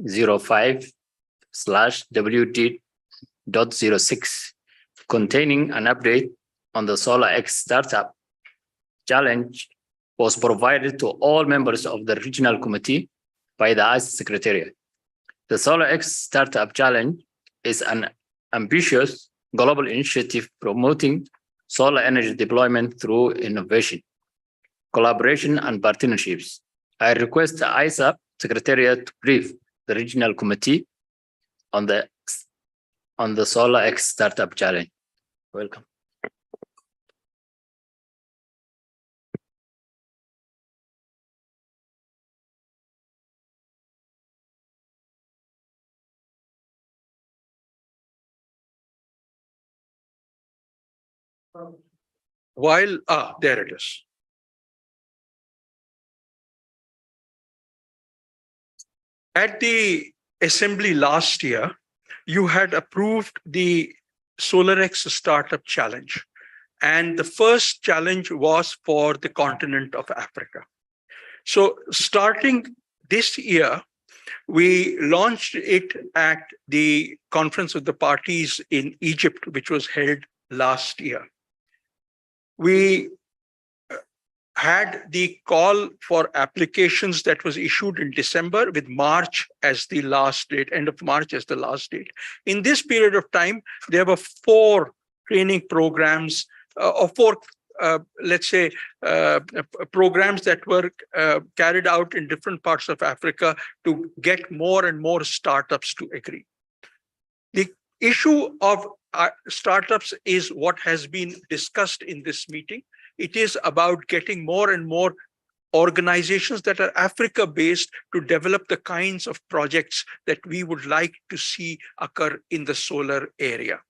Speaker 12: 05/WD.06 containing an update on the Solar X Startup Challenge was provided to all members of the regional committee by the ICE Secretariat. The Solar X Startup Challenge is an ambitious global initiative promoting solar energy deployment through innovation, collaboration, and partnerships. I request the ISA Secretariat to brief the regional committee on the Solar X Startup Challenge. Welcome.
Speaker 4: there it is. At the assembly last year, you had approved the SolarX Startup Challenge. And the first challenge was for the continent of Africa. So starting this year, we launched it at the Conference of the Parties in Egypt, which was held last year. We had the call for applications that was issued in December with March as the last date, end of March as the last date. In this period of time, there were 4 training programs or 4 programs that were carried out in different parts of Africa to get more and more startups to agree. The issue of startups is what has been discussed in this meeting. It is about getting more and more organizations that are Africa-based to develop the kinds of projects that we would like to see occur in the solar area.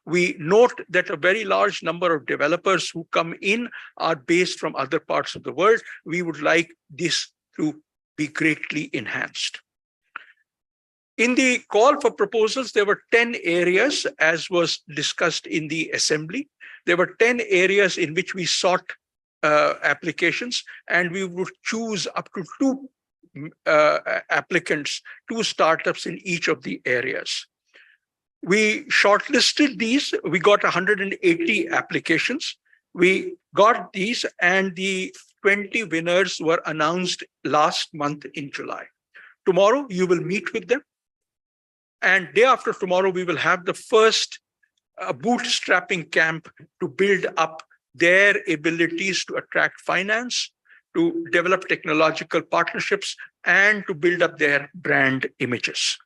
Speaker 4: We note that a very large number of developers who come in are based from other parts of the world. We would like this to be greatly enhanced. In the call for proposals, there were 10 areas, as was discussed in the assembly. There were 10 areas in which we sought applications, and we would choose up to 2 applicants, 2 startups in each of the areas. We shortlisted these. We got 180 applications. We got these, and the 20 winners were announced last month in July. Tomorrow, you will meet with them. And day after tomorrow, we will have the first bootstrapping camp to build up their abilities to attract finance, to develop technological partnerships, and to build up their brand images.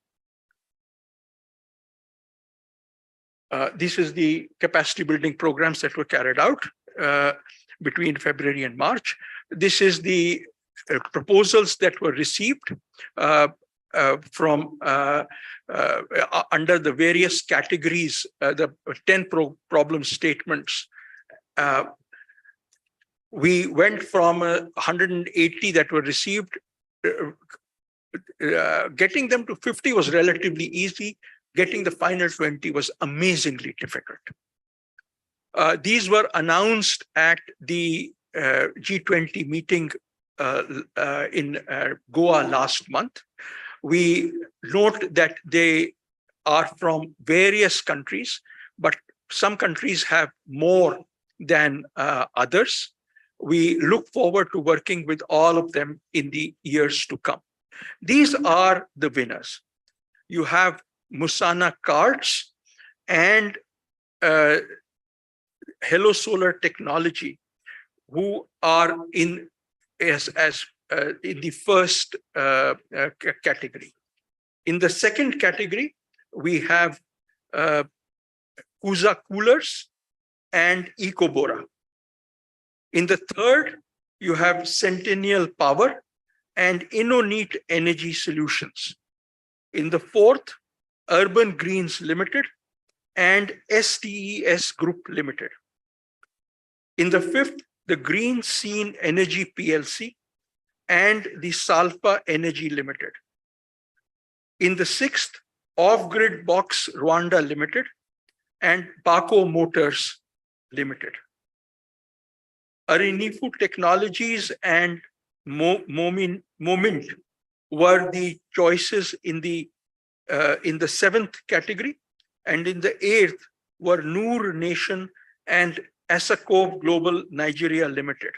Speaker 4: This is the capacity building programs that were carried out between February and March. This is the proposals that were received from under the various categories, the 10 problem statements. We went from 180 that were received. Getting them to 50 was relatively easy. Getting the final 20 was amazingly difficult. These were announced at the G20 meeting in Goa last month. We note that they are from various countries, but some countries have more than others. We look forward to working with all of them in the years to come. These are the winners. You have Musana Cards and Hello Solar Technology, who are in the first category. In the second category, we have Kuza Coolers and Ecobora. In the third, you have Centennial Power and InnoNeat Energy Solutions. In the fourth, Urban Greens Limited and STES Group Limited. In the fifth, the Green Scene Energy PLC and the Salpa Energy Limited. In the sixth, Off-Grid Box Rwanda Limited and Paco Motors Limited. Arinifu Technologies and Moment were the choices in the seventh category, and in the eighth were Noor Nation and Asakov Global Nigeria Limited.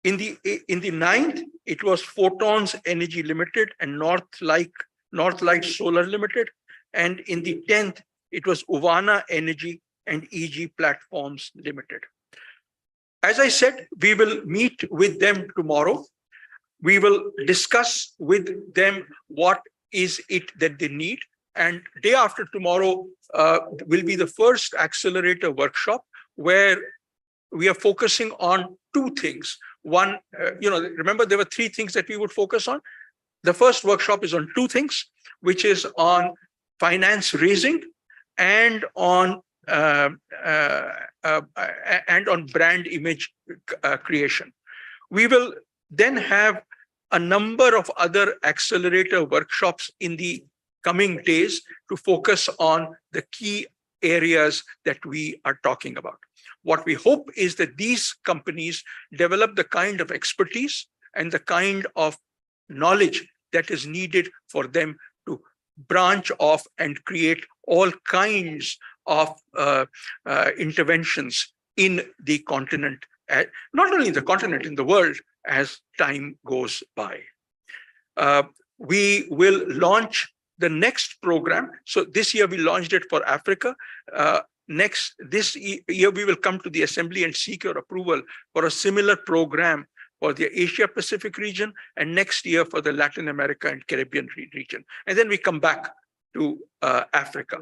Speaker 4: In the ninth, it was Photons Energy Limited and Northlight Solar Limited, and in the 10th, it was Uvana Energy and EG Platforms Limited. As I said, we will meet with them tomorrow. We will discuss with them what is it that they need. And day after tomorrow will be the first accelerator workshop where we are focusing on 2 things. One, remember there were 3 things that we would focus on. The first workshop is on 2 things, which is on finance raising and on on brand image creation. We will then have a number of other accelerator workshops in the coming days to focus on the key areas that we are talking about. What we hope is that these companies develop the kind of expertise and the kind of knowledge that is needed for them to branch off and create all kinds of interventions in the continent, not only in the continent, in the world, as time goes by. We will launch the next program. So this year we launched it for Africa. This year we will come to the Assembly and seek your approval for a similar program for the Asia Pacific region, and next year for the Latin America and Caribbean region. And then we come back to Africa.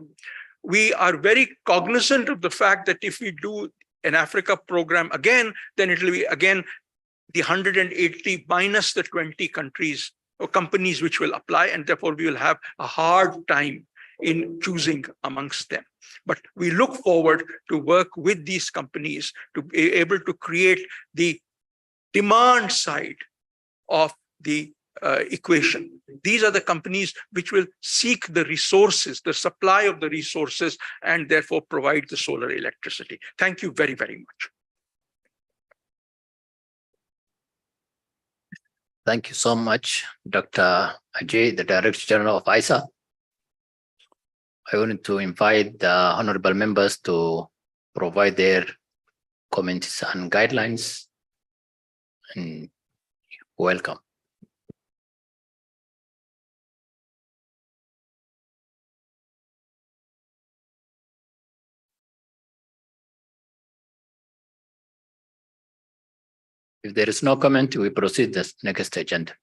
Speaker 4: We are very cognizant of the fact that if we do an Africa program again, then it will be again the 180 minus the 20 countries or companies which will apply, and therefore we will have a hard time in choosing amongst them. But we look forward to work with these companies to be able to create the demand side of the equation. These are the companies which will seek the resources, the supply of the resources, and therefore provide the solar electricity. Thank you very, very much.
Speaker 12: Thank you so much, Dr. Ajay, the Director General of ISA. I wanted to invite the honorable members to provide their comments and guidelines. And welcome. If there is no comment, we proceed to the next agenda.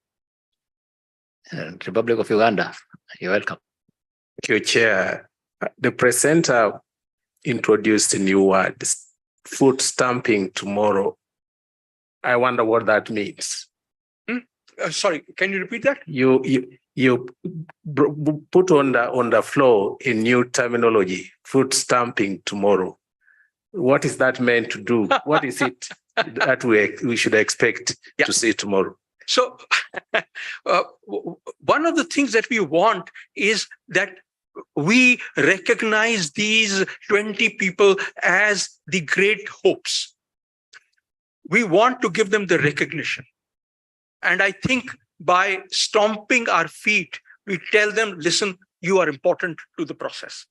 Speaker 12: Republic of Uganda, you're welcome.
Speaker 9: Thank you, Chair. The presenter introduced a new word, food stamping tomorrow. I wonder what that means.
Speaker 4: Sorry, can you repeat that?
Speaker 9: You put on the floor a new terminology, food stamping tomorrow. What is that meant to do? What is it that we should expect to see tomorrow?
Speaker 4: So one of the things that we want is that we recognize these 20 people as the great hopes. We want to give them the recognition. And I think by stomping our feet, we tell them, listen, you are important to the process.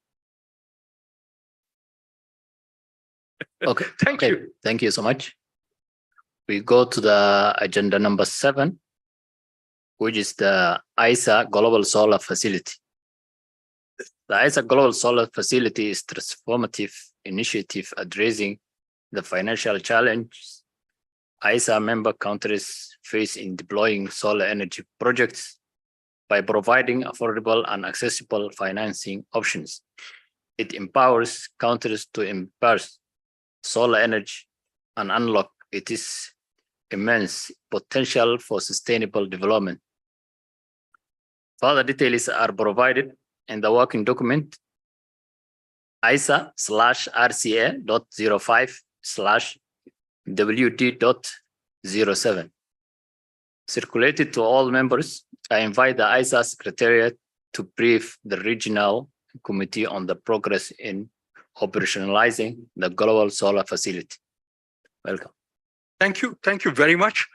Speaker 12: Okay.
Speaker 4: Thank you.
Speaker 12: Thank you so much. We go to the agenda number 7, which is the ISA Global Solar Facility. The ISA Global Solar Facility is a transformative initiative addressing the financial challenges ISA member countries face in deploying solar energy projects by providing affordable and accessible financing options. It empowers countries to embrace solar energy and unlock its immense potential for sustainable development. Further details are provided in the working document ISA/RCA.05/WD.07. Circulated to all members, I invite the ISA Secretariat to brief the regional committee on the progress in operationalizing the global solar facility. Welcome.
Speaker 4: Thank you. Thank you very much.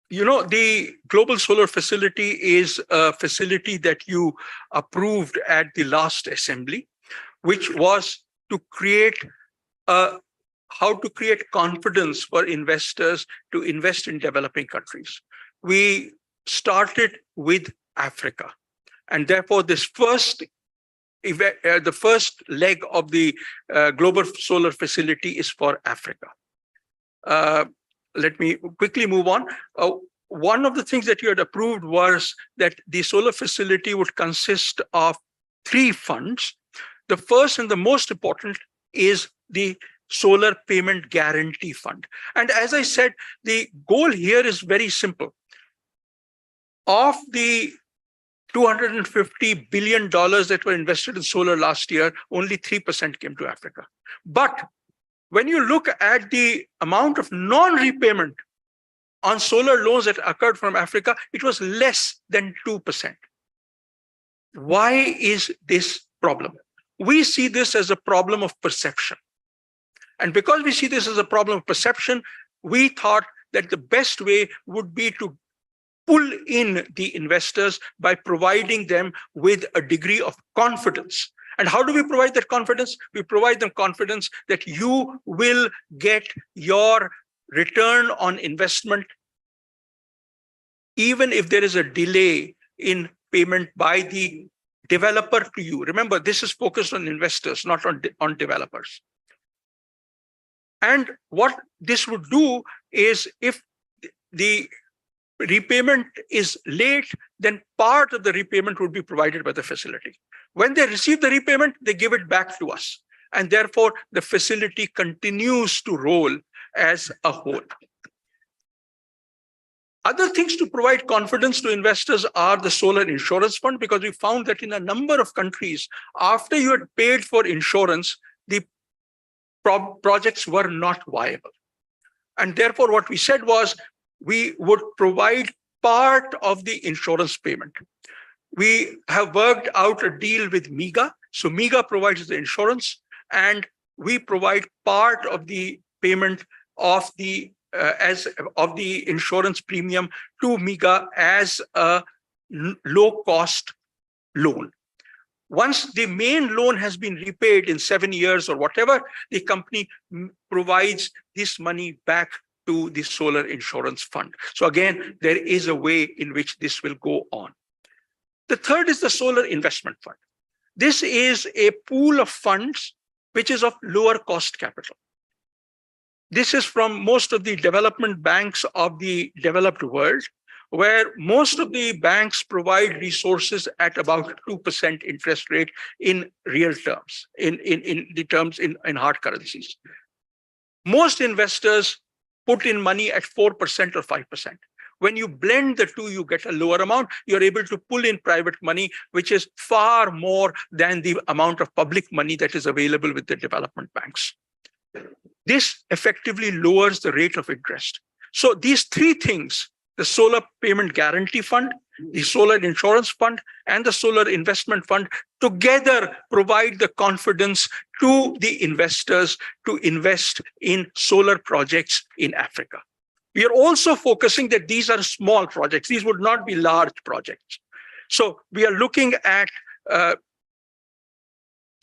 Speaker 4: You know, the Global Solar Facility is a facility that you approved at the last assembly, which was to create how to create confidence for investors to invest in developing countries. We started with Africa, and therefore this the first leg of the Global Solar Facility is for Africa. Let me quickly move on. One of the things that you had approved was that the solar facility would consist of 3 funds. The first and the most important is the Solar Payment Guarantee Fund. And as I said, the goal here is very simple. Of the $250 billion that were invested in solar last year, only 3% came to Africa. But when you look at the amount of non-repayment on solar loans that occurred from Africa, it was less than 2%. Why is this problem? We see this as a problem of perception. And because we see this as a problem of perception, we thought that the best way would be to pull in the investors by providing them with a degree of confidence. And how do we provide that confidence? We provide them confidence that you will get your return on investment, even if there is a delay in payment by the developer to you. Remember, this is focused on investors, not on developers. And what this would do is, if the repayment is late, then part of the repayment would be provided by the facility. When they receive the repayment, they give it back to us. And therefore, the facility continues to roll as a whole. Other things to provide confidence to investors are the solar insurance fund, because we found that in a number of countries, after you had paid for insurance, the projects were not viable. And therefore, what we said was we would provide part of the insurance payment. We have worked out a deal with MIGA. So MIGA provides the insurance, and we provide part of the payment of the insurance premium to MIGA as a low-cost loan. Once the main loan has been repaid in 7 years or whatever, the company provides this money back to the solar insurance fund. So again, there is a way in which this will go on. The third is the solar investment fund. This is a pool of funds which is of lower cost capital. This is from most of the development banks of the developed world, where most of the banks provide resources at about 2% interest rate in real terms, in hard currencies. Most investors put in money at 4% or 5%. When you blend the two, you get a lower amount. You're able to pull in private money, which is far more than the amount of public money that is available with the development banks. This effectively lowers the rate of interest. So these three things, the solar payment guarantee fund, the solar insurance fund, and the solar investment fund, together provide the confidence to the investors to invest in solar projects in Africa. We are also focusing that these are small projects. These would not be large projects. So we are looking at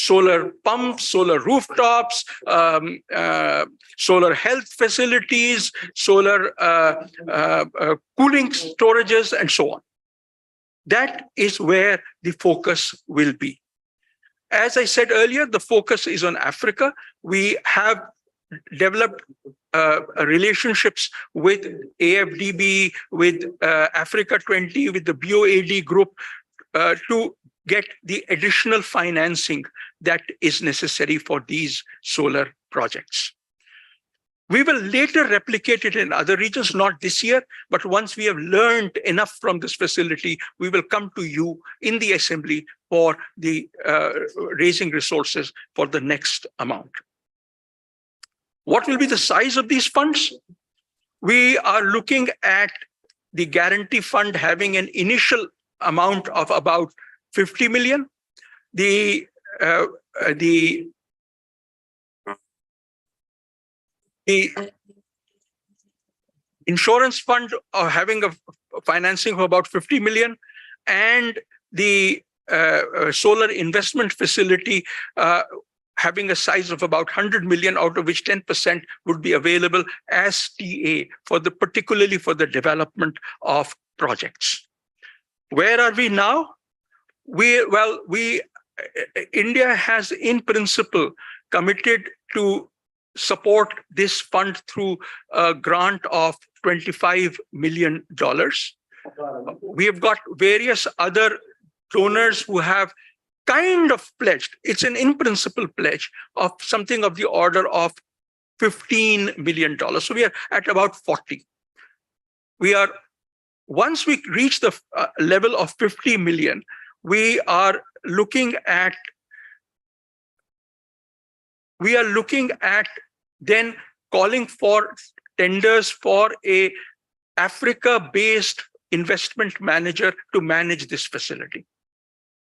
Speaker 4: solar pumps, solar rooftops, solar health facilities, solar cooling storages, and so on. That is where the focus will be. As I said earlier, the focus is on Africa. We have developed relationships with AFDB, with Africa 20, with the BOAD group to get the additional financing that is necessary for these solar projects. We will later replicate it in other regions, not this year, but once we have learned enough from this facility, we will come to you in the assembly for the raising resources for the next amount. What will be the size of these funds? We are looking at the guarantee fund having an initial amount of about 50 million. The insurance fund having a financing of about 50 million, and the solar investment facility having a size of about 100 million, out of which 10% would be available as TA particularly for the development of projects. Where are we now? India has in principle committed to support this fund through a grant of $25 million. We have got various other donors who have kind of pledged. It's an in principle pledge of something of the order of $15 million. So we are at about 40. We are once we reach the level of 50 million, we are looking at then calling for tenders for a Africa-based investment manager to manage this facility.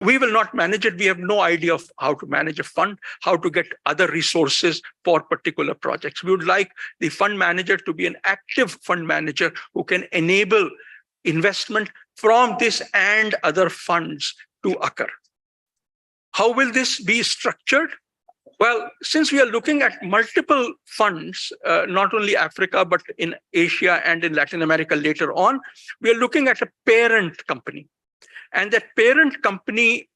Speaker 4: We will not manage it. We have no idea of how to manage a fund, how to get other resources for particular projects. We would like the fund manager to be an active fund manager who can enable investment from this and other funds to occur. How will this be structured? Well, since we are looking at multiple funds, not only Africa, but in Asia and in Latin America later on, we are looking at a parent company. And that parent company,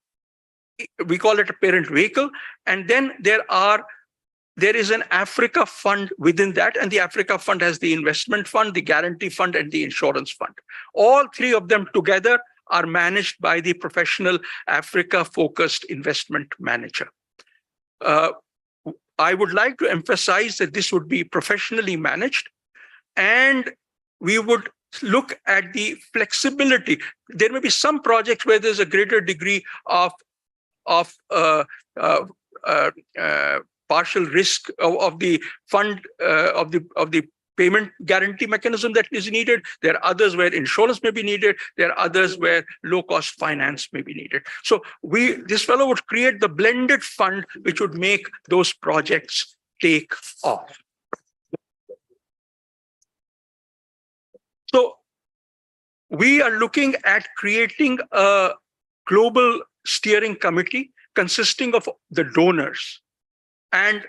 Speaker 4: we call it a parent vehicle. And then there is an Africa fund within that. And the Africa fund has the investment fund, the guarantee fund, and the insurance fund. All three of them together are managed by the professional Africa-focused investment manager. I would like to emphasize that this would be professionally managed, and we would look at the flexibility. There may be some projects where there's a greater degree of partial risk of the fund of the payment guarantee mechanism that is needed. There are others where insurance may be needed. There are others where low-cost finance may be needed. So this fellow would create the blended fund, which would make those projects take off. So we are looking at creating a global steering committee consisting of the donors. And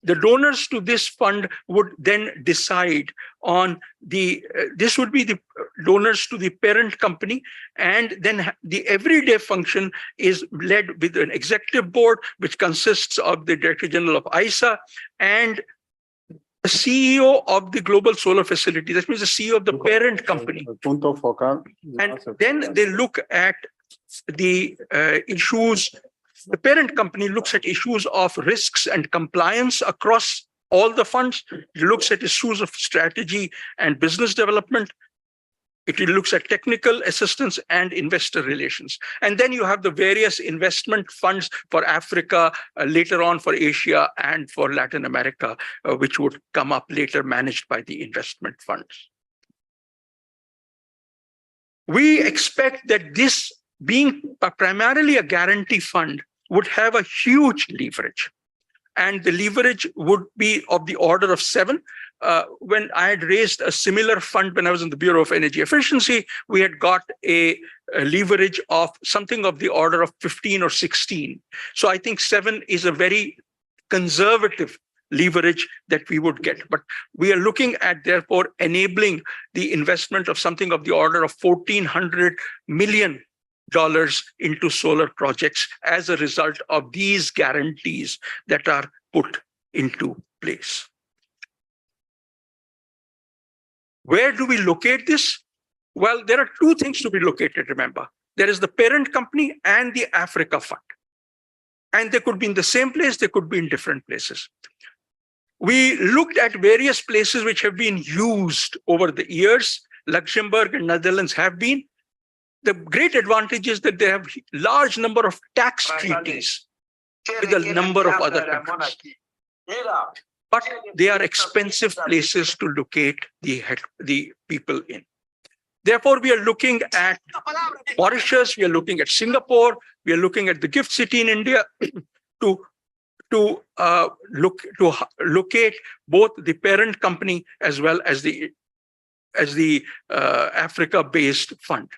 Speaker 4: the donors to this fund would then decide on this would be the donors to the parent company. And then the everyday function is led with an executive board, which consists of the Director General of ISA and the CEO of the global solar facility. That means the CEO of the parent company. And then they look at the issues. The parent company looks at issues of risks and compliance across all the funds. It looks at issues of strategy and business development. It looks at technical assistance and investor relations. And then you have the various investment funds for Africa, later on for Asia and for Latin America, which would come up later, managed by the investment funds. We expect that this, being primarily a guarantee fund, would have a huge leverage. And the leverage would be of the order of 7. When I had raised a similar fund when I was in the Bureau of Energy Efficiency, we had got a leverage of something of the order of 15 or 16. So I think 7 is a very conservative leverage that we would get. But we are looking at, therefore, enabling the investment of something of the order of $1,400 million into solar projects as a result of these guarantees that are put into place. Where do we locate this? Well, there are two things to be located, remember. There is the parent company and the Africa fund. And they could be in the same place, they could be in different places. We looked at various places which have been used over the years. Luxembourg and Netherlands have been. The great advantage is that they have large number of tax treaties with a number of other countries. But they are expensive places to locate the people in. Therefore, we are looking at Mauritius, we are looking at Singapore, we are looking at the Gift City in India to locate both the parent company as well as the Africa-based fund.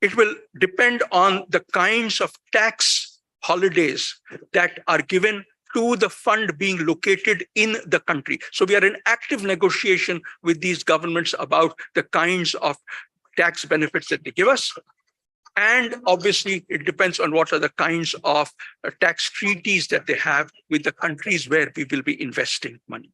Speaker 4: It will depend on the kinds of tax holidays that are given to the fund being located in the country. So we are in active negotiation with these governments about the kinds of tax benefits that they give us. And obviously, it depends on what are the kinds of tax treaties that they have with the countries where we will be investing money.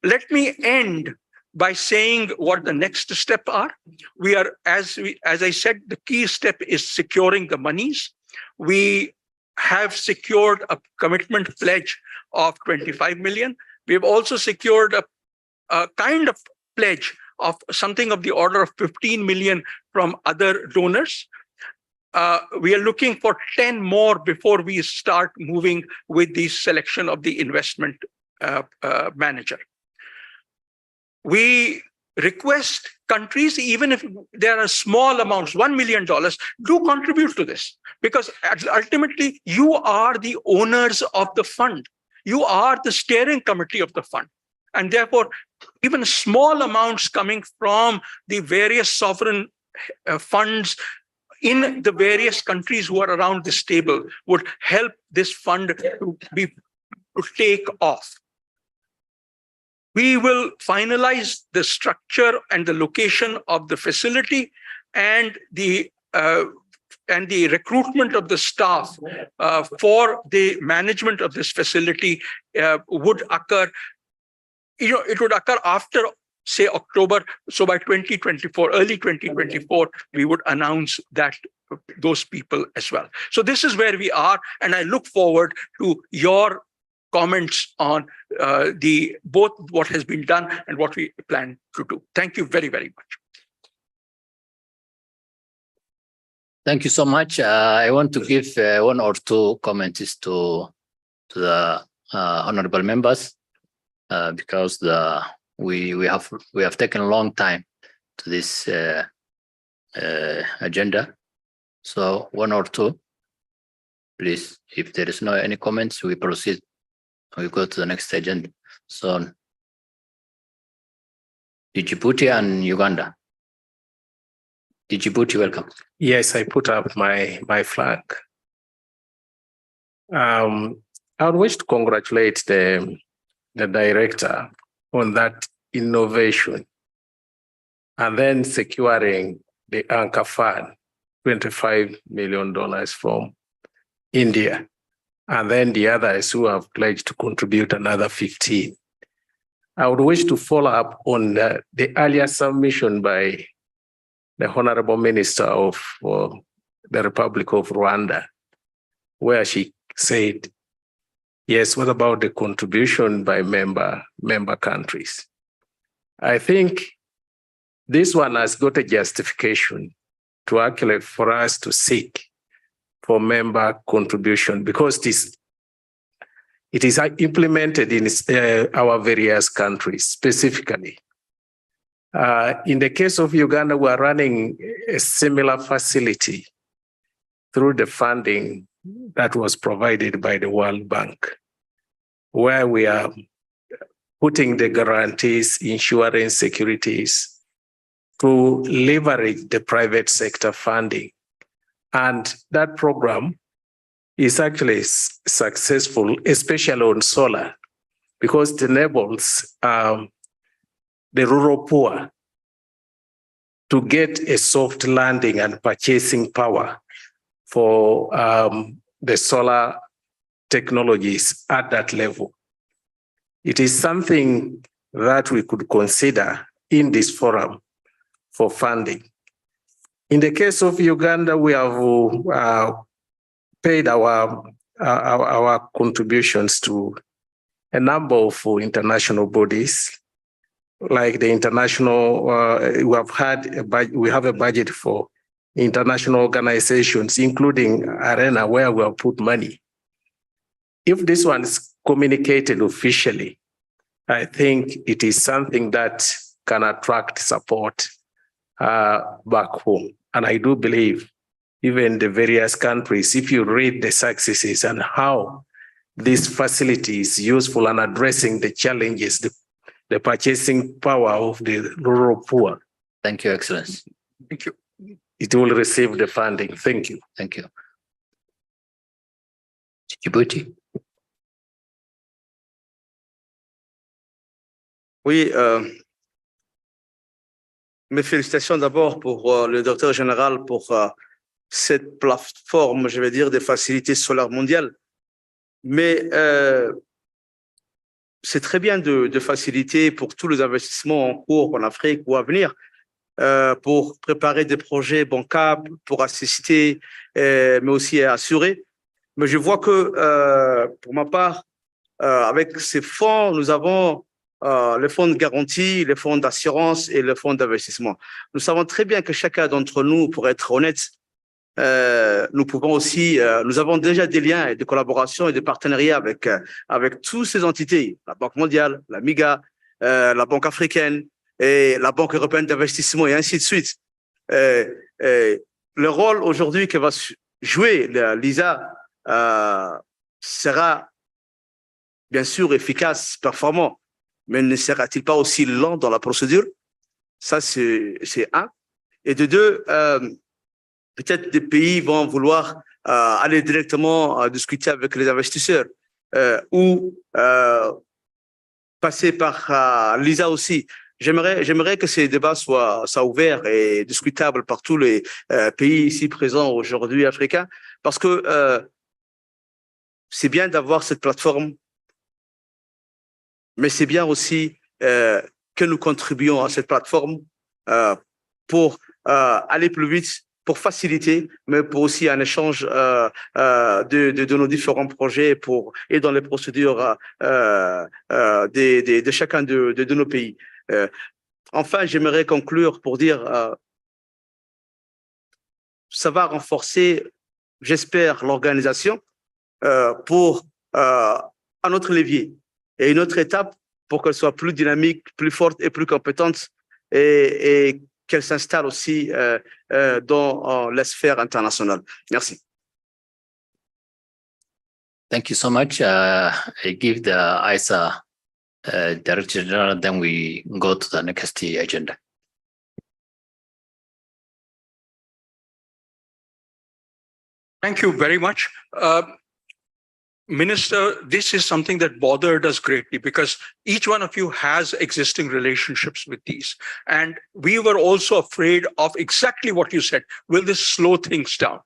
Speaker 4: Let me end by saying what the next step are. We are, as I said, the key step is securing the monies. We have secured a commitment pledge of 25 million. We have also secured a kind of pledge of something of the order of 15 million from other donors. We are looking for 10 more before we start moving with the selection of the investment manager. We request countries, even if there are small amounts, $1 million, do contribute to this, because ultimately you are the owners of the fund. You are the steering committee of the fund. And therefore, even small amounts coming from the various sovereign funds in the various countries who are around this table would help this fund to take off. We will finalize the structure and the location of the facility and the recruitment of the staff for the management of this facility would occur. It would occur after, say, October. So by 2024, early 2024, we would announce that those people as well. So this is where we are, and I look forward to your comments on both what has been done and what we plan to do. Thank you very, very much.
Speaker 12: Thank you so much. I want to give one or two comments to the honorable members because we have taken a long time to this agenda. So one or two, please. If there is no any comments, we proceed. We go to the next agenda. So Djibouti and Uganda. Djibouti, welcome.
Speaker 9: Yes, I put up my flag. I would wish to congratulate the director on that innovation and then securing the Anchor Fund, $25 million from India. And then the others who have pledged to contribute another 15. I would wish to follow up on the earlier submission by the Honorable Minister of the Republic of Rwanda, where she said, yes, what about the contribution by member countries? I think this one has got a justification to actually for us to seek for member contribution because it is implemented in our various countries specifically. In the case of Uganda, we are running a similar facility through the funding that was provided by the World Bank, where we are putting the guarantees, insurance securities to leverage the private sector funding. And that program is actually successful, especially on solar, because it enables the rural poor to get a soft landing and purchasing power for the solar technologies at that level. It is something that we could consider in this forum for funding. In the case of Uganda, we have paid our contributions to a number of international bodies, like the international. We have a budget for international organizations, including ARENA, where we have put money. If this one is communicated officially, I think it is something that can attract support back home. And I do believe even the various countries, if you read the successes and how this facility is useful in addressing the challenges, the purchasing power of the rural poor.
Speaker 12: Thank you, Excellency.
Speaker 4: Thank you.
Speaker 9: It will receive the funding. Thank you.
Speaker 12: Thank you. Djibouti.
Speaker 16: Oui, mes félicitations d'abord pour le directeur général pour cette plateforme, je vais dire, des facilités solaires mondiales. Mais c'est très bien de faciliter pour tous les investissements en cours en Afrique ou à venir, pour préparer des projets bancables, pour assister, mais aussi assurer. Mais je vois que, pour ma part, avec ces fonds, nous avons les fonds de garantie, les fonds d'assurance et les fonds d'investissement. Nous savons très bien que chacun d'entre nous, pour être honnête, nous pouvons aussi, nous avons déjà des liens et des collaborations et des partenariats avec toutes ces entités, la Banque mondiale, la MIGA, la Banque africaine et la Banque européenne d'investissement et ainsi de suite. Le rôle aujourd'hui que va jouer l'ISA sera bien sûr efficace, performant, mais ne sera-t-il pas aussi lent dans la procédure? Ça, c'est un. Et de deux, peut-être des pays vont vouloir aller directement discuter avec les investisseurs ou passer par l'ISA aussi. J'aimerais que ces débats soient ouverts et discutables par tous les pays ici présents aujourd'hui africains, parce que c'est bien d'avoir cette plateforme, mais c'est bien aussi que nous contribuions à cette plateforme pour aller plus vite, pour faciliter, mais pour aussi un échange de nos différents projets et dans les procédures de chacun de nos pays. Enfin, j'aimerais conclure pour dire ça va renforcer, j'espère, l'organisation pour un autre levier et une autre étape pour qu'elle soit plus dynamique, plus forte et plus compétente et qu'elle s'installe aussi dans la sphère internationale. Merci.
Speaker 12: Thank you so much. I give the ISA Director General, then we go to the next agenda.
Speaker 4: Thank you very much. Minister, this is something that bothered us greatly because each one of you has existing relationships with these. And we were also afraid of exactly what you said. Will this slow things down?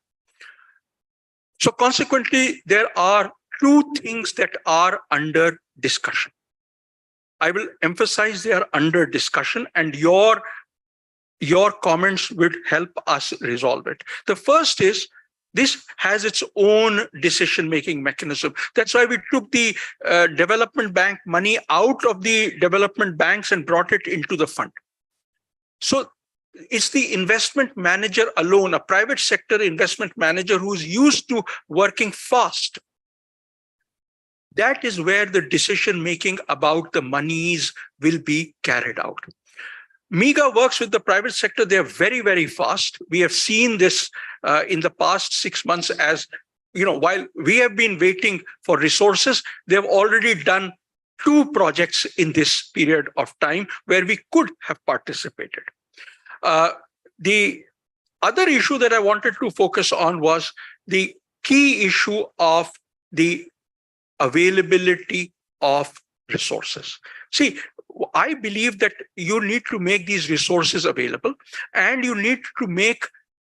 Speaker 4: So consequently, there are two things that are under discussion. I will emphasize they are under discussion, and your comments would help us resolve it. The first is, this has its own decision-making mechanism. That's why we took the development bank money out of the development banks and brought it into the fund. So it's the investment manager alone, a private sector investment manager who's used to working fast. That is where the decision-making about the monies will be carried out. MIGA works with the private sector. They're very, very fast. We have seen this in the past 6 months as, while we have been waiting for resources, they've already done 2 projects in this period of time where we could have participated. The other issue that I wanted to focus on was the key issue of the availability of resources. See, I believe that you need to make these resources available, and you need to make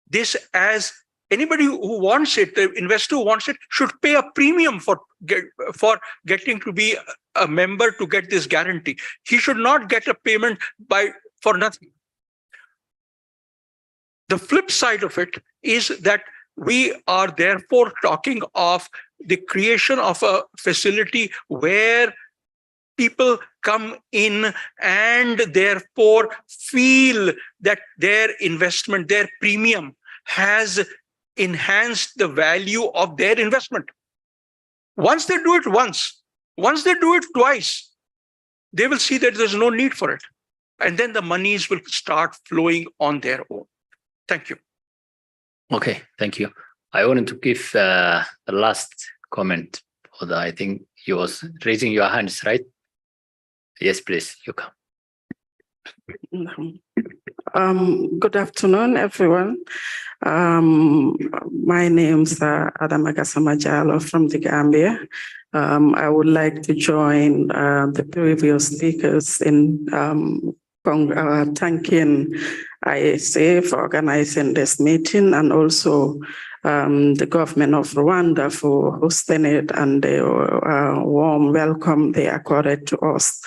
Speaker 4: this as anybody who wants it, the investor who wants it, should pay a premium for getting to be a member to get this guarantee. He should not get a payment for nothing. The flip side of it is that we are therefore talking of the creation of a facility where people come in and therefore feel that their investment, their premium has enhanced the value of their investment. Once they do it once they do it twice, they will see that there's no need for it. And then the monies will start flowing on their own. Thank you.
Speaker 12: Okay, thank you. I wanted to give the last comment. I think you was raising your hands, right? Yes, please, you come.
Speaker 1: Good afternoon, everyone. My name's Adama Gasamajalo from the Gambia. I would like to join the previous speakers in thanking ISA for organizing this meeting, and also the government of Rwanda for hosting it and the warm welcome they accorded to us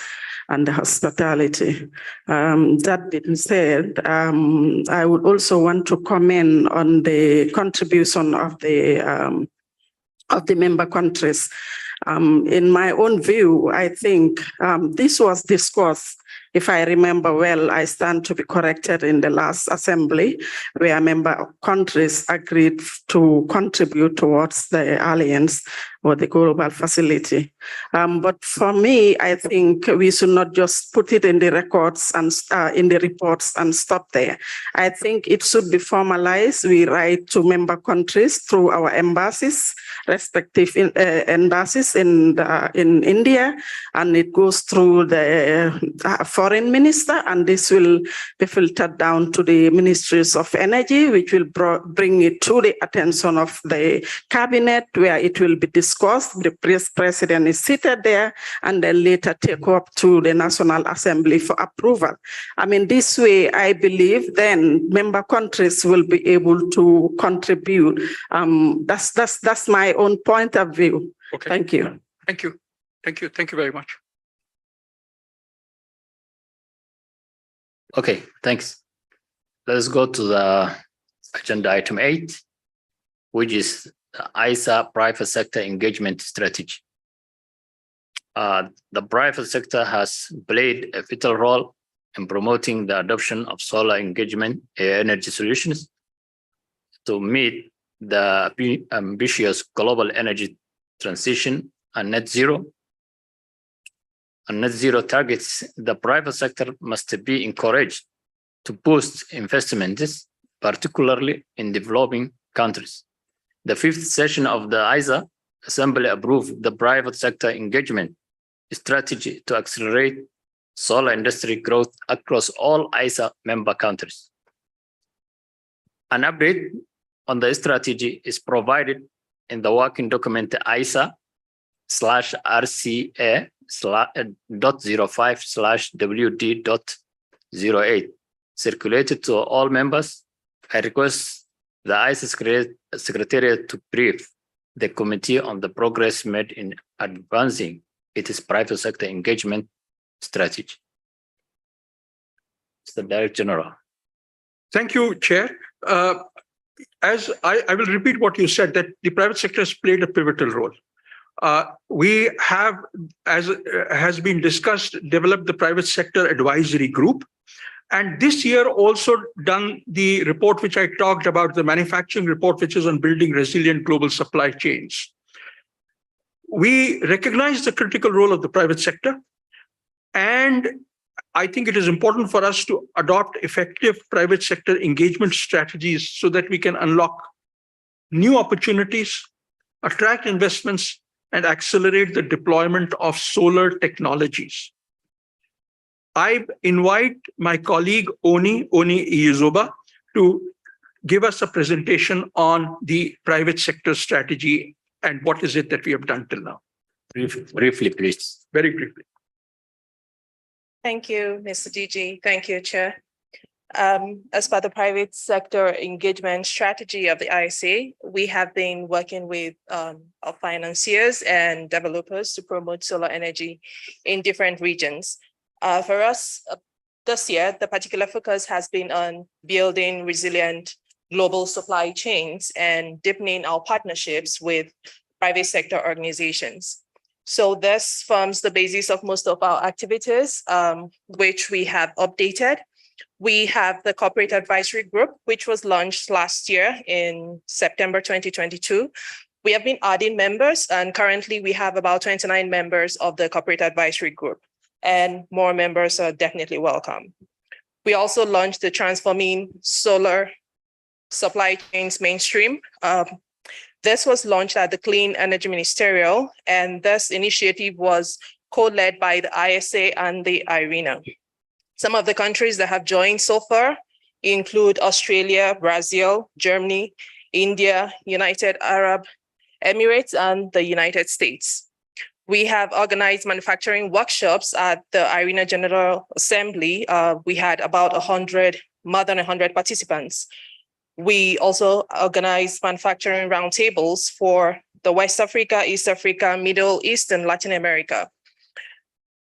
Speaker 1: and the hospitality. That being said, I would also want to comment on the contribution of the member countries. In my own view, I think this was discussed. If I remember well, I stand to be corrected in the last assembly, where member countries agreed to contribute towards the alliance or the global facility. But for me, I think we should not just put it in the records and in the reports and stop there. I think it should be formalized. We write to member countries through our embassies, respective embassies in India, and it goes through the foreign minister, and this will be filtered down to the ministries of energy, which will bring it to the attention of the cabinet, where it will be discussed. The president is seated there, and then later take up to the National Assembly for approval. I mean, this way, I believe then member countries will be able to contribute. That's my own point of view.
Speaker 4: Okay.
Speaker 1: Thank you.
Speaker 4: Thank you. Thank you. Thank you very much.
Speaker 12: Okay, thanks. Let's go to the agenda item 8, which is the ISA private sector engagement strategy. The private sector has played a vital role in promoting the adoption of solar engagement energy solutions to meet the ambitious global energy transition and net zero. And net zero targets, the private sector must be encouraged to boost investments, particularly in developing countries. The 5th session of the ISA Assembly approved the private sector engagement strategy to accelerate solar industry growth across all ISA member countries. An update on the strategy is provided in the working document ISA/RCA.05/WD.08 circulated to all members. I request the ISA Secretariat to brief the committee on the progress made in advancing its private sector engagement strategy. Mr. Director General.
Speaker 4: Thank you, Chair. As I will repeat what you said, that the private sector has played a pivotal role. We have, as has been discussed, developed the private sector advisory group. And this year also done the report which I talked about, the manufacturing report, which is on building resilient global supply chains. We recognize the critical role of the private sector, and I think it is important for us to adopt effective private sector engagement strategies so that we can unlock new opportunities, attract investments, and accelerate the deployment of solar technologies. I invite my colleague Oni Iyizoba to give us a presentation on the private sector strategy and what is it that we have done till now.
Speaker 12: Briefly, please.
Speaker 4: Very briefly.
Speaker 17: Thank you, Mr. DG. Thank you, Chair. As per the private sector engagement strategy of the ISA, we have been working with our financiers and developers to promote solar energy in different regions. For us, this year, the particular focus has been on building resilient global supply chains and deepening our partnerships with private sector organizations. So this forms the basis of most of our activities, which we have updated. We have the Corporate Advisory Group, which was launched last year in September 2022. We have been adding members, and currently we have about 29 members of the Corporate Advisory Group, and more members are definitely welcome. We also launched the Transforming Solar Supply Chains Mainstream. This was launched at the Clean Energy Ministerial, and this initiative was co-led by the ISA and the IRENA. Some of the countries that have joined so far include Australia, Brazil, Germany, India, United Arab Emirates, and the United States. We have organized manufacturing workshops at the IRENA General Assembly. We had about more than 100 participants. We also organized manufacturing roundtables for the West Africa, East Africa, Middle East, and Latin America.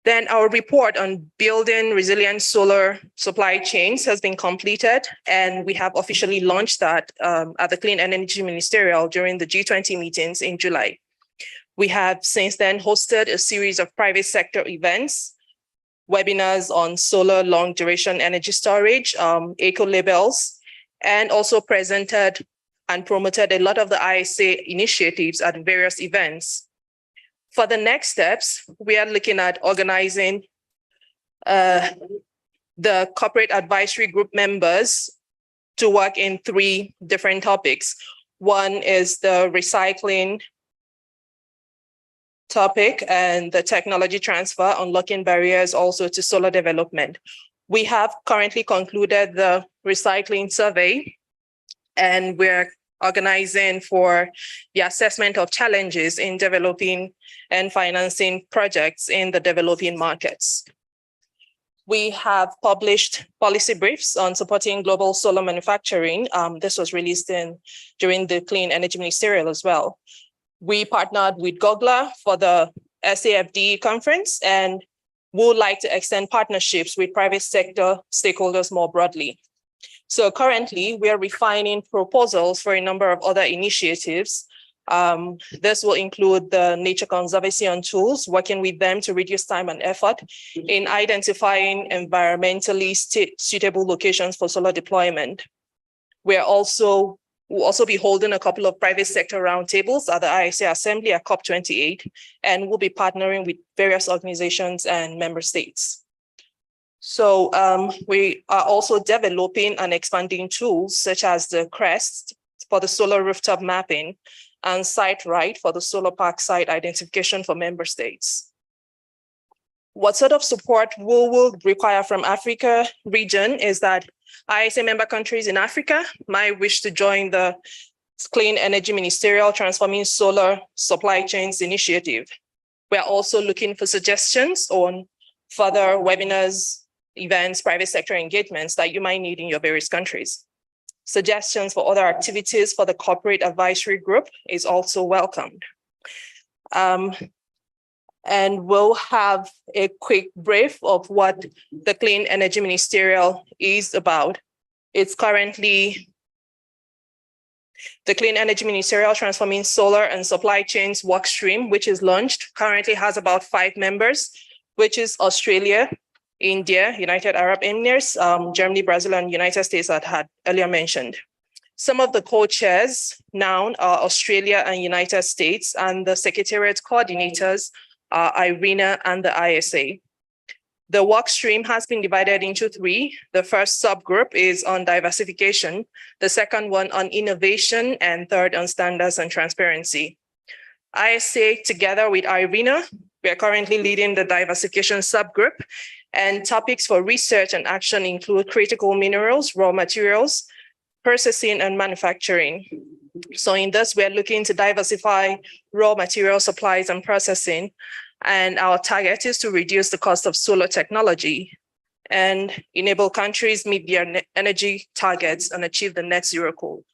Speaker 17: Then our report on building resilient solar supply chains has been completed, and we have officially launched that at the Clean Energy Ministerial during the G20 meetings in July. We have since then hosted a series of private sector events, webinars on solar long duration energy storage, eco labels, and also presented and promoted a lot of the ISA initiatives at various events. For the next steps, we are looking at organizing the corporate advisory group members to work in 3 different topics. One is the recycling topic and the technology transfer, unlocking barriers also to solar development. We have currently concluded the recycling survey, and we're organizing for the assessment of challenges in developing and financing projects in the developing markets. We have published policy briefs on supporting global solar manufacturing. This was released during the Clean Energy Ministerial as well. We partnered with GOGLA for the SAFD conference, and would like to extend partnerships with private sector stakeholders more broadly. So currently, we are refining proposals for a number of other initiatives. This will include the nature conservation tools, working with them to reduce time and effort in identifying environmentally suitable locations for solar deployment. We'll also be holding a couple of private sector roundtables at the ISA Assembly at COP28, and we'll be partnering with various organizations and member states. So we are also developing and expanding tools such as the CREST for the solar rooftop mapping and SiteRight for the solar park site identification for member states. What sort of support we will require from Africa region is that ISA member countries in Africa might wish to join the Clean Energy Ministerial Transforming Solar Supply Chains initiative. We're also looking for suggestions on further webinars, events, private sector engagements that you might need in your various countries. Suggestions for other activities for the corporate advisory group is also welcomed. And we'll have a quick brief of what the Clean Energy Ministerial is about. It's currently the Clean Energy Ministerial Transforming Solar and Supply Chains Workstream, which is launched, currently has about 5 members, which is Australia, India, United Arab Emirates, Germany, Brazil, and United States that had earlier mentioned. Some of the co-chairs now are Australia and United States, and the secretariat coordinators are IRENA and the ISA. The work stream has been divided into 3. The first subgroup is on diversification, the second one on innovation, and third on standards and transparency. ISA, together with IRENA, we are currently leading the diversification subgroup, and topics for research and action include critical minerals, raw materials, processing, and manufacturing. So in this, we're looking to diversify raw material supplies and processing, and our target is to reduce the cost of solar technology and enable countries meet their energy targets and achieve the net zero goal.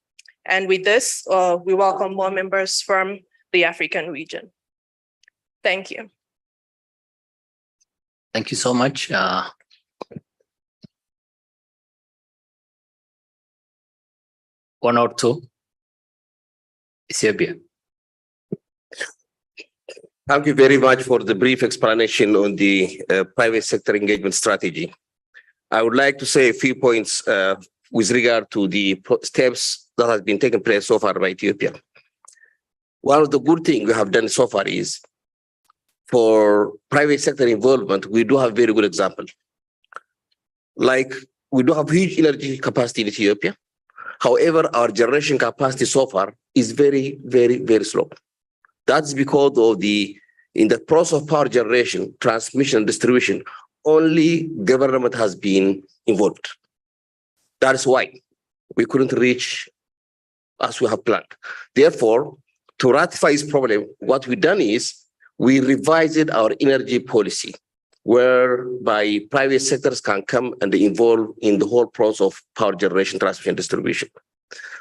Speaker 17: And with this, we welcome more members from the African region. Thank you.
Speaker 12: Thank you so much. One or two. Ethiopia.
Speaker 8: Thank you very much for the brief explanation on the private sector engagement strategy. I would like to say a few points with regard to the steps that have been taken place so far by Ethiopia. One of the good things we have done so far is for private sector involvement, we do have very good example. Like we do have huge energy capacity in Ethiopia. However, our generation capacity so far is very, very, very slow. That's because of in the process of power generation, transmission, and distribution, only government has been involved. That's why we couldn't reach as we have planned. Therefore, to ratify this problem, what we've done is we revised our energy policy, whereby private sectors can come and involve in the whole process of power generation, transmission, distribution.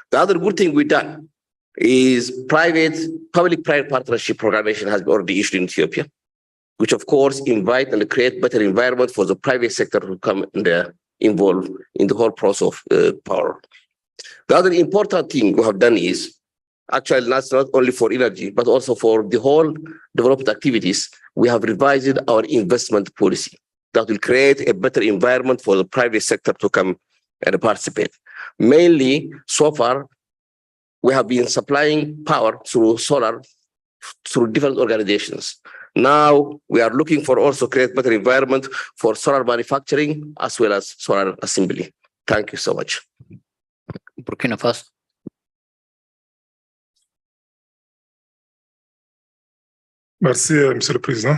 Speaker 8: The other good thing we've done is public-private partnership programmation has been already issued in Ethiopia, which of course invite and create better environment for the private sector to come and involve in the whole process of power. The other important thing we have done is
Speaker 2: Actually, that's not only for energy, but also for the whole development activities. We have revised our investment policy that will create a better environment for the private sector to come and participate. Mainly, so far, we have been supplying power through solar through different organizations. Now we are looking for also create better environment for solar manufacturing as well as solar assembly. Thank you so much.
Speaker 12: Burkina Faso.
Speaker 5: Merci, Monsieur le Président.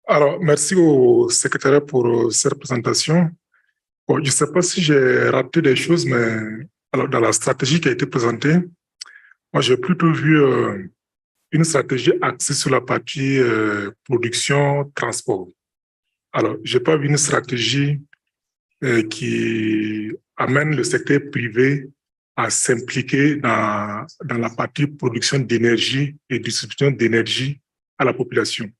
Speaker 5: Alors, merci au secrétaire pour cette présentation. Bon, je ne sais pas si j'ai raté des choses, mais alors, dans la stratégie qui a été présentée, moi, j'ai plutôt vu une stratégie axée sur la partie production, transport. Alors, je n'ai pas vu une stratégie qui amène le secteur privé à s'impliquer dans la partie production d'énergie et distribution d'énergie à la population.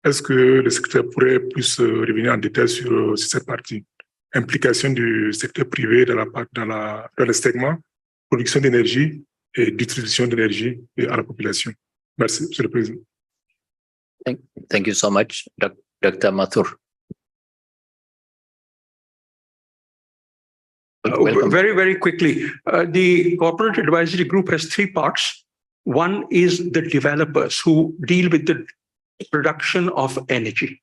Speaker 5: Est-ce que le secrétaire pourrait plus revenir en détail sur cette partie? Implication du secteur privé dans le segment production d'énergie et distribution d'énergie à la population. Merci, Monsieur le Président.
Speaker 12: Thank you so much, Dr. Mathur.
Speaker 4: Very, very quickly, the corporate advisory group has three parts. One is the developers who deal with the production of energy.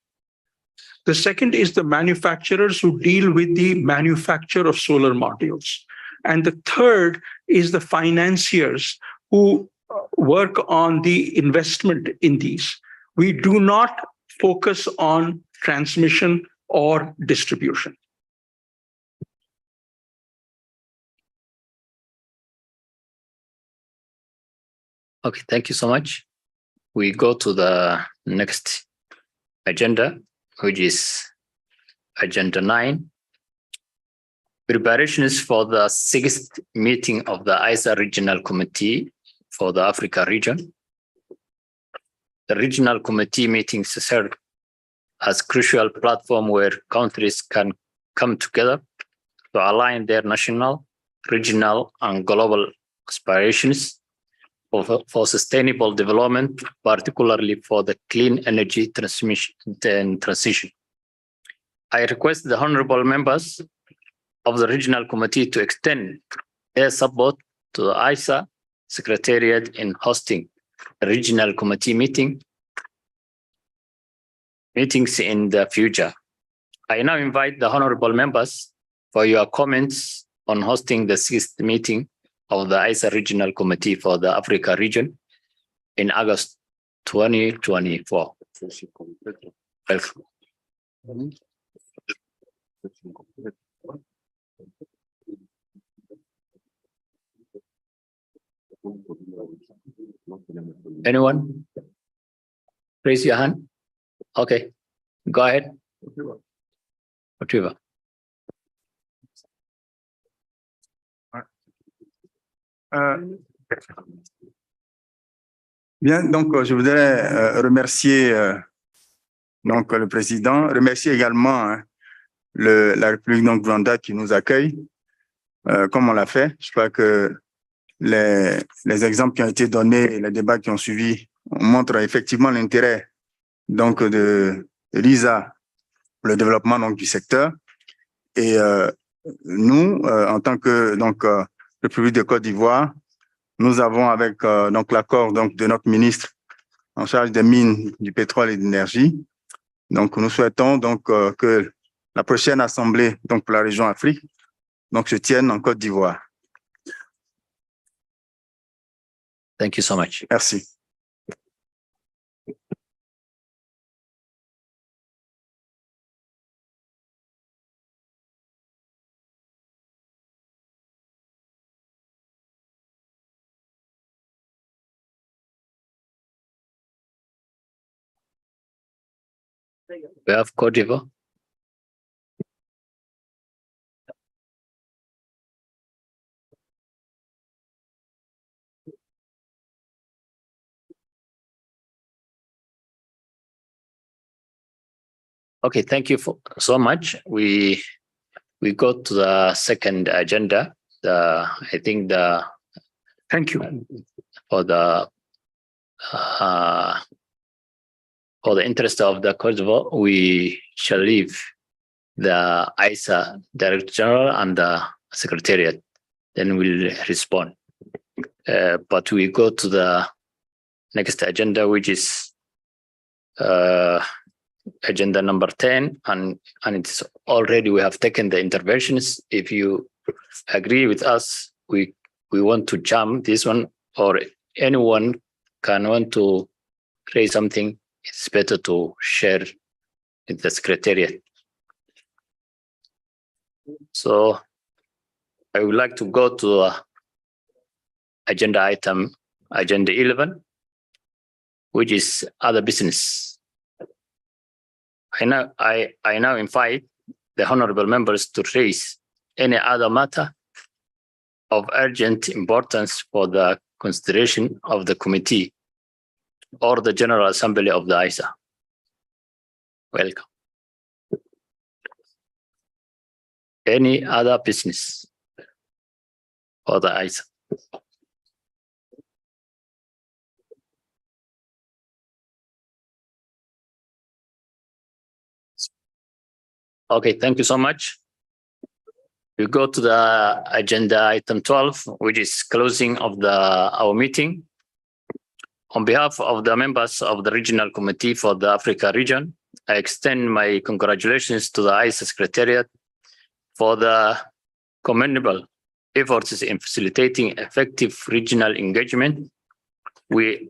Speaker 4: The second is the manufacturers who deal with the manufacture of solar modules. And the third is the financiers who work on the investment in these. We do not focus on transmission or distribution.
Speaker 12: Okay, thank you so much. We go to the next agenda, which is agenda 9. Preparations for the 6th meeting of the ISA Regional Committee for the Africa region. The Regional Committee meetings serve as crucial platform where countries can come together to align their national, regional, and global aspirations for sustainable development, particularly for the clean energy transmission and transition. I request the honorable members of the Regional Committee to extend their support to the ISA Secretariat in hosting a Regional Committee meetings in the future. I now invite the honorable members for your comments on hosting the 6th meeting of the ISA Regional Committee for the Africa region in August 2024. Welcome. Anyone? Raise your hand. Okay, go ahead. Whatever.
Speaker 6: Bien, donc je voudrais remercier donc le président, remercier également la République du Rwanda qui nous accueille, comme on l'a fait. Je crois que les exemples qui ont été donnés et les débats qui ont suivi montrent effectivement l'intérêt donc de l'ISA pour le développement donc du secteur. Et nous, en tant que donc République de Côte d'Ivoire, nous avons avec donc l'accord donc de notre ministre en charge des mines, du pétrole et de l'énergie. Donc nous souhaitons donc que la prochaine assemblée donc pour la région Afrique donc se tienne en Côte d'Ivoire.
Speaker 12: Thank you so much.
Speaker 6: Merci.
Speaker 12: We have Côte d'Ivoire. Okay, thank you so much. We go to the second agenda. I think the
Speaker 4: Thank you.
Speaker 12: For the interest of the Kosovo, we shall leave the ISA Director General and the Secretariat. Then we'll respond. But we go to the next agenda, which is agenda number 10, and it's already we have taken the interventions. If you agree with us, we want to jump this one, or anyone can want to raise something, it's better to share with the Secretariat. So I would like to go to agenda item, agenda 11, which is other business. I now invite the honorable members to raise any other matter of urgent importance for the consideration of the committee or the General Assembly of the ISA. Welcome. Any other business for the ISA? Okay, thank you so much. We go to the agenda item 12, which is closing of our meeting. On behalf of the members of the Regional Committee for the Africa region, I extend my congratulations to the ISA Secretariat for the commendable efforts in facilitating effective regional engagement. We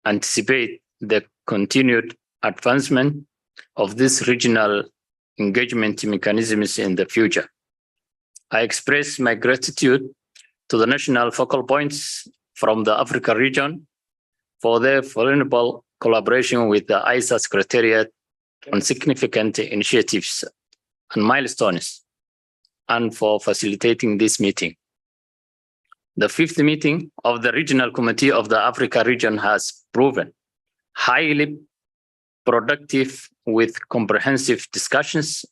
Speaker 12: anticipate the continued advancement of this regional engagement mechanisms in the future. I express my gratitude to the national focal points from the Africa region for their formidable collaboration with the ISA Secretariat on significant initiatives and milestones, and for facilitating this meeting. The fifth meeting of the Regional Committee of the Africa region has proven highly productive, with comprehensive discussions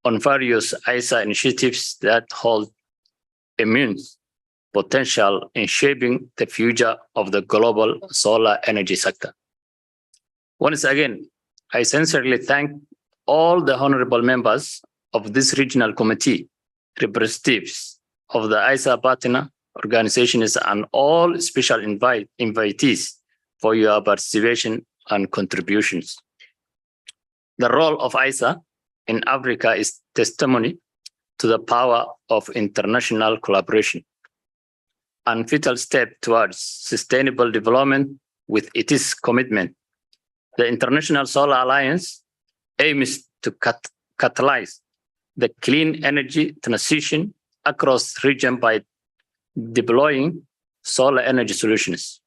Speaker 12: on various ISA initiatives that hold immense potential in shaping the future of the global solar energy sector. Once again, I sincerely thank all the honorable members of this regional committee, representatives of the ISA partner organizations, and all special invitees for your participation and contributions. The role of ISA in Africa is testimony to the power of international collaboration and vital step towards sustainable development. With its commitment, the International Solar Alliance aims to catalyze the clean energy transition across the region by deploying solar energy solutions.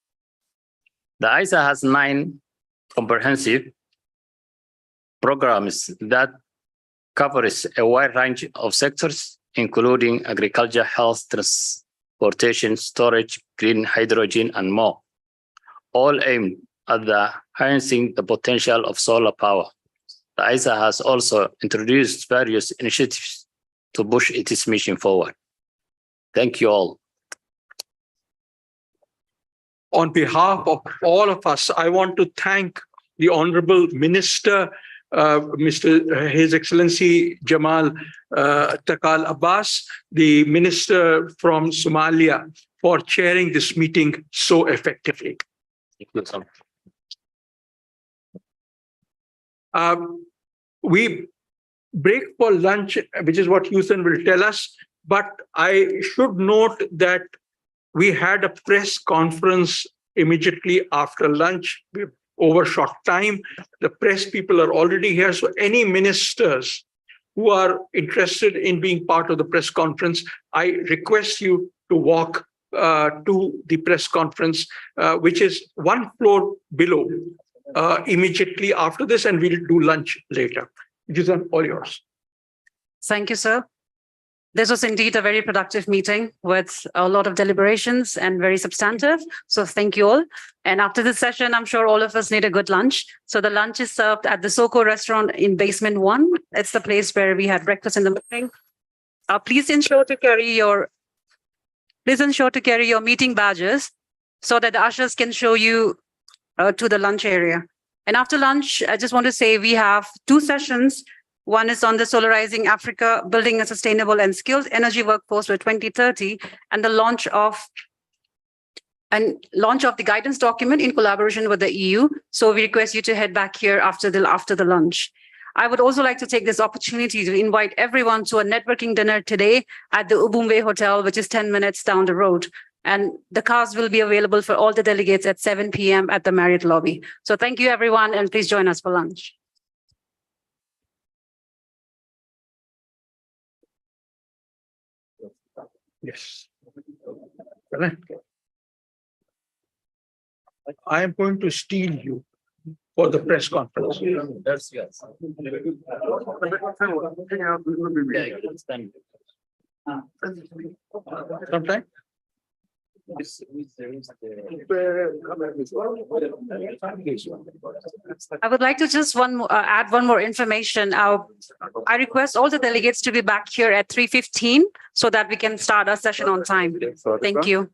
Speaker 12: The ISA has 9 comprehensive programs that covers a wide range of sectors, including agriculture, health, transportation, storage, green hydrogen, and more, all aimed at harnessing the potential of solar power. The ISA has also introduced various initiatives to push its mission forward. Thank you all.
Speaker 4: On behalf of all of us, I want to thank the Honorable Minister, His Excellency Jamal Takal Abbas, the Minister from Somalia, for chairing this meeting so effectively. We break for lunch, which is what Houston will tell us, but I should note that we had a press conference immediately after lunch. We overshot time. The press people are already here. So any ministers who are interested in being part of the press conference, I request you to walk to the press conference, which is 1 floor below, immediately after this, and we'll do lunch later. Jizan, all yours.
Speaker 7: Thank you, sir. This was indeed a very productive meeting with a lot of deliberations and very substantive. So thank you all. And after this session, I'm sure all of us need a good lunch. So the lunch is served at the Soko restaurant in basement 1. It's the place where we had breakfast in the morning. Please ensure to carry your please ensure to carry your meeting badges so that the ushers can show you to the lunch area. And after lunch, I just want to say we have 2 sessions. One is on the Solarizing Africa, Building a Sustainable and Skilled Energy Workforce for 2030, and the launch of the guidance document in collaboration with the EU. So we request you to head back here after the lunch. I would also like to take this opportunity to invite everyone to a networking dinner today at the Ubumwe Hotel, which is 10 minutes down the road. And the cars will be available for all the delegates at 7 p.m. at the Marriott lobby. So thank you, everyone, and please join us for lunch.
Speaker 4: Yes. I am going to steal you for the press conference. Sometime?
Speaker 7: I would like to just add one more information. I request all the delegates to be back here at 3:15 so that we can start our session on time. Thank you.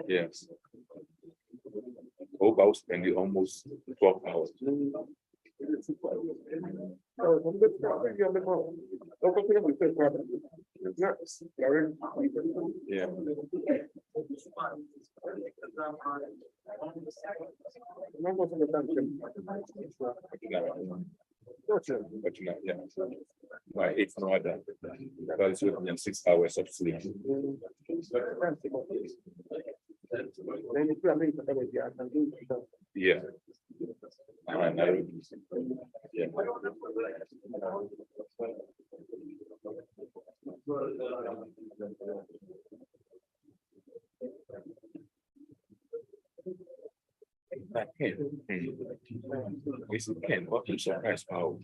Speaker 10: Yes. Hope I was spending almost 12 hours. Yeah. But you know, yeah. My 8 hours, that's 6 hours of sleep. Yeah. Yeah. Yes, it can. What is surprised how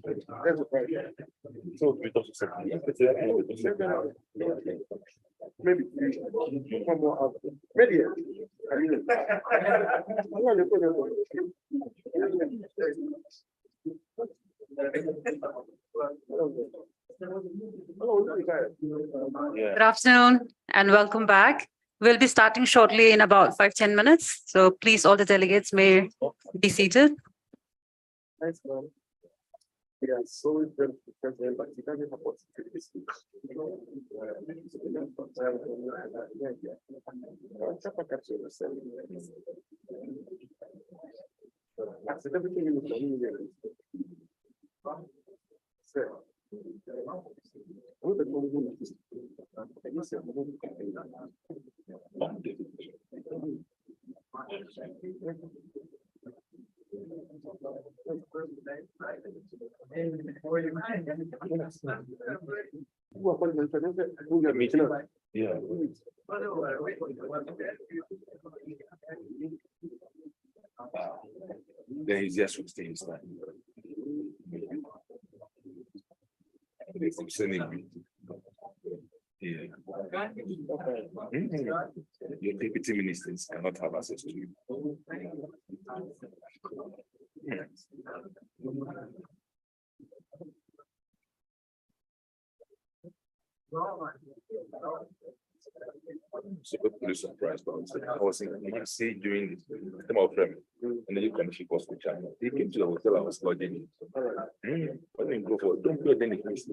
Speaker 10: so maybe one more out. Maybe.
Speaker 7: Good afternoon and welcome back. We'll be starting shortly in about 5-10 minutes. So please, all the delegates may be seated.
Speaker 10: Yeah, so it's very different, but it doesn't have what's everything in the yeah. The easiest would stay inside. Yeah. Your deputy ministers cannot have access to you. So pretty surprised, but I was thinking, you see during the time of them, and then you can ship us to China. They came to the hotel I was lodging. I didn't go for it. Don't pay any place.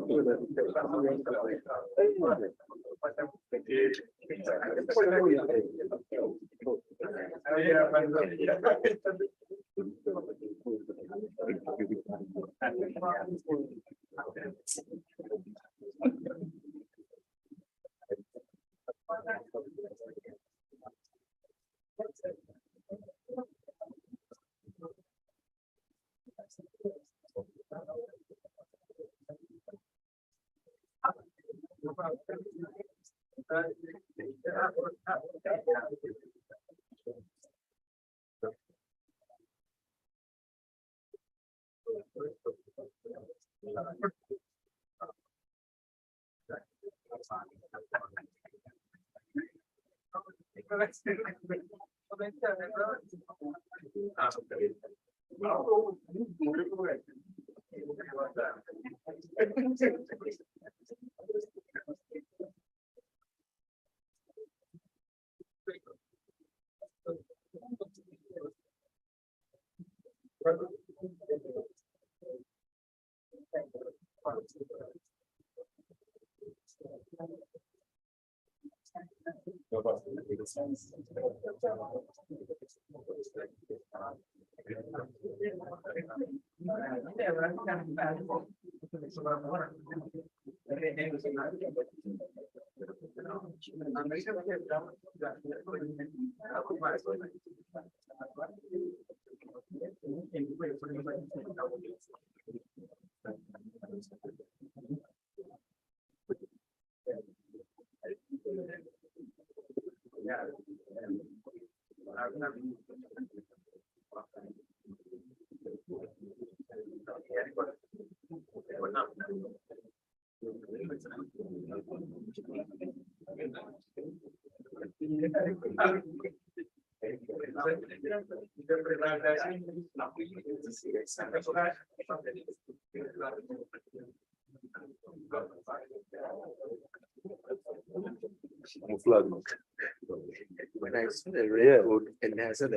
Speaker 16: When I saw the red code and I said,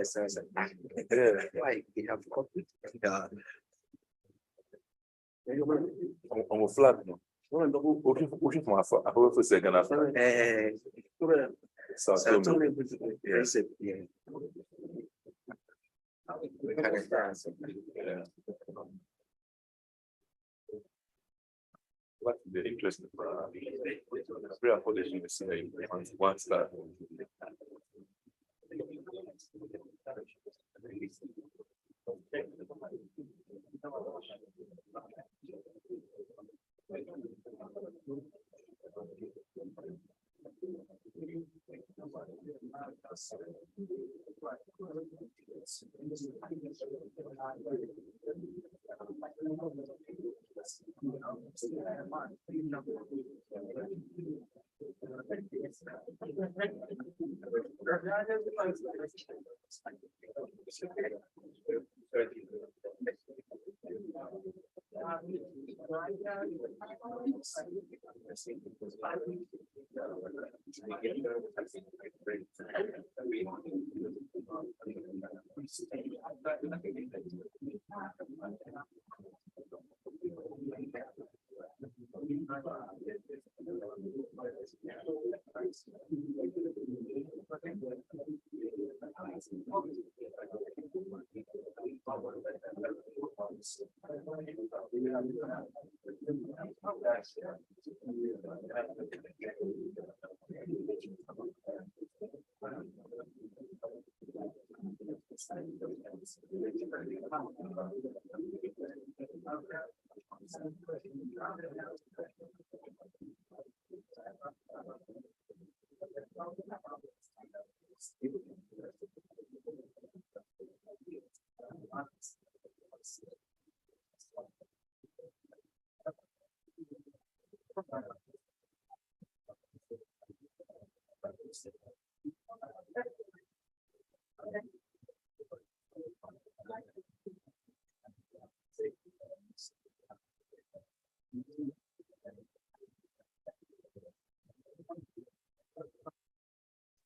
Speaker 16: why they have copied?
Speaker 10: I'm a flag. No, looking for a whole for second after.
Speaker 16: Yeah.
Speaker 10: What the interest of real position is one star.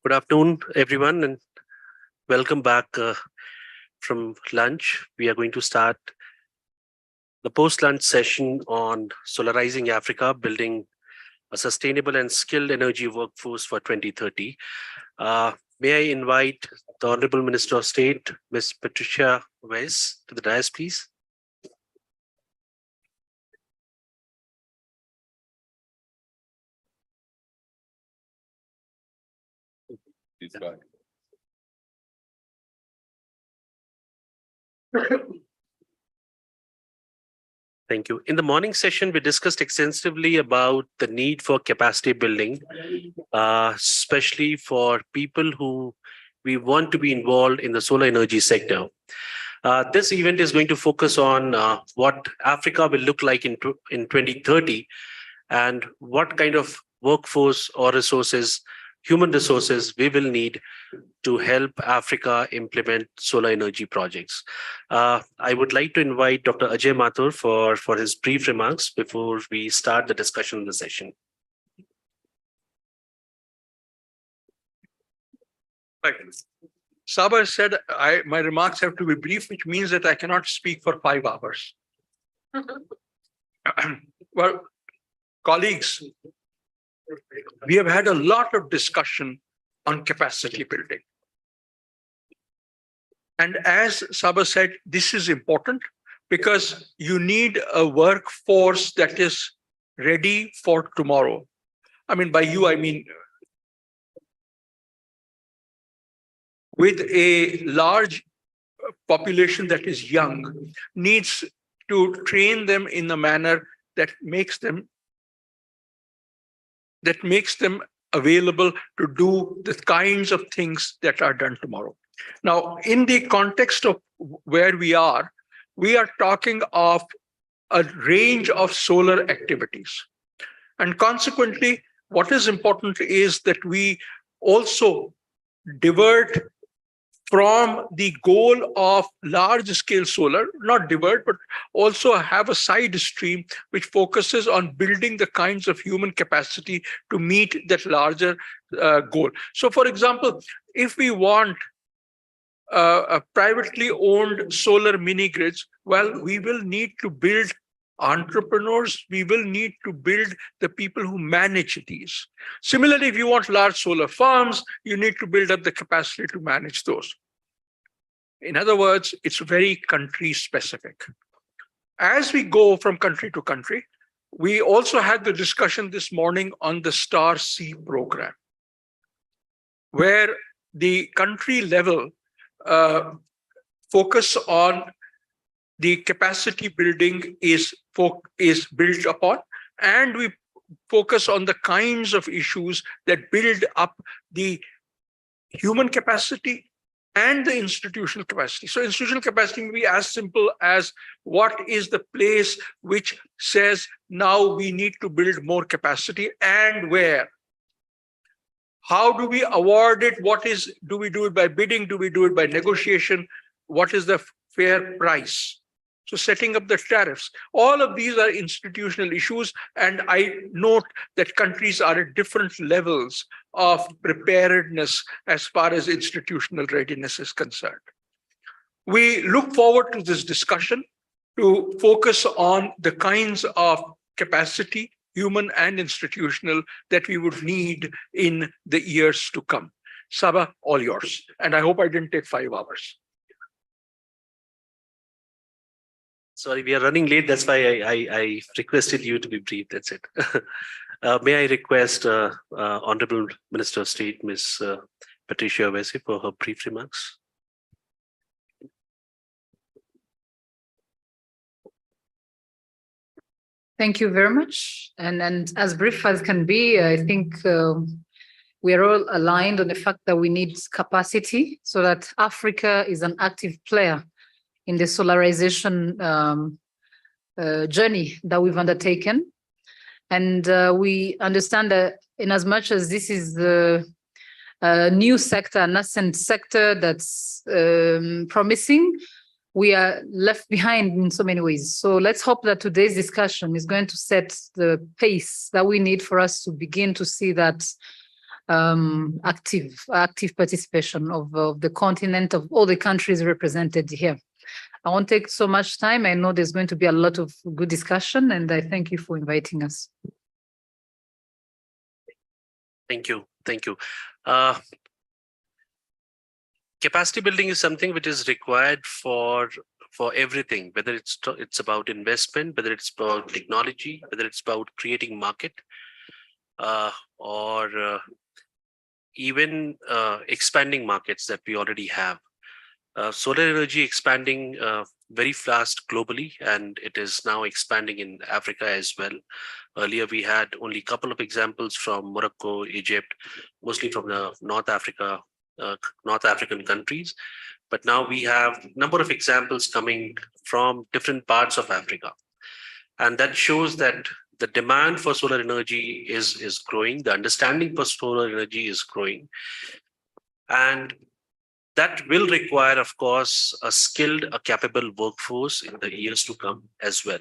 Speaker 14: Good afternoon, everyone, and welcome back from lunch. We are going to start the post-lunch session on solarizing Africa, building a sustainable and skilled energy workforce for 2030. May I invite the Honorable Minister of State, Ms. Patricia Weiss, to the dais, please. Thank you. In the morning session, we discussed extensively about the need for capacity building, especially for people who we want to be involved in the solar energy sector. This event is going to focus on what Africa will look like in 2030 and what kind of workforce or resources, human resources we will need to help Africa implement solar energy projects. I would like to invite Dr. Ajay Mathur for his brief remarks before we start the discussion of the session.
Speaker 4: Sabah said my remarks have to be brief, which means that I cannot speak for 5 hours. Well, colleagues, we have had a lot of discussion on capacity building. And as Sabah said, this is important because you need a workforce that is ready for tomorrow. I mean, by you, I mean with a large population that is young, needs to train them in a manner that makes them available to do the kinds of things that are done tomorrow. Now, in the context of where we are talking of a range of solar activities. And consequently, what is important is that we also divert from the goal of large scale solar, not divert, but also have a side stream which focuses on building the kinds of human capacity to meet that larger goal. So for example, if we want a privately owned solar mini grids, well, we will need to build entrepreneurs, we will need to build the people who manage these. Similarly, if you want large solar farms, you need to build up the capacity to manage those. In other words, it's very country specific. As we go from country to country, we also had the discussion this morning on the Star C program, where the country level focus on the capacity building is built upon, and we focus on the kinds of issues that build up the human capacity and the institutional capacity. So institutional capacity may be as simple as what is the place which says now we need to build more capacity and where. How do we award it? Do we do it by bidding? Do we do it by negotiation? What is the fair price? So setting up the tariffs, all of these are institutional issues. And I note that countries are at different levels of preparedness as far as institutional readiness is concerned. We look forward to this discussion to focus on the kinds of capacity, human and institutional, that we would need in the years to come. Saba, all yours. And I hope I didn't take 5 hours.
Speaker 14: Sorry, we are running late. That's why I requested you to be brief. That's it. May I request Honorable Minister of State, Ms. Patricia Awase, for her brief remarks.
Speaker 11: Thank you very much. And as brief as can be, I think we are all aligned on the fact that we need capacity so that Africa is an active player in the solarization journey that we've undertaken. And we understand that in as much as this is the new sector, a nascent sector that's promising, we are left behind in so many ways. So let's hope that today's discussion is going to set the pace that we need for us to begin to see that active participation of the continent, of all the countries represented here. I won't take so much time. I know there's going to be a lot of good discussion, and I thank you for inviting us.
Speaker 14: Thank you. Thank you. Capacity building is something which is required for everything, whether it's about investment, whether it's about technology, whether it's about creating market, or even expanding markets that we already have. Solar energy expanding very fast globally, and it is now expanding in Africa as well. Earlier, we had only a couple of examples from Morocco, Egypt, mostly from the North African countries. But now we have a number of examples coming from different parts of Africa. And that shows that the demand for solar energy is growing. The understanding for solar energy is growing. And that will require, of course, a skilled, a capable workforce in the years to come as well.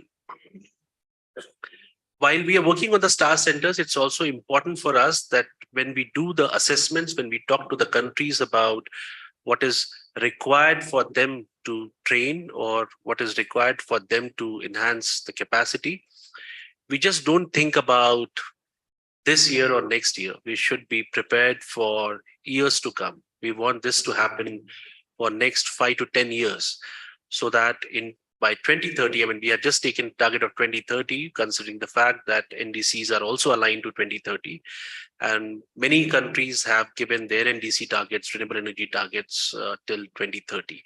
Speaker 14: While we are working on the star centers, it's also important for us that when we do the assessments, when we talk to the countries about what is required for them to train or what is required for them to enhance the capacity, we just don't think about this year or next year. We should be prepared for years to come. We want this to happen for next 5 to 10 years, so that by 2030, I mean, we have just taken target of 2030, considering the fact that NDCs are also aligned to 2030. And many countries have given their NDC targets, renewable energy targets, till 2030.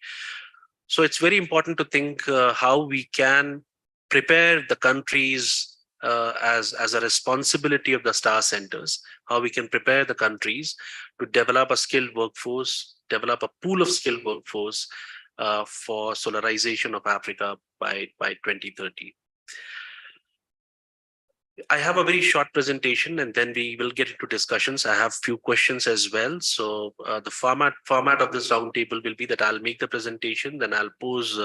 Speaker 14: So it's very important to think how we can prepare the countries as a responsibility of the star centers, how we can prepare the countries to develop a skilled workforce, develop a pool of skilled workforce for solarization of Africa by 2030. I have a very short presentation and then we will get into discussions. I have few questions as well. So the format of this roundtable will be that I'll make the presentation, then I'll pose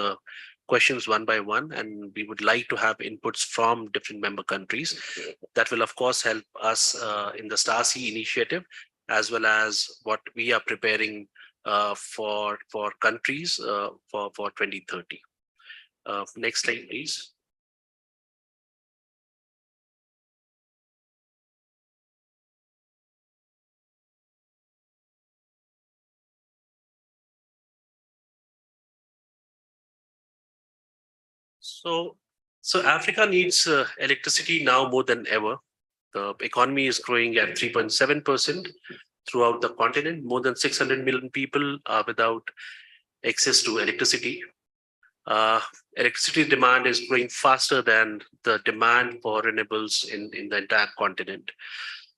Speaker 14: questions one by one, and we would like to have inputs from different member countries. That will of course help us in the StarSea initiative, as well as what we are preparing for countries for 2030. Next slide, please. So Africa needs electricity now more than ever. The economy is growing at 3.7% throughout the continent. More than 600 million people are without access to electricity. Electricity demand is growing faster than the demand for renewables in the entire continent.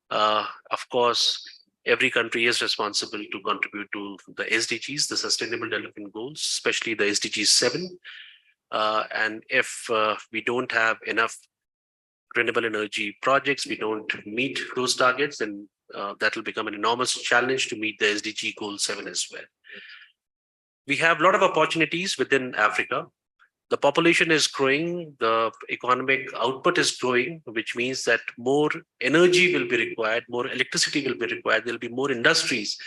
Speaker 14: Of course, every country is responsible to contribute to the SDGs, the Sustainable Development Goals, especially the SDGs 7. And if we don't have enough renewable energy projects, we don't meet those targets, then that will become an enormous challenge to meet the SDG goal 7 as well. We have a lot of opportunities within Africa. The population is growing, the economic output is growing, which means that more energy will be required, more electricity will be required, there will be more industries,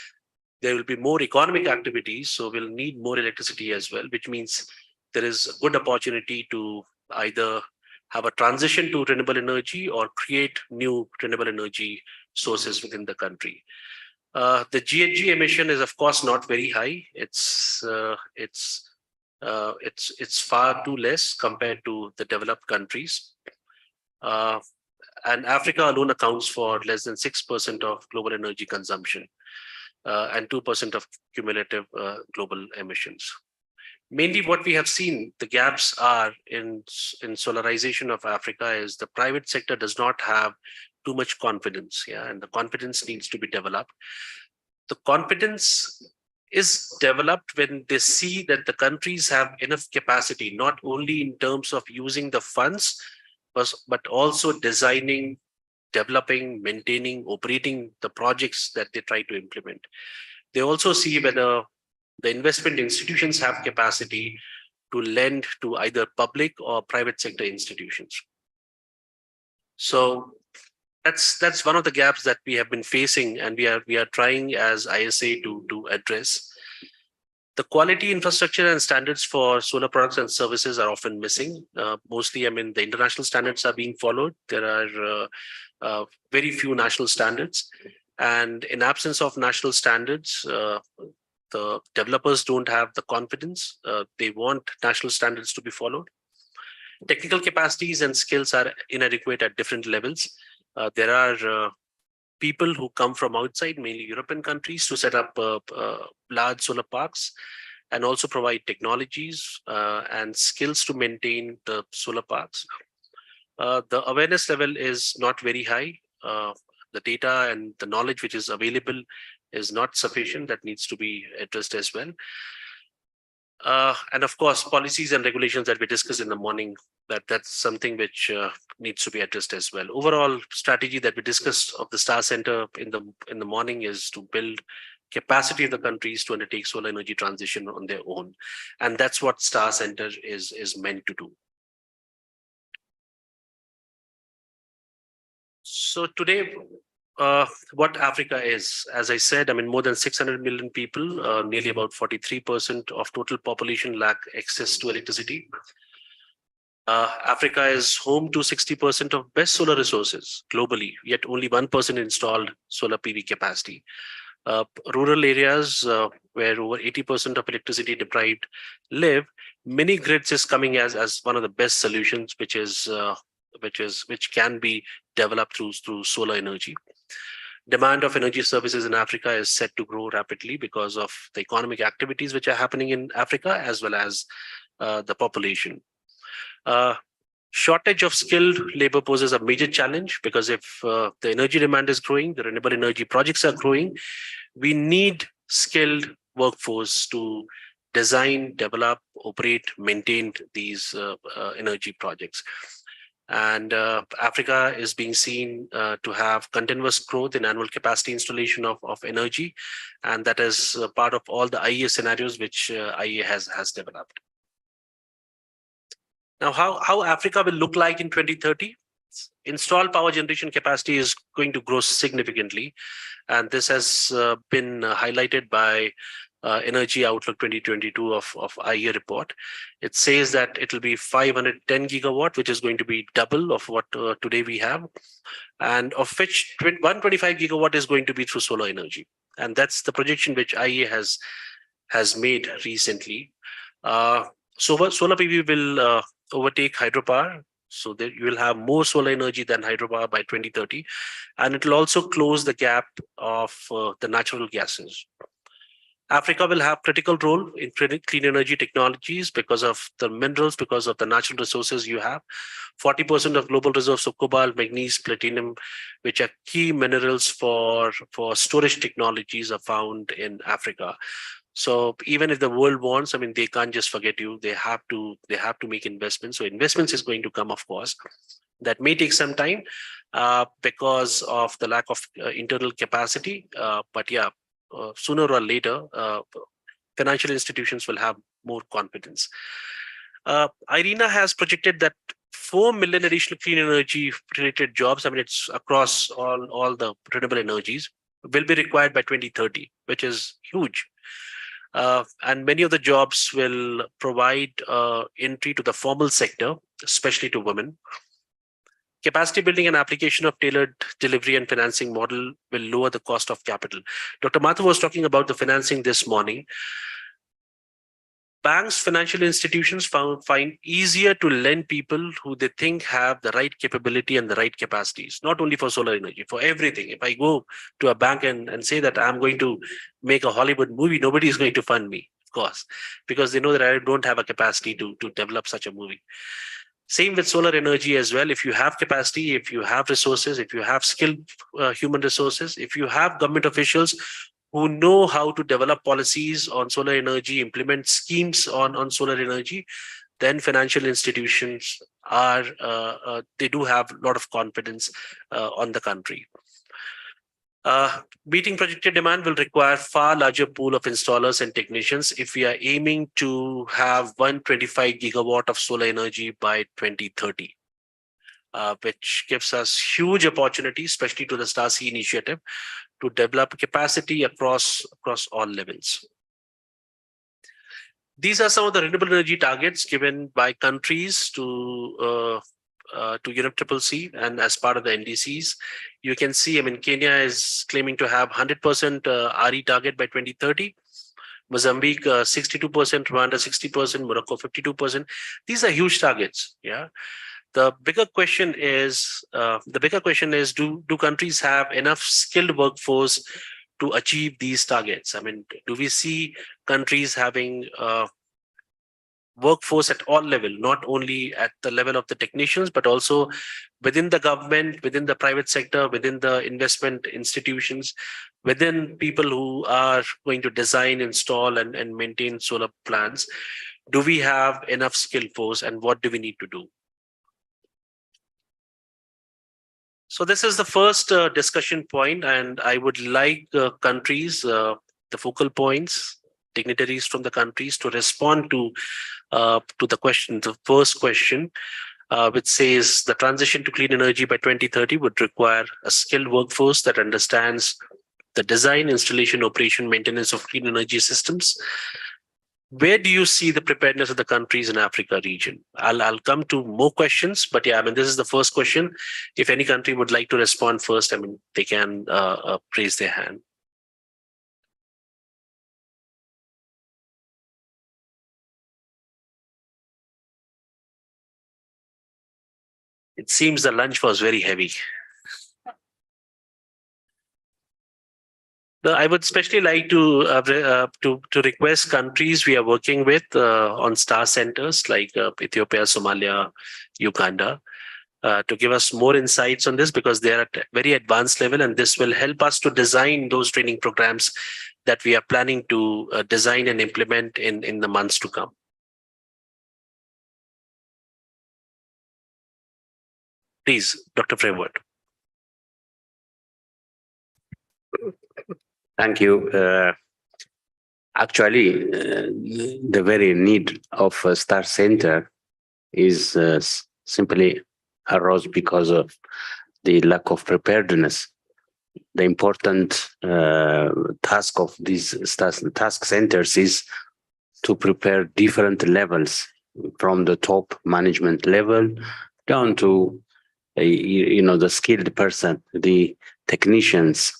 Speaker 14: there will be more economic activities, so we'll need more electricity as well, which means there is a good opportunity to either have a transition to renewable energy or create new renewable energy sources within the country. The GHG emission is of course not very high. It's far too less compared to the developed countries. And Africa alone accounts for less than 6% of global energy consumption and 2% of cumulative global emissions. Mainly what we have seen, the gaps are in solarization of Africa is the private sector does not have too much confidence, and the confidence needs to be developed. The confidence is developed when they see that the countries have enough capacity, not only in terms of using the funds, but also designing, developing, maintaining, operating the projects that they try to implement. They also see whether the investment institutions have capacity to lend to either public or private sector institutions. So that's one of the gaps that we have been facing, and we are trying as ISA to address. The quality infrastructure and standards for solar products and services are often missing. Mostly, I mean, the international standards are being followed. There are very few national standards, and in absence of national standards, the developers don't have the confidence. They want national standards to be followed. Technical capacities and skills are inadequate at different levels. There are people who come from outside, mainly European countries, to set up large solar parks and also provide technologies and skills to maintain the solar parks. The awareness level is not very high. The data and the knowledge which is available is not sufficient. That needs to be addressed as well. And of course, policies and regulations that we discussed in the morning, that's something which needs to be addressed as well. Overall strategy that we discussed of the Star Center in the morning is to build capacity of the countries to undertake solar energy transition on their own. And that's what Star Center is meant to do. So today, what Africa is, as I said, I mean, more than 600 million people, nearly about 43% of total population lack access to electricity. Africa is home to 60% of best solar resources globally, yet only 1% installed solar PV capacity. Rural areas where over 80% of electricity deprived live, mini grids is coming as one of the best solutions, which can be developed through solar energy. Demand of energy services in Africa is set to grow rapidly because of the economic activities which are happening in Africa, as well as the population. Shortage of skilled labor poses a major challenge, because if the energy demand is growing, the renewable energy projects are growing, we need skilled workforce to design, develop, operate, maintain these energy projects. And Africa is being seen to have continuous growth in annual capacity installation of energy. And that is part of all the IEA scenarios which IEA has developed. Now, how Africa will look like in 2030? Installed power generation capacity is going to grow significantly. And this has been highlighted by Energy Outlook 2022 of IEA report. It says that it will be 510 gigawatt, which is going to be double of what today we have, and of which 125 gigawatt is going to be through solar energy. And that's the projection which IEA has made recently. Solar PV will overtake hydropower. So that you will have more solar energy than hydropower by 2030. And it will also close the gap of the natural gases. Africa will have critical role in clean energy technologies because of the minerals, because of the natural resources you have. 40% of global reserves of cobalt, manganese, platinum, which are key minerals for storage technologies, are found in Africa. So even if the world wants, I mean, they can't just forget you. They have to make investments. So investments is going to come, of course. That may take some time because of the lack of internal capacity. But yeah, sooner or later, financial institutions will have more confidence. IRENA has projected that 4 million additional clean energy related jobs, I mean, it's across all the renewable energies, will be required by 2030, which is huge. And many of the jobs will provide entry to the formal sector, especially to women. Capacity building and application of tailored delivery and financing model will lower the cost of capital. Dr. Mathur was talking about the financing this morning. Banks, financial institutions find easier to lend people who they think have the right capability and the right capacities, not only for solar energy, for everything. If I go to a bank and say that I'm going to make a Hollywood movie, nobody is going to fund me, of course, because they know that I don't have a capacity to develop such a movie. Same with solar energy as well. If you have capacity, if you have resources, if you have skilled human resources, if you have government officials who know how to develop policies on solar energy, implement schemes on solar energy, then financial institutions are, they do have a lot of confidence on the country. Meeting projected demand will require far larger pool of installers and technicians if we are aiming to have 125 gigawatt of solar energy by 2030, which gives us huge opportunity, especially to the StarSea initiative, to develop capacity across all levels. These are some of the renewable energy targets given by countries to UNFCCC and as part of the NDCs. You can see, I mean, Kenya is claiming to have 100% RE target by 2030. Mozambique 62%, Rwanda 60%, Morocco 52%. These are huge targets. Yeah. The bigger question is, do countries have enough skilled workforce to achieve these targets? I mean, do we see countries having workforce at all level, not only at the level of the technicians, but also within the government, within the private sector, within the investment institutions, within people who are going to design, install, and maintain solar plants? Do we have enough skilled force, and what do we need to do? So this is the first discussion point, and I would like countries, the focal points, dignitaries from the countries to respond to the question, the first question, which says the transition to clean energy by 2030 would require a skilled workforce that understands the design, installation, operation, maintenance of clean energy systems. Where do you see the preparedness of the countries in Africa region? I'll come to more questions, but yeah, I mean, this is the first question. If any country would like to respond first, I mean, they can raise their hand. It seems the lunch was very heavy. I would especially like to request countries we are working with on star centers like Ethiopia, Somalia, Uganda, to give us more insights on this, because they are at a very advanced level, and this will help us to design those training programs that we are planning to design and implement in the months to come. Please, Dr. Framework.
Speaker 8: Thank you. Actually, the very need of a star center is simply arose because of the lack of preparedness. The important task of these task centers is to prepare different levels, from the top management level down to the skilled person, the technicians.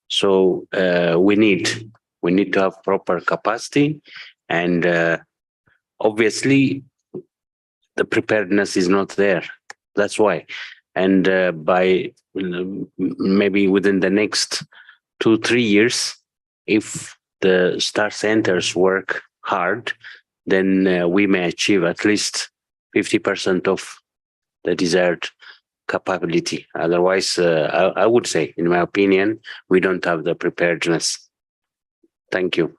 Speaker 8: So we need to have proper capacity, and obviously the preparedness is not there. That's why. And by maybe within the next 2-3 years, if the star centers work hard, then we may achieve at least 50% of the desired capability. Otherwise, I would say, in my opinion, we don't have the preparedness. Thank you.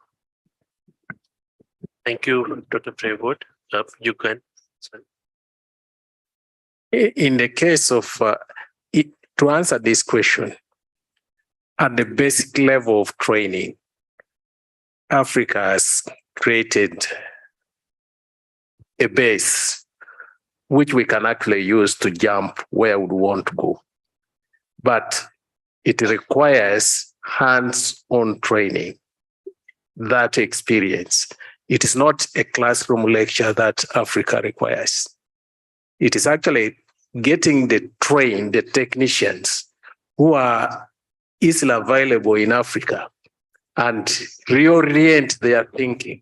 Speaker 14: Thank you, Dr. Framework. You can.
Speaker 9: In the case of, to answer this question, at the basic level of training, Africa has created a base which we can actually use to jump where we want to go. But it requires hands-on training, that experience. It is not a classroom lecture that Africa requires. It is actually getting the technicians who are easily available in Africa and reorient their thinking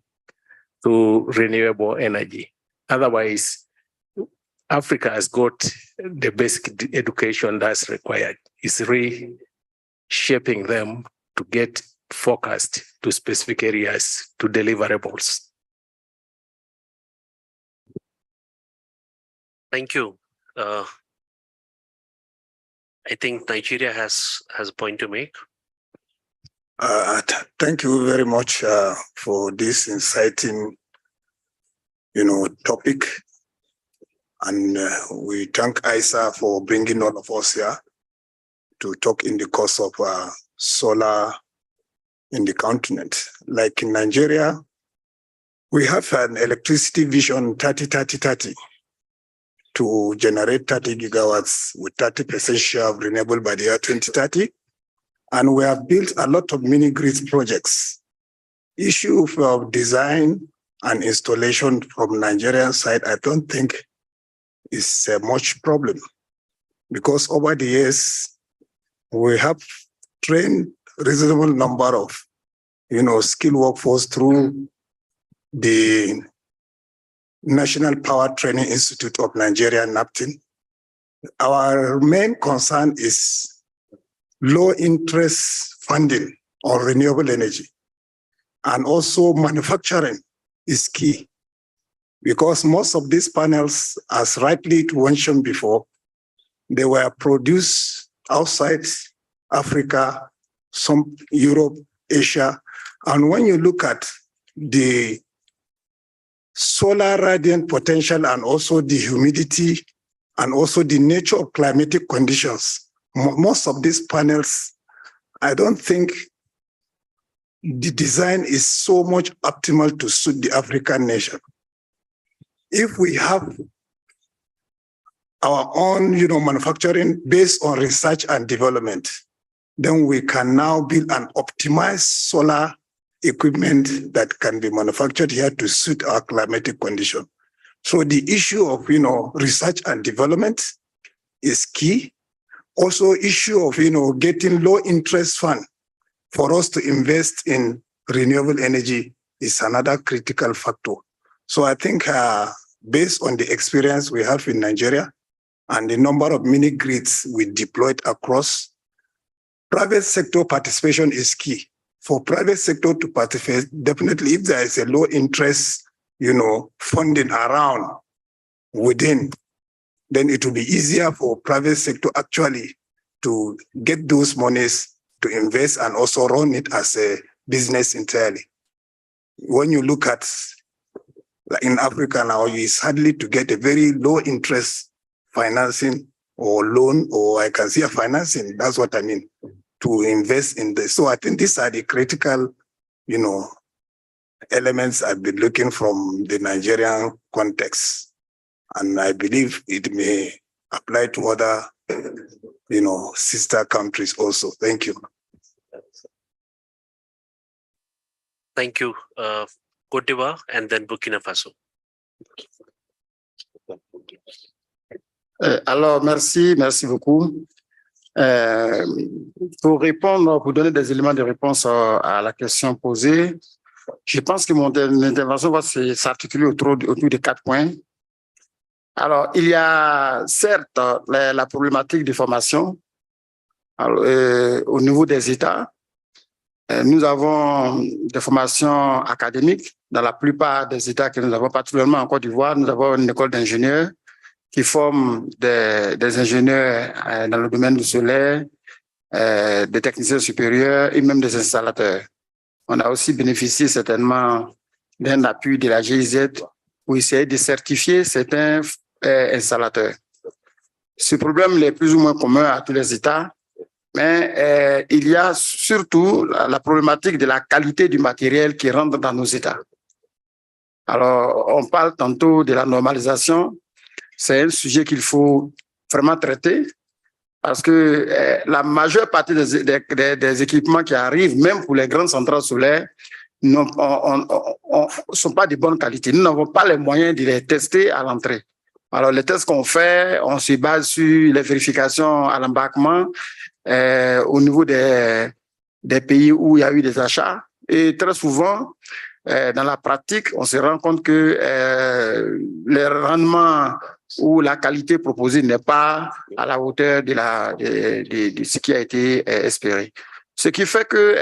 Speaker 9: to renewable energy. Otherwise, Africa has got the basic education that's required. It's reshaping them to get focused to specific areas, to deliverables.
Speaker 14: Thank you. I think Nigeria has a point to make.
Speaker 6: Thank you very much for this inciting, topic. And we thank ISA for bringing all of us here to talk in the course of solar in the continent. Like in Nigeria, we have an electricity vision 30-30-30 to generate 30 gigawatts with 30% share of renewable by the year 2030. And we have built a lot of mini grid projects. Issue of design and installation from Nigerian side, I don't think is much problem, because over the years, we have trained reasonable number of, skilled workforce through the National Power Training Institute of Nigeria, NAPTIN. Our main concern is low interest funding on renewable energy. And also manufacturing is key, because most of these panels, as rightly mentioned before, they were produced outside Africa, some Europe, Asia. And when you look at the solar radiant potential and also the humidity and also the nature of climatic conditions, most of these panels, I don't think the design is so much optimal to suit the African nation. If we have our own, manufacturing based on research and development, then we can now build an optimized solar equipment that can be manufactured here to suit our climatic condition. So the issue of, research and development is key. Also issue of, getting low interest fund for us to invest in renewable energy is another critical factor. So I think based on the experience we have in Nigeria and the number of mini grids we deployed across, private sector participation is key. For private sector to participate, definitely if there is a low interest, funding around within, then it will be easier for private sector actually to get those monies to invest and also run it as a business entirely. When you look at in Africa now, it's hardly to get a very low interest financing or loan, or I can see a financing. That's what I mean, to invest in this. So I think these are the critical, elements I've been looking from the Nigerian context. And I believe it may apply to other, sister countries also. Thank you.
Speaker 14: Thank you. Côte d'Ivoire and then Burkina Faso.
Speaker 3: Alors, merci beaucoup. Pour répondre, pour donner des éléments de réponse à la question posée, je pense que mon intervention va s'articuler autour de 4 points. Alors, il y a certes la problématique de formation au niveau des États. Nous avons des formations académiques dans la plupart des États que nous avons, particulièrement en Côte d'Ivoire. Nous avons une école d'ingénieurs qui forme des ingénieurs dans le domaine du solaire, des techniciens supérieurs et même des installateurs. On a aussi bénéficié certainement d'un appui de la GIZ pour essayer de certifier certains installateurs. Ce problème est plus ou moins commun à tous les États, mais il y a surtout la problématique de la qualité du matériel qui rentre dans nos États. Alors, on parle tantôt de la normalisation. C'est un sujet qu'il faut vraiment traiter parce que la majeure partie des équipements qui arrivent, même pour les grandes centrales solaires, ne sont pas de bonne qualité. Nous n'avons pas les moyens de les tester à l'entrée. Alors, les tests qu'on fait, on se base sur les vérifications à l'embarquement au niveau des pays où il y a eu des achats. Et très souvent, dans la pratique, on se rend compte que les rendements ou la qualité proposée n'est pas à la hauteur de ce qui a été espéré. Ce qui fait que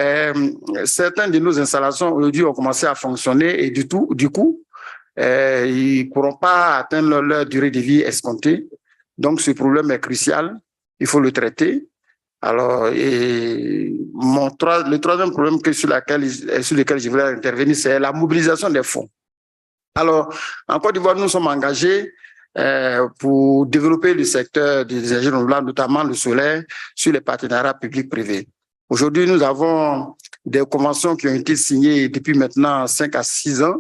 Speaker 3: certaines de nos installations aujourd'hui ont commencé à fonctionner et du coup, ils ne pourront pas atteindre leur durée de vie escomptée. Donc, ce problème est crucial. Il faut le traiter. Alors, le troisième problème sur lequel je voulais intervenir, c'est la mobilisation des fonds. Alors, en Côte d'Ivoire, nous sommes engagés pour développer le secteur des énergies renouvelables, notamment le solaire, sur les partenariats publics-privés. Aujourd'hui, nous avons des conventions qui ont été signées depuis maintenant 5 à 6 ans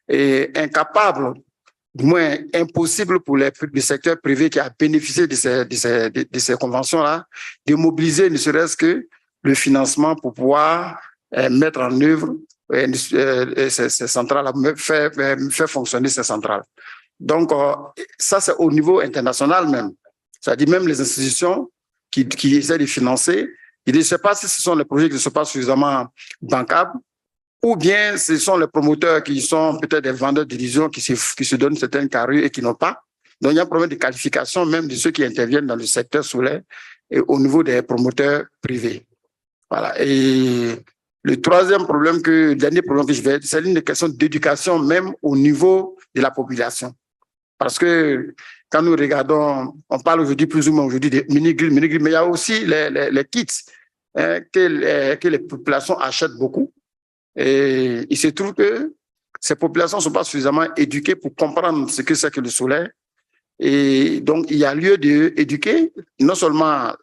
Speaker 3: et incapables, du moins impossible pour le secteur privé qui a bénéficié de ces conventions-là, de mobiliser ne serait-ce que le financement pour pouvoir mettre en œuvre ces centrales, faire fonctionner ces centrales. Donc, ça, c'est au niveau international même. C'est-à-dire même les institutions qui essaient de financer, ils ne savent pas si ce sont les projets qui ne sont pas suffisamment bancables ou bien ce sont les promoteurs qui sont peut-être des vendeurs d'illusions qui se donnent certaines carrures et qui n'ont pas. Donc, il y a un problème de qualification même de ceux qui interviennent dans le secteur solaire et au niveau des promoteurs privés. Voilà. Et le dernier problème que je vais, c'est une question d'éducation même au niveau de la population. Parce que quand nous regardons, on parle aujourd'hui plus ou moins aujourd'hui de mini-grids, mais il y a aussi les kits que les populations achètent beaucoup. Et il se trouve que ces populations ne sont pas suffisamment éduquées pour comprendre ce que c'est que le solaire. Et donc, il y a lieu d'éduquer non seulement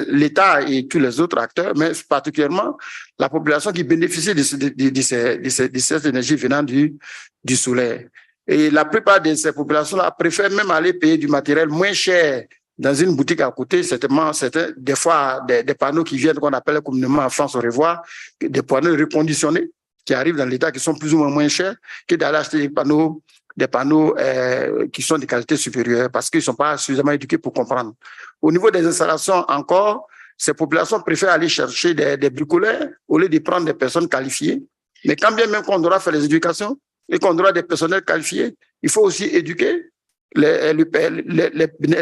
Speaker 3: l'État et tous les autres acteurs, mais particulièrement la population qui bénéficie de cette énergie venant du solaire. Et la plupart de ces populations-là préfèrent même aller payer du matériel moins cher dans une boutique à côté, certainement, des fois, des panneaux qui viennent, qu'on appelle communément en France au revoir, des panneaux reconditionnés qui arrivent dans l'État, qui sont plus ou moins chers, que d'aller acheter des panneaux qui sont de qualité supérieure, parce qu'ils ne sont pas suffisamment éduqués pour comprendre. Au niveau des installations encore, ces populations préfèrent aller chercher des bricoleurs au lieu de prendre des personnes qualifiées. Mais quand bien même qu'on doit faire les éducations et qu'on doit des personnels qualifiés, il faut aussi éduquer les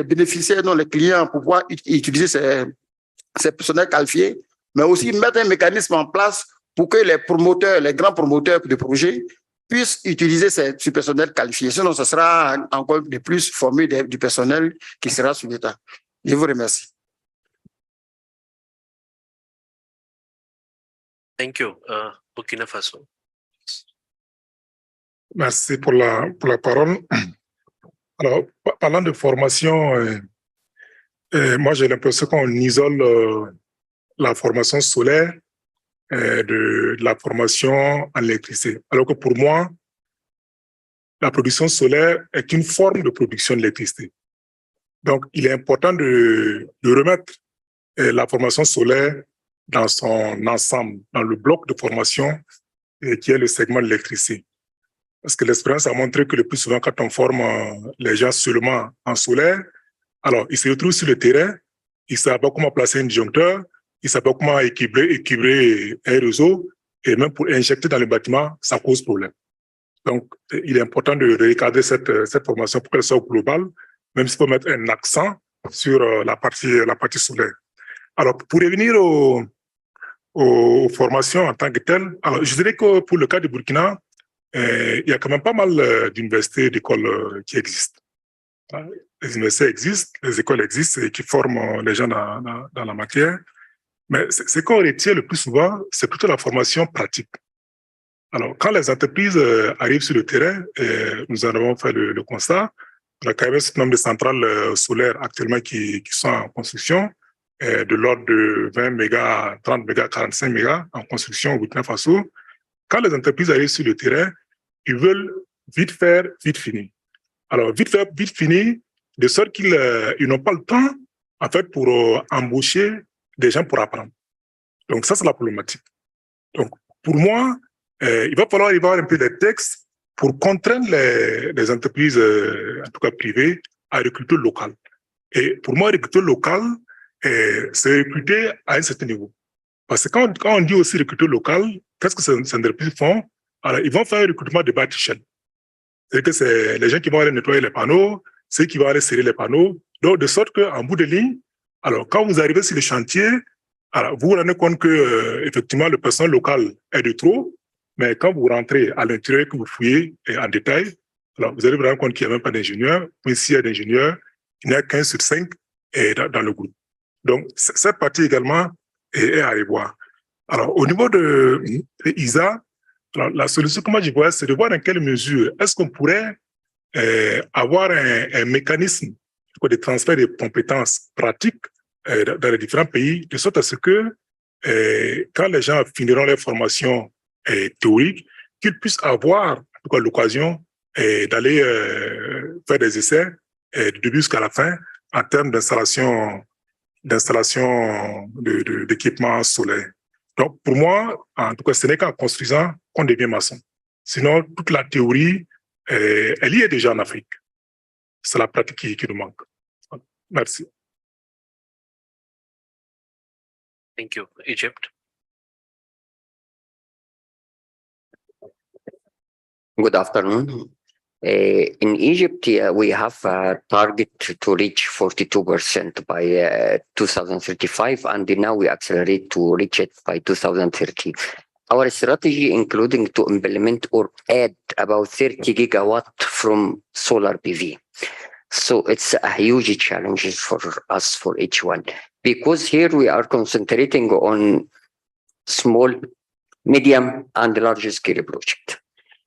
Speaker 3: bénéficiaires, non, les clients, pour pouvoir utiliser ces personnels qualifiés, mais aussi mettre un mécanisme en place pour que les grands promoteurs de projets puissent utiliser ce personnel qualifié. Sinon, ce sera encore de plus former du personnel qui sera sur l'État. Je vous remercie.
Speaker 14: Thank you. Burkina Faso.
Speaker 5: Merci pour la parole. Alors, parlant de formation, Moi, j'ai l'impression qu'on isole la formation solaire de la formation en électricité. Alors que pour moi, la production solaire est une forme de production d'électricité. Donc, il est important de remettre la formation solaire dans son ensemble, dans le bloc de formation qui est le segment de l'électricité. Parce que l'expérience a montré que le plus souvent, quand on forme les gens seulement en solaire, alors ils se retrouvent sur le terrain, ils ne savent pas comment placer un disjoncteur, ils ne savent pas comment équilibrer un réseau, et même pour injecter dans le bâtiment, ça cause problème. Donc, il est important de recadrer cette formation pour qu'elle soit globale, même s'il faut mettre un accent sur la partie solaire. Alors, pour revenir aux formations en tant que telles, alors je dirais que pour le cas du Burkina, il y a quand même pas mal d'universités et d'écoles qui existent. Les universités existent, les écoles existent et qui forment les gens dans la matière. Mais ce qu'on retient le plus souvent, c'est plutôt la formation pratique. Alors, quand les entreprises arrivent sur le terrain, nous en avons fait le constat, on a quand même un certain nombre de centrales solaires actuellement qui sont en construction, de l'ordre de 20 mégas, 30 mégas, 45 mégas en construction au Burkina Faso. Quand les entreprises arrivent sur le terrain, ils veulent vite faire, vite finir. Alors, vite faire, vite finir, de sorte qu'ils n'ont pas le temps, en fait, pour embaucher des gens pour apprendre. Donc, ça, c'est la problématique. Donc, pour moi, il va falloir y avoir un peu de textes pour contraindre les entreprises, en tout cas privées, à recruter local. Et pour moi, recruter local, c'est recruter à un certain niveau. Parce que quand on dit aussi recruter local, qu'est-ce que ces entreprises font? Alors, ils vont faire un recrutement de bas échelle. C'est que c'est les gens qui vont aller nettoyer les panneaux, ceux qui vont aller serrer les panneaux. Donc, de sorte qu'en bout de ligne, alors, quand vous arrivez sur le chantier, alors, vous vous rendez compte que, effectivement, le personnel local est de trop, mais quand vous rentrez à l'intérieur, que vous fouillez en détail, alors, vous allez vous rendre compte qu'il n'y a même pas d'ingénieur, mais s'il y a d'ingénieurs, il n'y a qu'un sur 5 dans le groupe. Donc, cette partie également est à revoir. Alors, au niveau de ISA, alors, la solution que moi je vois, c'est de voir dans quelle mesure est-ce qu'on pourrait avoir un mécanisme de transfert de compétences pratiques dans les différents pays, de sorte à ce que quand les gens finiront leur formation théorique, qu'ils puissent avoir l'occasion d'aller faire des essais du début jusqu'à la fin en termes d'installation d'équipements solaires. Donc, pour moi, en tout cas, ce n'est qu'en construisant qu'on devient maçon. Sinon, toute la théorie, elle y est déjà en Afrique. C'est la pratique qui nous manque. Merci.
Speaker 14: Thank you. Egypt.
Speaker 18: Good afternoon. In Egypt, we have a target to reach 42% by 2035, and now we accelerate to reach it by 2030. Our strategy, including to implement or add about 30 gigawatt from solar PV. So it's a huge challenge for us, for each one, because here we are concentrating on small, medium, and large scale project.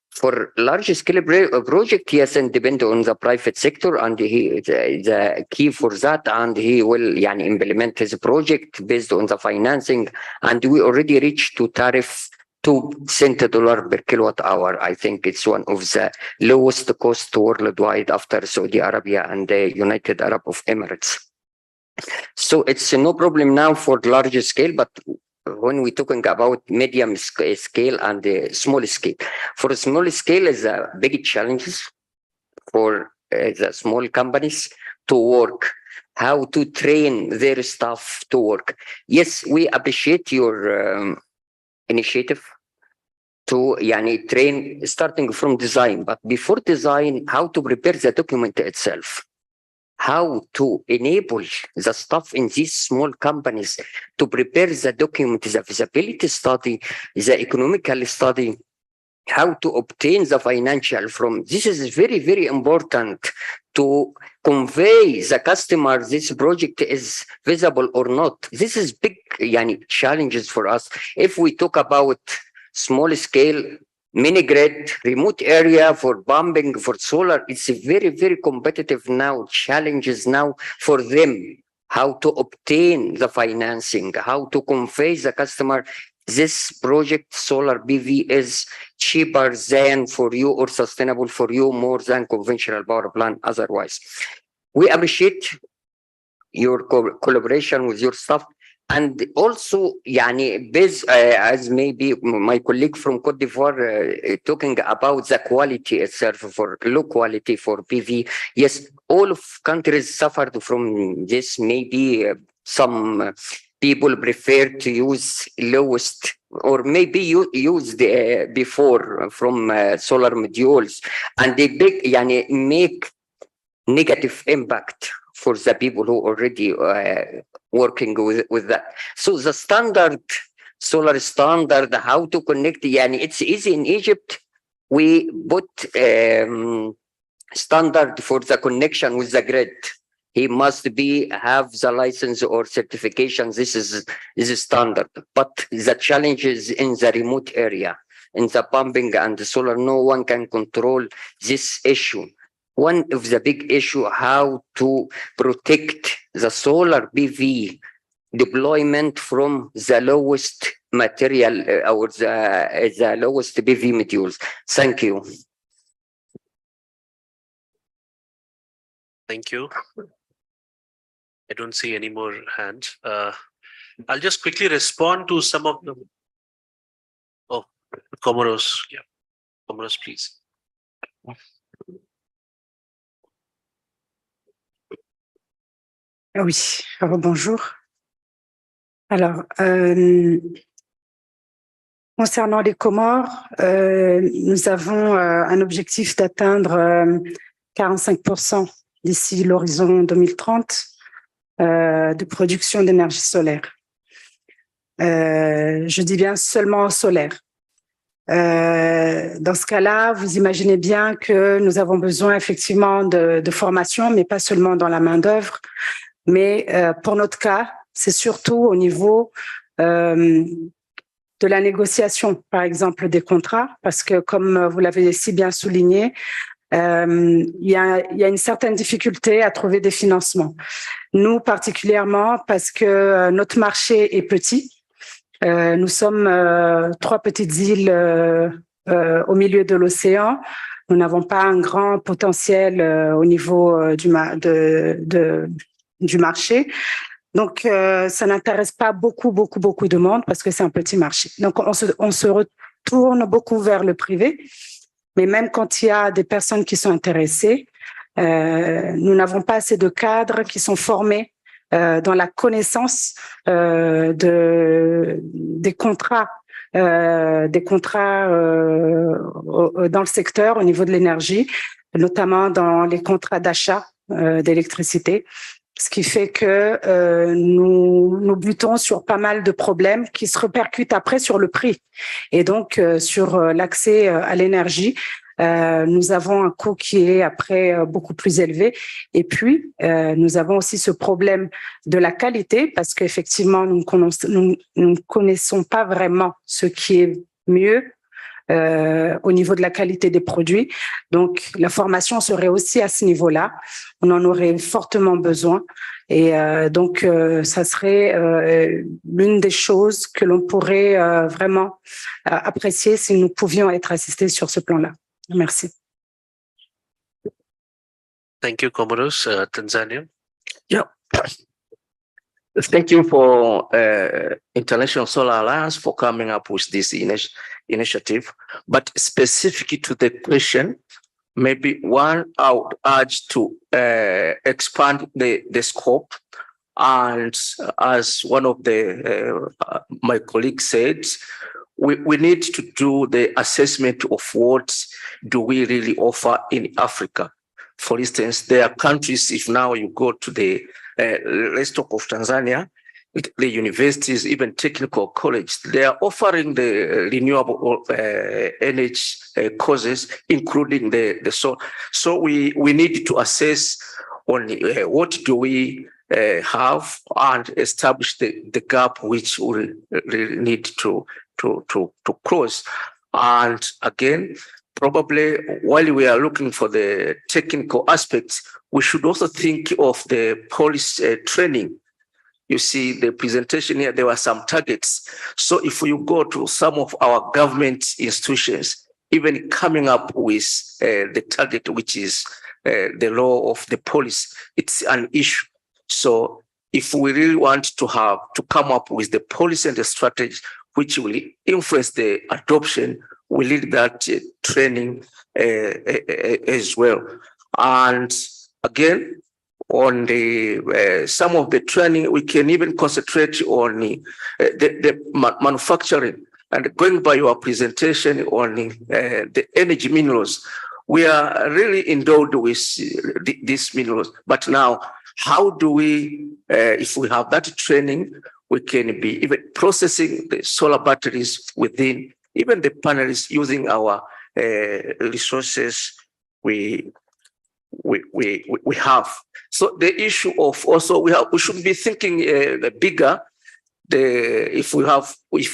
Speaker 18: For large scale project, yes, and depend on the private sector, and the key for that, and he will implement his project based on the financing, and we already reached to tariff $2 per kilowatt hour. I think it's one of the lowest cost worldwide after Saudi Arabia and the United Arab Emirates. So it's no problem now for large scale, but when we're talking about medium scale and small scale, for small scale is a big challenges for the small companies to work, how to train their staff to work. Yes, we appreciate your initiative to train starting from design, but before design, how to prepare the document itself. How to enable the staff in these small companies to prepare the document, the feasibility study, the economical study, how to obtain the financial from. This is very, very important to convey the customer this project is feasible or not. This is big challenges for us. If we talk about small scale, mini grid, remote area for pumping, for solar, it's very, very competitive now, challenges now for them. how to obtain the financing, how to convey the customer this project solar PV is cheaper than for you or sustainable for you more than conventional power plant otherwise. We appreciate your collaboration with your staff. And also, as maybe my colleague from Cote d'Ivoire talking about the quality itself for low quality for PV. Yes, all of countries suffered from this. Maybe some people prefer to use lowest, or maybe you used before from solar modules, and they make negative impact for the people who already working with that. So the standard, solar standard, how to connect, it's easy in Egypt. We put standard for the connection with the grid. He must have the license or certification. This is standard. But the challenge is in the remote area, in the pumping and the solar, no one can control this issue. One of the big issue, how to protect the solar PV deployment from the lowest material or the lowest PV modules. Thank you.
Speaker 14: Thank you. I don't see any more hands. I'll just quickly respond to some of them. Oh, Comoros. Yeah, Comoros, please.
Speaker 15: Oui, bonjour. Alors, concernant les Comores, nous avons un objectif d'atteindre 45% d'ici l'horizon 2030 de production d'énergie solaire. Je dis bien seulement solaire. Dans ce cas-là, vous imaginez bien que nous avons besoin effectivement de formation, mais pas seulement dans la main-d'œuvre. Mais pour notre cas, c'est surtout au niveau de la négociation, par exemple, des contrats, parce que comme vous l'avez si bien souligné, il y a une certaine difficulté à trouver des financements. Nous, particulièrement, parce que notre marché est petit. Nous sommes 3 petites îles au milieu de l'océan. Nous n'avons pas un grand potentiel au niveau du marché. Donc, ça n'intéresse pas beaucoup de monde parce que c'est un petit marché. Donc, on se retourne beaucoup vers le privé. Mais même quand il y a des personnes qui sont intéressées, nous n'avons pas assez de cadres qui sont formés dans la connaissance des contrats dans le secteur au niveau de l'énergie, notamment dans les contrats d'achat d'électricité. Ce qui fait que nous butons sur pas mal de problèmes qui se répercutent après sur le prix et donc sur l'accès à l'énergie. Nous avons un coût qui est après beaucoup plus élevé. Et puis, nous avons aussi ce problème de la qualité parce qu'effectivement, nous ne connaissons pas vraiment ce qui est mieux au niveau de la qualité des produits. Donc, la formation serait aussi à ce niveau-là. On en aurait fortement besoin. Et donc, ça serait l'une des choses que l'on pourrait vraiment apprécier si nous pouvions être assistés sur ce plan-là. Merci.
Speaker 14: Thank you, Comoros. Tanzania.
Speaker 2: Yeah. Thank you for International Solar Alliance for coming up with this initiative. But specific to the question, maybe one I would urge to expand the scope. And as one of my colleagues said, we need to do the assessment of what do we really offer in Africa. For instance, there are countries, if now you go to the let's talk of Tanzania, the universities, even technical college, they are offering the renewable energy courses, including the solar. So we need to assess on what do we have and establish the gap which we really need to close. And again, probably while we are looking for the technical aspects, we should also think of the police training you see the presentation here, there were some targets. So if you go to some of our government institutions, even coming up with the target, which is the law of the policy, it's an issue. So if we really want to come up with the policy and the strategy which will influence the adoption, we need that training as well. And again, on the some of the training, we can even concentrate on the manufacturing. And going by your presentation on the energy minerals, we are really endowed with these minerals. But now, how do we, if we have that training, we can be even processing the solar batteries within, even the panels using our resources we have. So the issue of also we should be thinking bigger. If we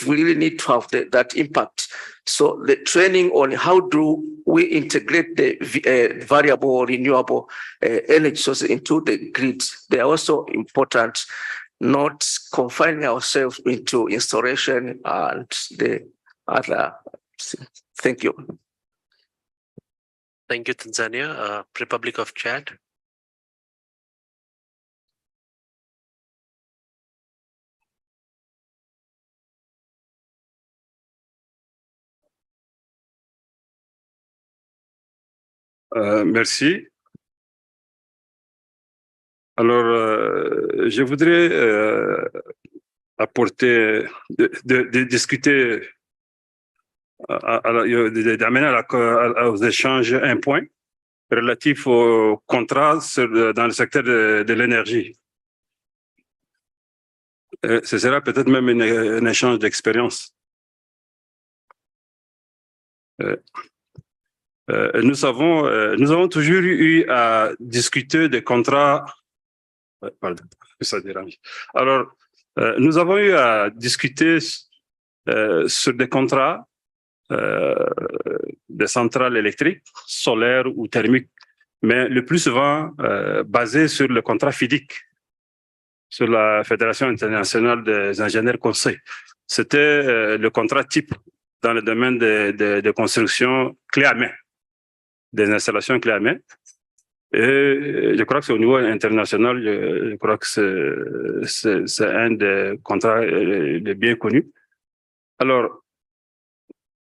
Speaker 2: really need to have that impact. So the training on how do we integrate the variable renewable energy sources into the grid, they are also important, not confining ourselves into installation and the other. Thank you.
Speaker 14: Thank you, Tanzania. Republic of Chad.
Speaker 19: Merci. Alors, je voudrais apporter, discuter, d'amener aux échanges un point relatif au contrat dans le secteur de l'énergie. Ce sera peut-être même un échange d'expérience. Nous avons toujours eu à discuter des contrats. Pardon, ça dérange. Alors, nous avons eu à discuter sur des contrats de centrales électriques, solaires ou thermiques, mais le plus souvent basés sur le contrat FIDIC, sur la Fédération internationale des ingénieurs conseils. C'était le contrat type dans le domaine de construction clé à main, des installations clé à main. Et je crois que c'est au niveau international, je crois que c'est un des contrats les bien connus. Alors,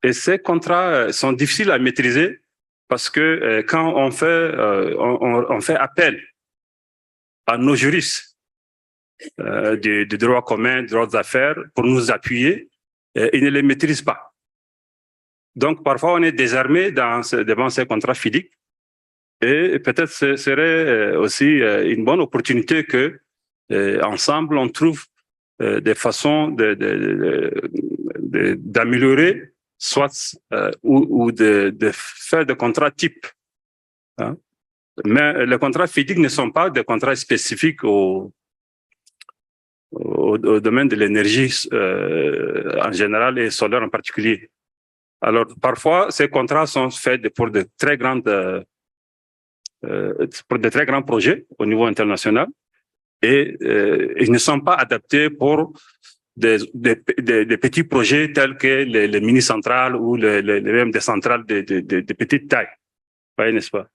Speaker 19: et ces contrats sont difficiles à maîtriser parce que quand on fait appel à nos juristes du droit commun, du droit des affaires pour nous appuyer, ils ne les maîtrisent pas. Donc, parfois, on est désarmé devant ces contrats FIDIC. Et peut-être ce serait aussi une bonne opportunité que, ensemble, on trouve des façons d'améliorer, soit ou de faire des contrats types. Hein? Mais les contrats FIDIC ne sont pas des contrats spécifiques au domaine de l'énergie en général et solaire en particulier. Alors, parfois, ces contrats sont faits pour de très grands projets au niveau international et ils ne sont pas adaptés pour des petits projets tels que les mini-centrales ou même des centrales de petite taille. Oui, n'est-ce pas?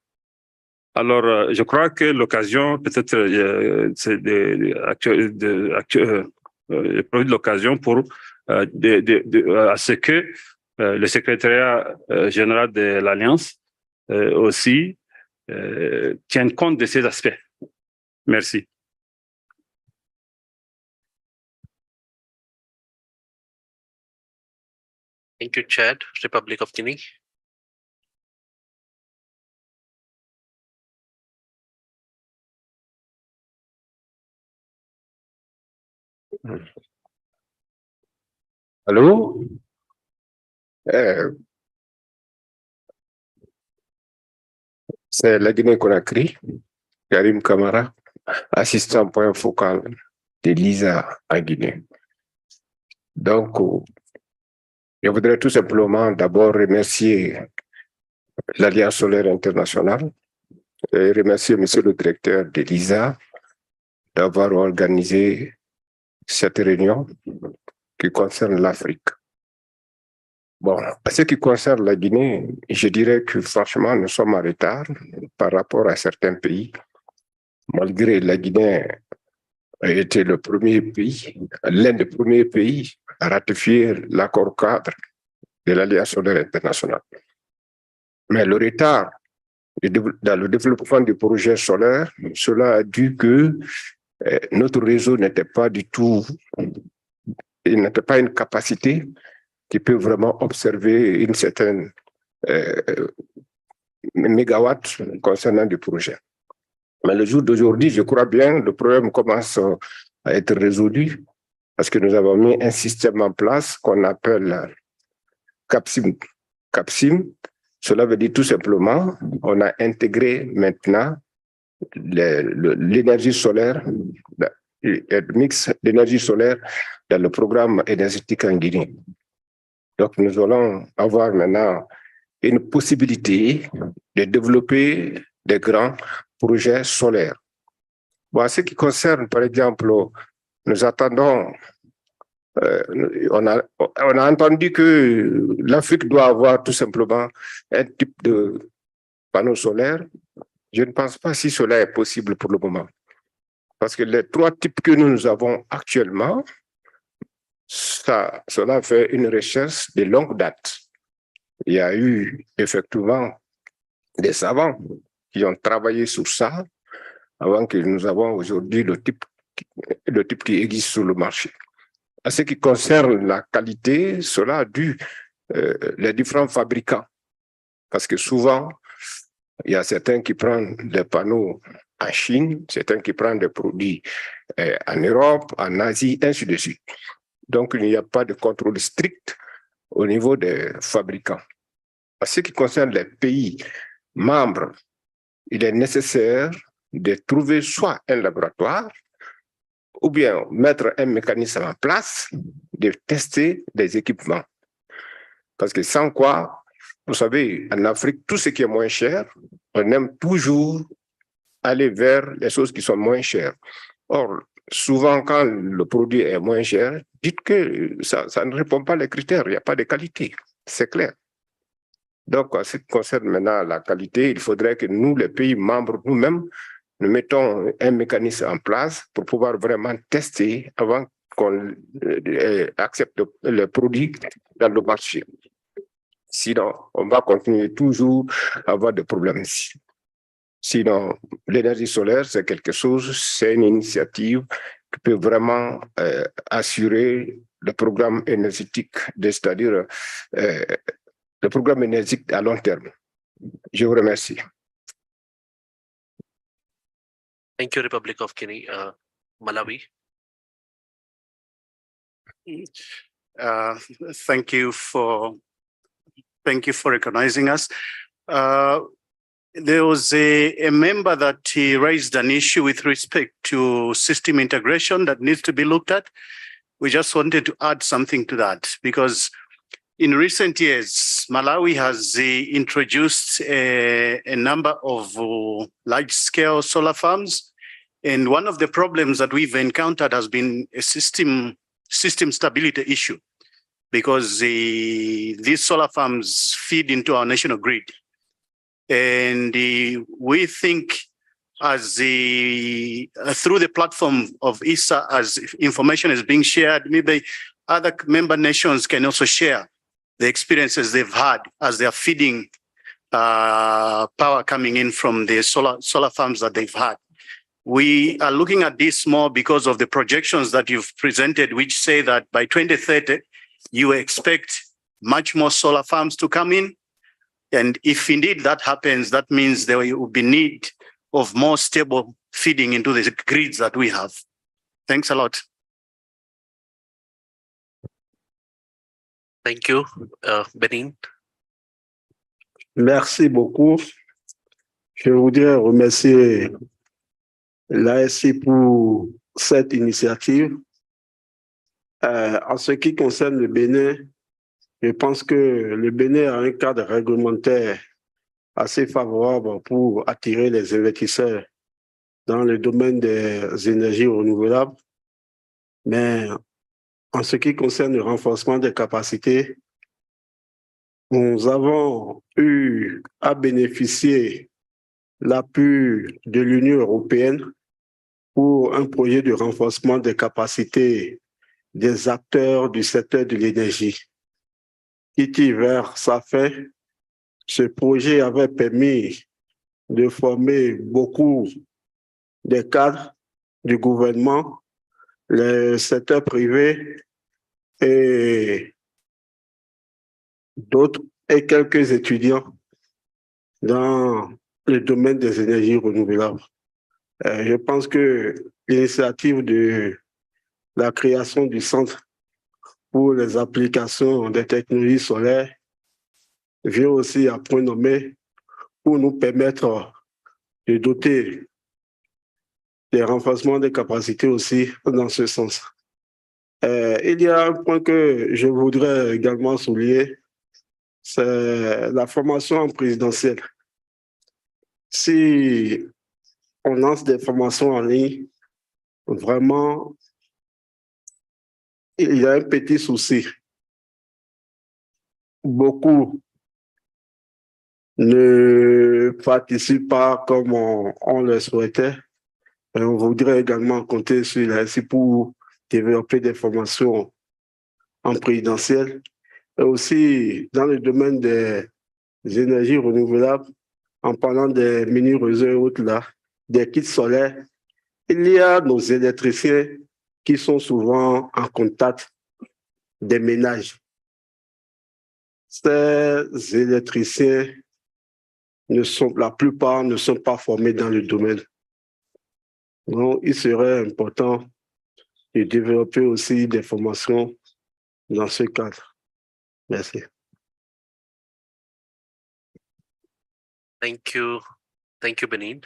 Speaker 19: Alors, je crois que l'occasion, peut-être, c'est l'occasion pour à ce que le secrétariat général de l'Alliance aussi tienne compte de ces aspects. Merci.
Speaker 14: Thank you, Chad, Republic of Guinea.
Speaker 20: Allô? C'est la Guinée-Conakry, Karim Kamara, assistant point focal de l'ISA en Guinée. Donc, je voudrais tout simplement d'abord remercier l'Alliance solaire internationale et remercier Monsieur le directeur de l'ISA d'avoir organisé cette réunion qui concerne l'Afrique. Bon, à ce qui concerne la Guinée, je dirais que franchement, nous sommes en retard par rapport à certains pays. Malgré la Guinée a été le premier pays, l'un des premiers pays à ratifier l'accord cadre de l'Alliance solaire internationale. Mais le retard dans le développement du projet solaire, cela a dû que notre réseau n'était pas du tout, il n'était pas une capacité qui peut vraiment observer une certaine mégawatt concernant du projet. Mais le jour d'aujourd'hui, je crois bien, le problème commence à être résolu parce que nous avons mis un système en place qu'on appelle CAPSIM. CAPSIM, cela veut dire tout simplement, on a intégré maintenant l'énergie solaire, le mix d'énergie solaire dans le programme énergétique en Guinée. Donc, nous allons avoir maintenant une possibilité de développer des grands projets solaires. Bon, en ce qui concerne, par exemple, nous attendons, on a entendu que l'Afrique doit avoir tout simplement un type de panneau solaire. Je ne pense pas si cela est possible pour le moment. Parce que les 3 types que nous avons actuellement, cela fait une recherche de longue date. Il y a eu effectivement des savants qui ont travaillé sur ça avant que nous avons aujourd'hui le type qui existe sur le marché. En ce qui concerne la qualité, cela a dû les différents fabricants. Parce que souvent, il y a certains qui prennent des panneaux en Chine, certains qui prennent des produits en Europe, en Asie, ainsi de suite. Donc, il n'y a pas de contrôle strict au niveau des fabricants. En ce qui concerne les pays membres, il est nécessaire de trouver soit un laboratoire ou bien mettre un mécanisme en place de tester des équipements. Parce que sans quoi, vous savez, en Afrique, tout ce qui est moins cher, on aime toujours aller vers les choses qui sont moins chères. Or, souvent, quand le produit est moins cher, dites que ça ne répond pas aux critères, il n'y a pas de qualité, c'est clair. Donc, en ce qui concerne maintenant la qualité, il faudrait que nous, les pays membres, nous-mêmes, nous mettons un mécanisme en place pour pouvoir vraiment tester avant qu'on accepte le produit dans le marché. Sinon, on va continuer toujours à avoir des problèmes ici. Sinon, l'énergie solaire, c'est quelque chose, c'est une initiative qui peut vraiment assurer le programme énergétique, c'est-à-dire le programme énergétique à long terme. Je vous remercie.
Speaker 14: Thank you, Republic of Guinea. Malawi.
Speaker 13: Thank you for recognizing us. There was a member that he raised an issue with respect to system integration that needs to be looked at. We just wanted to add something to that because in recent years, Malawi has introduced a number of large-scale solar farms. And one of the problems that we've encountered has been a system stability issue because these solar farms feed into our national grid. And we think as through the platform of ISA, as information is being shared, maybe other member nations can also share the experiences they've had as they're feeding power coming in from the solar farms that they've had. We are looking at this more because of the projections that you've presented, which say that by 2030, you expect much more solar farms to come in. And if indeed that happens, that means there will be need of more stable feeding into the grids that we have. Thanks a lot.
Speaker 14: Thank you. Benin.
Speaker 21: Merci beaucoup. Je voudrais remercier l'ASC pour cette initiative. En ce qui concerne le Bénin, je pense que le Bénin a un cadre réglementaire assez favorable pour attirer les investisseurs dans le domaine des énergies renouvelables. Mais en ce qui concerne le renforcement des capacités, nous avons eu à bénéficier l'appui de l'Union européenne pour un projet de renforcement des capacités des acteurs du secteur de l'énergie. Qui tire vers sa fin, ce projet avait permis de former beaucoup de cadres du gouvernement, le secteur privé et d'autres, et quelques étudiants dans le domaine des énergies renouvelables. Je pense que l'initiative de la création du centre pour les applications des technologies solaires vient aussi à point nommé pour nous permettre de doter des renforcements des capacités aussi dans ce sens. Il y a un point que je voudrais également souligner, c'est la formation en présidentielle. Si on lance des formations en ligne, vraiment, il y a un petit souci. Beaucoup ne participent pas comme on le souhaitait. Et on voudrait également compter sur l'ASI pour développer des formations en présidentiel. Et aussi dans le domaine des énergies renouvelables, en parlant des mini-réseaux et autres là, des kits solaires, il y a nos électriciens qui sont souvent en contact des ménages. Ces électriciens, la plupart ne sont pas formés dans le domaine. Donc, il serait important de développer aussi des formations dans ce cadre. Merci.
Speaker 14: Thank you, Benin.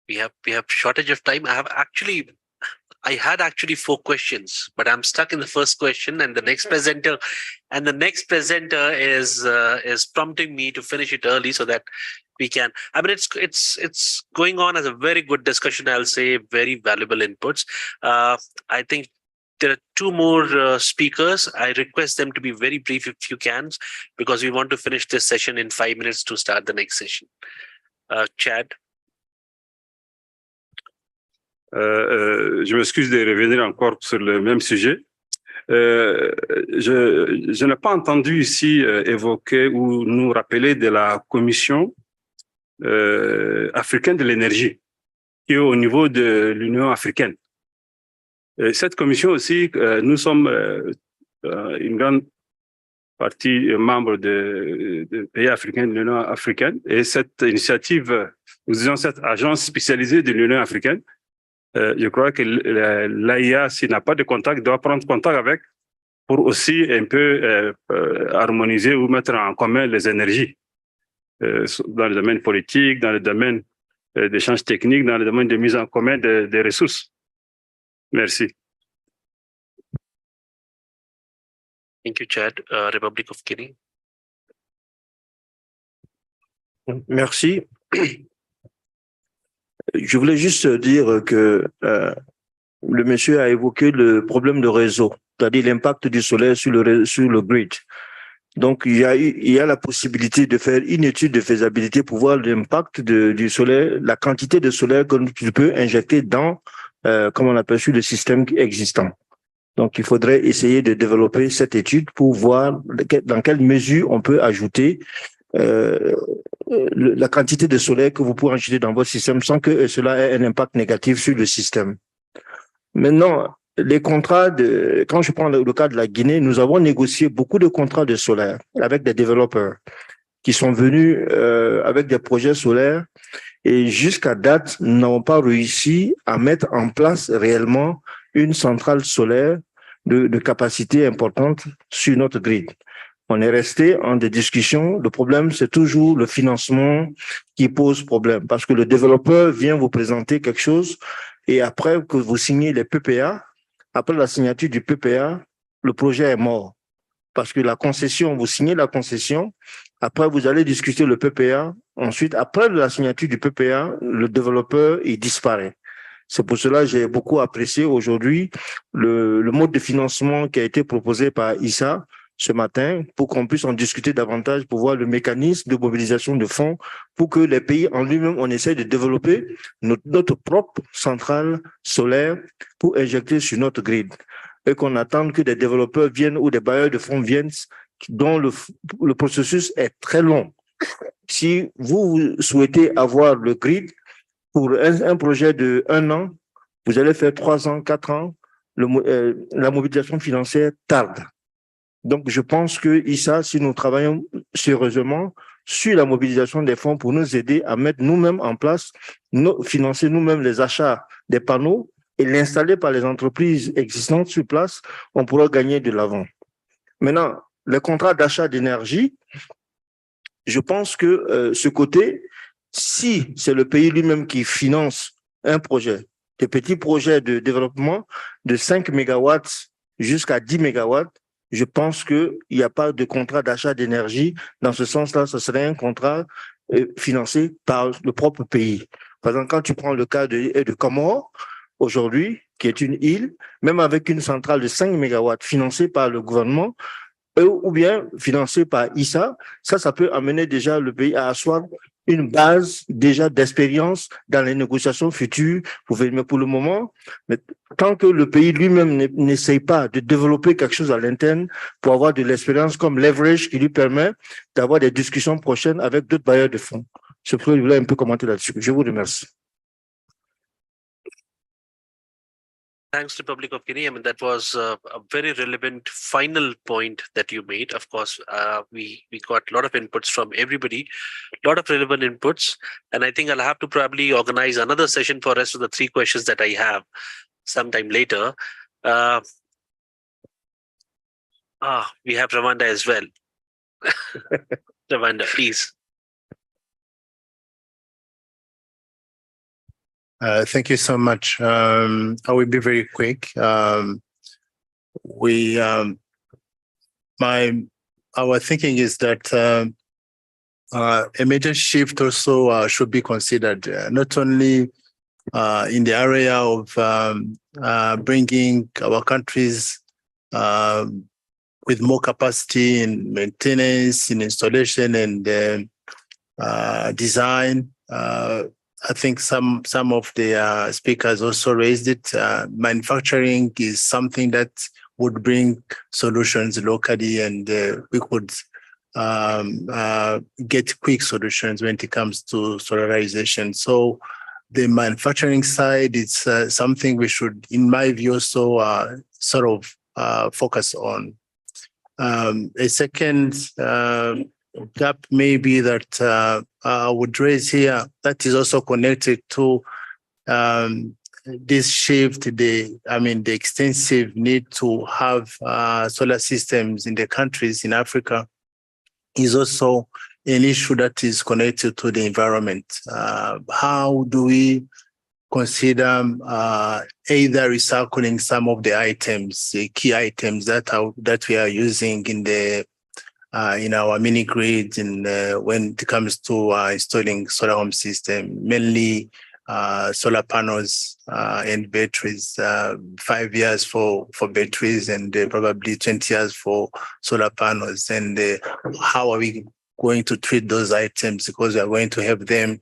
Speaker 14: We have shortage of time. I had actually 4 questions, but I'm stuck in the first question, and the next presenter is prompting me to finish it early so that we can. I mean, it's going on as a very good discussion. I'll say very valuable inputs. I think there are 2 more speakers. I request them to be very brief if you can, because we want to finish this session in 5 minutes to start the next session. Chad.
Speaker 19: Je m'excuse de revenir encore sur le même sujet. Je n'ai pas entendu ici évoquer ou nous rappeler de la Commission africaine de l'énergie, qui est au niveau de l'Union africaine. Cette commission aussi, nous sommes une grande partie membres de pays africains de l'Union africaine, et cette initiative, nous disons cette agence spécialisée de l'Union africaine, je crois que l'AIA, s'il n'a pas de contact, doit prendre contact avec pour aussi un peu harmoniser ou mettre en commun les énergies dans le domaine politique, dans le domaine d'échanges techniques, dans le domaine de mise en commun des ressources. Merci.
Speaker 14: Thank you, Chad. Republic of Guinea.
Speaker 1: Merci. Je voulais juste dire que le monsieur a évoqué le problème de réseau, c'est-à-dire l'impact du soleil sur le grid. Donc, il y a la possibilité de faire une étude de faisabilité pour voir l'impact du soleil, la quantité de soleil que tu peux injecter dans, comme on appelle, sur le système existant. Donc, il faudrait essayer de développer cette étude pour voir dans quelle mesure on peut ajouter la quantité de soleil que vous pouvez injecter dans votre système sans que cela ait un impact négatif sur le système. Maintenant, les contrats quand je prends le cas de la Guinée, nous avons négocié beaucoup de contrats de solaire avec des développeurs qui sont venus avec des projets solaires et jusqu'à date n'ont pas réussi à mettre en place réellement une centrale solaire de capacité importante sur notre grid. On est resté en des discussions. Le problème, c'est toujours le financement qui pose problème parce que le développeur vient vous présenter quelque chose et après que vous signez les PPA, après la signature du PPA, le projet est mort. Parce que la concession, vous signez la concession, après vous allez discuter le PPA, ensuite, après la signature du PPA, le développeur, il disparaît. C'est pour cela que j'ai beaucoup apprécié aujourd'hui le mode de financement qui a été proposé par ISA ce matin pour qu'on puisse en discuter davantage, pour voir le mécanisme de mobilisation de fonds pour que les pays en lui-même, on essaie de développer notre propre centrale solaire pour injecter sur notre grid et qu'on attende que des développeurs viennent ou des bailleurs de fonds viennent dont le processus est très long. Si vous souhaitez avoir le grid pour un projet de 1 an, vous allez faire 3 ans, 4 ans, la mobilisation financière tarde. Donc, je pense que ISA, si nous travaillons sérieusement sur la mobilisation des fonds pour nous aider à mettre nous-mêmes en place, financer nous-mêmes les achats des panneaux et l'installer par les entreprises existantes sur place, on pourra gagner de l'avant. Maintenant, les contrats d'achat d'énergie, je pense que ce côté, si c'est le pays lui-même qui finance un projet, des petits projets de développement de 5 mégawatts jusqu'à 10 mégawatts, je pense qu'il n'y a pas de contrat d'achat d'énergie. Dans ce sens-là, ce serait un contrat financé par le propre pays. Par exemple, quand tu prends le cas de Comores, aujourd'hui, qui est une île, même avec une centrale de 5 mégawatts financée par le gouvernement, ou bien financée par ISA, ça peut amener déjà le pays à asseoir une base déjà d'expérience dans les négociations futures. Mais pour le moment, tant que le pays lui-même n'essaye pas de développer quelque chose à l'interne pour avoir de l'expérience comme leverage qui lui permet d'avoir des discussions prochaines avec d'autres bailleurs de fonds. Je voulais un peu commenter là-dessus. Je vous remercie.
Speaker 14: Thanks, Republic of Guinea. I mean, that was a very relevant final point that you made. Of course, we got a lot of inputs from everybody, a lot of relevant inputs. And I think I'll have to probably organize another session for the rest of the 3 questions that I have sometime later. We have Ravanda as well. Ravanda, please.
Speaker 17: Thank you so much. I will be very quick. Our thinking is that a major shift also should be considered, not only in the area of bringing our countries with more capacity in maintenance, in installation, and design. I think some of the speakers also raised it. Manufacturing is something that would bring solutions locally, and we could get quick solutions when it comes to solarization. So the manufacturing side, it's something we should, in my view, also sort of focus on. A second gap maybe that I would raise here that is also connected to this shift, the extensive need to have solar systems in the countries in Africa is also an issue that is connected to the environment. How do we consider either recycling some of the items, the key items that we are using in our mini grids, and when it comes to installing solar home system, mainly solar panels and batteries, 5 years for batteries and probably 20 years for solar panels. And how are we going to treat those items? Because we are going to have them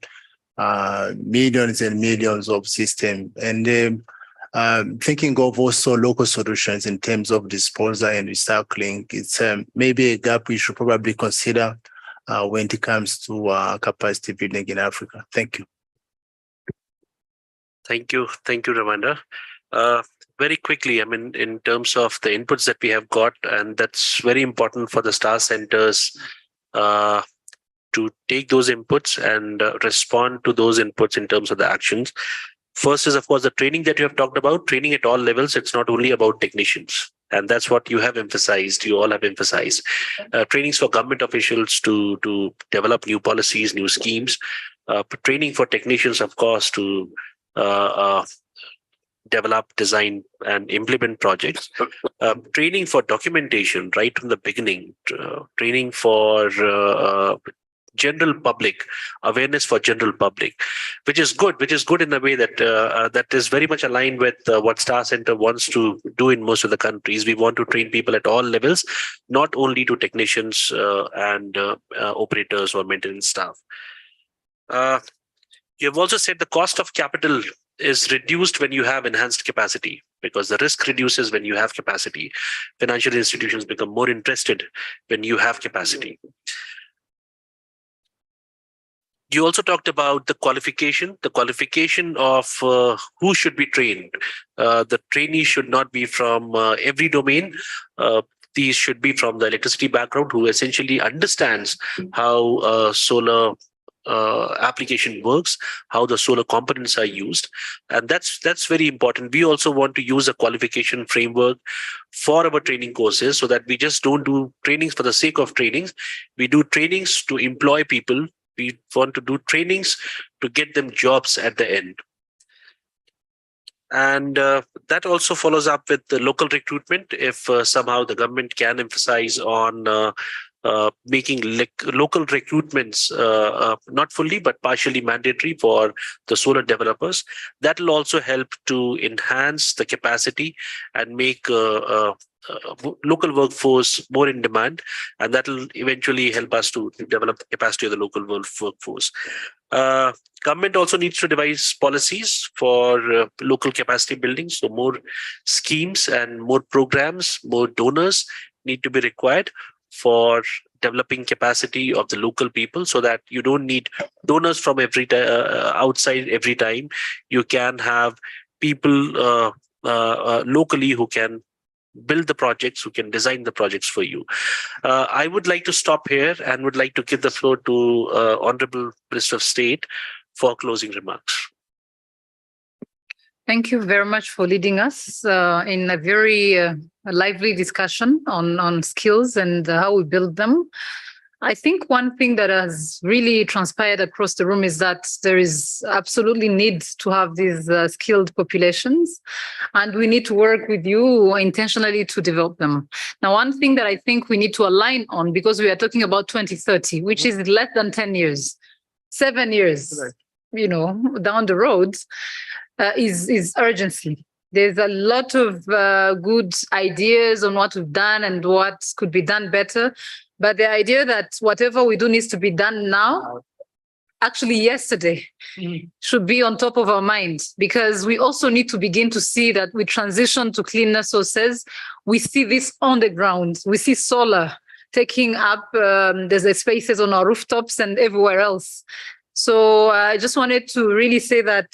Speaker 17: millions and millions of systems. And thinking of also local solutions in terms of disposal and recycling, it's maybe a gap we should probably consider when it comes to capacity building in Africa. Thank you.
Speaker 14: Thank you, Ravanda. Very quickly, I mean, in terms of the inputs that we have got, and that's very important for the STAR centers to take those inputs and respond to those inputs in terms of the actions. First is, of course, the training that you have talked about, training at all levels. It's not only about technicians. And that's what you have emphasized. You all have emphasized. Trainings for government officials to develop new policies, new schemes. Training for technicians, of course, to develop, design, and implement projects. Training for documentation right from the beginning. Training for general public, awareness for general public, which is good in a way that that is very much aligned with what Star Center wants to do in most of the countries. We want to train people at all levels, not only to technicians and operators or maintenance staff. You have also said the cost of capital is reduced when you have enhanced capacity, because the risk reduces when you have capacity. Financial institutions become more interested when you have capacity. You also talked about the qualification of who should be trained. The trainee should not be from every domain. These should be from the electricity background, who essentially understands how solar application works, how the solar components are used, and that's very important. We also want to use a qualification framework for our training courses, so that we just don't do trainings for the sake of trainings. We do trainings to employ people. We want to do trainings to get them jobs at the end. And that also follows up with the local recruitment. If somehow the government can emphasize on making local recruitments not fully but partially mandatory for the solar developers, that will also help to enhance the capacity and make local workforce more in demand, and that will eventually help us to develop the capacity of the local workforce. Government also needs to devise policies for local capacity building, so more schemes and more programs, more donors need to be required for developing capacity of the local people, so that you don't need donors from every outside every time. You can have people locally who can build the projects, who can design the projects for you. I would like to stop here and would like to give the floor to Honorable Minister of State for closing remarks.
Speaker 11: Thank you very much for leading us in a very lively discussion on skills and how we build them. I think one thing that has really transpired across the room is that there is absolutely need to have these skilled populations, and we need to work with you intentionally to develop them. Now, one thing that I think we need to align on, because we are talking about 2030, which is less than 10 years, 7 years, you know, down the road, is urgency. There's a lot of good ideas on what we've done and what could be done better. But the idea that whatever we do needs to be done now, actually yesterday, should be on top of our minds, because we also need to begin to see that we transition to cleaner sources. We see this on the ground. We see solar taking up the spaces on our rooftops and everywhere else. So I just wanted to really say that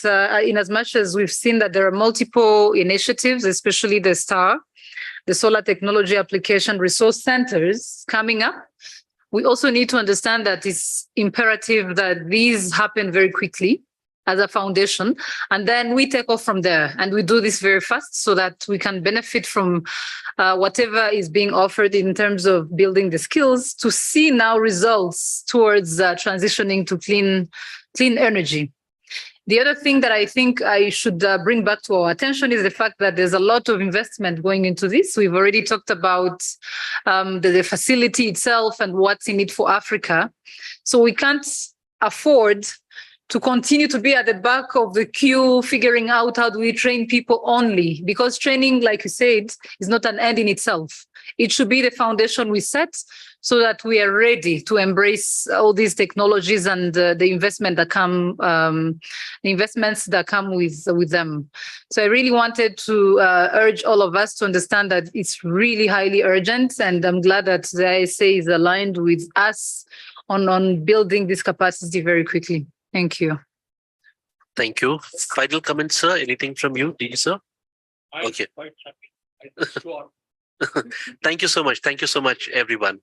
Speaker 11: in as much as we've seen that there are multiple initiatives, especially the STAR, the Solar Technology Application Resource Centers coming up, we also need to understand that it's imperative that these happen very quickly as a foundation, and then we take off from there, and we do this very fast so that we can benefit from whatever is being offered in terms of building the skills to see now results towards transitioning to clean energy. The other thing that I think I should bring back to our attention is the fact that there's a lot of investment going into this. We've already talked about the facility itself and what's in it for Africa. So we can't afford to continue to be at the back of the queue, figuring out how do we train people only, because training, like you said, is not an end in itself. It should be the foundation we set so that we are ready to embrace all these technologies and the investments that come with them. So I really wanted to urge all of us to understand that it's really highly urgent, and I'm glad that the ISA is aligned with us on building this capacity very quickly. Thank you.
Speaker 14: Thank you. Final comments, sir? Anything from you, DG sir? Okay. Thank you so much. Thank you so much, everyone.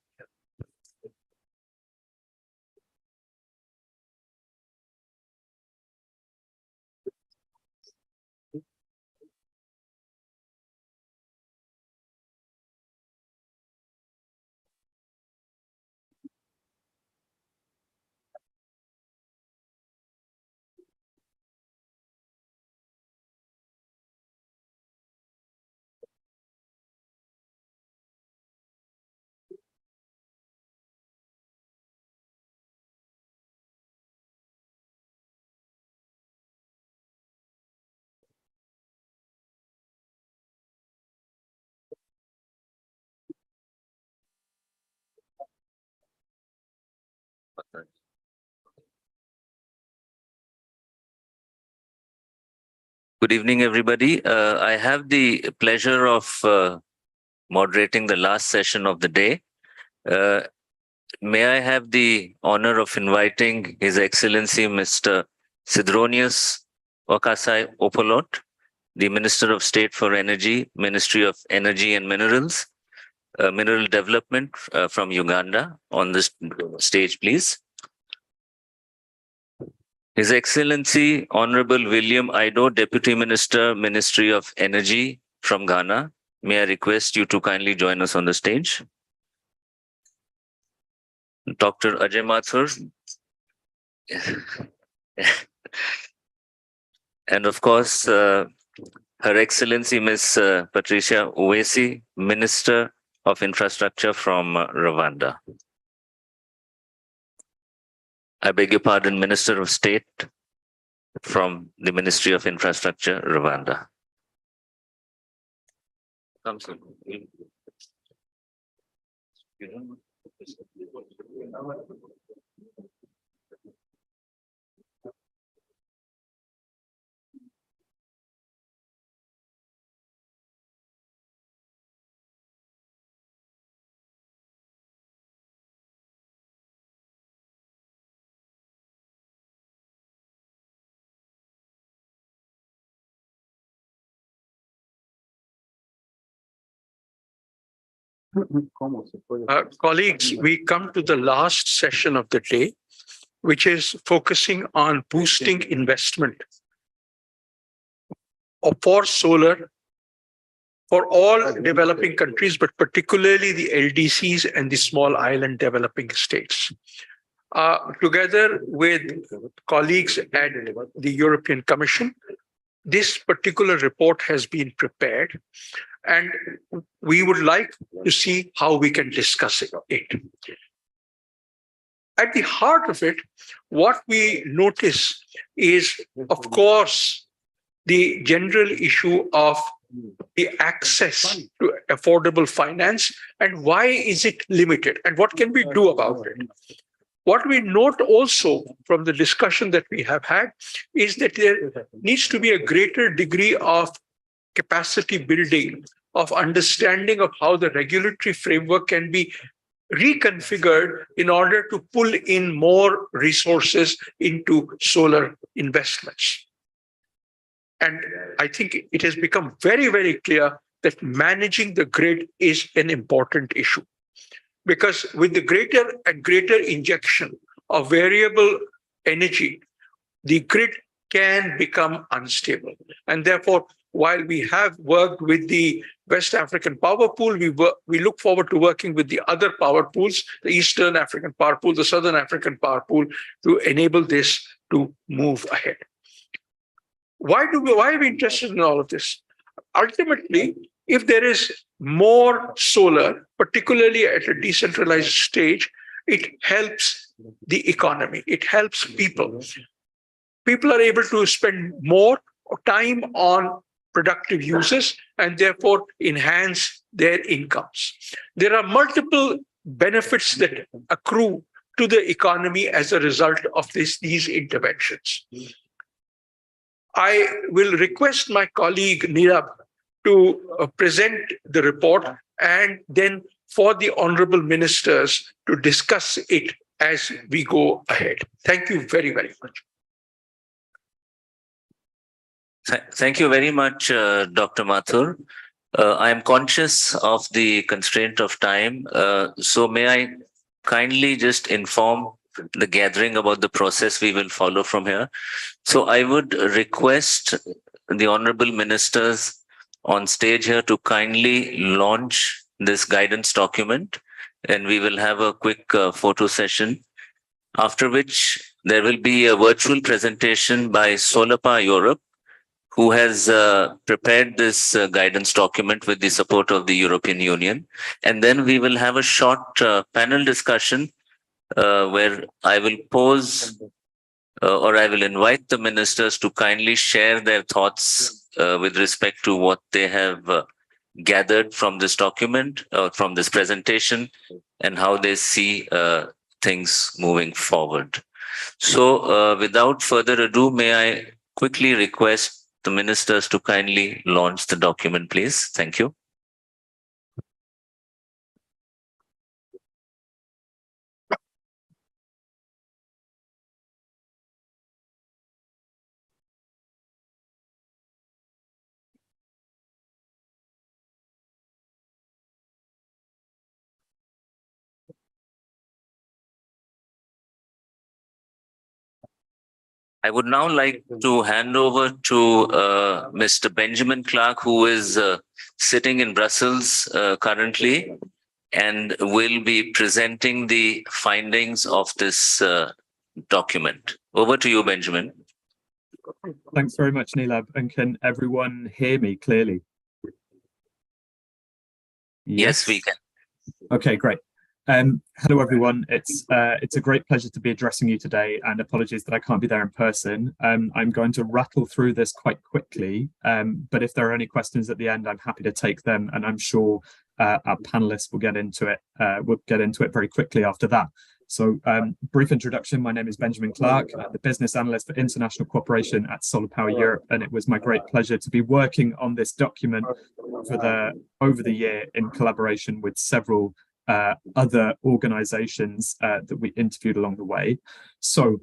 Speaker 12: Good evening, everybody. I have the pleasure of moderating the last session of the day. May I have the honor of inviting His Excellency Mr. Sidronius Wakasai Opolot, the Minister of State for Energy, Ministry of Energy and Minerals, Mineral Development from Uganda, on this stage, please. His Excellency Honorable William Aido, Deputy Minister, Ministry of Energy from Ghana. May I request you to kindly join us on the stage. Dr. Ajay Mathur. And of course, Her Excellency Ms. Patricia Uwesi, Minister of Infrastructure from Rwanda. I beg your pardon, Minister of State from the Ministry of Infrastructure, Rwanda. Come, sir.
Speaker 4: Colleagues, we come to the last session of the day, which is focusing on boosting investment for solar for all developing countries, but particularly the LDCs and the small island developing states. Together with colleagues at the European Commission, this particular report has been prepared, and we would like to see how we can discuss it. At the heart of it, what we notice is, of course, the general issue of the access to affordable finance and why is it limited and what can we do about it. What we note also from the discussion that we have had is that there needs to be a greater degree of capacity building, of understanding of how the regulatory framework can be reconfigured in order to pull in more resources into solar investments. And I think it has become very, very clear that managing the grid is an important issue. Because with the greater and greater injection of variable energy, the grid can become unstable. And therefore, while we have worked with the West African Power Pool, we look forward to working with the other power pools, the Eastern African Power Pool, the Southern African Power Pool, to enable this to move ahead. Why are we interested in all of this? Ultimately, if there is more solar, particularly at a decentralized stage, it helps the economy. It helps people. People are able to spend more time on productive uses and therefore enhance their incomes. There are multiple benefits that accrue to the economy as a result of these interventions. I will request my colleague Nirav to present the report and then for the honorable ministers to discuss it as we go ahead. Thank you very, very much.
Speaker 12: Thank you very much, Dr. Mathur. I am conscious of the constraint of time. So may I kindly just inform the gathering about the process we will follow from here. So I would request the honorable ministers on stage here to kindly launch this guidance document, and we will have a quick photo session, after which there will be a virtual presentation by Solarpa Europe, who has prepared this guidance document with the support of the European Union. And then we will have a short panel discussion where I will pose or I will invite the ministers to kindly share their thoughts with respect to what they have gathered from this document, from this presentation, and how they see things moving forward. So without further ado, may I quickly request the ministers to kindly launch the document, please. Thank you. I would now like to hand over to Mr. Benjamin Clark, who is sitting in Brussels currently and will be presenting the findings of this document. Over to you, Benjamin.
Speaker 7: Thanks very much, Neelab. And can everyone hear me clearly?
Speaker 12: Yes, we can.
Speaker 7: Okay, great. Hello, everyone. It's a great pleasure to be addressing you today, and apologies that I can't be there in person. I'm going to rattle through this quite quickly, but if there are any questions at the end, I'm happy to take them, and I'm sure our panelists will get into it. We'll get into it very quickly after that. So, brief introduction. My name is Benjamin Clark, the business analyst for international cooperation at Solar Power Europe, and it was my great pleasure to be working on this document over the year in collaboration with several other organizations that we interviewed along the way. So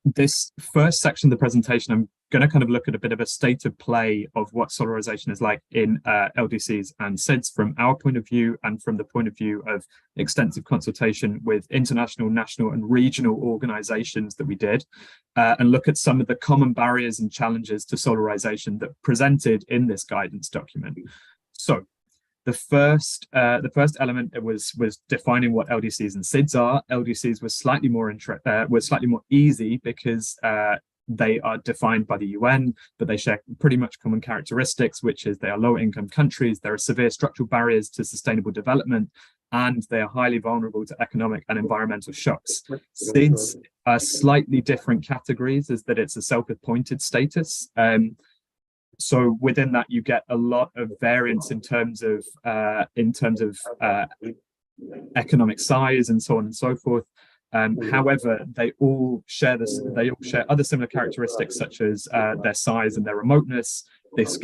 Speaker 7: this first section of the presentation, I'm going to kind of look at a bit of a state of play of what solarization is like in LDCs and SIDS from our point of view and from the point of view of extensive consultation with international, national and regional organizations that we did, and look at some of the common barriers and challenges to solarization that presented in this guidance document. So the first element was defining what LDCs and SIDS are. LDCs was slightly more easy because they are defined by the UN, but they share pretty much common characteristics, which is they are low-income countries, there are severe structural barriers to sustainable development, and they are highly vulnerable to economic and environmental shocks. SIDS are slightly different categories, is that it's a self-appointed status. So within that, you get a lot of variance in terms of economic size and so on and so forth. However, they all share other similar characteristics such as their size and their remoteness. This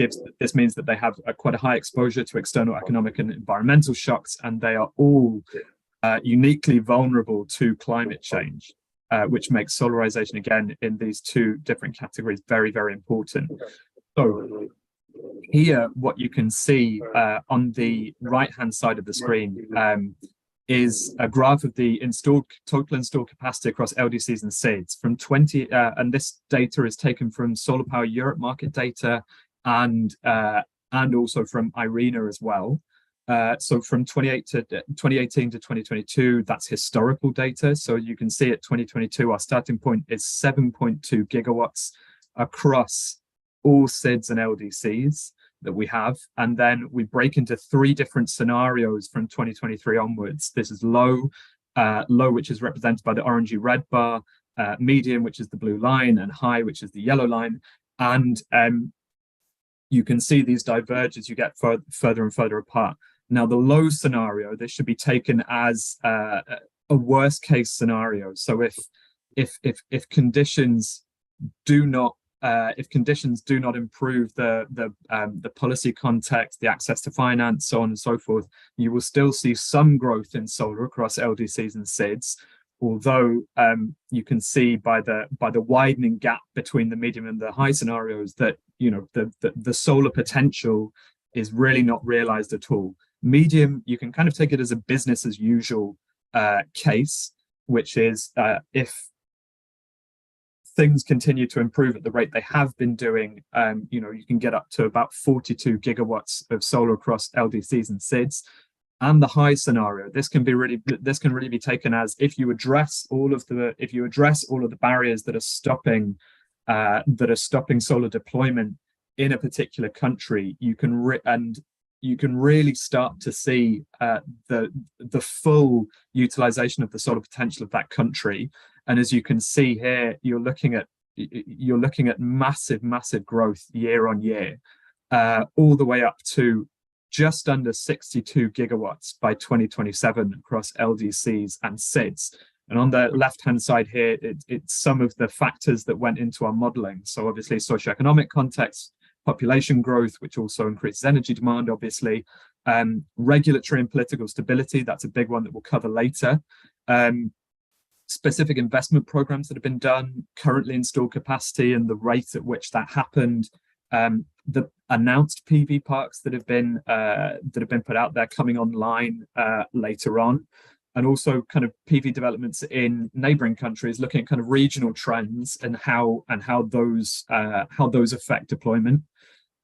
Speaker 7: means that they have quite a high exposure to external economic and environmental shocks, and they are all uniquely vulnerable to climate change, which makes solarization again in these two different categories very, very important. So here, what you can see on the right-hand side of the screen is a graph of the total installed capacity across LDCs and SIDS from 20, and this data is taken from Solar Power Europe market data and also from IRENA as well. So from 2018 to 2022, that's historical data. So you can see at 2022, our starting point is 7.2 gigawatts across all SIDS and LDCs that we have, and then we break into three different scenarios from 2023 onwards. This is low, which is represented by the orangey red bar, medium, which is the blue line, and high, which is the yellow line. And you can see these diverge as you get further and further apart. Now, the low scenario, this should be taken as a worst case scenario. So if conditions do not improve the policy context, the access to finance, so on and so forth, you will still see some growth in solar across LDCs and SIDS. Although you can see by the widening gap between the medium and the high scenarios that the solar potential is really not realized at all. Medium, you can kind of take it as a business as usual case, which is if things continue to improve at the rate they have been doing, you can get up to about 42 gigawatts of solar across LDCs and SIDS. And the high scenario, this can really be taken as if you address all of the barriers that are stopping solar deployment in a particular country, you can really start to see the full utilization of the solar potential of that country. And as you can see here, you're looking at massive growth year on year, all the way up to just under 62 gigawatts by 2027 across LDCs and SIDS. And on the left-hand side here, it's some of the factors that went into our modeling. So obviously socioeconomic context, population growth, which also increases energy demand, obviously, regulatory and political stability, that's a big one that we'll cover later. Specific investment programs that have been done, currently installed capacity and the rate at which that happened, the announced PV parks that have been put out there coming online later on, and also kind of PV developments in neighboring countries, looking at kind of regional trends and how those affect deployment,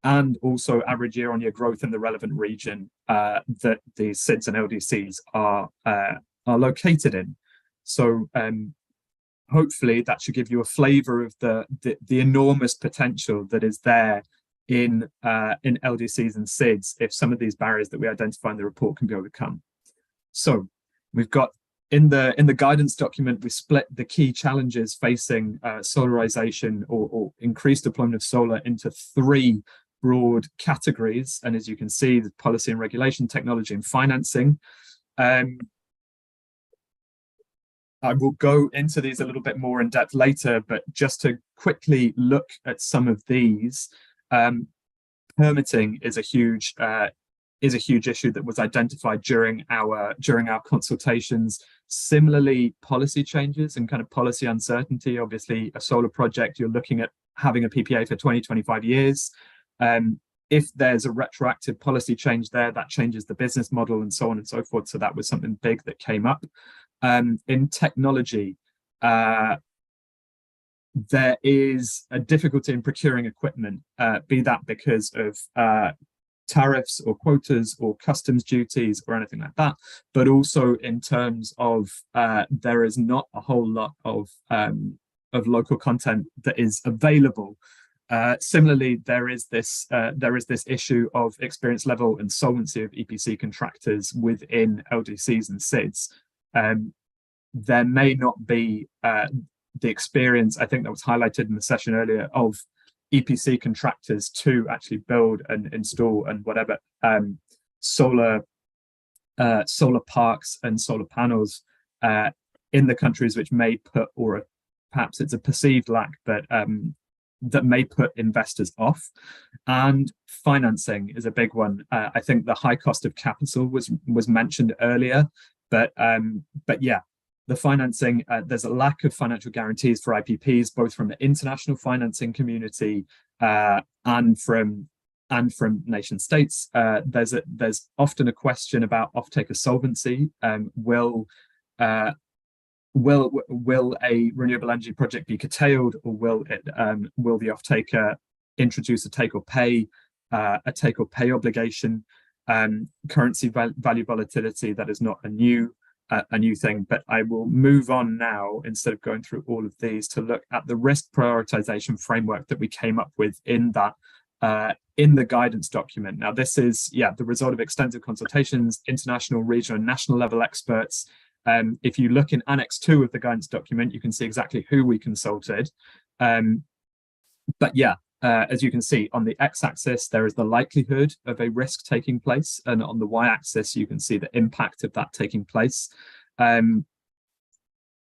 Speaker 7: and also average year-on-year growth in the relevant region that the SIDS and LDCs are located in. So hopefully that should give you a flavor of the enormous potential that is there in LDCs and SIDS if some of these barriers that we identify in the report can be overcome. So we've got in the guidance document, we split the key challenges facing solarization or increased deployment of solar into 3 broad categories. And as you can see, the policy and regulation, technology and financing. I will go into these a little bit more in depth later, but just to quickly look at some of these, permitting is a huge issue that was identified during our consultations. Similarly, policy changes and kind of policy uncertainty. Obviously, a solar project, you're looking at having a PPA for 20-25 years. If there's a retroactive policy change there, that changes the business model and so on and so forth. So that was something big that came up. In technology, there is a difficulty in procuring equipment, be that because of tariffs or quotas or customs duties or anything like that, but also in terms of there is not a whole lot of local content that is available. Similarly, there is this issue of experience level and solvency of EPC contractors within LDCs and SIDS. There may not be the experience, I think that was highlighted in the session earlier, of EPC contractors to actually build and install and whatever solar parks and solar panels in the countries which may put, or perhaps it's a perceived lack, but that may put investors off. And financing is a big one. I think the high cost of capital was mentioned earlier, but yeah, the financing, there's a lack of financial guarantees for IPPs, both from the international financing community and from nation states. There's often a question about off-taker solvency. Will a renewable energy project be curtailed, or will the off-taker introduce a take or pay obligation? Currency value volatility, that is not a new thing, but I will move on now, instead of going through all of these, to look at the risk prioritization framework that we came up with in the guidance document. Now, this is the result of extensive consultations, international, regional, and national level experts. If you look in Annex 2 of the guidance document, you can see exactly who we consulted. But yeah, as you can see, on the x-axis, there is the likelihood of a risk taking place. And on the y-axis, you can see the impact of that taking place.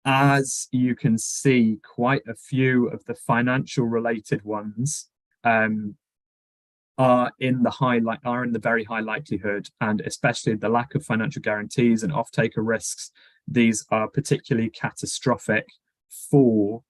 Speaker 7: As you can see, quite a few of the financial related ones are in the very high likelihood, and especially the lack of financial guarantees and off-taker risks. These are particularly catastrophic for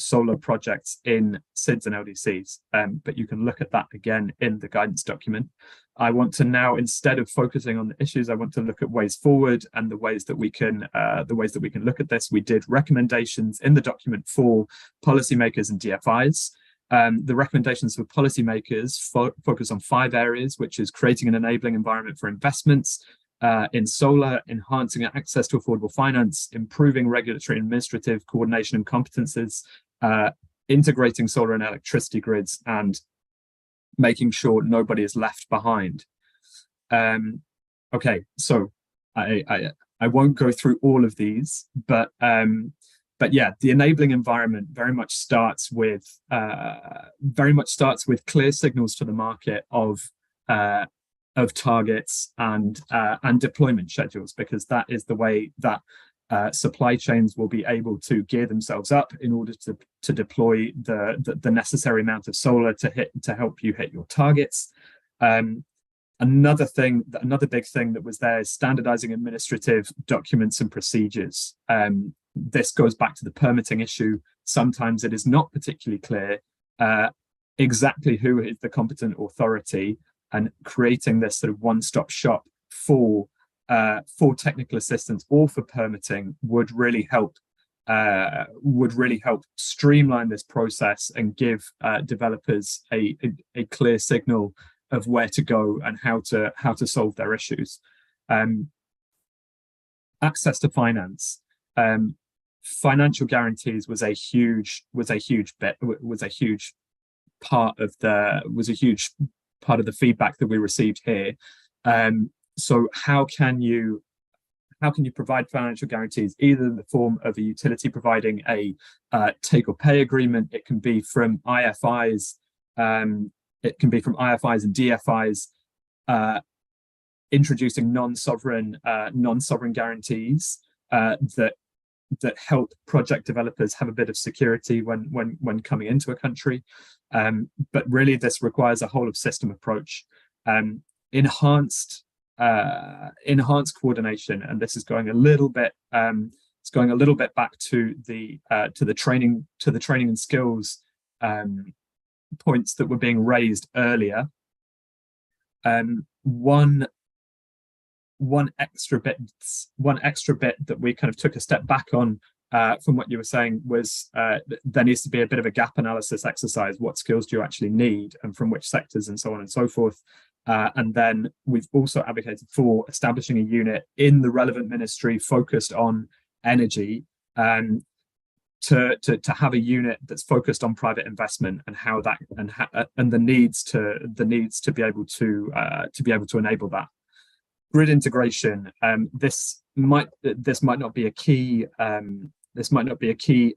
Speaker 7: solar projects in SIDS and LDCs, but you can look at that again in the guidance document. I want to now, instead of focusing on the issues, I want to look at ways forward and the ways that we can look at this. We did recommendations in the document for policymakers and DFIs. The recommendations for policymakers focus on 5 areas, which is creating an enabling environment for investments in solar, enhancing access to affordable finance, improving regulatory and administrative coordination and competences, integrating solar and electricity grids, and making sure nobody is left behind. Okay, so I won't go through all of these, but yeah, the enabling environment very much starts with clear signals to the market of targets and deployment schedules, because that is the way that supply chains will be able to gear themselves up in order to deploy the necessary amount of solar to help you hit your targets. Another big thing that was there is standardizing administrative documents and procedures. This goes back to the permitting issue. Sometimes it is not particularly clear exactly who is the competent authority, and creating this sort of one-stop shop for technical assistance or for permitting would really help streamline this process and give developers a clear signal of where to go and how to solve their issues. Access to finance. Financial guarantees was a huge part of the feedback that we received here. So how can you provide financial guarantees, either in the form of a utility providing a take or pay agreement? It can be from IFIs, and DFIs, introducing non-sovereign guarantees that help project developers have a bit of security when coming into a country. But really, this requires a whole of system approach, enhanced coordination, and this is going a little bit back to the training and skills points that were being raised earlier. One extra bit that we kind of took a step back on from what you were saying was there needs to be a bit of a gap analysis exercise. What skills do you actually need, and from which sectors, and so on and so forth. And then we've also advocated for establishing a unit in the relevant ministry focused on energy, to have a unit that's focused on private investment and how that and the needs to be able to enable that. Grid integration. This might not be a key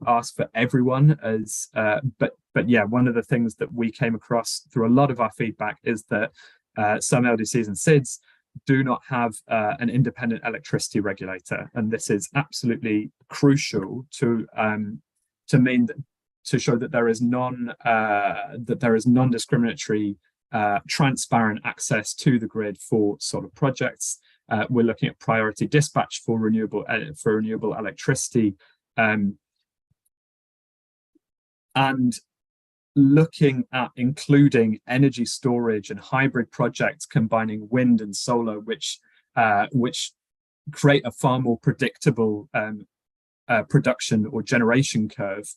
Speaker 7: ask for everyone, but yeah, one of the things that we came across through a lot of our feedback is that some LDCs and SIDs do not have an independent electricity regulator, and this is absolutely crucial to show that there is non-discriminatory, transparent access to the grid for solar projects. We're looking at priority dispatch for renewable electricity, and looking at including energy storage and hybrid projects combining wind and solar, which create a far more predictable production or generation curve.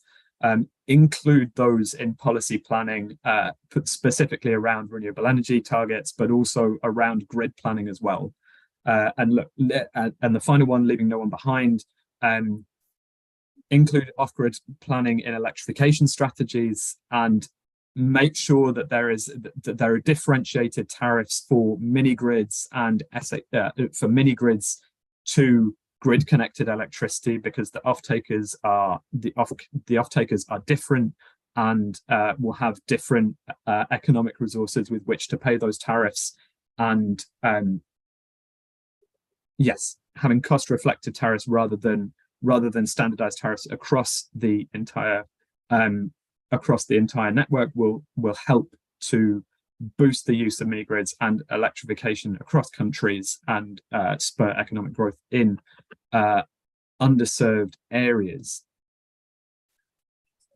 Speaker 7: Include those in policy planning, specifically around renewable energy targets, but also around grid planning as well. And the final one, leaving no one behind, include off-grid planning in electrification strategies, and make sure that there are differentiated tariffs for mini grids and for mini grids to grid connected electricity, because the off-takers are different and will have different economic resources with which to pay those tariffs. And yes, having cost reflective tariffs rather than standardized tariffs across the entire network will help to boost the use of mini grids and electrification across countries, and spur economic growth in underserved areas.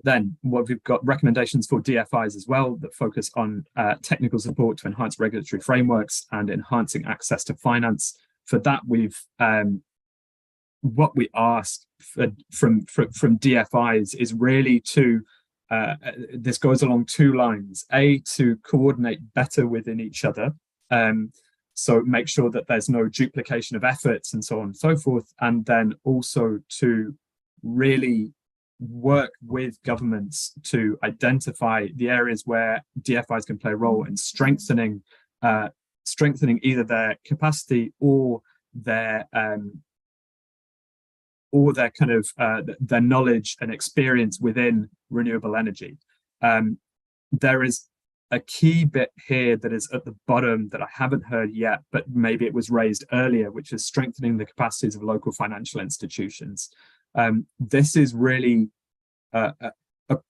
Speaker 7: Then we've got recommendations for DFIs as well that focus on technical support to enhance regulatory frameworks and enhancing access to finance. For that, what we ask from DFIs is really to this goes along two lines: to coordinate better within each other, so make sure that there's no duplication of efforts and so on and so forth, and then also to really work with governments to identify the areas where DFIs can play a role in strengthening either their capacity or their kind of their knowledge and experience within renewable energy. There is a key bit here that is at the bottom that I haven't heard yet, but maybe it was raised earlier, which is strengthening the capacities of local financial institutions. This is really a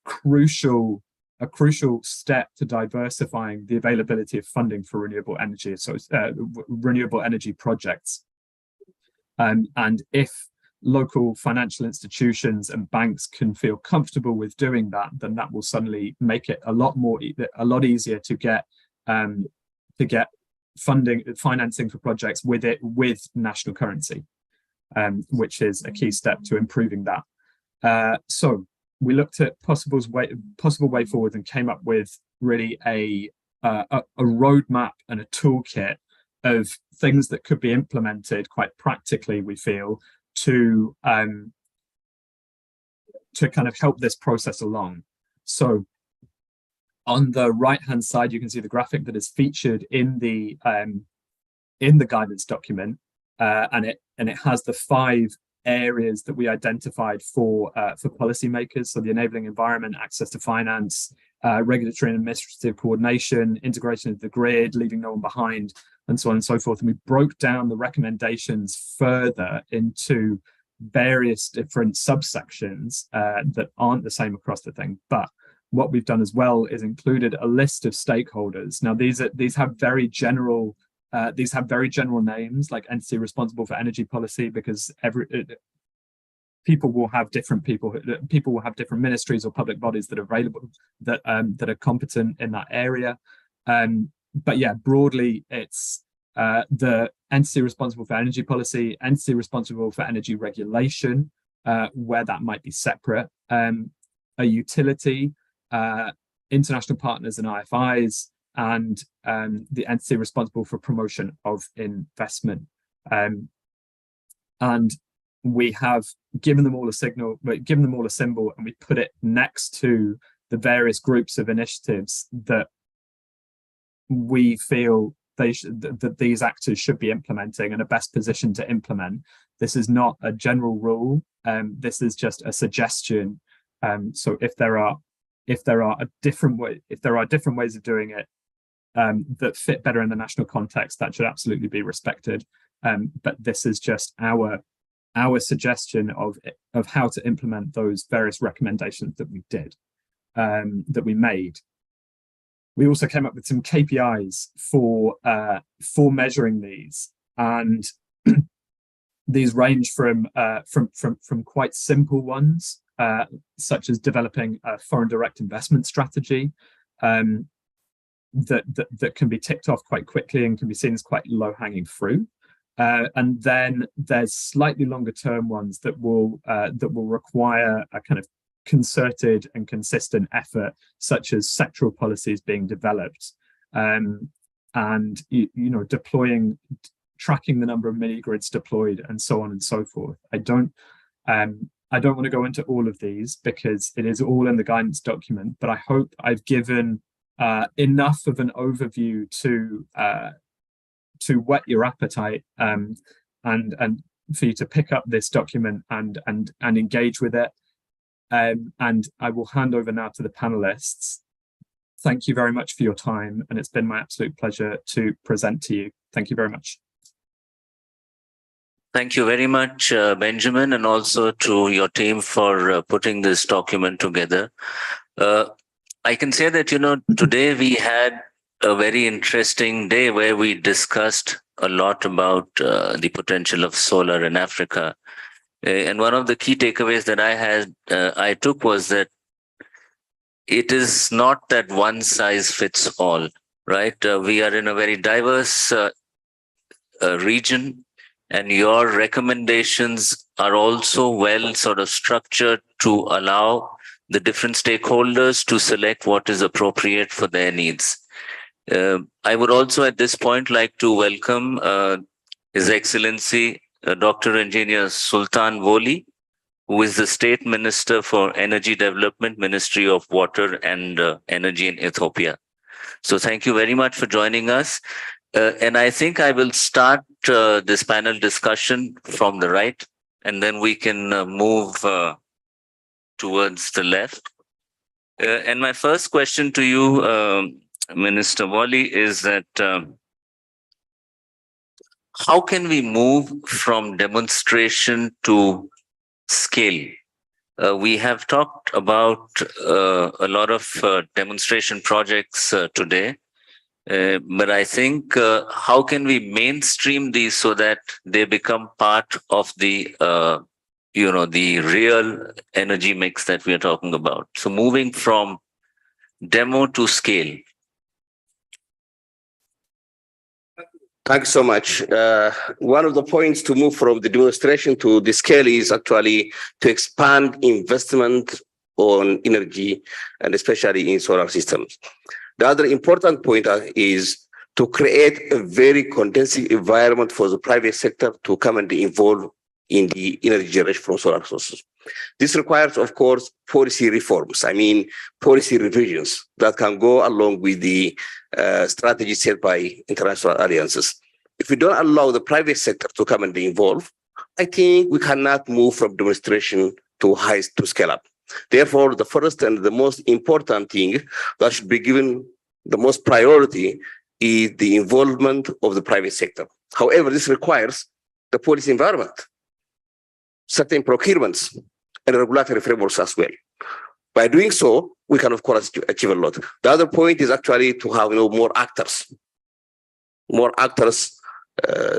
Speaker 7: crucial step to diversifying the availability of funding for renewable energy, so renewable energy projects. And if local financial institutions and banks can feel comfortable with doing that, then that will suddenly make it a lot easier to get financing for projects with national currency, which is a key step to improving that. So we looked at possible way forward and came up with really a roadmap and a toolkit of things that could be implemented quite practically, we feel, to kind of help this process along. So on the right hand side, you can see the graphic that is featured in the guidance document, and it has the 5 areas that we identified for policymakers. So the enabling environment, access to finance, regulatory and administrative coordination, integration of the grid, leaving no one behind, and so on and so forth. And we broke down the recommendations further into various different subsections that aren't the same across the thing. But what we've done as well is included a list of stakeholders. Now these have very general names, like entity responsible for energy policy, because people will have different ministries or public bodies that are available that are competent in that area. But yeah, broadly, it's the entity responsible for energy policy, entity responsible for energy regulation, where that might be separate, a utility, international partners and IFIs, and the entity responsible for promotion of investment. And we have given them all a symbol, and we put it next to the various groups of initiatives that we feel that these actors should be implementing and are best positioned to implement. This is not a general rule. This is just a suggestion. So if there are different ways of doing it that fit better in the national context, that should absolutely be respected. But this is just our suggestion of how to implement those various recommendations that we made. We also came up with some KPIs for measuring these, and these range from quite simple ones, such as developing a foreign direct investment strategy that can be ticked off quite quickly and can be seen as quite low-hanging fruit. And then there's slightly longer term ones that will require a kind of concerted and consistent effort, such as sectoral policies being developed, and tracking the number of mini grids deployed, and so on and so forth. I don't want to go into all of these because it is all in the guidance document, but I hope I've given enough of an overview to whet your appetite, and for you to pick up this document and engage with it. And I will hand over now to the panelists. Thank you very much for your time, and it's been my absolute pleasure to present to you. Thank you very much.
Speaker 12: Thank you very much, Benjamin, and also to your team for putting this document together. I can say that, today we had a very interesting day where we discussed a lot about the potential of solar in Africa. And one of the key takeaways that I took was that it is not that one size fits all, right? We are in a very diverse region, and your recommendations are also well sort of structured to allow the different stakeholders to select what is appropriate for their needs. I would also at this point like to welcome His Excellency Dr. Engineer Sultan Woli, who is the State Minister for Energy Development, Ministry of Water and Energy in Ethiopia. So thank you very much for joining us. And I think I will start this panel discussion from the right, and then we can move towards the left. And my first question to you, Minister Wali, is that how can we move from demonstration to scale? We have talked about a lot of demonstration projects today, but I think how can we mainstream these so that they become part of the the real energy mix that we are talking about? So moving from demo to scale.
Speaker 2: Thank you so much. One of the points to move from the demonstration to the scale is actually to expand investment on energy, and especially in solar systems. The other important point is to create a very conducive environment for the private sector to come and be involved in the energy generation from solar sources. This requires, of course, policy reforms. I mean, policy revisions that can go along with the strategy set by international alliances. If we don't allow the private sector to come and be involved, I think we cannot move from demonstration to scale up. Therefore, the first and the most important thing that should be given the most priority is the involvement of the private sector. However, this requires the policy environment, certain procurements, and regulatory frameworks as well. By doing so, we can, of course, achieve a lot. The other point is actually to have more actors,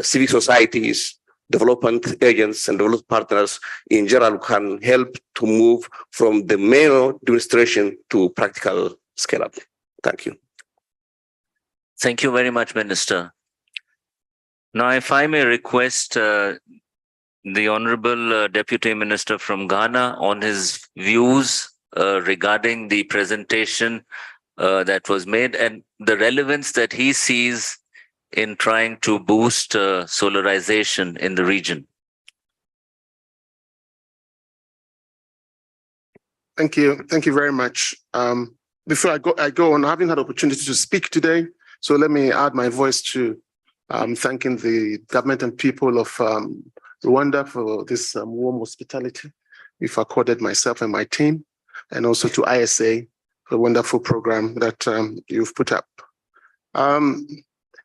Speaker 2: civic societies, development agents, and development partners in general can help to move from the mere demonstration to practical scale-up. Thank you.
Speaker 12: Thank you very much, Minister. Now, if I may request the Honorable Deputy Minister from Ghana on his views regarding the presentation that was made and the relevance that he sees in trying to boost solarization in the region.
Speaker 16: Thank you. Thank you very much. Before I go on, I haven't had opportunity to speak today, so let me add my voice to thanking the government and people of Rwanda for this warm hospitality we've accorded myself and my team, and also to ISA for the wonderful program that you've put up.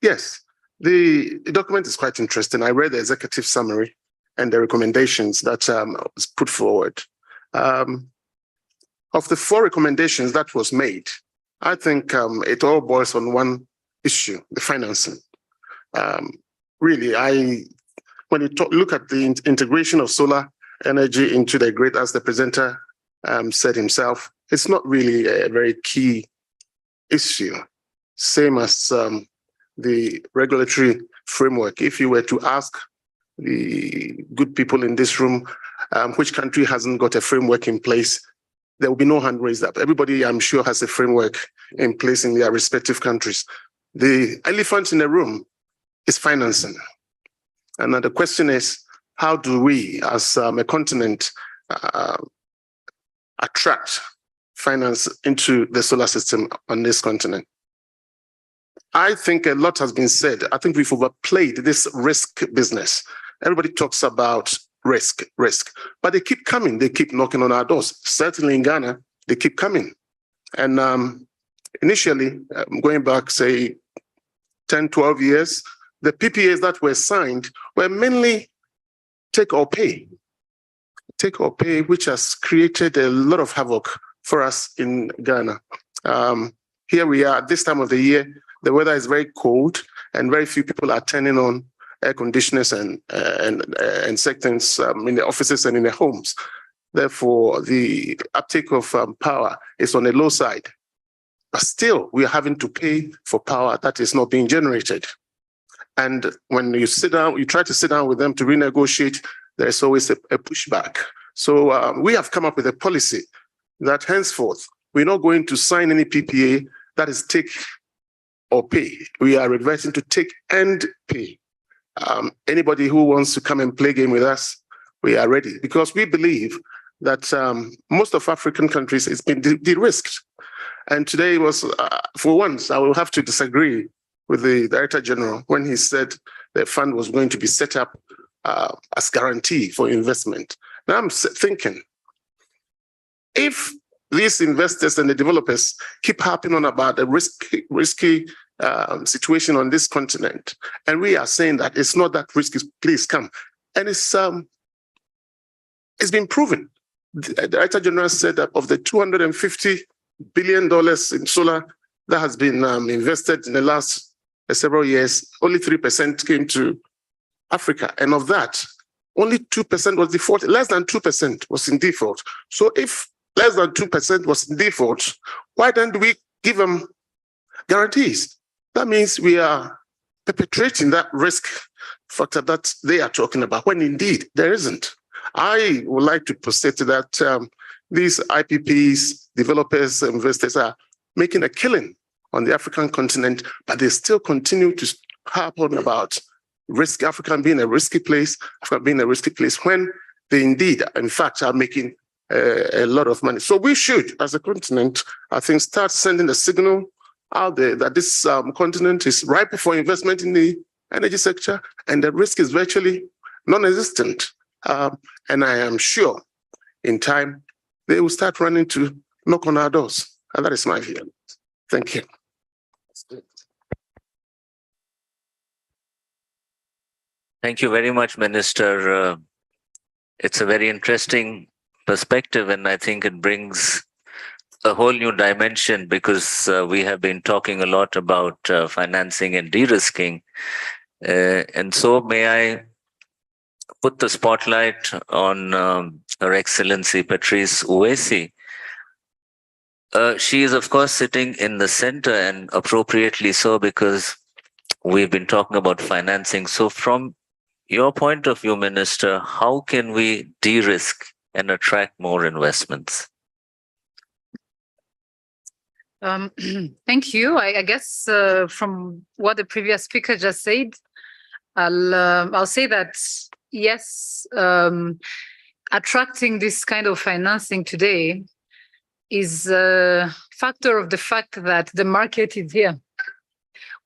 Speaker 16: Yes, the document is quite interesting. I read the executive summary and the recommendations that was put forward. Of the 4 recommendations that was made, I think it all boils on one issue, the financing. Really, when you look at the integration of solar energy into the grid, as the presenter said himself, it's not really a very key issue. Same as the regulatory framework. If you were to ask the good people in this room, which country hasn't got a framework in place, there will be no hand raised up. Everybody, I'm sure, has a framework in place in their respective countries. The elephant in the room is financing. And the question is, how do we, as a continent, attract finance into the solar system on this continent? I think a lot has been said. I think we've overplayed this risk business. Everybody talks about risk, but they keep coming. They keep knocking on our doors. Certainly in Ghana, they keep coming. And initially, going back, say, 10, 12 years, the PPAs that were signed were mainly take or pay, which has created a lot of havoc for us in Ghana. Here we are at this time of the year. The weather is very cold, and very few people are turning on air conditioners and sectors in the offices and in their homes. Therefore, the uptake of power is on the low side. But still, we are having to pay for power that is not being generated. And when you sit down, you try to sit down with them to renegotiate, there's always a pushback. So we have come up with a policy that henceforth, we're not going to sign any PPA that is take or pay. We are reverting to take and pay. Anybody who wants to come and play game with us, we are ready, because we believe that most of African countries, it's been de-risked. And today was, for once, I will have to disagree with the Director General when he said the fund was going to be set up as guarantee for investment. Now I'm thinking, if these investors and the developers keep harping on about the risky situation on this continent. And we are saying that it's not that risky, please come. And it's been proven. The Director General said that of the $250 billion in solar that has been invested in the last several years, only 3% came to Africa. And of that, only 2% was default, less than 2% was in default. So if less than 2% was in default, why then do we give them guarantees? That means we are perpetrating that risk factor that they are talking about, when indeed there isn't. I would like to proceed to that these IPPs, developers, investors are making a killing on the African continent, but they still continue to harp on about risk, Africa being a risky place, when they indeed, in fact, are making a lot of money. So we should, as a continent, I think, start sending a signal out there that this continent is ripe for investment in the energy sector, and the risk is virtually non-existent. And I am sure in time, they will start running to knock on our doors. And that is my view. Thank you.
Speaker 12: Thank you very much, Minister. It's a very interesting perspective, and I think it brings a whole new dimension, because we have been talking a lot about financing and de-risking. And so may I put the spotlight on Her Excellency Patrice Uwesi. She is, of course, sitting in the center, and appropriately so, because we've been talking about financing. So from your point of view, Minister, how can we de-risk and attract more investments?
Speaker 11: Thank you. I guess from what the previous speaker just said, I'll say that yes, attracting this kind of financing today is a factor of the fact that the market is here.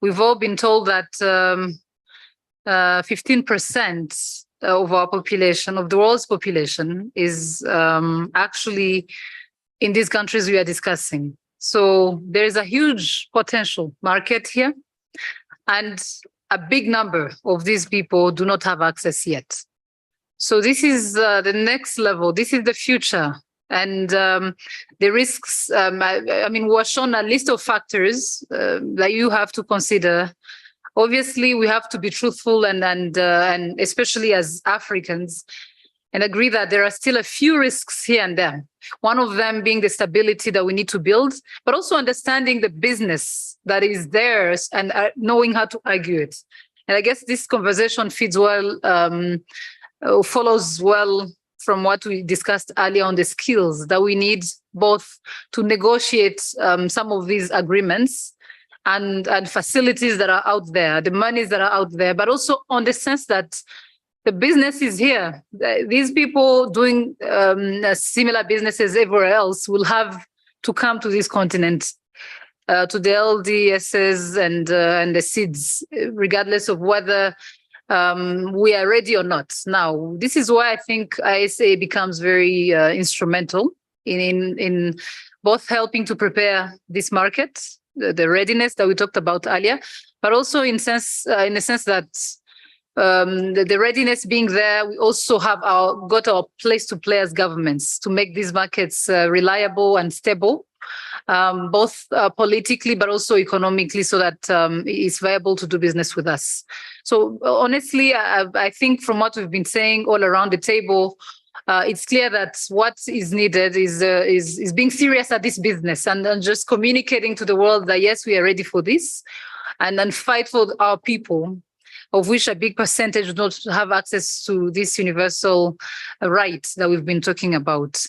Speaker 11: We've all been told that 15% of our population, of the world's population, is actually in these countries we are discussing. So there is a huge potential market here, and a big number of these people do not have access yet. So this is the next level. This is the future. And the risks, I mean, we're shown a list of factors that you have to consider. Obviously, we have to be truthful and especially as Africans, and agree that there are still a few risks here and there. One of them being the stability that we need to build, but also understanding the business that is theirs and knowing how to argue it. And I guess this conversation feeds well, follows well from what we discussed earlier on the skills that we need both to negotiate some of these agreements and facilities that are out there, the monies that are out there, but also on the sense that the business is here. These people doing similar businesses everywhere else will have to come to this continent, to the LDSs and the SEEDs, regardless of whether we are ready or not. Now, this is why I think ISA becomes very instrumental in both helping to prepare this market, the readiness that we talked about earlier, but also in a sense that the readiness being there, we also have got our place to play as governments to make these markets reliable and stable, both politically but also economically, so that it's viable to do business with us. So honestly, I think from what we've been saying all around the table, it's clear that what is needed is being serious at this business and just communicating to the world that yes, we are ready for this, and then fight for our people, of which a big percentage do not have access to this universal right that we've been talking about.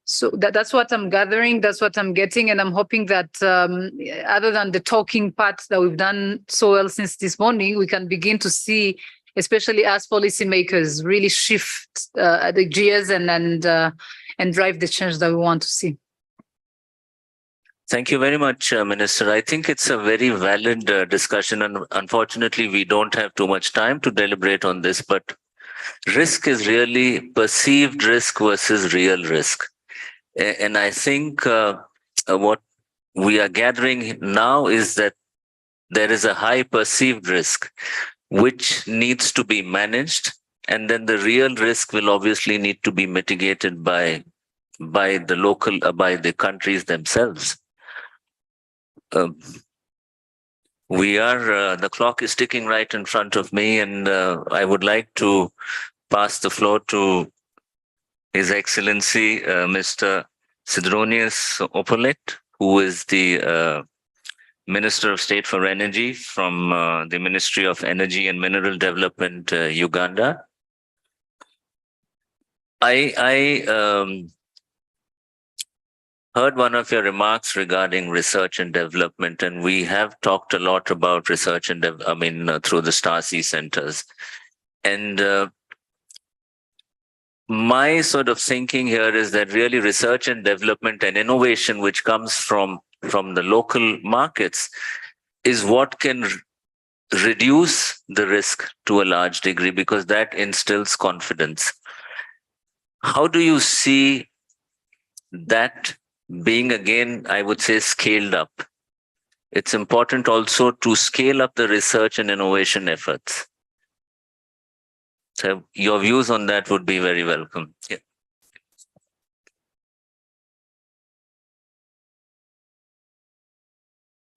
Speaker 11: So that's what I'm gathering, that's what I'm getting, and I'm hoping that other than the talking part that we've done so well since this morning, we can begin to see, especially as policymakers, really shift the gears and drive the change that we want to see.
Speaker 12: Thank you very much, Minister. I think it's a very valid discussion, and unfortunately, we don't have too much time to deliberate on this, but risk is really perceived risk versus real risk. And I think what we are gathering now is that there is a high perceived risk which needs to be managed, and then the real risk will obviously need to be mitigated by the local, by the countries themselves. The clock is ticking right in front of me, and I would like to pass the floor to His Excellency, Mr. Sidronius Opolet, who is the Minister of State for Energy from the Ministry of Energy and Mineral Development, Uganda. I heard one of your remarks regarding research and development, and we have talked a lot about research and through the Stasi centers. And my sort of thinking here is that really research and development and innovation, which comes from the local markets, is what can reduce the risk to a large degree, because that instills confidence. How do you see that being, again, I would say, scaled up? It's important also to scale up the research and innovation efforts. So your views on that would be very welcome. Yeah.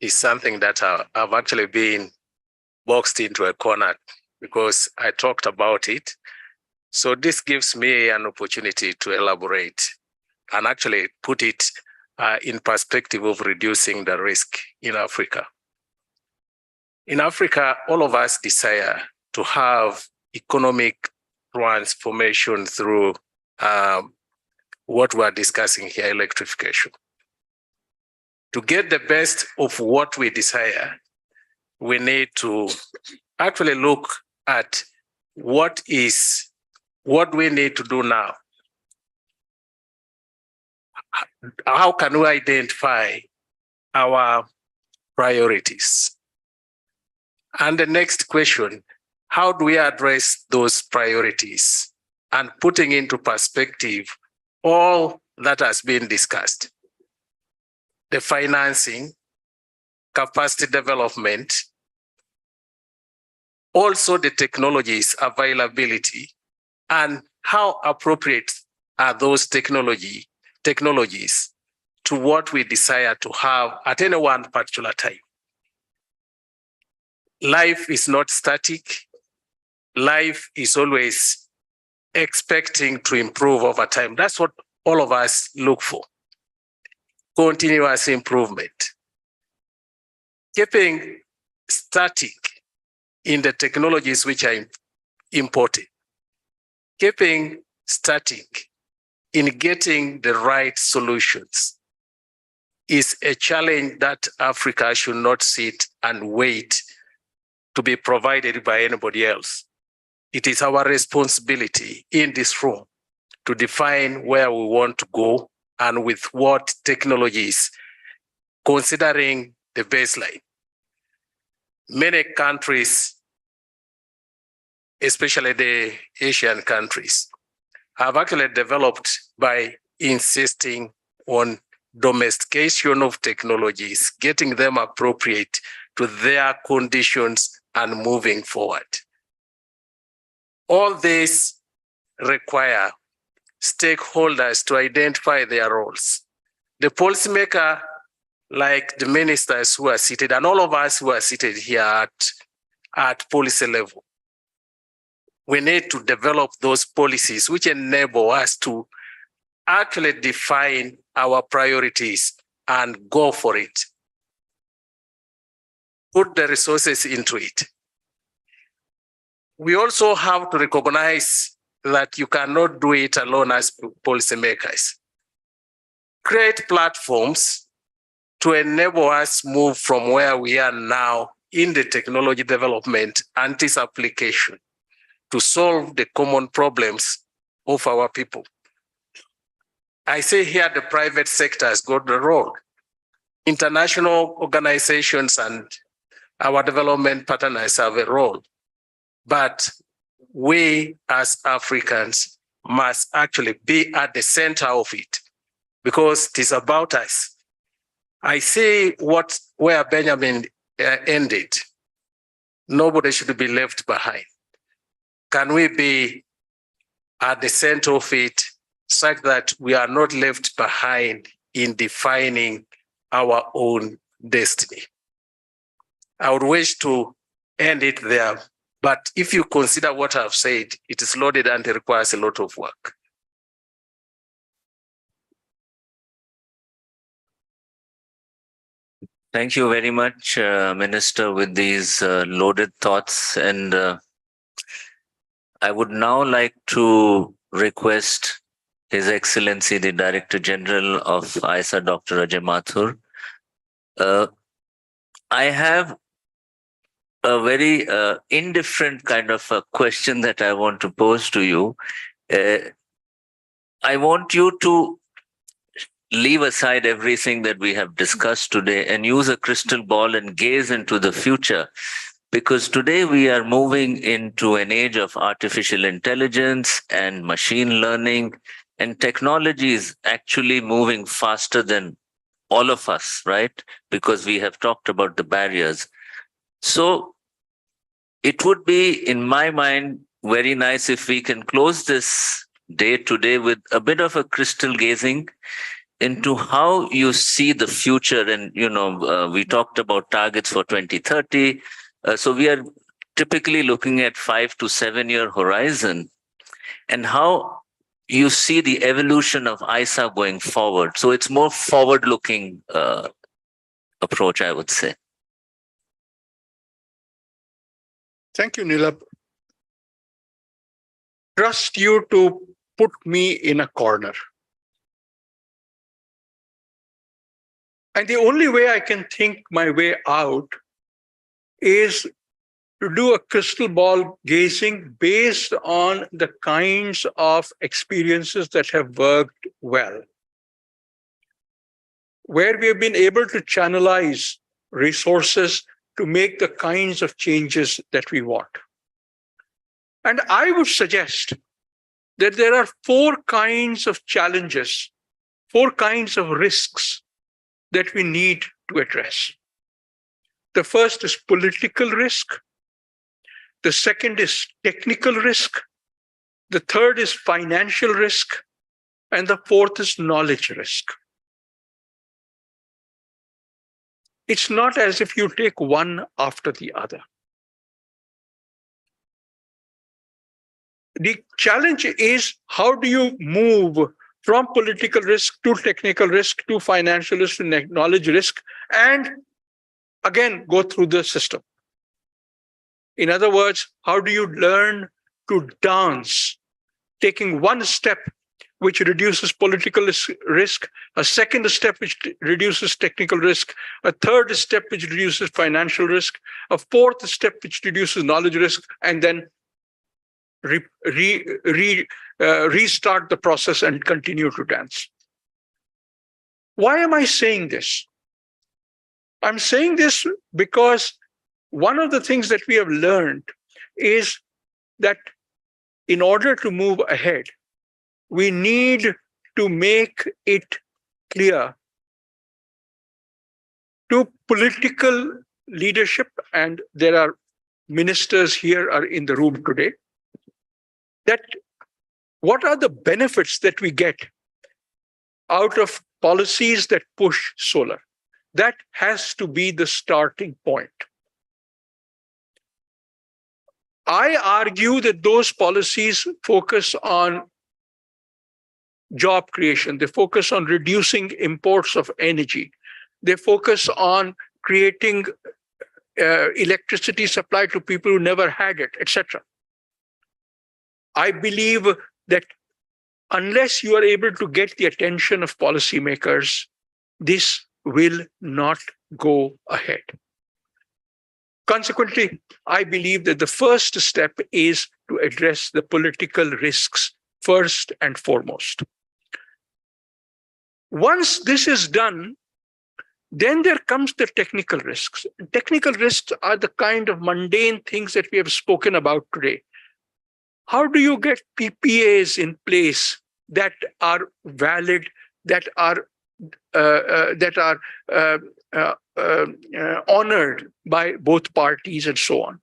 Speaker 9: Is something that I've actually been boxed into a corner because I talked about it. So this gives me an opportunity to elaborate and actually put it in perspective of reducing the risk in Africa. In Africa, all of us desire to have economic transformation through what we're discussing here, electrification. To get the best of what we desire, we need to actually look at what we need to do now. How can we identify our priorities? And the next question, how do we address those priorities? And putting into perspective all that has been discussed. The financing, capacity development, also the technologies availability, and how appropriate are those technologies to what we desire to have at any one particular time. Life is not static. Life is always expecting to improve over time. That's what all of us look for. Continuous improvement. Keeping static in the technologies which are imported. Keeping static in getting the right solutions is a challenge that Africa should not sit and wait to be provided by anybody else. It is our responsibility in this room to define where we want to go and with what technologies, considering the baseline. Many countries, especially the Asian countries, have actually developed by insisting on domestication of technologies, getting them appropriate to their conditions and moving forward. All this require stakeholders to identify their roles. The policymaker, like the ministers who are seated, and all of us who are seated here at policy level, we need to develop those policies which enable us to actually define our priorities and go for it. Put the resources into it. We also have to recognize that you cannot do it alone as policymakers. Create platforms to enable us move from where we are now in the technology development and its application to solve the common problems of our people. I say here the private sector has got the role. International organizations and our development partners have a role. But we as Africans must actually be at the center of it because it is about us. I see where Benjamin ended. Nobody should be left behind. Can we be at the center of it such that we are not left behind in defining our own destiny? I would wish to end it there, but if you consider what I've said, it is loaded and it requires a lot of work.
Speaker 12: Thank you very much, Minister, with these loaded thoughts. And I would now like to request His Excellency, the Director General of ISA, Dr. Ajay Mathur. I have a very indifferent kind of a question that I want to pose to you. I want you to leave aside everything that we have discussed today and use a crystal ball and gaze into the future. Because today we are moving into an age of artificial intelligence and machine learning, and technology is actually moving faster than all of us, right? Because we have talked about the barriers. So it would be, in my mind, very nice if we can close this day today with a bit of a crystal gazing into how you see the future. And, we talked about targets for 2030. So we are typically looking at 5 to 7 year horizon, and how you see the evolution of ISA going forward. So it's more forward-looking approach, I would say.
Speaker 4: Thank you, Nilab. Trust you to put me in a corner. And the only way I can think my way out is to do a crystal ball gazing based on the kinds of experiences that have worked well, where we have been able to channelize resources to make the kinds of changes that we want. And I would suggest that there are 4 kinds of challenges, 4 kinds of risks that we need to address. The first is political risk. The second is technical risk. The third is financial risk. And the fourth is knowledge risk. It's not as if you take one after the other. The challenge is, how do you move from political risk to technical risk to financial risk to knowledge risk, and again, go through the system? In other words, how do you learn to dance, taking one step which reduces political risk, a second step which reduces technical risk, a third step which reduces financial risk, a fourth step which reduces knowledge risk, and then restart the process and continue to dance. Why am I saying this? I'm saying this because one of the things that we have learned is that in order to move ahead, we need to make it clear to political leadership, and there are ministers here are in the room today, that what are the benefits that we get out of policies that push solar? That has to be the starting point. I argue that those policies focus on job creation. They focus on reducing imports of energy. They focus on creating electricity supply to people who never had it, etc. I believe that unless you are able to get the attention of policymakers, this will not go ahead. Consequently, I believe that the first step is to address the political risks first and foremost. Once this is done, then there comes the technical risks. Technical risks are the kind of mundane things that we have spoken about today. How do you get PPAs in place that are valid, that are honored by both parties and so on.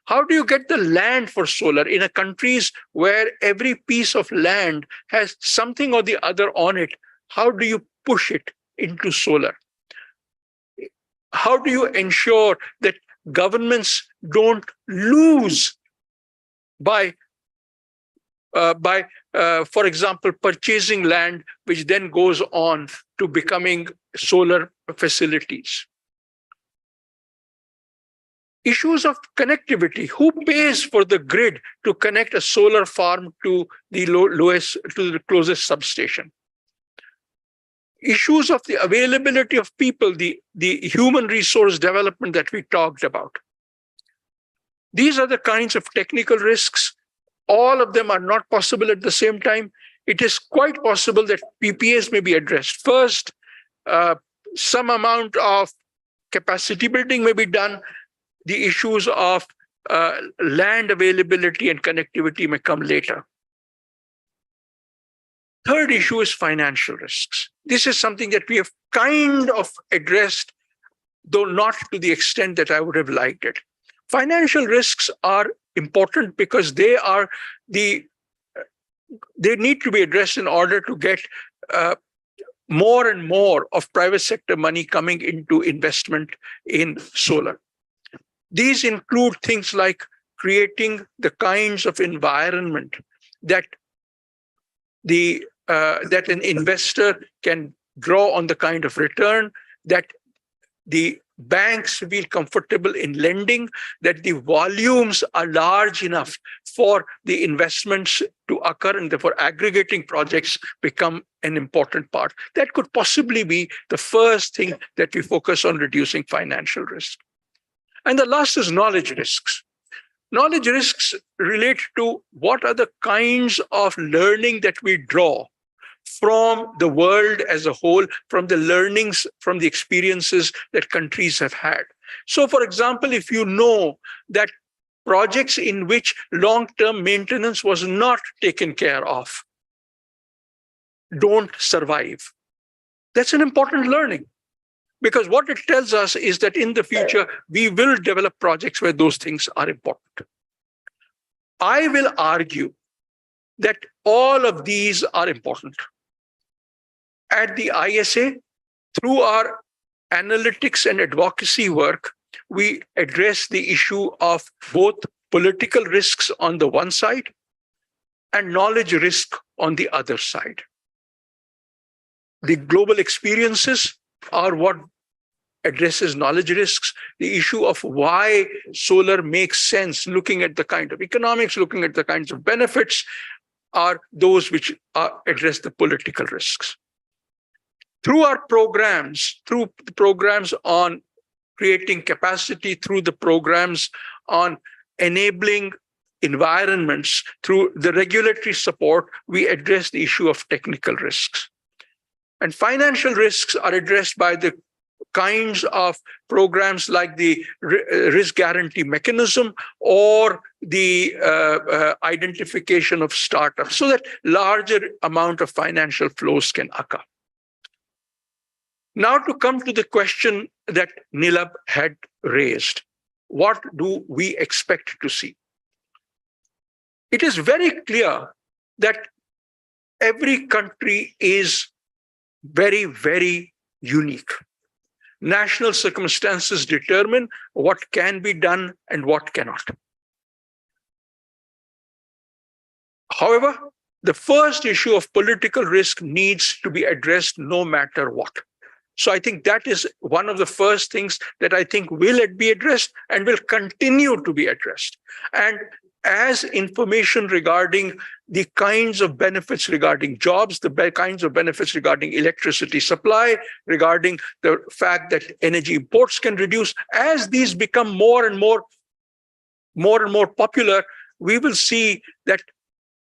Speaker 4: How do you get the land for solar in a countries where every piece of land has something or the other on it? How do you push it into solar? How do you ensure that governments don't lose by for example, purchasing land, which then goes on to becoming solar facilities? Issues of connectivity. Who pays for the grid to connect a solar farm to the closest substation? Issues of the availability of people, the human resource development that we talked about. These are the kinds of technical risks. All of them are not possible at the same time. It is quite possible that PPAs may be addressed. First, some amount of capacity building may be done. The issues of land availability and connectivity may come later. Third issue is financial risks. This is something that we have kind of addressed, though not to the extent that I would have liked it. Financial risks are important because they need to be addressed in order to get more and more of private sector money coming into investment in solar. These include things like creating the kinds of environment that that an investor can draw on the kind of return, that the banks feel comfortable in lending, that the volumes are large enough for the investments to occur, and therefore aggregating projects become an important part. That could possibly be the first thing that we focus on, reducing financial risk. And the last is knowledge risks. Knowledge risks relate to what are the kinds of learning that we draw from the world as a whole, from the learnings, from the experiences that countries have had. So, for example, if you know that projects in which long-term maintenance was not taken care of don't survive, that's an important learning. Because what it tells us is that in the future, we will develop projects where those things are important. I will argue that all of these are important. At the ISA, through our analytics and advocacy work, we address the issue of both political risks on the one side and knowledge risk on the other side. The global experiences are what addresses knowledge risks. The issue of why solar makes sense, looking at the kind of economics, looking at the kinds of benefits, are those which address the political risks. Through our programs, through the programs on creating capacity, through the programs on enabling environments, through the regulatory support, we address the issue of technical risks. And financial risks are addressed by the kinds of programs like the risk guarantee mechanism or the identification of startups, so that larger amount of financial flows can occur. Now to come to the question that Nilab had raised, what do we expect to see? It is very clear that every country is very, very unique. National circumstances determine what can be done and what cannot. However, the first issue of political risk needs to be addressed no matter what. So I think that is one of the first things that I think will be addressed and will continue to be addressed. And as information regarding the kinds of benefits regarding jobs, the kinds of benefits regarding electricity supply, regarding the fact that energy imports can reduce, as these become more and more popular, we will see that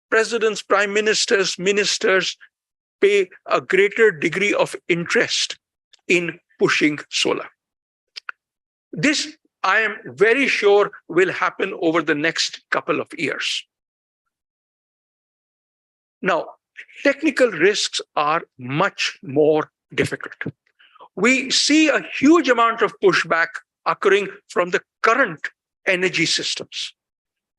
Speaker 4: presidents, prime ministers, ministers pay a greater degree of interest in pushing solar. This, I am very sure, will happen over the next couple of years. Now, technical risks are much more difficult. We see a huge amount of pushback occurring from the current energy systems.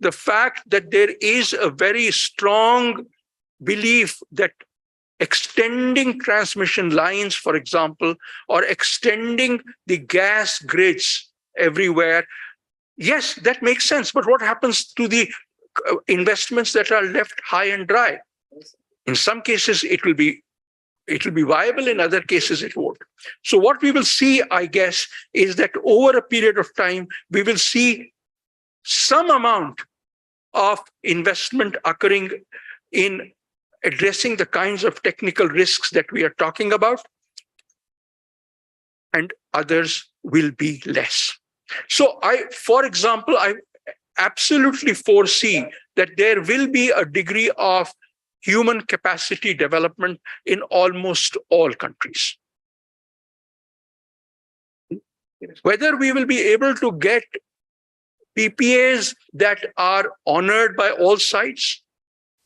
Speaker 4: The fact that there is a very strong belief that extending transmission lines, for example, or extending the gas grids everywhere, yes, that makes sense. But what happens to the investments that are left high and dry? In some cases, it will be viable. In other cases, it won't. So what we will see, I guess, is that over a period of time, we will see some amount of investment occurring in addressing the kinds of technical risks that we are talking about, and others will be less. So for example, I absolutely foresee that there will be a degree of human capacity development in almost all countries. Whether we will be able to get PPAs that are honored by all sides,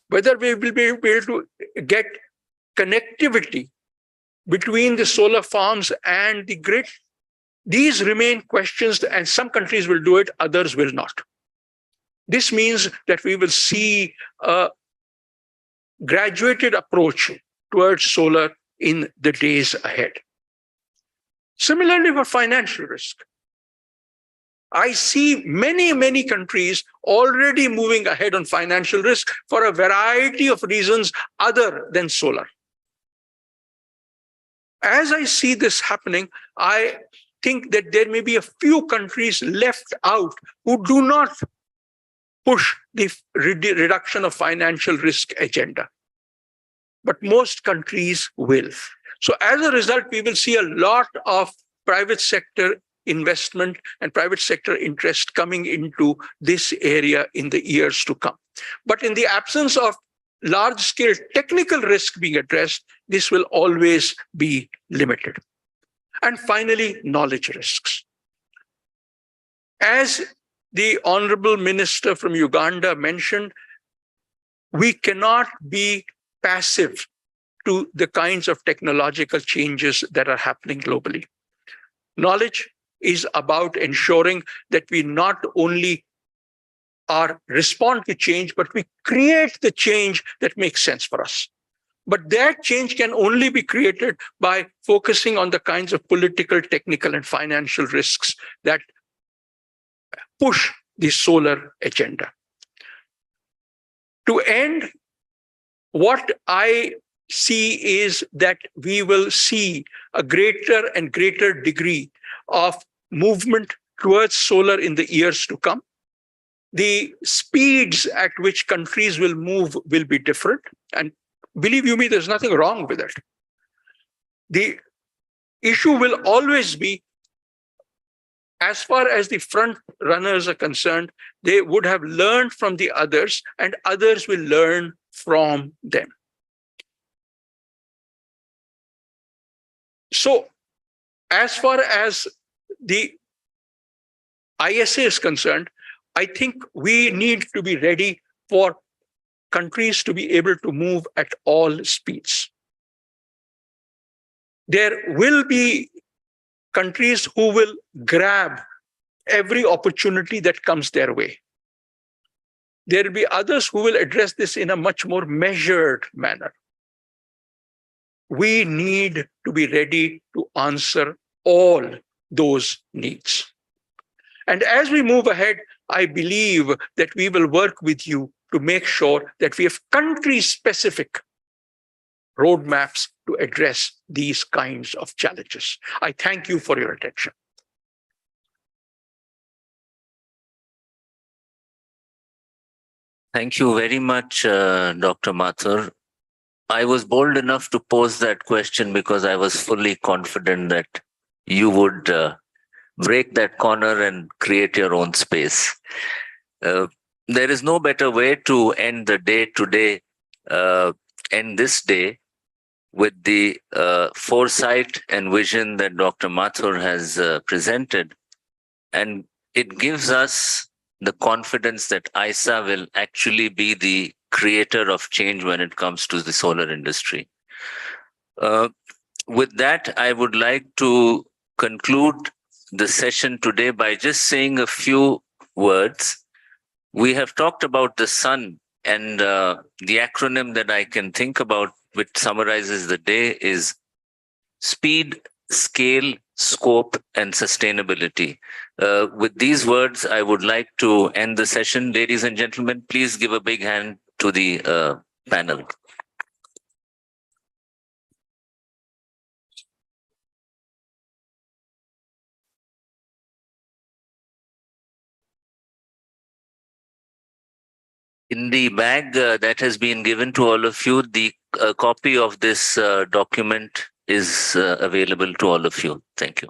Speaker 4: whether we will be able to get connectivity between the solar farms and the grid, these remain questions, and some countries will do it, others will not. This means that we will see a graduated approach towards solar in the days ahead. Similarly, for financial risk, I see many countries already moving ahead on financial risk for a variety of reasons other than solar. As I see this happening, I think that there may be a few countries left out who do not push the reduction of financial risk agenda. But most countries will. So as a result, we will see a lot of private sector investment and private sector interest coming into this area in the years to come. But in the absence of large-scale technical risk being addressed, this will always be limited. And finally, knowledge risks. As the Honorable Minister from Uganda mentioned, we cannot be passive to the kinds of technological changes that are happening globally. Knowledge is about ensuring that we not only respond to change, but we create the change that makes sense for us. But that change can only be created by focusing on the kinds of political, technical, and financial risks that push the solar agenda. To end, what I see is that we will see a greater and greater degree of movement towards solar in the years to come. The speeds at which countries will move will be different. And believe you me, there's nothing wrong with it. The issue will always be, as far as the front runners are concerned, they would have learned from the others, and others will learn from them. So, as far as the ISA is concerned, I think we need to be ready for countries to be able to move at all speeds. There will be countries who will grab every opportunity that comes their way. There will be others who will address this in a much more measured manner. We need to be ready to answer all those needs. And as we move ahead, I believe that we will work with you to make sure that we have country-specific roadmaps to address these kinds of challenges. I thank you for your attention.
Speaker 12: Thank you very much, Dr. Mathur. I was bold enough to pose that question because I was fully confident that you would break that corner and create your own space. There is no better way to end the day today, end this day, with the foresight and vision that Dr. Mathur has presented. And it gives us the confidence that ISA will actually be the creator of change when it comes to the solar industry. With that, I would like to conclude the session today by just saying a few words. We have talked about the sun, and the acronym that I can think about which summarizes the day is speed, scale, scope, and sustainability. With these words, I would like to end the session. Ladies and gentlemen, please give a big hand to the panel. In the bag that has been given to all of you, the copy of this document is available to all of you. Thank you.